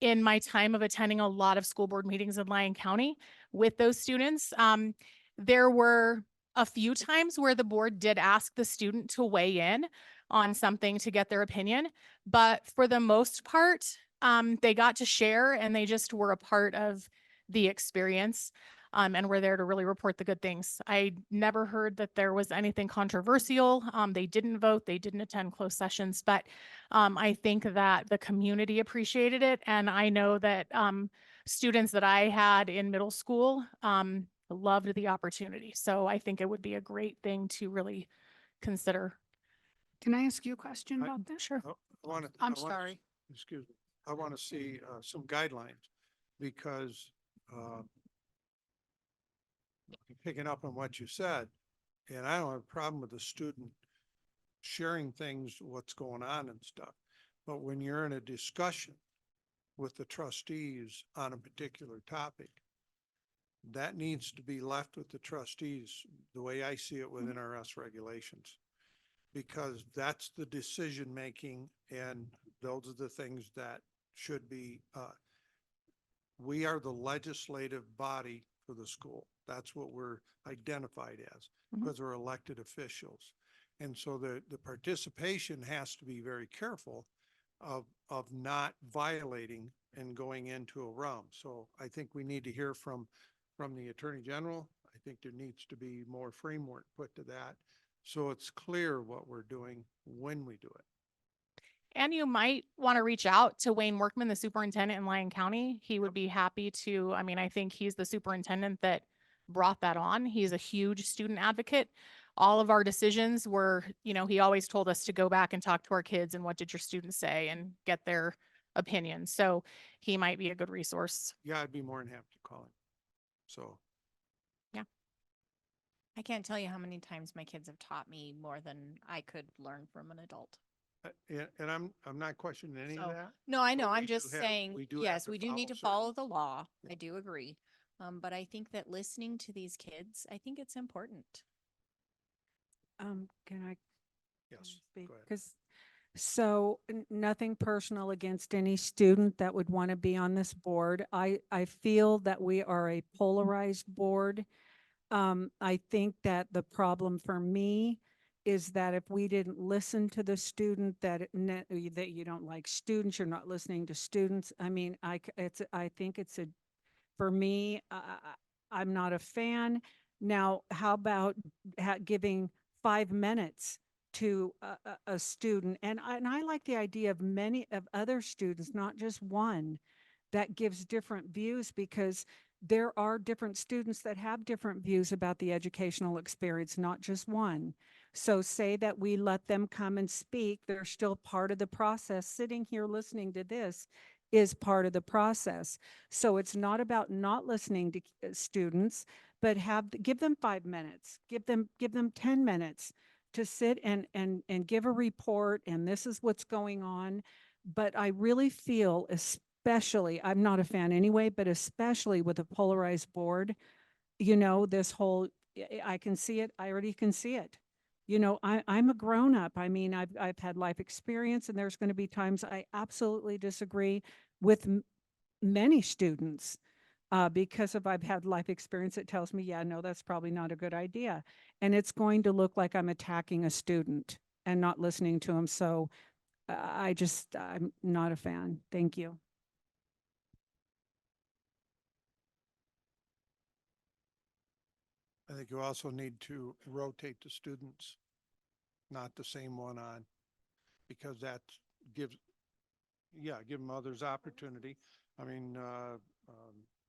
In my time of attending a lot of school board meetings in Lyon County with those students, there were a few times where the board did ask the student to weigh in on something to get their opinion. But for the most part, they got to share and they just were a part of the experience. And we're there to really report the good things. I never heard that there was anything controversial. They didn't vote, they didn't attend closed sessions, but I think that the community appreciated it. And I know that students that I had in middle school loved the opportunity. So I think it would be a great thing to really consider. Can I ask you a question I- about that? Sure. I'm sorry. Excuse me. I want to see some guidelines because picking up on what you said, and I don't have a problem with the student sharing things, what's going on and stuff. But when you're in a discussion with the trustees on a particular topic, that needs to be left with the trustees, the way I see it with NRS regulations. Because that's the decision making and those are the things that should be, we are the legislative body for the school. That's what we're identified as because we're elected officials. And so the participation has to be very careful of not violating and going into a realm. So I think we need to hear from the Attorney General. I think there needs to be more framework put to that. So it's clear what we're doing when we do it. And you might want to reach out to Wayne Workman, the superintendent in Lyon County. He would be happy to, I mean, I think he's the superintendent that brought that on. He's a huge student advocate. All of our decisions were, you know, he always told us to go back and talk to our kids and what did your students say and get their opinion. So he might be a good resource. Yeah, I'd be more than happy to call him. So. I can't tell you how many times my kids have taught me more than I could learn from an adult. And I'm not questioning any of So, that. no, I know. but I'm we do just have- saying, we do have yes, to we do need to certain- follow the law. Yeah. I do agree. But I think that listening to these kids, I think it's important. Can I Yes, speak? go ahead. Because, so nothing personal against any student that would want to be on this board. I feel that we are a polarized board. I think that the problem for me is that if we didn't listen to the student that that you don't like students, you're not listening to students. I mean, I think it's a, for me, I'm not a fan. Now, how about giving 5 minutes to a student? And I like the idea of many of other students, not just one, that gives different views, because there are different students that have different views about the educational experience, not just one. So say that we let them come and speak, they're still part of the process. Sitting here listening to this is part of the process. So it's not about not listening to students, but give them 5 minutes, give them 10 minutes to sit and give a report, and this is what's going on. But I really feel, especially, I'm not a fan anyway, but especially with a polarized board, you know, this whole, I can see it, I already can see it. You know, I'm a grown up. I mean, I've had life experience, and there's going to be times I absolutely disagree with many students. Because if I've had life experience, it tells me, yeah, no, that's probably not a good idea. And it's going to look like I'm attacking a student and not listening to him. So I'm not a fan. Thank you. I think you also need to rotate the students, not the same one on, because that gives, give them others opportunity. I mean,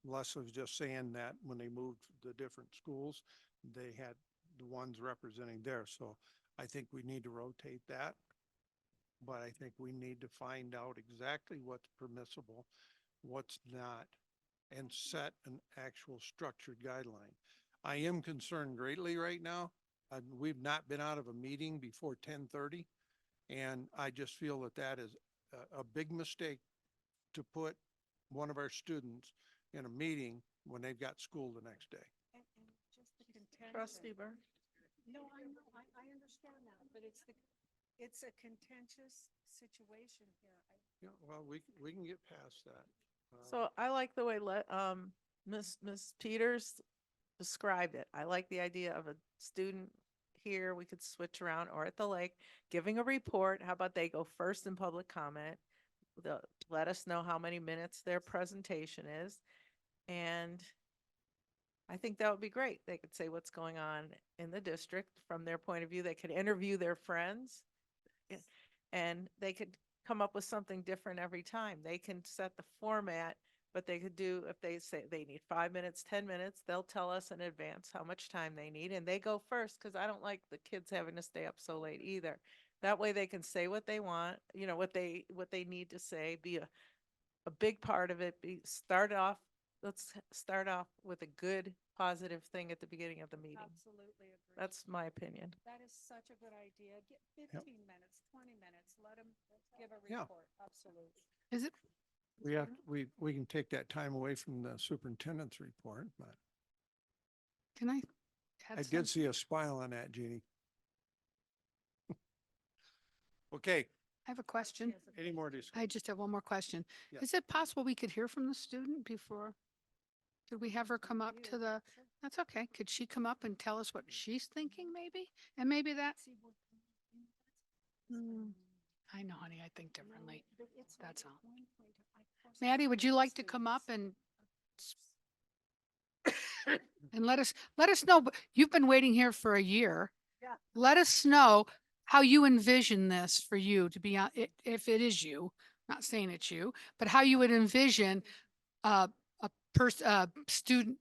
Les was just saying that when they moved the different schools, they had the ones representing there. So I think we need to rotate that. But I think we need to find out exactly what's permissible, what's not, and set an actual structured guideline. I am concerned greatly right now. We've not been out of a meeting before 10:30. And I just feel that that is a big mistake to put one of our students in a meeting when they've got school the next day. Trustee Burr. No, I know, I understand that, but it's a contentious situation here. Yeah, well, we can get past that. So I like the way Miss Peters described it. I like the idea of a student here, we could switch around, or at the lake, giving a report. How about they go first in public comment? They'll let us know how many minutes their presentation is. And I think that would be great. They could say what's going on in the district from their point of view. They could interview their friends. And they could come up with something different every time. They can set the format, but they could do, if they say they need 5 minutes, 10 minutes, they'll tell us in advance how much time they need, and they go first, because I don't like the kids having to stay up so late either. That way they can say what they want, what they need to say, be a big part of it, let's start off with a good, positive thing at the beginning of the meeting. Absolutely agree. That's my opinion. That is such a good idea. Get 15 minutes, 20 minutes, let them give a Yeah. report. Absolutely. Is it, We can take that time away from the superintendent's report, but can I add I some? did see a smile on that, Jeannie. Okay, I have a question. any more discussion? I just have one more question. Yeah. Is it possible we could hear from the student before? Could we have her come up to the, that's okay. Could she come up and tell us what she's thinking maybe? And maybe that. I know, honey, I think differently. That's all. Maddie, would you like to come up and and let us know, but you've been waiting here for a year. Yeah. Let us know how you envision this for you to be on, if it is you, not saying it's you, but how you would envision a student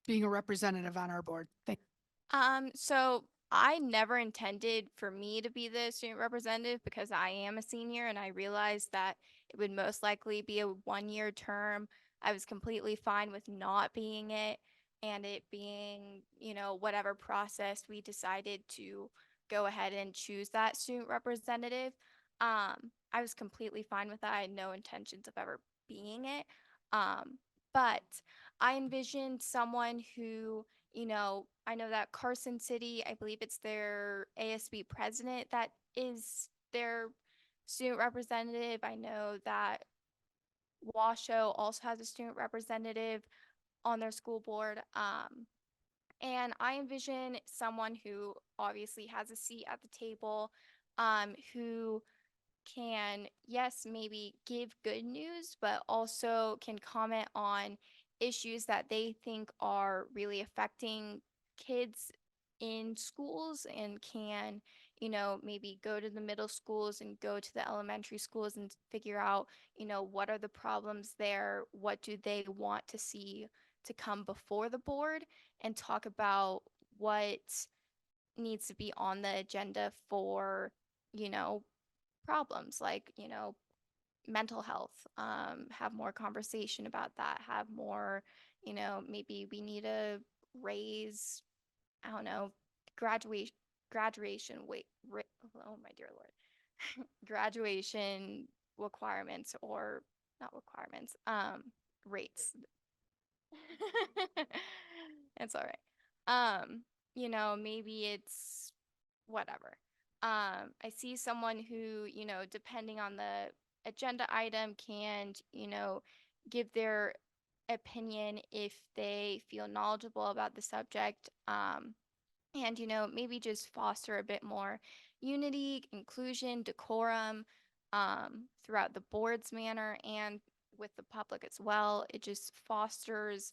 being a representative on our board. So I never intended for me to be the student representative because I am a senior and I realized that it would most likely be a 1-year term. I was completely fine with not being it and it being, whatever process we decided to go ahead and choose that student representative. I was completely fine with that. I had no intentions of ever being it. But I envisioned someone who, I know that Carson City, I believe it's their ASB president that is their student representative. I know that Washoe also has a student representative on their school board. And I envision someone who obviously has a seat at the table, who can, yes, maybe give good news, but also can comment on issues that they think are really affecting kids in schools and can, maybe go to the middle schools and go to the elementary schools and figure out, what are the problems there? What do they want to see to come before the board, and talk about what needs to be on the agenda for, problems like, mental health, have more conversation about that, have more, maybe we need to raise, I don't know, graduation oh my dear Lord, graduation requirements, or not requirements, rates. It's all right. Maybe it's whatever. I see someone who, depending on the agenda item can, give their opinion if they feel knowledgeable about the subject. And, maybe just foster a bit more unity, inclusion, decorum, throughout the board's manner and with the public as well. It just fosters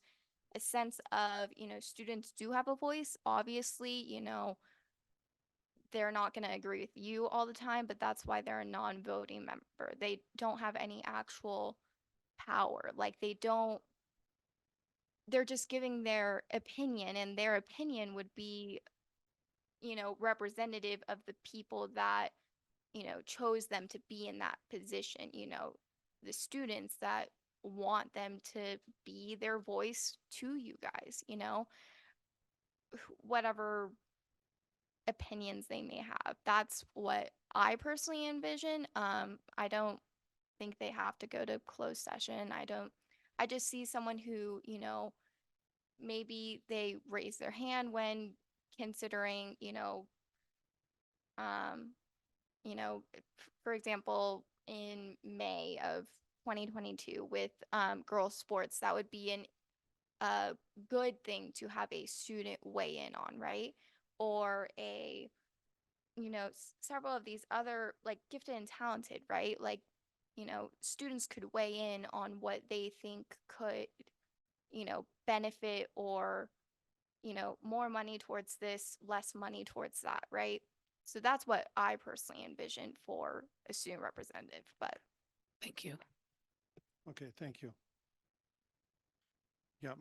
a sense of, students do have a voice. Obviously, they're not going to agree with you all the time, but that's why they're a non-voting member. They don't have any actual power. Like they're just giving their opinion, and their opinion would be, representative of the people that, chose them to be in that position, the students that want them to be their voice to you guys, whatever opinions they may have. That's what I personally envision. I don't think they have to go to closed session. I just see someone who, maybe they raise their hand when considering, for example, in May of 2022 with girls sports, that would be a good thing to have a student weigh in on, right? Or several of these other, like gifted and talented, right? Like, students could weigh in on what they think could, benefit or, more money towards this, less money towards that, right? So that's what I personally envisioned for a student representative, but Thank you. Okay, thank you. Yeah,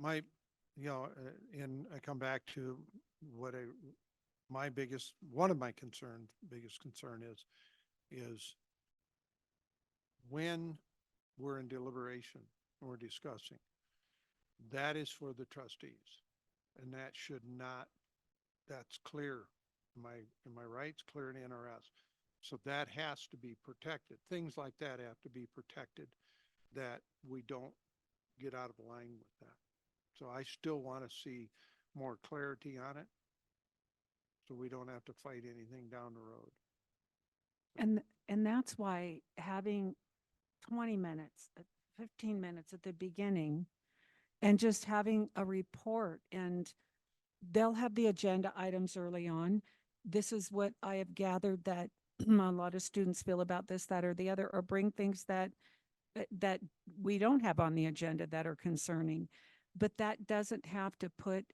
and I come back to what one of my biggest concern is when we're in deliberation, and we're discussing, that is for the trustees. And that should not, that's clear. Am I right? It's clear in NRS. So that has to be protected. Things like that have to be protected, that we don't get out of line with that. So I still want to see more clarity on it, so we don't have to fight anything down the road. And that's why having 20 minutes, 15 minutes at the beginning, and just having a report, and they'll have the agenda items early on. This is what I have gathered that a lot of students feel about this, that, or the other, or bring things that we don't have on the agenda that are concerning. But that doesn't have to put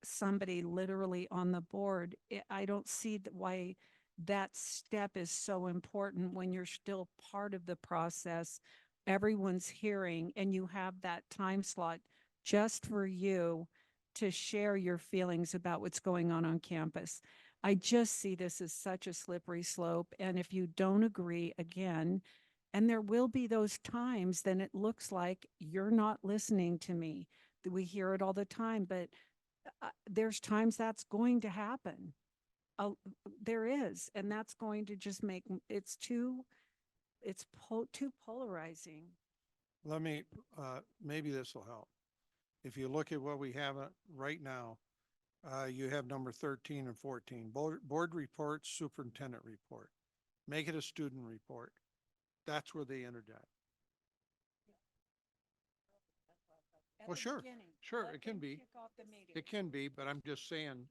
somebody literally on the board. I don't see why that step is so important when you're still part of the process. Everyone's hearing, and you have that time slot just for you to share your feelings about what's going on campus. I just see this as such a slippery slope. And if you don't agree, again, and there will be those times, then it looks like you're not listening to me. We hear it all the time, but there's times that's going to happen. There is, and that's going to just make too polarizing. Let me, maybe this will help. If you look at what we have right now, you have number 13 and 14, board report, superintendent report. Make it a student report. That's where they interject. Well, sure, it can be. It can be, but I'm just saying,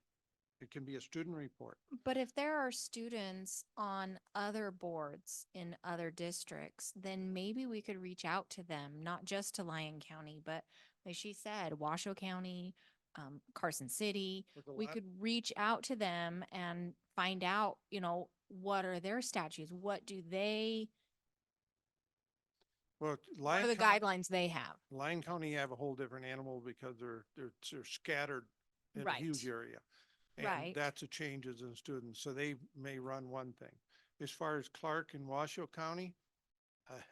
it can be a student report. But if there are students on other boards in other districts, then maybe we could reach out to them, not just to Lyon County, but like she said, Washoe County, Carson City. We could reach out to them and find out, what are their statutes? What do they, Well, what are the guidelines they have? Lyon County have a whole different animal because they're scattered in a huge Right. area. And Right. that's a changes in students, so they may run one thing. As far as Clark and Washoe County,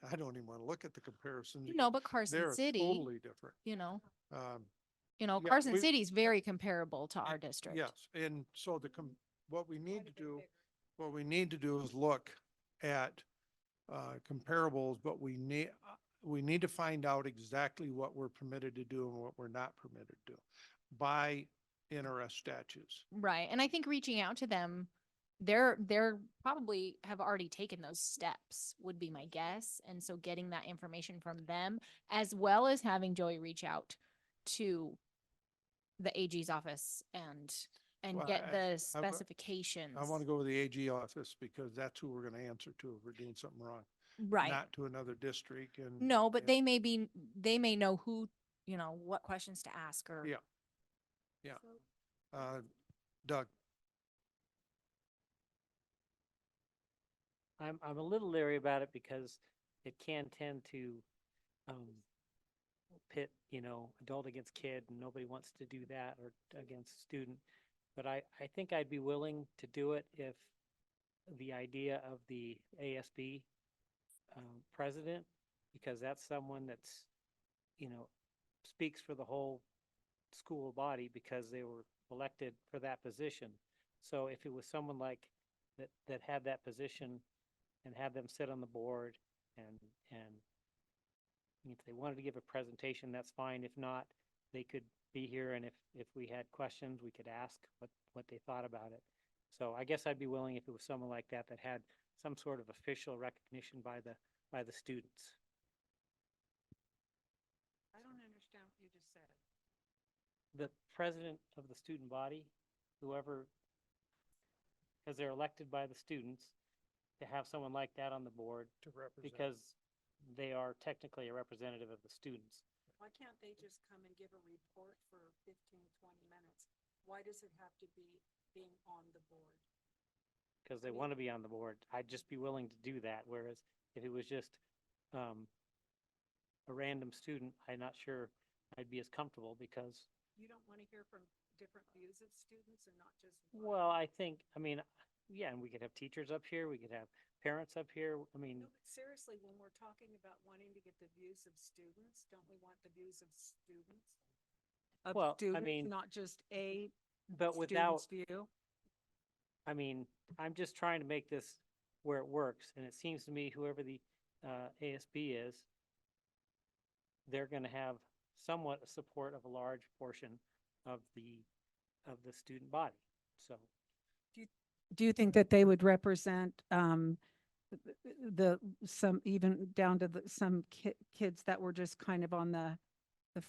I don't even want to look at the comparison. But Carson They're City, totally different. Um, Yeah, Carson City is very comparable to our district. Yes, and so what we need to do is look at comparables, but we need to find out exactly what we're permitted to do and what we're not permitted to do by NRS statutes. Right. And I think reaching out to them, they're probably have already taken those steps, would be my guess. And so getting that information from them, as well as having Joey reach out to the AG's office and Well, get I the specifications. I want to go with the AG office because that's who we're going to answer to if we're doing something wrong. Right. Not to another district and. No, but yeah. they may know who, what questions to ask or. Yeah. Yeah. Doug, I'm a little leery about it because it can tend to pit, adult against kid, and nobody wants to do that, or against student. But I think I'd be willing to do it if the idea of the ASB president, because that's someone that's, speaks for the whole school body because they were elected for that position. So if it was someone like that had that position and have them sit on the board and if they wanted to give a presentation, that's fine. If not, they could be here, and if we had questions, we could ask what they thought about it. So I guess I'd be willing if it was someone like that had some sort of official recognition by the students. I don't understand what you just said. The president of the student body, whoever, because they're elected by the students, to have someone like that on the board to represent. because they are technically a representative of the students. Why can't they just come and give a report for 15, 20 minutes? Why does it have to be being on the board? Because they want to be on the board. I'd just be willing to do that. Whereas if it was just a random student, I'm not sure I'd be as comfortable because, You don't want to hear from different views of students and not just. well, I think, I mean, yeah, and we could have teachers up here, we could have parents up here. I mean, No, but seriously, when we're talking about wanting to get the views of students, don't we want the views of students? Of Well, I students, mean, not just a but without, student's view. I mean, I'm just trying to make this where it works. And it seems to me whoever the ASB is, they're going to have somewhat a support of a large portion of the student body. So Do you think that they would represent some even down to some kids that were just kind of on the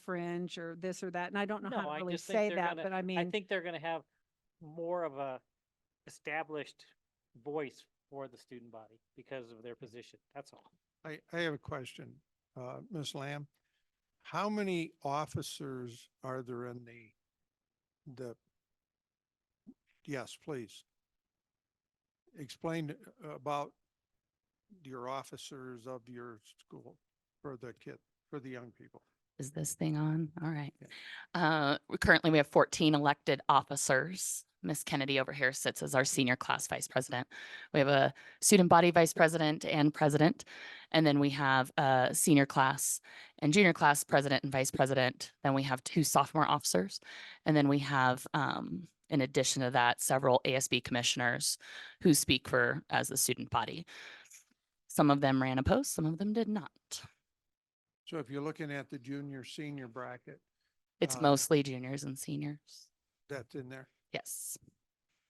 fringe or this or that? And I don't know no, how I to really just think say they're that, gonna, but I I mean, think they're going to have more of a established voice for the student body because of their position. That's all. I have a question, Ms. Lamb. How many officers are there in yes, please. Explain about your officers of your school for the young people. Is this thing on? All right. Currently we have 14 elected officers. Miss Kennedy over here sits as our senior class vice president. We have a student body vice president and president. And then we have a senior class and junior class president and vice president. Then we have 2 sophomore officers. And then we have, in addition to that, several ASB commissioners who speak for as the student body. Some of them ran opposed, some of them did not. So if you're looking at the junior, senior bracket, It's mostly juniors and seniors. that's in there. Yes.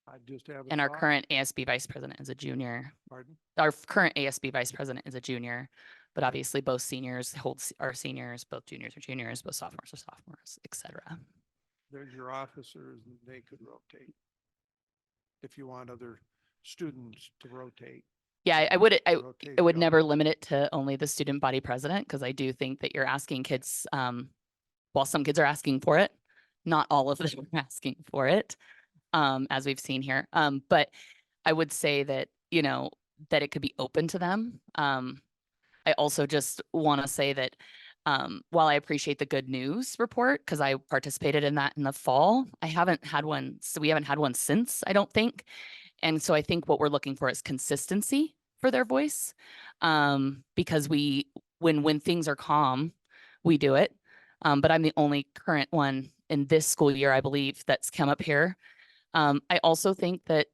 I just have. a And our thought. current ASB vice president is a junior. Pardon? Our current ASB vice president is a junior, but obviously both seniors are seniors, both juniors are juniors, both sophomores are sophomores, et cetera. There's your officers and they could rotate. If you want other students to rotate. Yeah, I rotate would the never office. limit it to only the student body president, because I do think that you're asking kids, while some kids are asking for it, not all of them are asking for it, as we've seen here. But I would say that, you know, that it could be open to them. I also just want to say that while I appreciate the good news report, because I participated in that in the fall, I haven't had one, so we haven't had one since, I don't think. And so I think what we're looking for is consistency for their voice. Because when things are calm, we do it. But I'm the only current one in this school year, I believe, that's come up here. I also think that,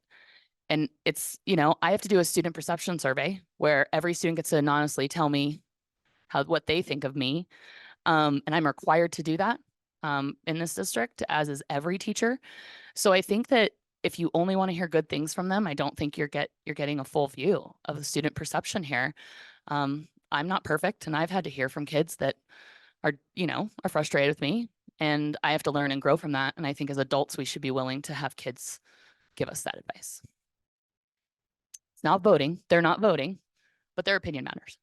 and it's, you know, I have to do a student perception survey where every student gets to anonymously tell me what they think of me. And I'm required to do that in this district, as is every teacher. So I think that if you only want to hear good things from them, I don't think you're getting a full view of the student perception here. I'm not perfect, and I've had to hear from kids that are frustrated with me, and I have to learn and grow from that. And I think as adults, we should be willing to have kids give us that advice. It's not voting. They're not voting, but their opinion matters.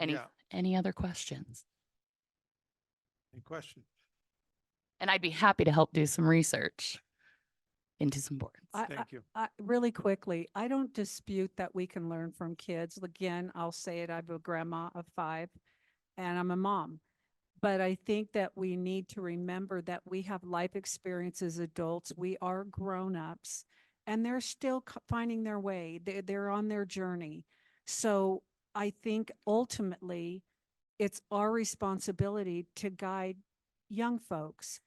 Yeah. Any other questions? Any questions? And I'd be happy to help do some research into some boards. Thank you. Really quickly, I don't dispute that we can learn from kids. Again, I'll say it, I'm a grandma of 5 and I'm a mom. But I think that we need to remember that we have life experience as adults. We are grown-ups and they're still finding their way. They're on their journey. So I think ultimately it's our responsibility to guide young folks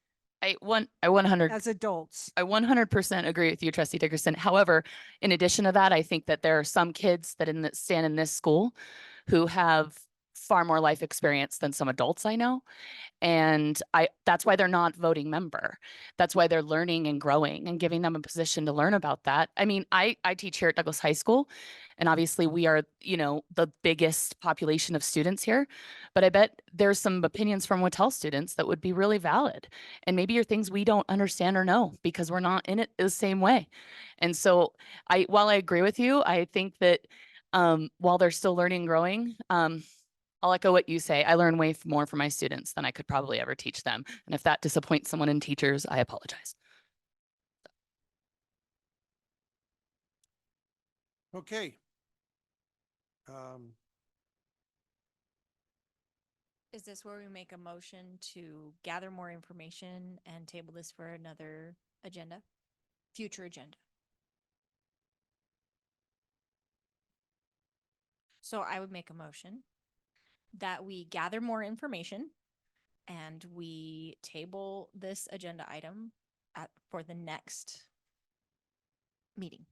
I 100 as adults. I 100% agree with you, Trustee Dickerson. However, in addition to that, I think that there are some kids that stand in this school who have far more life experience than some adults I know. And that's why they're not voting member. That's why they're learning and growing and giving them a position to learn about that. I mean, I teach here at Douglas High School, and obviously we are, the biggest population of students here, but I bet there's some opinions from Wattell students that would be really valid. And maybe are things we don't understand or know because we're not in it the same way. And so while I agree with you, I think that while they're still learning and growing, I'll echo what you say. I learn way more from my students than I could probably ever teach them. And if that disappoints someone in teachers, I apologize. Okay. Is this where we make a motion to gather more information and table this for another agenda? Future agenda? So I would make a motion that we gather more information and we table this agenda item for the next meeting.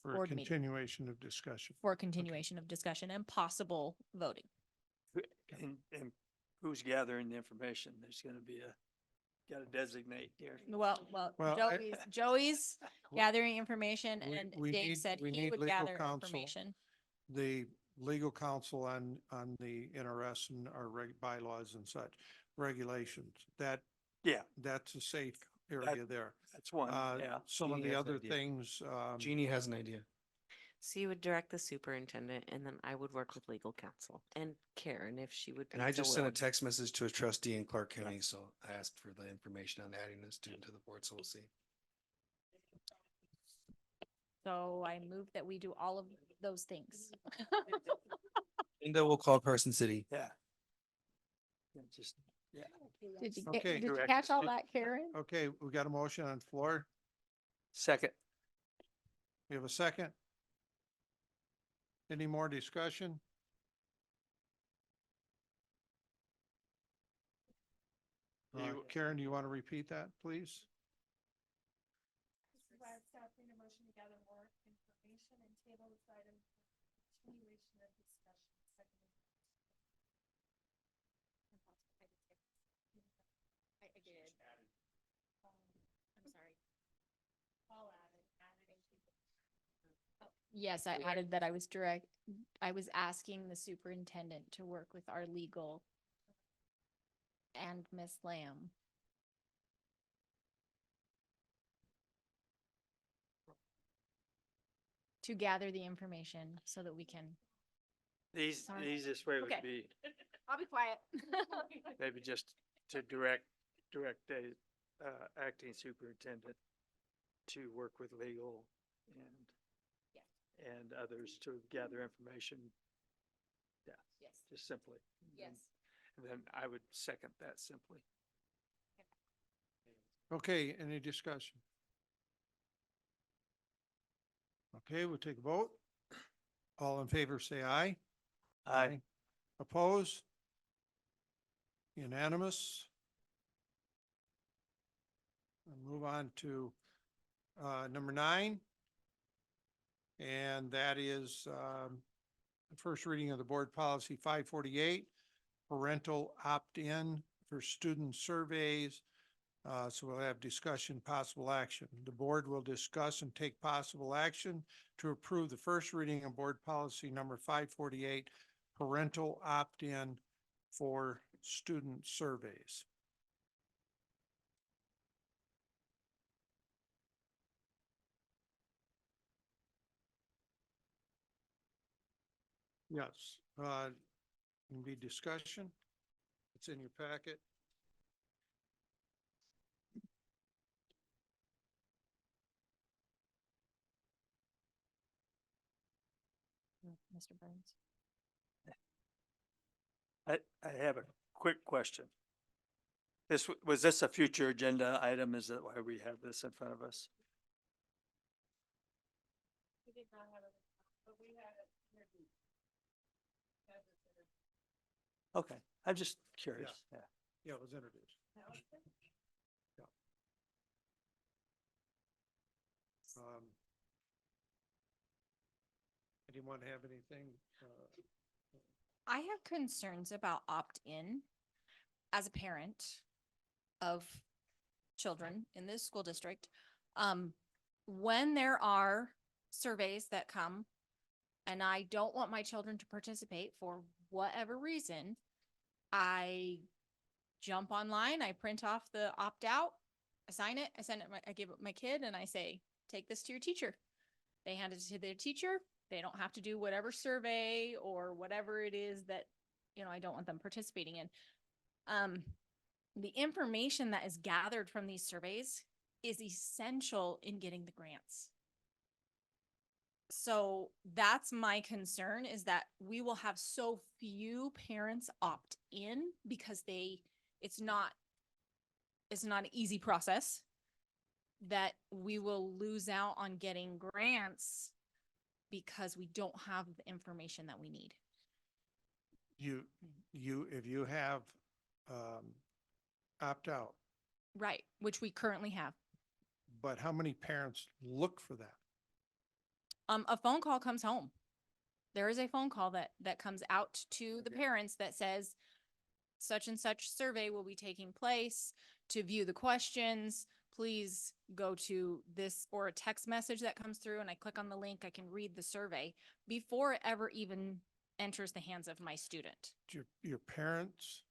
For a board meeting. continuation of discussion. For continuation of discussion and possible voting. And who's gathering the information? There's gonna be gotta designate here. Well, Well, I- Joey's gathering information We- and we Dave need- said we he need would legal gather counsel. information. The legal counsel on the NRS and our bylaws and such, regulations, that's a safe area there. That's one, yeah. Some of Jeannie the has an other idea. things, Jeannie has an idea. So you would direct the superintendent and then I would work with legal counsel and Karen if she would. And be I so just sent a willing. text message to a trustee in Clark County, so I asked for the information on adding the student to the board, so we'll see. So I move that we do all of those things. Linda will call Carson City. Yeah. Just, yeah. Okay. Did you catch all that, Karen? okay, we got a motion on the floor. Second. We have a second. Any more discussion? Karen, do you want to repeat that, please? I did. I'm sorry. Yes, I added that I was asking the superintendent to work with our legal and Miss Lamb. To gather the information so that we can. The Sorry. easiest way would Okay. be I'll be quiet. maybe just to direct the acting superintendent to work with legal and others to gather information. Yeah, Yes. just simply. Yes. And then I would second that simply. Okay, any discussion? Okay, we'll take a vote. All in favor, say aye. Aye. Oppose? Unanimous? We'll move on to number 9. And that is the first reading of the board policy 548, parental opt-in for student surveys. So we'll have discussion, possible action. The board will discuss and take possible action to approve the first reading of board policy number 548, parental opt-in for student surveys. Yes, can be discussion. It's in your packet. Mr. Burns. I have a quick question. Was this a future agenda item? Is that why we have this in front of us? We did not have it, but we had it introduced. Okay, I'm just curious. Yeah. Yeah, it was introduced. Yeah. Anyone have anything? I have concerns about opt-in as a parent of children in this school district. When there are surveys that come and I don't want my children to participate for whatever reason, I jump online, I print off the opt-out, I sign it, I give it my kid and I say, take this to your teacher. They hand it to their teacher. They don't have to do whatever survey or whatever it is that I don't want them participating in. The information that is gathered from these surveys is essential in getting the grants. So that's my concern, is that we will have so few parents opt in because it's not an easy process, that we will lose out on getting grants because we don't have the information that we need. If you have, opt out, Right, which we currently have. but how many parents look for that? A phone call comes home. There is a phone call that comes out to the parents that says such and such survey will be taking place. To view the questions, please go to this, or a text message that comes through, and I click on the link, I can read the survey before it ever even enters the hands of my student. Your parents,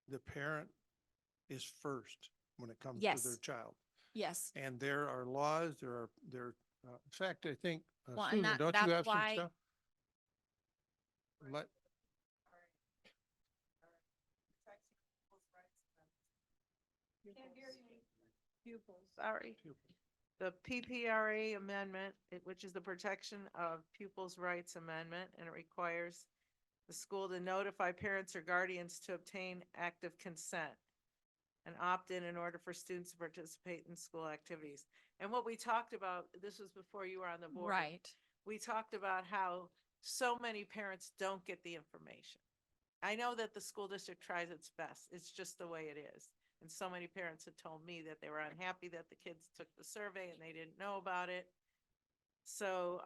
the parent is first when it comes to their Yes. child. Yes. And there are laws, in fact, I think, Well, and Susan, don't that's you have some why- stuff? Let, Pupils, sorry. The PPRA amendment, which is the Protection of Pupils' Rights Amendment, and it requires the school to notify parents or guardians to obtain active consent and opt in order for students to participate in school activities. And what we talked about, this was before you were on the board. Right. We talked about how so many parents don't get the information. I know that the school district tries its best. It's just the way it is. And so many parents had told me that they were unhappy that the kids took the survey and they didn't know about it. So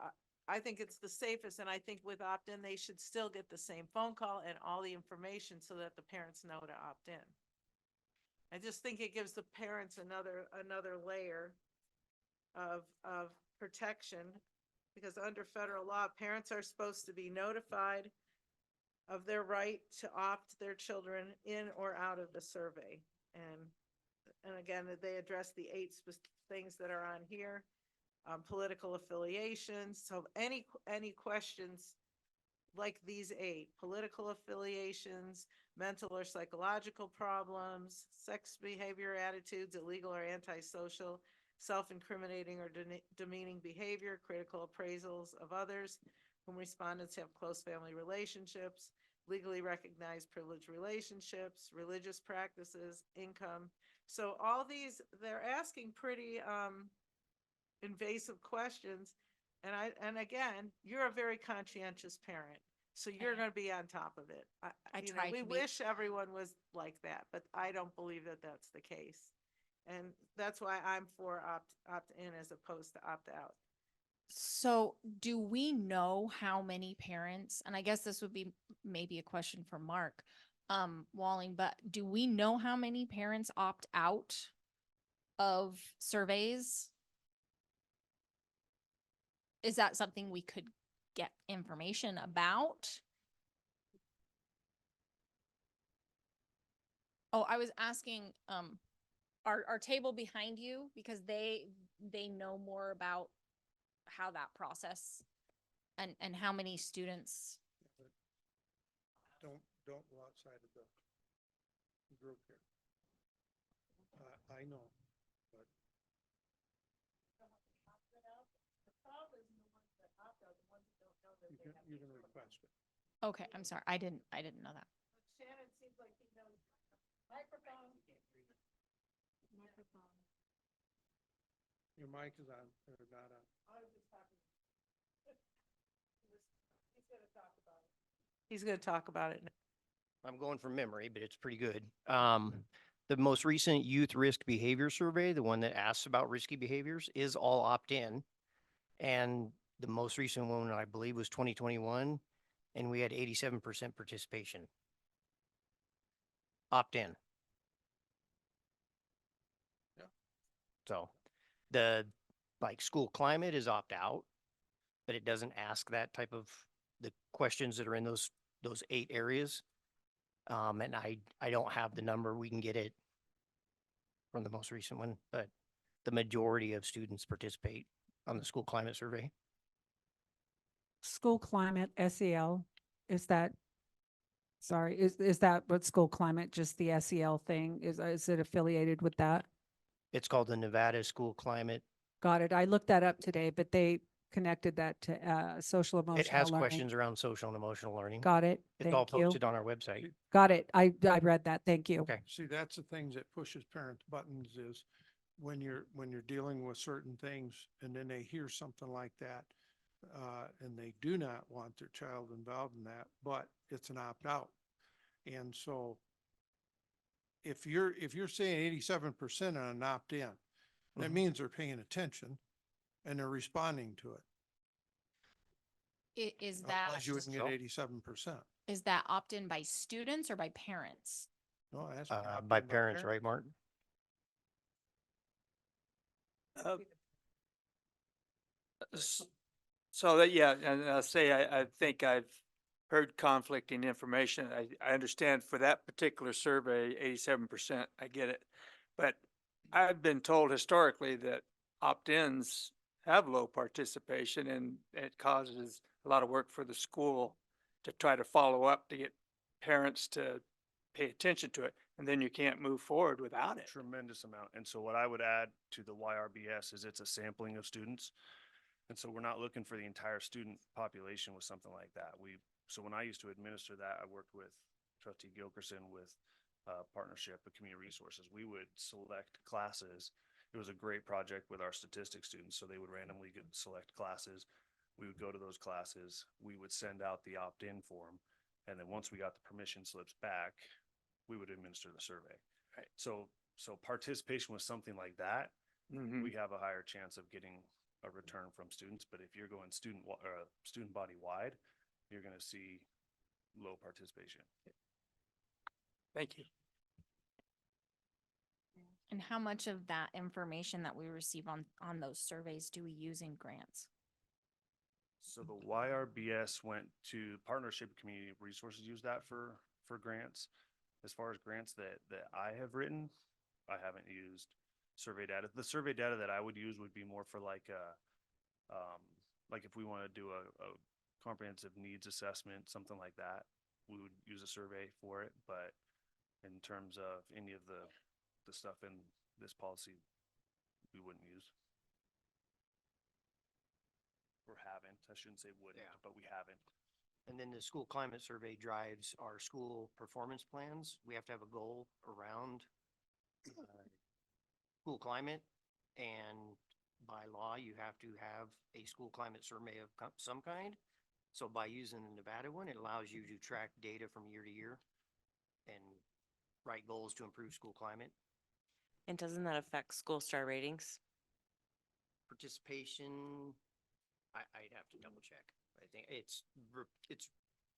I think it's the safest, and I think with opt-in, they should still get the same phone call and all the information so that the parents know to opt in. I just think it gives the parents another layer of protection, because under federal law, parents are supposed to be notified of their right to opt their children in or out of the survey. And again, they address the 8 things that are on here, political affiliations. So any questions like these 8, political affiliations, mental or psychological problems, sex behavior, attitudes, illegal or antisocial, self-incriminating or demeaning behavior, critical appraisals of others whom respondents have close family relationships, legally recognized privileged relationships, religious practices, income. So all these, they're asking pretty invasive questions. And again, you're a very conscientious parent, so you're going to be on top of it. We wish everyone was like that, but I don't believe that that's the case. And that's why I'm for opt in as opposed to opt out. So do we know how many parents, and I guess this would be maybe a question for Mark Walling, but do we know how many parents opt out of surveys? Is that something we could get information about? Oh, I was asking our table behind you, because they know more about how that process and how many students. don't go outside of the group here. I know, but. You can request it. Okay, I'm sorry. I didn't know that. Shannon seems like he knows. Microphone. Microphone. Your mic is on, or not on. I was just talking. He's gonna talk about it. He's gonna talk about it. I'm going from memory, but it's pretty good. The most recent youth risk behavior survey, the one that asks about risky behaviors, is all opt-in. And the most recent one, I believe, was 2021, and we had 87% participation. Opt-in. Yeah. So the school climate is opt-out, but it doesn't ask that type of the questions that are in those 8 areas. And I don't have the number. We can get it from the most recent one, but the majority of students participate on the school climate survey. School climate, SEL, is that Sorry, is that what school climate, just the SEL thing? Is it affiliated with that? It's called the Nevada School Climate. Got it. I looked that up today, but they connected that to social It emotional has learning. questions around social and emotional learning. Got it. It's all Thank you. posted on our website. Got it. I read that. Thank you. Okay. See, that's the things that pushes parents' buttons is when you're dealing with certain things and then they hear something like that. And they do not want their child involved in that, but it's an opt-out. And so if you're saying 87% on an opt-in, that means they're paying attention and they're responding to it. Is that, Otherwise you wouldn't get 87%. is that opt-in by students or by parents? No, that's. By parents, right, Martin? So that, yeah, and I'll say, I think I've heard conflicting information. I understand for that particular survey, 87%, I get it. But I've been told historically that opt-ins have low participation and it causes a lot of work for the school to try to follow up to get parents to pay attention to it. And then you can't move forward without it. Tremendous amount. And so what I would add to the YRBS is it's a sampling of students. And so we're not looking for the entire student population with something like that. So when I used to administer that, I worked with Trustee Gilkerson with partnership with community resources. We would select classes. It was a great project with our statistics students. So they would randomly select classes. We would go to those classes. We would send out the opt-in form. And then once we got the permission slips back, we would administer the survey. Right. So participation with something like that, we have a higher chance of getting a return from students. But if you're going student body wide, you're going to see low participation. Thank you. And how much of that information that we receive on those surveys do we use in grants? So the YRBS went to partnership with community resources, use that for grants. As far as grants that I have written, I haven't used survey data. The survey data that I would use would be more for like if we want to do a comprehensive needs assessment, something like that, we would use a survey for it. But in terms of any of the stuff in this policy, we wouldn't use. Or haven't. I shouldn't say wouldn't, but we haven't. And then the school climate survey drives our school performance plans. We have to have a goal around school climate. And by law, you have to have a school climate survey of some kind. So by using the Nevada one, it allows you to track data from year to year and write goals to improve school climate. And doesn't that affect school star ratings? Participation, I'd have to double check. I think it's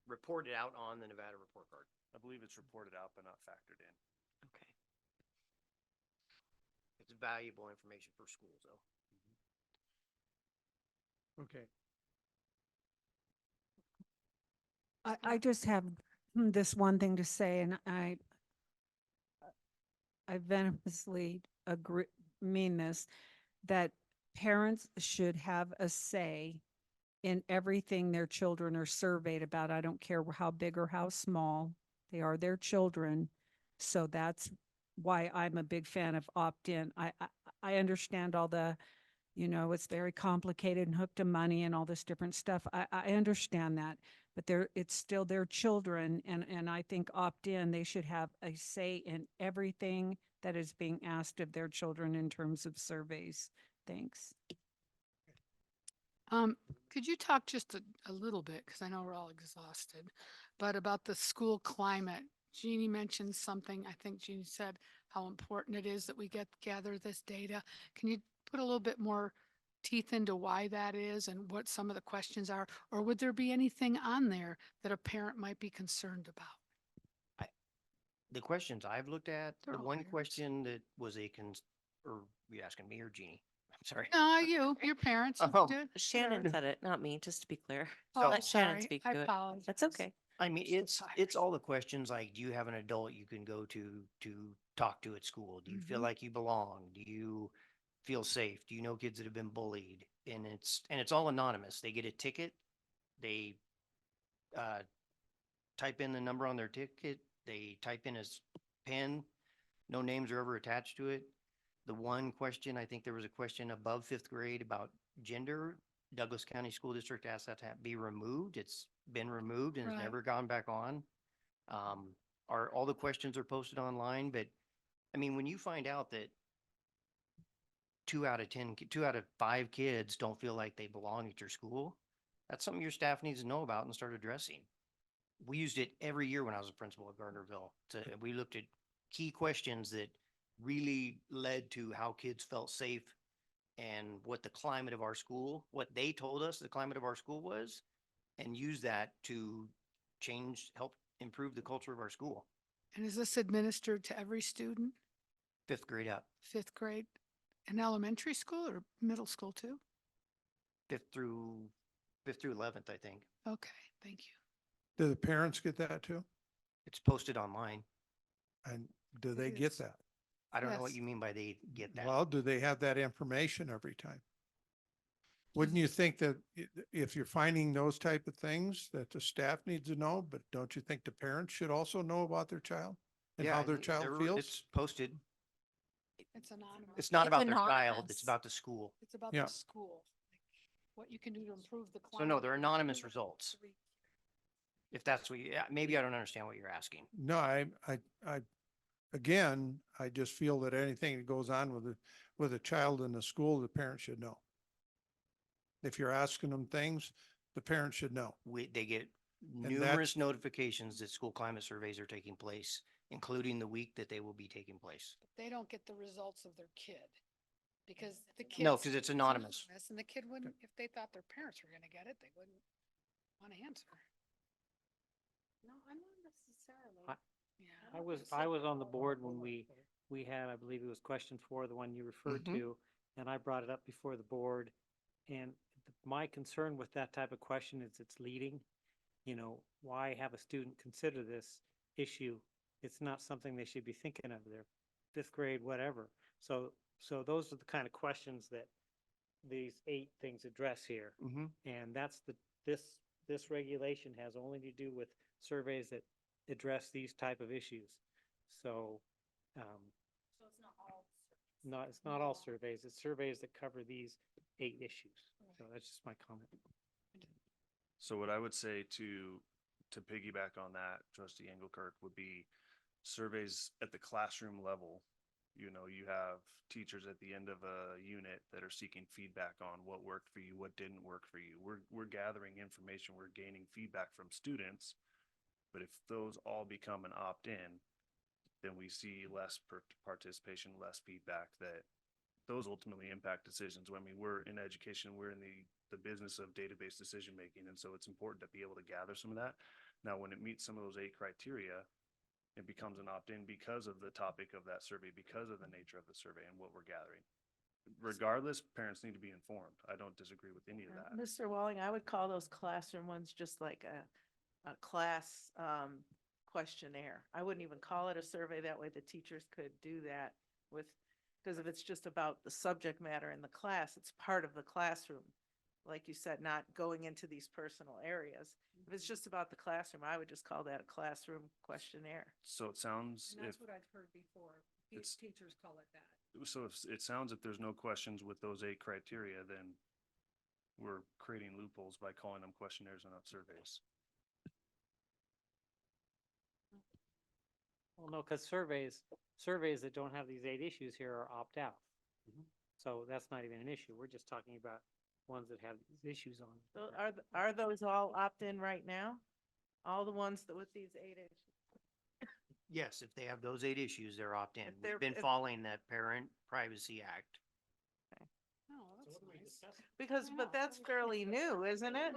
reported out on the Nevada report card. I believe it's reported out but not factored in. Okay. It's valuable information for schools though. Okay. I just have this one thing to say, and I venomously mean this, that parents should have a say in everything their children are surveyed about. I don't care how big or how small, they are their children. So that's why I'm a big fan of opt-in. I understand all the, it's very complicated and hooked to money and all this different stuff. I understand that, but it's still their children. And I think opt-in, they should have a say in everything that is being asked of their children in terms of surveys. Thanks. Could you talk just a little bit, because I know we're all exhausted, but about the school climate? Jeannie mentioned something. I think Jeannie said how important it is that we gather this data. Can you put a little bit more teeth into why that is and what some of the questions are? Or would there be anything on there that a parent might be concerned about? The questions I've looked at, They're the all one parents. question that was or you asking me or Jeannie? I'm sorry. No, your parents. you Oh. did. Shannon said it, not me, just to be clear. Oh, Let Shannon sorry. speak I to it. apologize. That's okay. I mean, so it's tired. all the questions like, do you have an adult you can go to talk to at school? Do you feel like you belong? Do you feel safe? Do you know kids that have been bullied? And it's all anonymous. They get a ticket. They type in the number on their ticket, they type in his PIN, no names are ever attached to it. The one question, I think there was a question above fifth grade about gender. Douglas County School District asked that to be removed. It's been removed and has Right. never gone back on. All the questions are posted online, but I mean, when you find out that 2 out of 5 kids don't feel like they belong at your school, that's something your staff needs to know about and start addressing. We used it every year when I was a principal at Gardnerville. We looked at key questions that really led to how kids felt safe and what the climate of our school, what they told us the climate of our school was, and use that to help improve the culture of our school. And is this administered to every student, 5th grade up, fifth grade, in elementary school or middle school too? 5th through 11th, I think. Okay, thank you. Do the parents get that too? It's posted online. And do they It get is. that? I don't know what Yes. you mean by they get that. Well, do they have that information every time? Wouldn't you think that if you're finding those type of things that the staff needs to know, but don't you think the parents should also know about their child and Yeah, how I their think child feels? It's posted. It's anonymous. It's not It's about their child, anonymous. it's about the school. It's about Yeah. the school, like what you can do to improve the So climate. no, they're anonymous results. If that's what you, maybe I don't understand what you're asking. No, again, I just feel that anything that goes on with a child in the school, the parents should know. If you're asking them things, the parents should know. They get that's- numerous notifications that school climate surveys are taking place, including the week that they will be taking place. They don't get the results of their kid because the kid. No, because it's anonymous. And the kid wouldn't, if they thought their parents were gonna get it, they wouldn't want to answer. No, I'm not necessarily. Yeah. I was on the board when we had, I believe it was question 4, the one you referred Mhm. to, and I brought it up before the board. And my concern with that type of question is it's leading. You know, why have a student consider this issue? It's not something they should be thinking of. They're 5th grade, whatever. So those are the kind of questions that these 8 things address here. Mm-hmm. And that's this regulation has only to do with surveys that address these type of issues. So, So it's not all. it's not all surveys, it's surveys that cover these 8 issues. So that's just my comment. So what I would say to piggyback on that, trustee Engelkirk, would be surveys at the classroom level. You know, you have teachers at the end of a unit that are seeking feedback on what worked for you, what didn't work for you. We're gathering information, we're gaining feedback from students. But if those all become an opt-in, then we see less participation, less feedback, that those ultimately impact decisions. I mean, we're in education, we're in the business of database decision making. And so it's important to be able to gather some of that. Now, when it meets some of those 8 criteria, it becomes an opt-in because of the topic of that survey, because of the nature of the survey and what we're gathering. Regardless, parents need to be informed. I don't disagree with any of that. Mr. Walling, I would call those classroom ones just like a class questionnaire. I wouldn't even call it a survey. That way the teachers could do that with, because if it's just about the subject matter in the class, it's part of the classroom. Like you said, not going into these personal areas. If it's just about the classroom, I would just call that a classroom questionnaire. So it sounds, And if, that's what I've heard before. It's- Teachers call it that. so if it sounds if there's no questions with those 8 criteria, then we're creating loopholes by calling them questionnaires and not surveys. Well, no, because surveys that don't have these 8 issues here are opt-out. So that's not even an issue. We're just talking about ones that have these issues on. So are those all opt-in right now? All the ones that with these 8 issues? Yes, if they have those 8 issues, they're opt-in. If they're- We've been if- following that Parent Privacy Act. Oh, that's nice. Because, but that's fairly new, isn't it?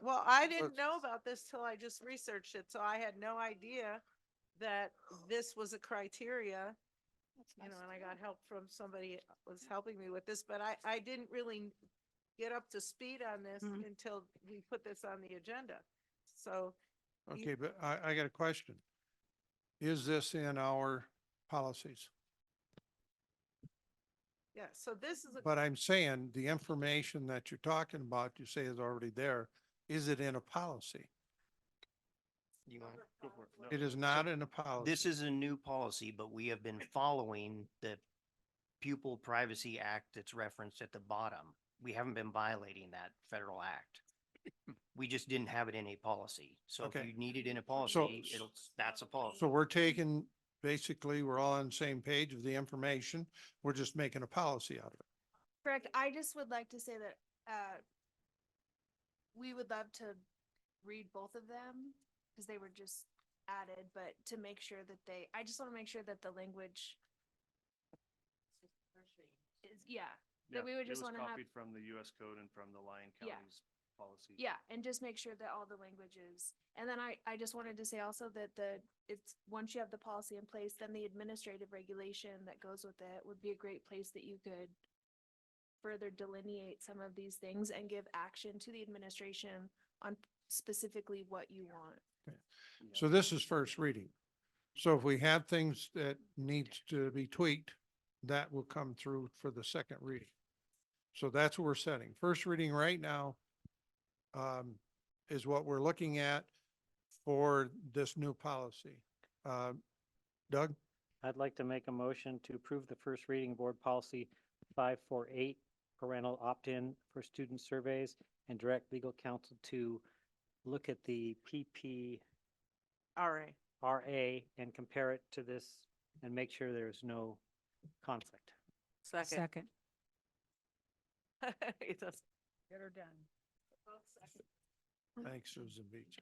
Well, I didn't know about this till I just researched it, so I had no idea that this was a criteria. You know, and I got help from somebody was helping me with this, but I didn't really get up to speed on this until we put this on the agenda. So. you- Okay, but I got a question. Is this in our policies? Yeah, so this is a. But I'm saying the information that you're talking about, you say is already there. is it in a policy? You want? It is not in a policy. This is a new policy, but we have been following the Pupil Privacy Act that's referenced at the bottom. We haven't been violating that federal act. We just didn't have it in a policy. So if Okay. you need it in a policy, that's a policy. So we're taking, basically, we're all on the same page of the information. We're just making a policy out of it. Correct. I just would like to say that, we would love to read both of them because they were just added, but to make sure that I just want to make sure that the language is, Yeah, that we would it just was want to have. copied from the US code and from the Lyon Yeah. County's policy. Yeah, and just make sure that all the language is, and then I just wanted to say also that it's, once you have the policy in place, then the administrative regulation that goes with it would be a great place that you could further delineate some of these things and give action to the administration on specifically what you want. So this is first reading. So if we have things that needs to be tweaked, that will come through for the second reading. So that's what we're setting. First reading right now is what we're looking at for this new policy. Doug? I'd like to make a motion to approve the first reading board policy 548, parental opt-in for student surveys, and direct legal counsel to look at the RA. PPRA and compare it to this and make sure there's no conflict. Second. It does. Get her done. Thanks, Susan Beach.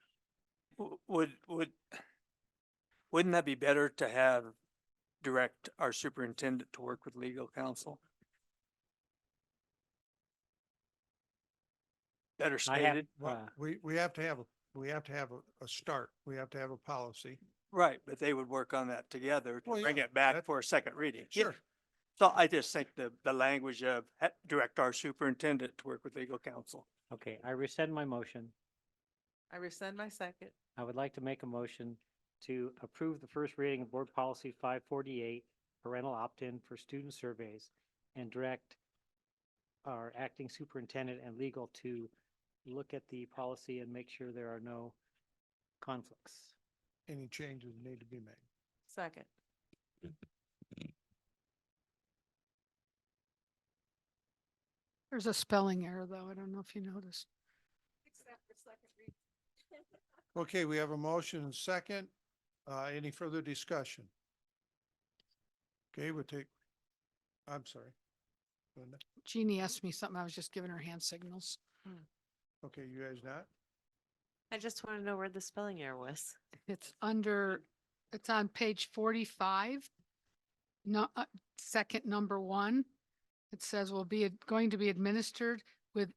Wouldn't that be better to have direct our superintendent to work with legal counsel? Better I have, stated? Well, we have to have a start. We have to have a policy. Right, but they would work on that together to Well, bring yeah, it back that- for a second reading. Sure. So I just think the language of direct our superintendent to work with legal counsel. okay, I rescind my motion. I rescind my second. I would like to make a motion to approve the first reading of board policy 548, parental opt-in for student surveys, and direct our acting superintendent and legal to look at the policy and make sure there are no conflicts. Any changes need to be made. Second. There's a spelling error, though. I don't know if you noticed. Okay, we have a motion and second. Any further discussion? Okay, I'm sorry. Linda? Jeannie asked me something. I was just giving her hand signals. Okay, you guys not? I just want to know where the spelling error was. It's on page 45. No, second number 1. It says will be going to be administered with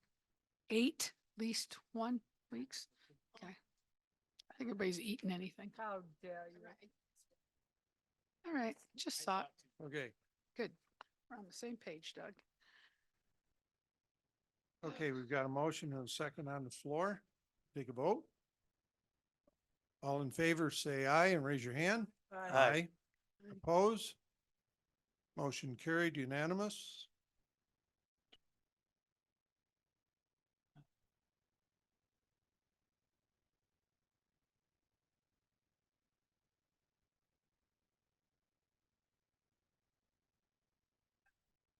8, at least 1 weeks. Okay. I think everybody's eating anything. How dare you? All right, just thought, Okay, good. We're on the same page, Doug. okay, we've got a motion and a second on the floor. Take a vote. All in favor, say aye and raise your hand. Aye. Oppose? Motion carried unanimous.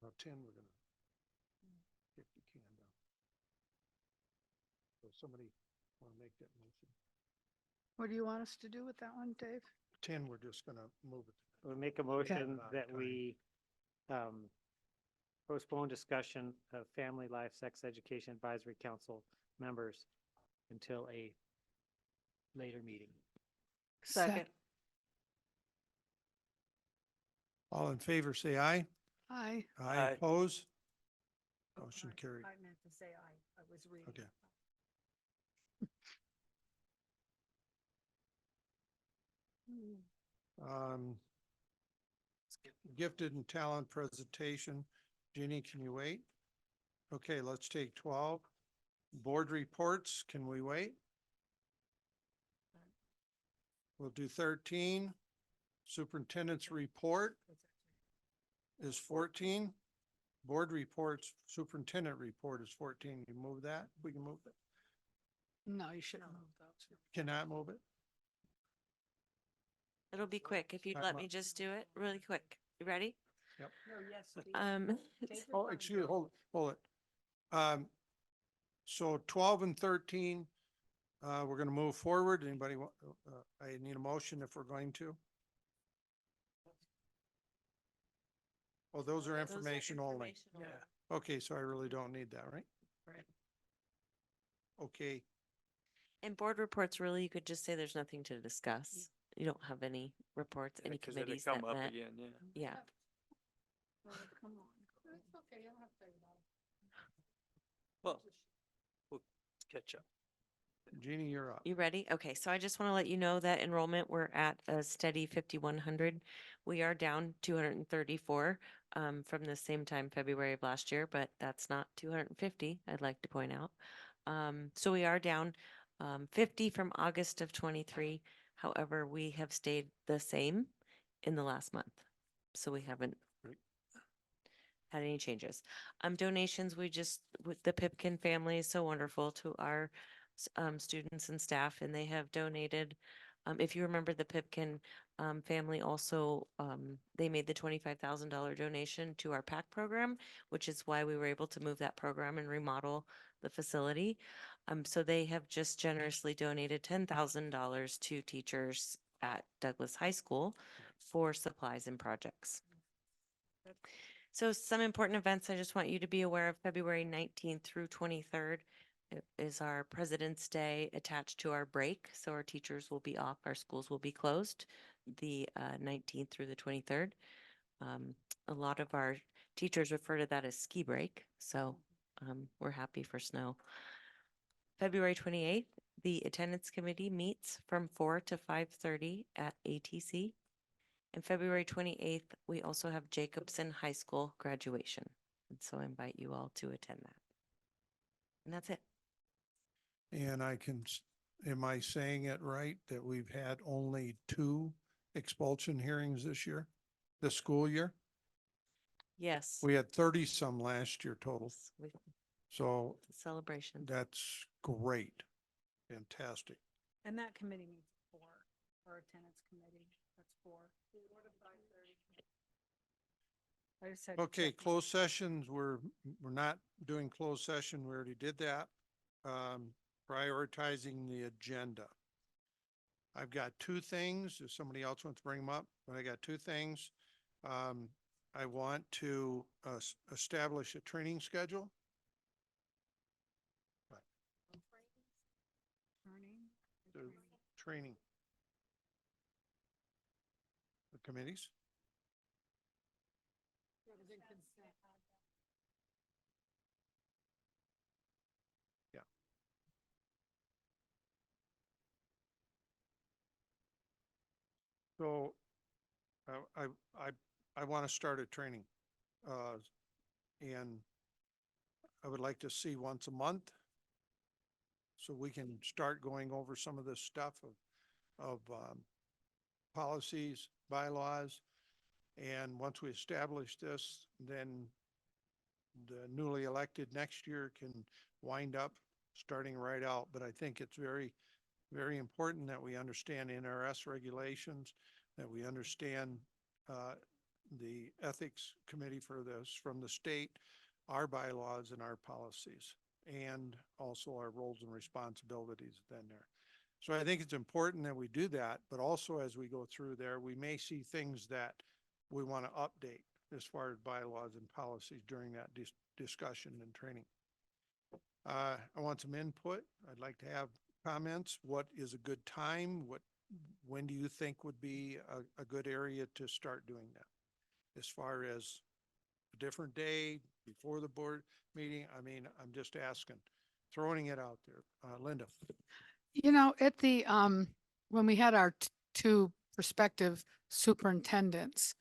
About 10, we're gonna kick the can down. So somebody want to make that motion? What do you want us to do with that one, Dave? 10, we're just gonna move it. We make a motion About that time. we postpone discussion of Family Life Sex Education Advisory Council members until a later meeting. Second. All in favor, say aye. Aye. Aye, Aye. oppose? Motion carried. I meant to say I was reading. Okay. Gifted and talent presentation. Jeannie, can you wait? Okay, let's take 12. Board reports, can we wait? We'll do 13. Superintendent's report is 14. Board reports, superintendent report is 14. You move that? We can move that. No, you shouldn't move those. Cannot move it? It'll be quick if you'd Time let up. me just do it really quick. You ready? Yep. Um, Oh, excuse, hold it. So 12 and 13, we're gonna move forward. Anybody, I need a motion if we're going to. Oh, those are information only. Okay, so I really don't need that, right? Right. Okay, And board reports, really, you could just say there's nothing to discuss. You don't have any reports, any Because it'll committees come that up met. again, yeah. Yeah. Well, we'll catch up. Jeannie, you're up. You ready? Okay, so I just want to let you know that enrollment, we're at a steady 5,100. We are down 234 from the same time February of last year, but that's not 250, I'd like to point out. So we are down 50 from August of 23. However, we have stayed the same in the last month. So we haven't had any changes. Donations, we just, with the Pipkin family is so wonderful to our students and staff, and they have donated. If you remember, the Pipkin family also, they made the $25,000 donation to our PAC program, which is why we were able to move that program and remodel the facility. So they have just generously donated $10,000 to teachers at Douglas High School for supplies and projects. So some important events I just want you to be aware of. February 19th through 23rd is our President's Day attached to our break. So our teachers will be off, our schools will be closed the 19th through the 23rd. A lot of our teachers refer to that as ski break. So we're happy for snow. February 28th, the attendance committee meets from 4 to 5:30 at ATC. And February 28th, we also have Jacobson High School graduation. And so I invite you all to attend that. And that's it. And am I saying it right that we've had only 2 expulsion hearings this school year? Yes. We had 30 some last year total. We- So Celebration. that's great. Fantastic. And that committee meets 4, our attendance committee, that's 4. I just had to Okay, check. closed sessions, we're not doing closed session. We already did that. Prioritizing the agenda. I've got 2 things, if somebody else wants to bring them up, but I got 2 things. I want to establish a training schedule. The training. The committees. Yeah. So I want to start a training. And I would like to see once a month. So we can start going over some of this stuff of policies, bylaws. And once we establish this, then the newly elected next year can wind up starting right out. But I think it's very, very important that we understand NRS regulations, that we understand the ethics committee for this from the state, our bylaws and our policies, and also our roles and responsibilities then there. So I think it's important that we do that, but also as we go through there, we may see things that we want to update as far as bylaws and policies during that discussion and training. I want some input. I'd like to have comments. What is a good time? When do you think would be a good area to start doing that? As far as a different day before the board meeting? I mean, I'm just asking, throwing it out there. Linda. You know, at the, when we had our 2 prospective superintendents,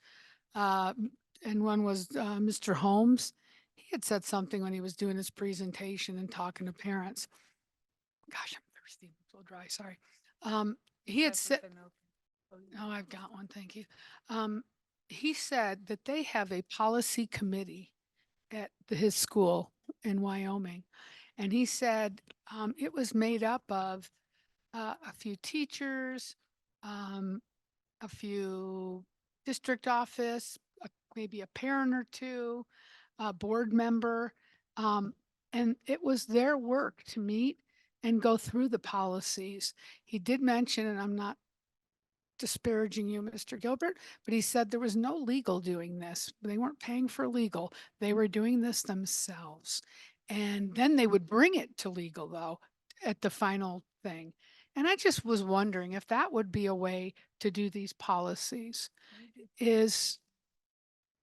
and one was Mr. Holmes, he had said something when he was doing his presentation and talking to parents. Gosh, I'm thirsty, I'm so dry, sorry. He had said, oh, I've got one, thank you. He said that they have a policy committee at his school in Wyoming. And he said, it was made up of, a few teachers, a few district office, maybe a parent or two, a board member. And it was their work to meet and go through the policies. He did mention, and I'm not disparaging you, Mr. Gilbert, but he said there was no legal doing this. They weren't paying for legal. They were doing this themselves. And then they would bring it to legal though at the final thing. And I just was wondering if that would be a way to do these policies is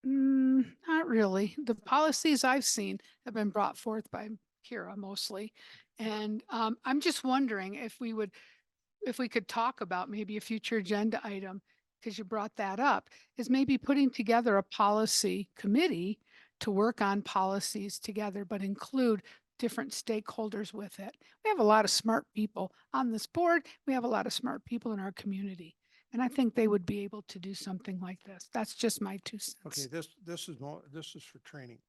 not really. The policies I've seen have been brought forth by Kira mostly. And I'm just wondering if we could talk about maybe a future agenda item, because you brought that up, is maybe putting together a policy committee to work on policies together, but include different stakeholders with it. We have a lot of smart people on this board. We have a lot of smart people in our community. And I think they would be able to do something like this. That's just my 2 cents. Okay, this is for training.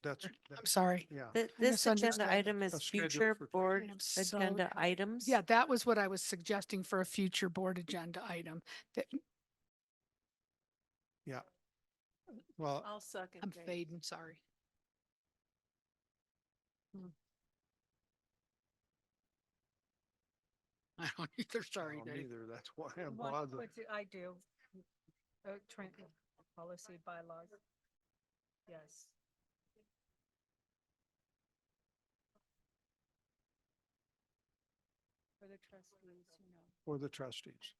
That's. I'm sorry. Yeah. This agenda misunderstood. item is A schedule future for board I'm so agenda tired. items. Yeah, that was what I was suggesting for a future board agenda item. That Yeah. Well, I'll second. I'm Jane. fading, sorry. I don't either, I sorry, don't Dave. either. That's why I'm What bothered. do I do? Policy bylaws. Yes. For the trustees, For the trustees.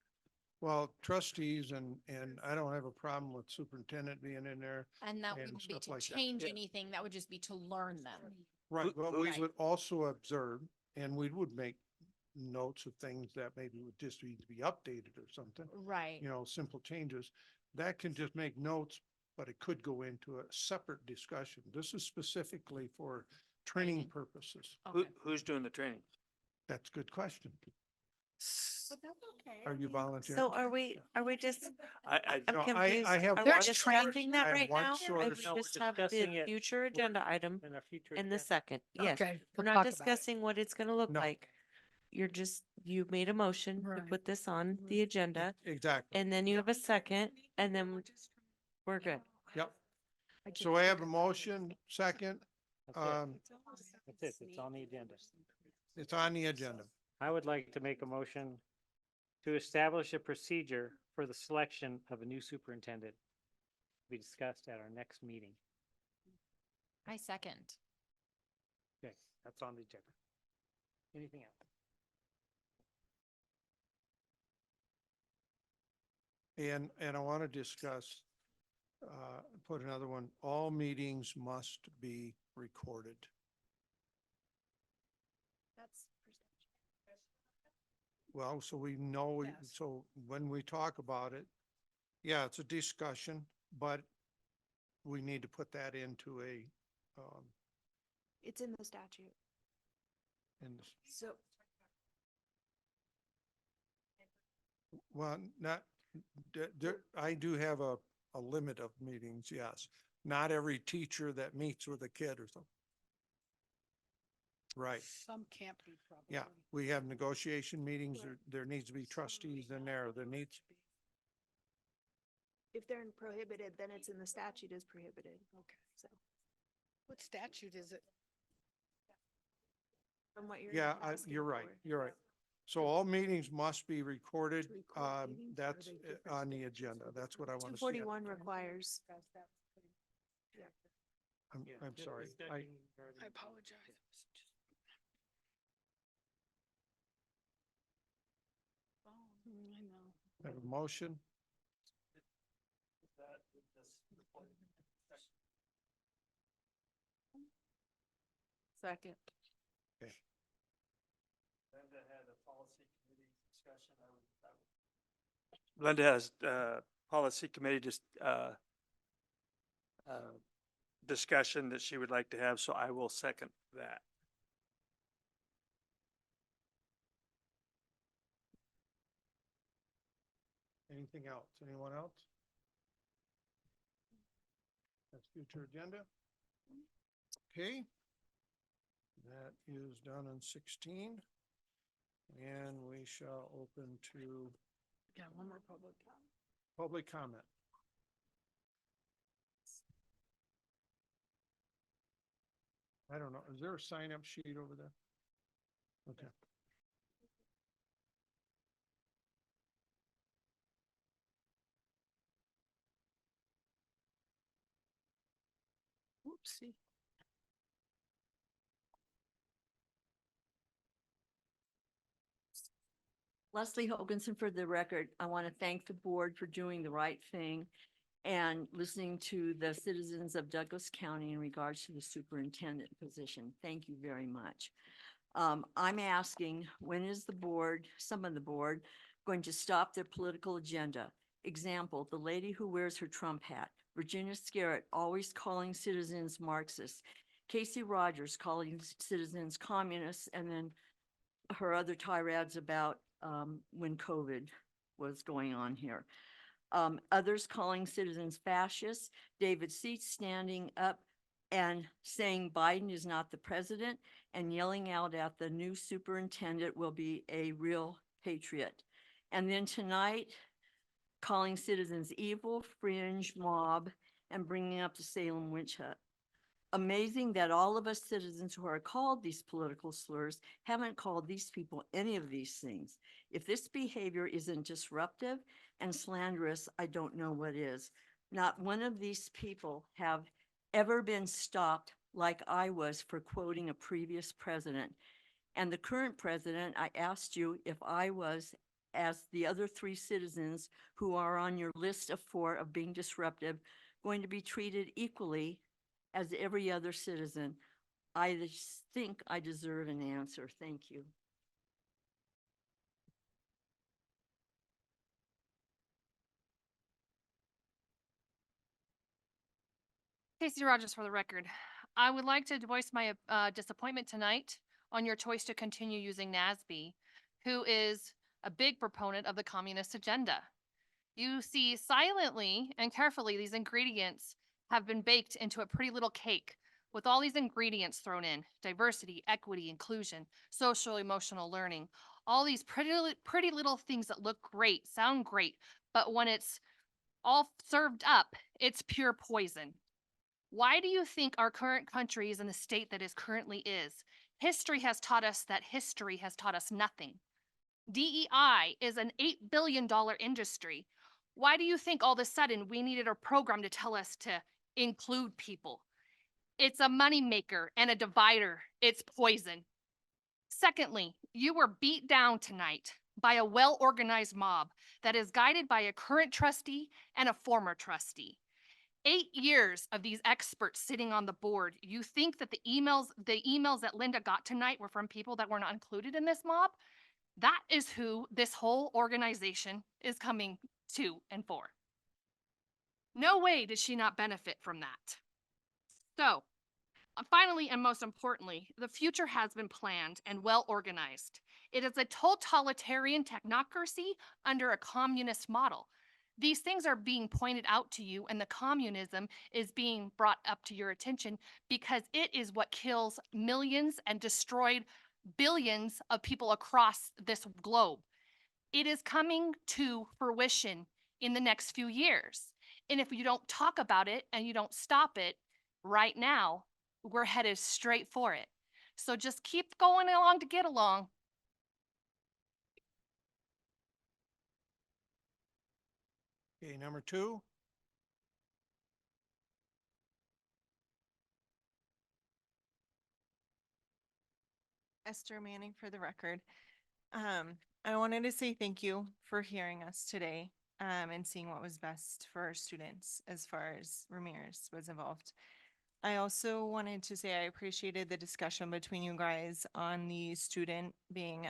Well, trustees and I don't have a problem with superintendent being in there. And that and wouldn't be stuff to like that. change Yeah. anything. That would just be to learn them. Right, but we Right. would also observe and we would make notes of things that maybe would just need to be updated or something. Right. You know, simple changes. That can just make notes, but it could go into a separate discussion. This is specifically for training purposes. Okay. Who's doing the training? That's a good question. But that's okay. Are you volunteering? So are we just, I, I'm No, confused. I have Are we one discussing that I have right one now? source. Or we No, we're just have discussing the it future agenda item in a future. in the agenda. second? Yes. Okay, We're we'll not talk about it. discussing what it's gonna look No. like. You made a motion to Right. put this on the agenda Exactly. and then you have a second and then we're good. Yep. So I have a motion, second. That's it. That's it. It's on the agenda. It's on the agenda. I would like to make a motion to establish a procedure for the selection of a new superintendent to be discussed at our next meeting. I second. Okay, that's on the agenda. Anything else? And I want to discuss, put another one, all meetings must be recorded. That's Well, so we know, so when we talk about it, yeah, it's a discussion, but we need to put that into a, it's in the statute. in this, So well, not, I do have a limit of meetings, yes. Not every teacher that meets with a kid or something. Right. Some can't be probably. Yeah, we have negotiation meetings. There needs to be trustees in there. There needs, if they're prohibited, then it's in the statute as prohibited. Okay. So What statute is it? from what you're yeah, asking you're right. for. You're right. So all meetings must be recorded. record meetings, or That's are they different on the agenda. That's what I want to see. 241 requires. I'm sorry. I apologize. I know. I have a motion. Second. Okay. Linda has, policy committee just, discussion that she would like to have, so I will second that. Anything else? Anyone else? That's future agenda. Okay. That is done on 16. And we shall open to Yeah, one more public comment. public comment. I don't know, is there a sign-up sheet over there? Okay. Whoopsie. Leslie Hoganson for the record. I want to thank the board for doing the right thing and listening to the citizens of Douglas County in regards to the superintendent position. Thank you very much. I'm asking, when is the board, some of the board, going to stop their political agenda? Example, the lady who wears her Trump hat, Virginia Scarrett, always calling citizens Marxists, Casey Rogers calling citizens communists, and then her other tirades about when COVID was going on here. Others calling citizens fascists, David Seats standing up and saying Biden is not the president and yelling out at the new superintendent will be a real patriot. And then tonight, calling citizens evil, fringe, mob, and bringing up the Salem witch hunt. Amazing that all of us citizens who are called these political slurs haven't called these people any of these things. If this behavior isn't disruptive and slanderous, I don't know what is. Not one of these people have ever been stopped like I was for quoting a previous president. And the current president, I asked you if I was, as the other 3 citizens who are on your list of 4 of being disruptive, going to be treated equally as every other citizen. I just think I deserve an answer. Thank you. Casey Rogers for the record. I would like to voice my disappointment tonight on your choice to continue using NASB, who is a big proponent of the communist agenda. You see, silently and carefully, these ingredients have been baked into a pretty little cake with all these ingredients thrown in: diversity, equity, inclusion, social emotional learning, all these pretty little things that look great, sound great, but when it's all served up, it's pure poison. Why do you think our current country is in the state that it currently is? History has taught us that history has taught us nothing. DEI is an $8 billion industry. Why do you think all of a sudden we needed a program to tell us to include people? It's a moneymaker and a divider. It's poison. Secondly, you were beat down tonight by a well-organized mob that is guided by a current trustee and a former trustee. 8 years of these experts sitting on the board. You think that the emails that Linda got tonight were from people that were not included in this mob? That is who this whole organization is coming to and for. No way did she not benefit from that. So, finally and most importantly, the future has been planned and well organized. It is a totalitarian technocracy under a communist model. These things are being pointed out to you, and the communism is being brought up to your attention because it is what kills millions and destroyed billions of people across this globe. It is coming to fruition in the next few years. And if you don't talk about it and you don't stop it right now, we're headed straight for it. So just keep going along to get along. Okay, number 2. Esther Manning for the record. I wanted to say thank you for hearing us today and seeing what was best for our students as far as Ramirez was involved. I also wanted to say I appreciated the discussion between you guys on the student being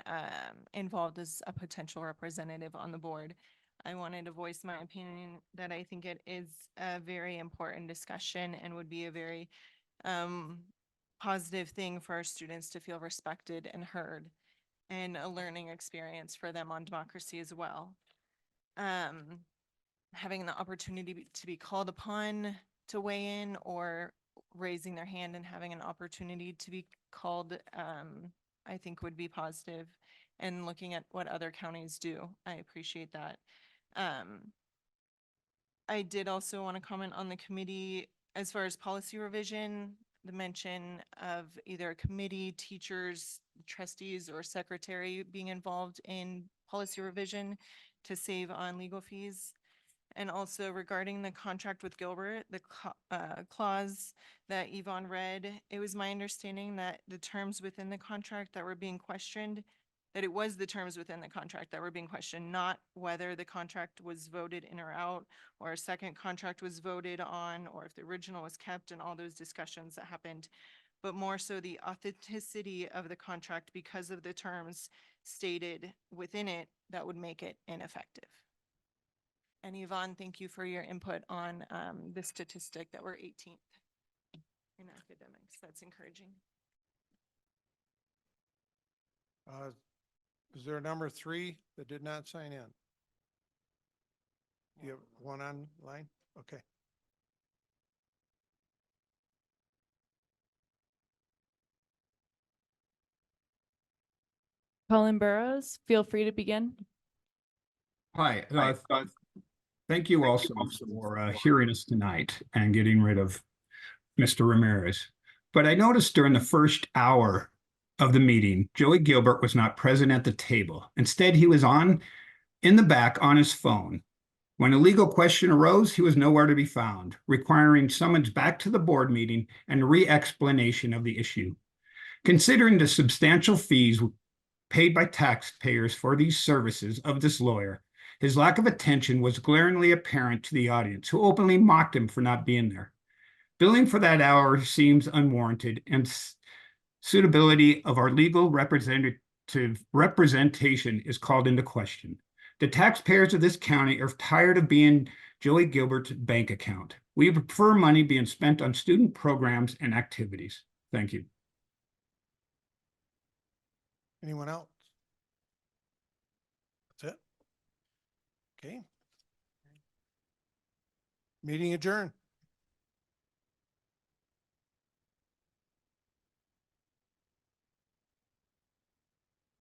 involved as a potential representative on the board. I wanted to voice my opinion that I think it is a very important discussion and would be a very positive thing for our students to feel respected and heard, and a learning experience for them on democracy as well. Having the opportunity to be called upon to weigh in or raising their hand and having an opportunity to be called, I think would be positive. And looking at what other counties do, I appreciate that. I did also want to comment on the committee as far as policy revision, the mention of either a committee, teachers, trustees, or secretary being involved in policy revision to save on legal fees. And also regarding the contract with Gilbert, the clause that Yvonne read, it was my understanding that the terms within the contract that were being questioned, that it was the terms within the contract that were being questioned, not whether the contract was voted in or out, or a second contract was voted on, or if the original was kept, and all those discussions that happened, but more so the authenticity of the contract because of the terms stated within it that would make it ineffective. And Yvonne, thank you for your input on the statistic that we're 18th in academics. That's encouraging. Is there a number 3 that did not sign in? You have one online? Okay. Colin Burrows, feel free to begin. Hi, thank you also for hearing us tonight and getting rid of Mr. Ramirez. But I noticed during the first hour of the meeting, Joey Gilbert was not present at the table. Instead, he was in the back on his phone. When a legal question arose, he was nowhere to be found, requiring summons back to the board meeting and re-explanation of the issue. Considering the substantial fees paid by taxpayers for these services of this lawyer, his lack of attention was glaringly apparent to the audience, who openly mocked him for not being there. Billing for that hour seems unwarranted, and suitability of our legal representation is called into question. The taxpayers of this county are tired of being Joey Gilbert's bank account. We prefer money being spent on student programs and activities. Thank you. Anyone else? That's it? Okay. Meeting adjourned.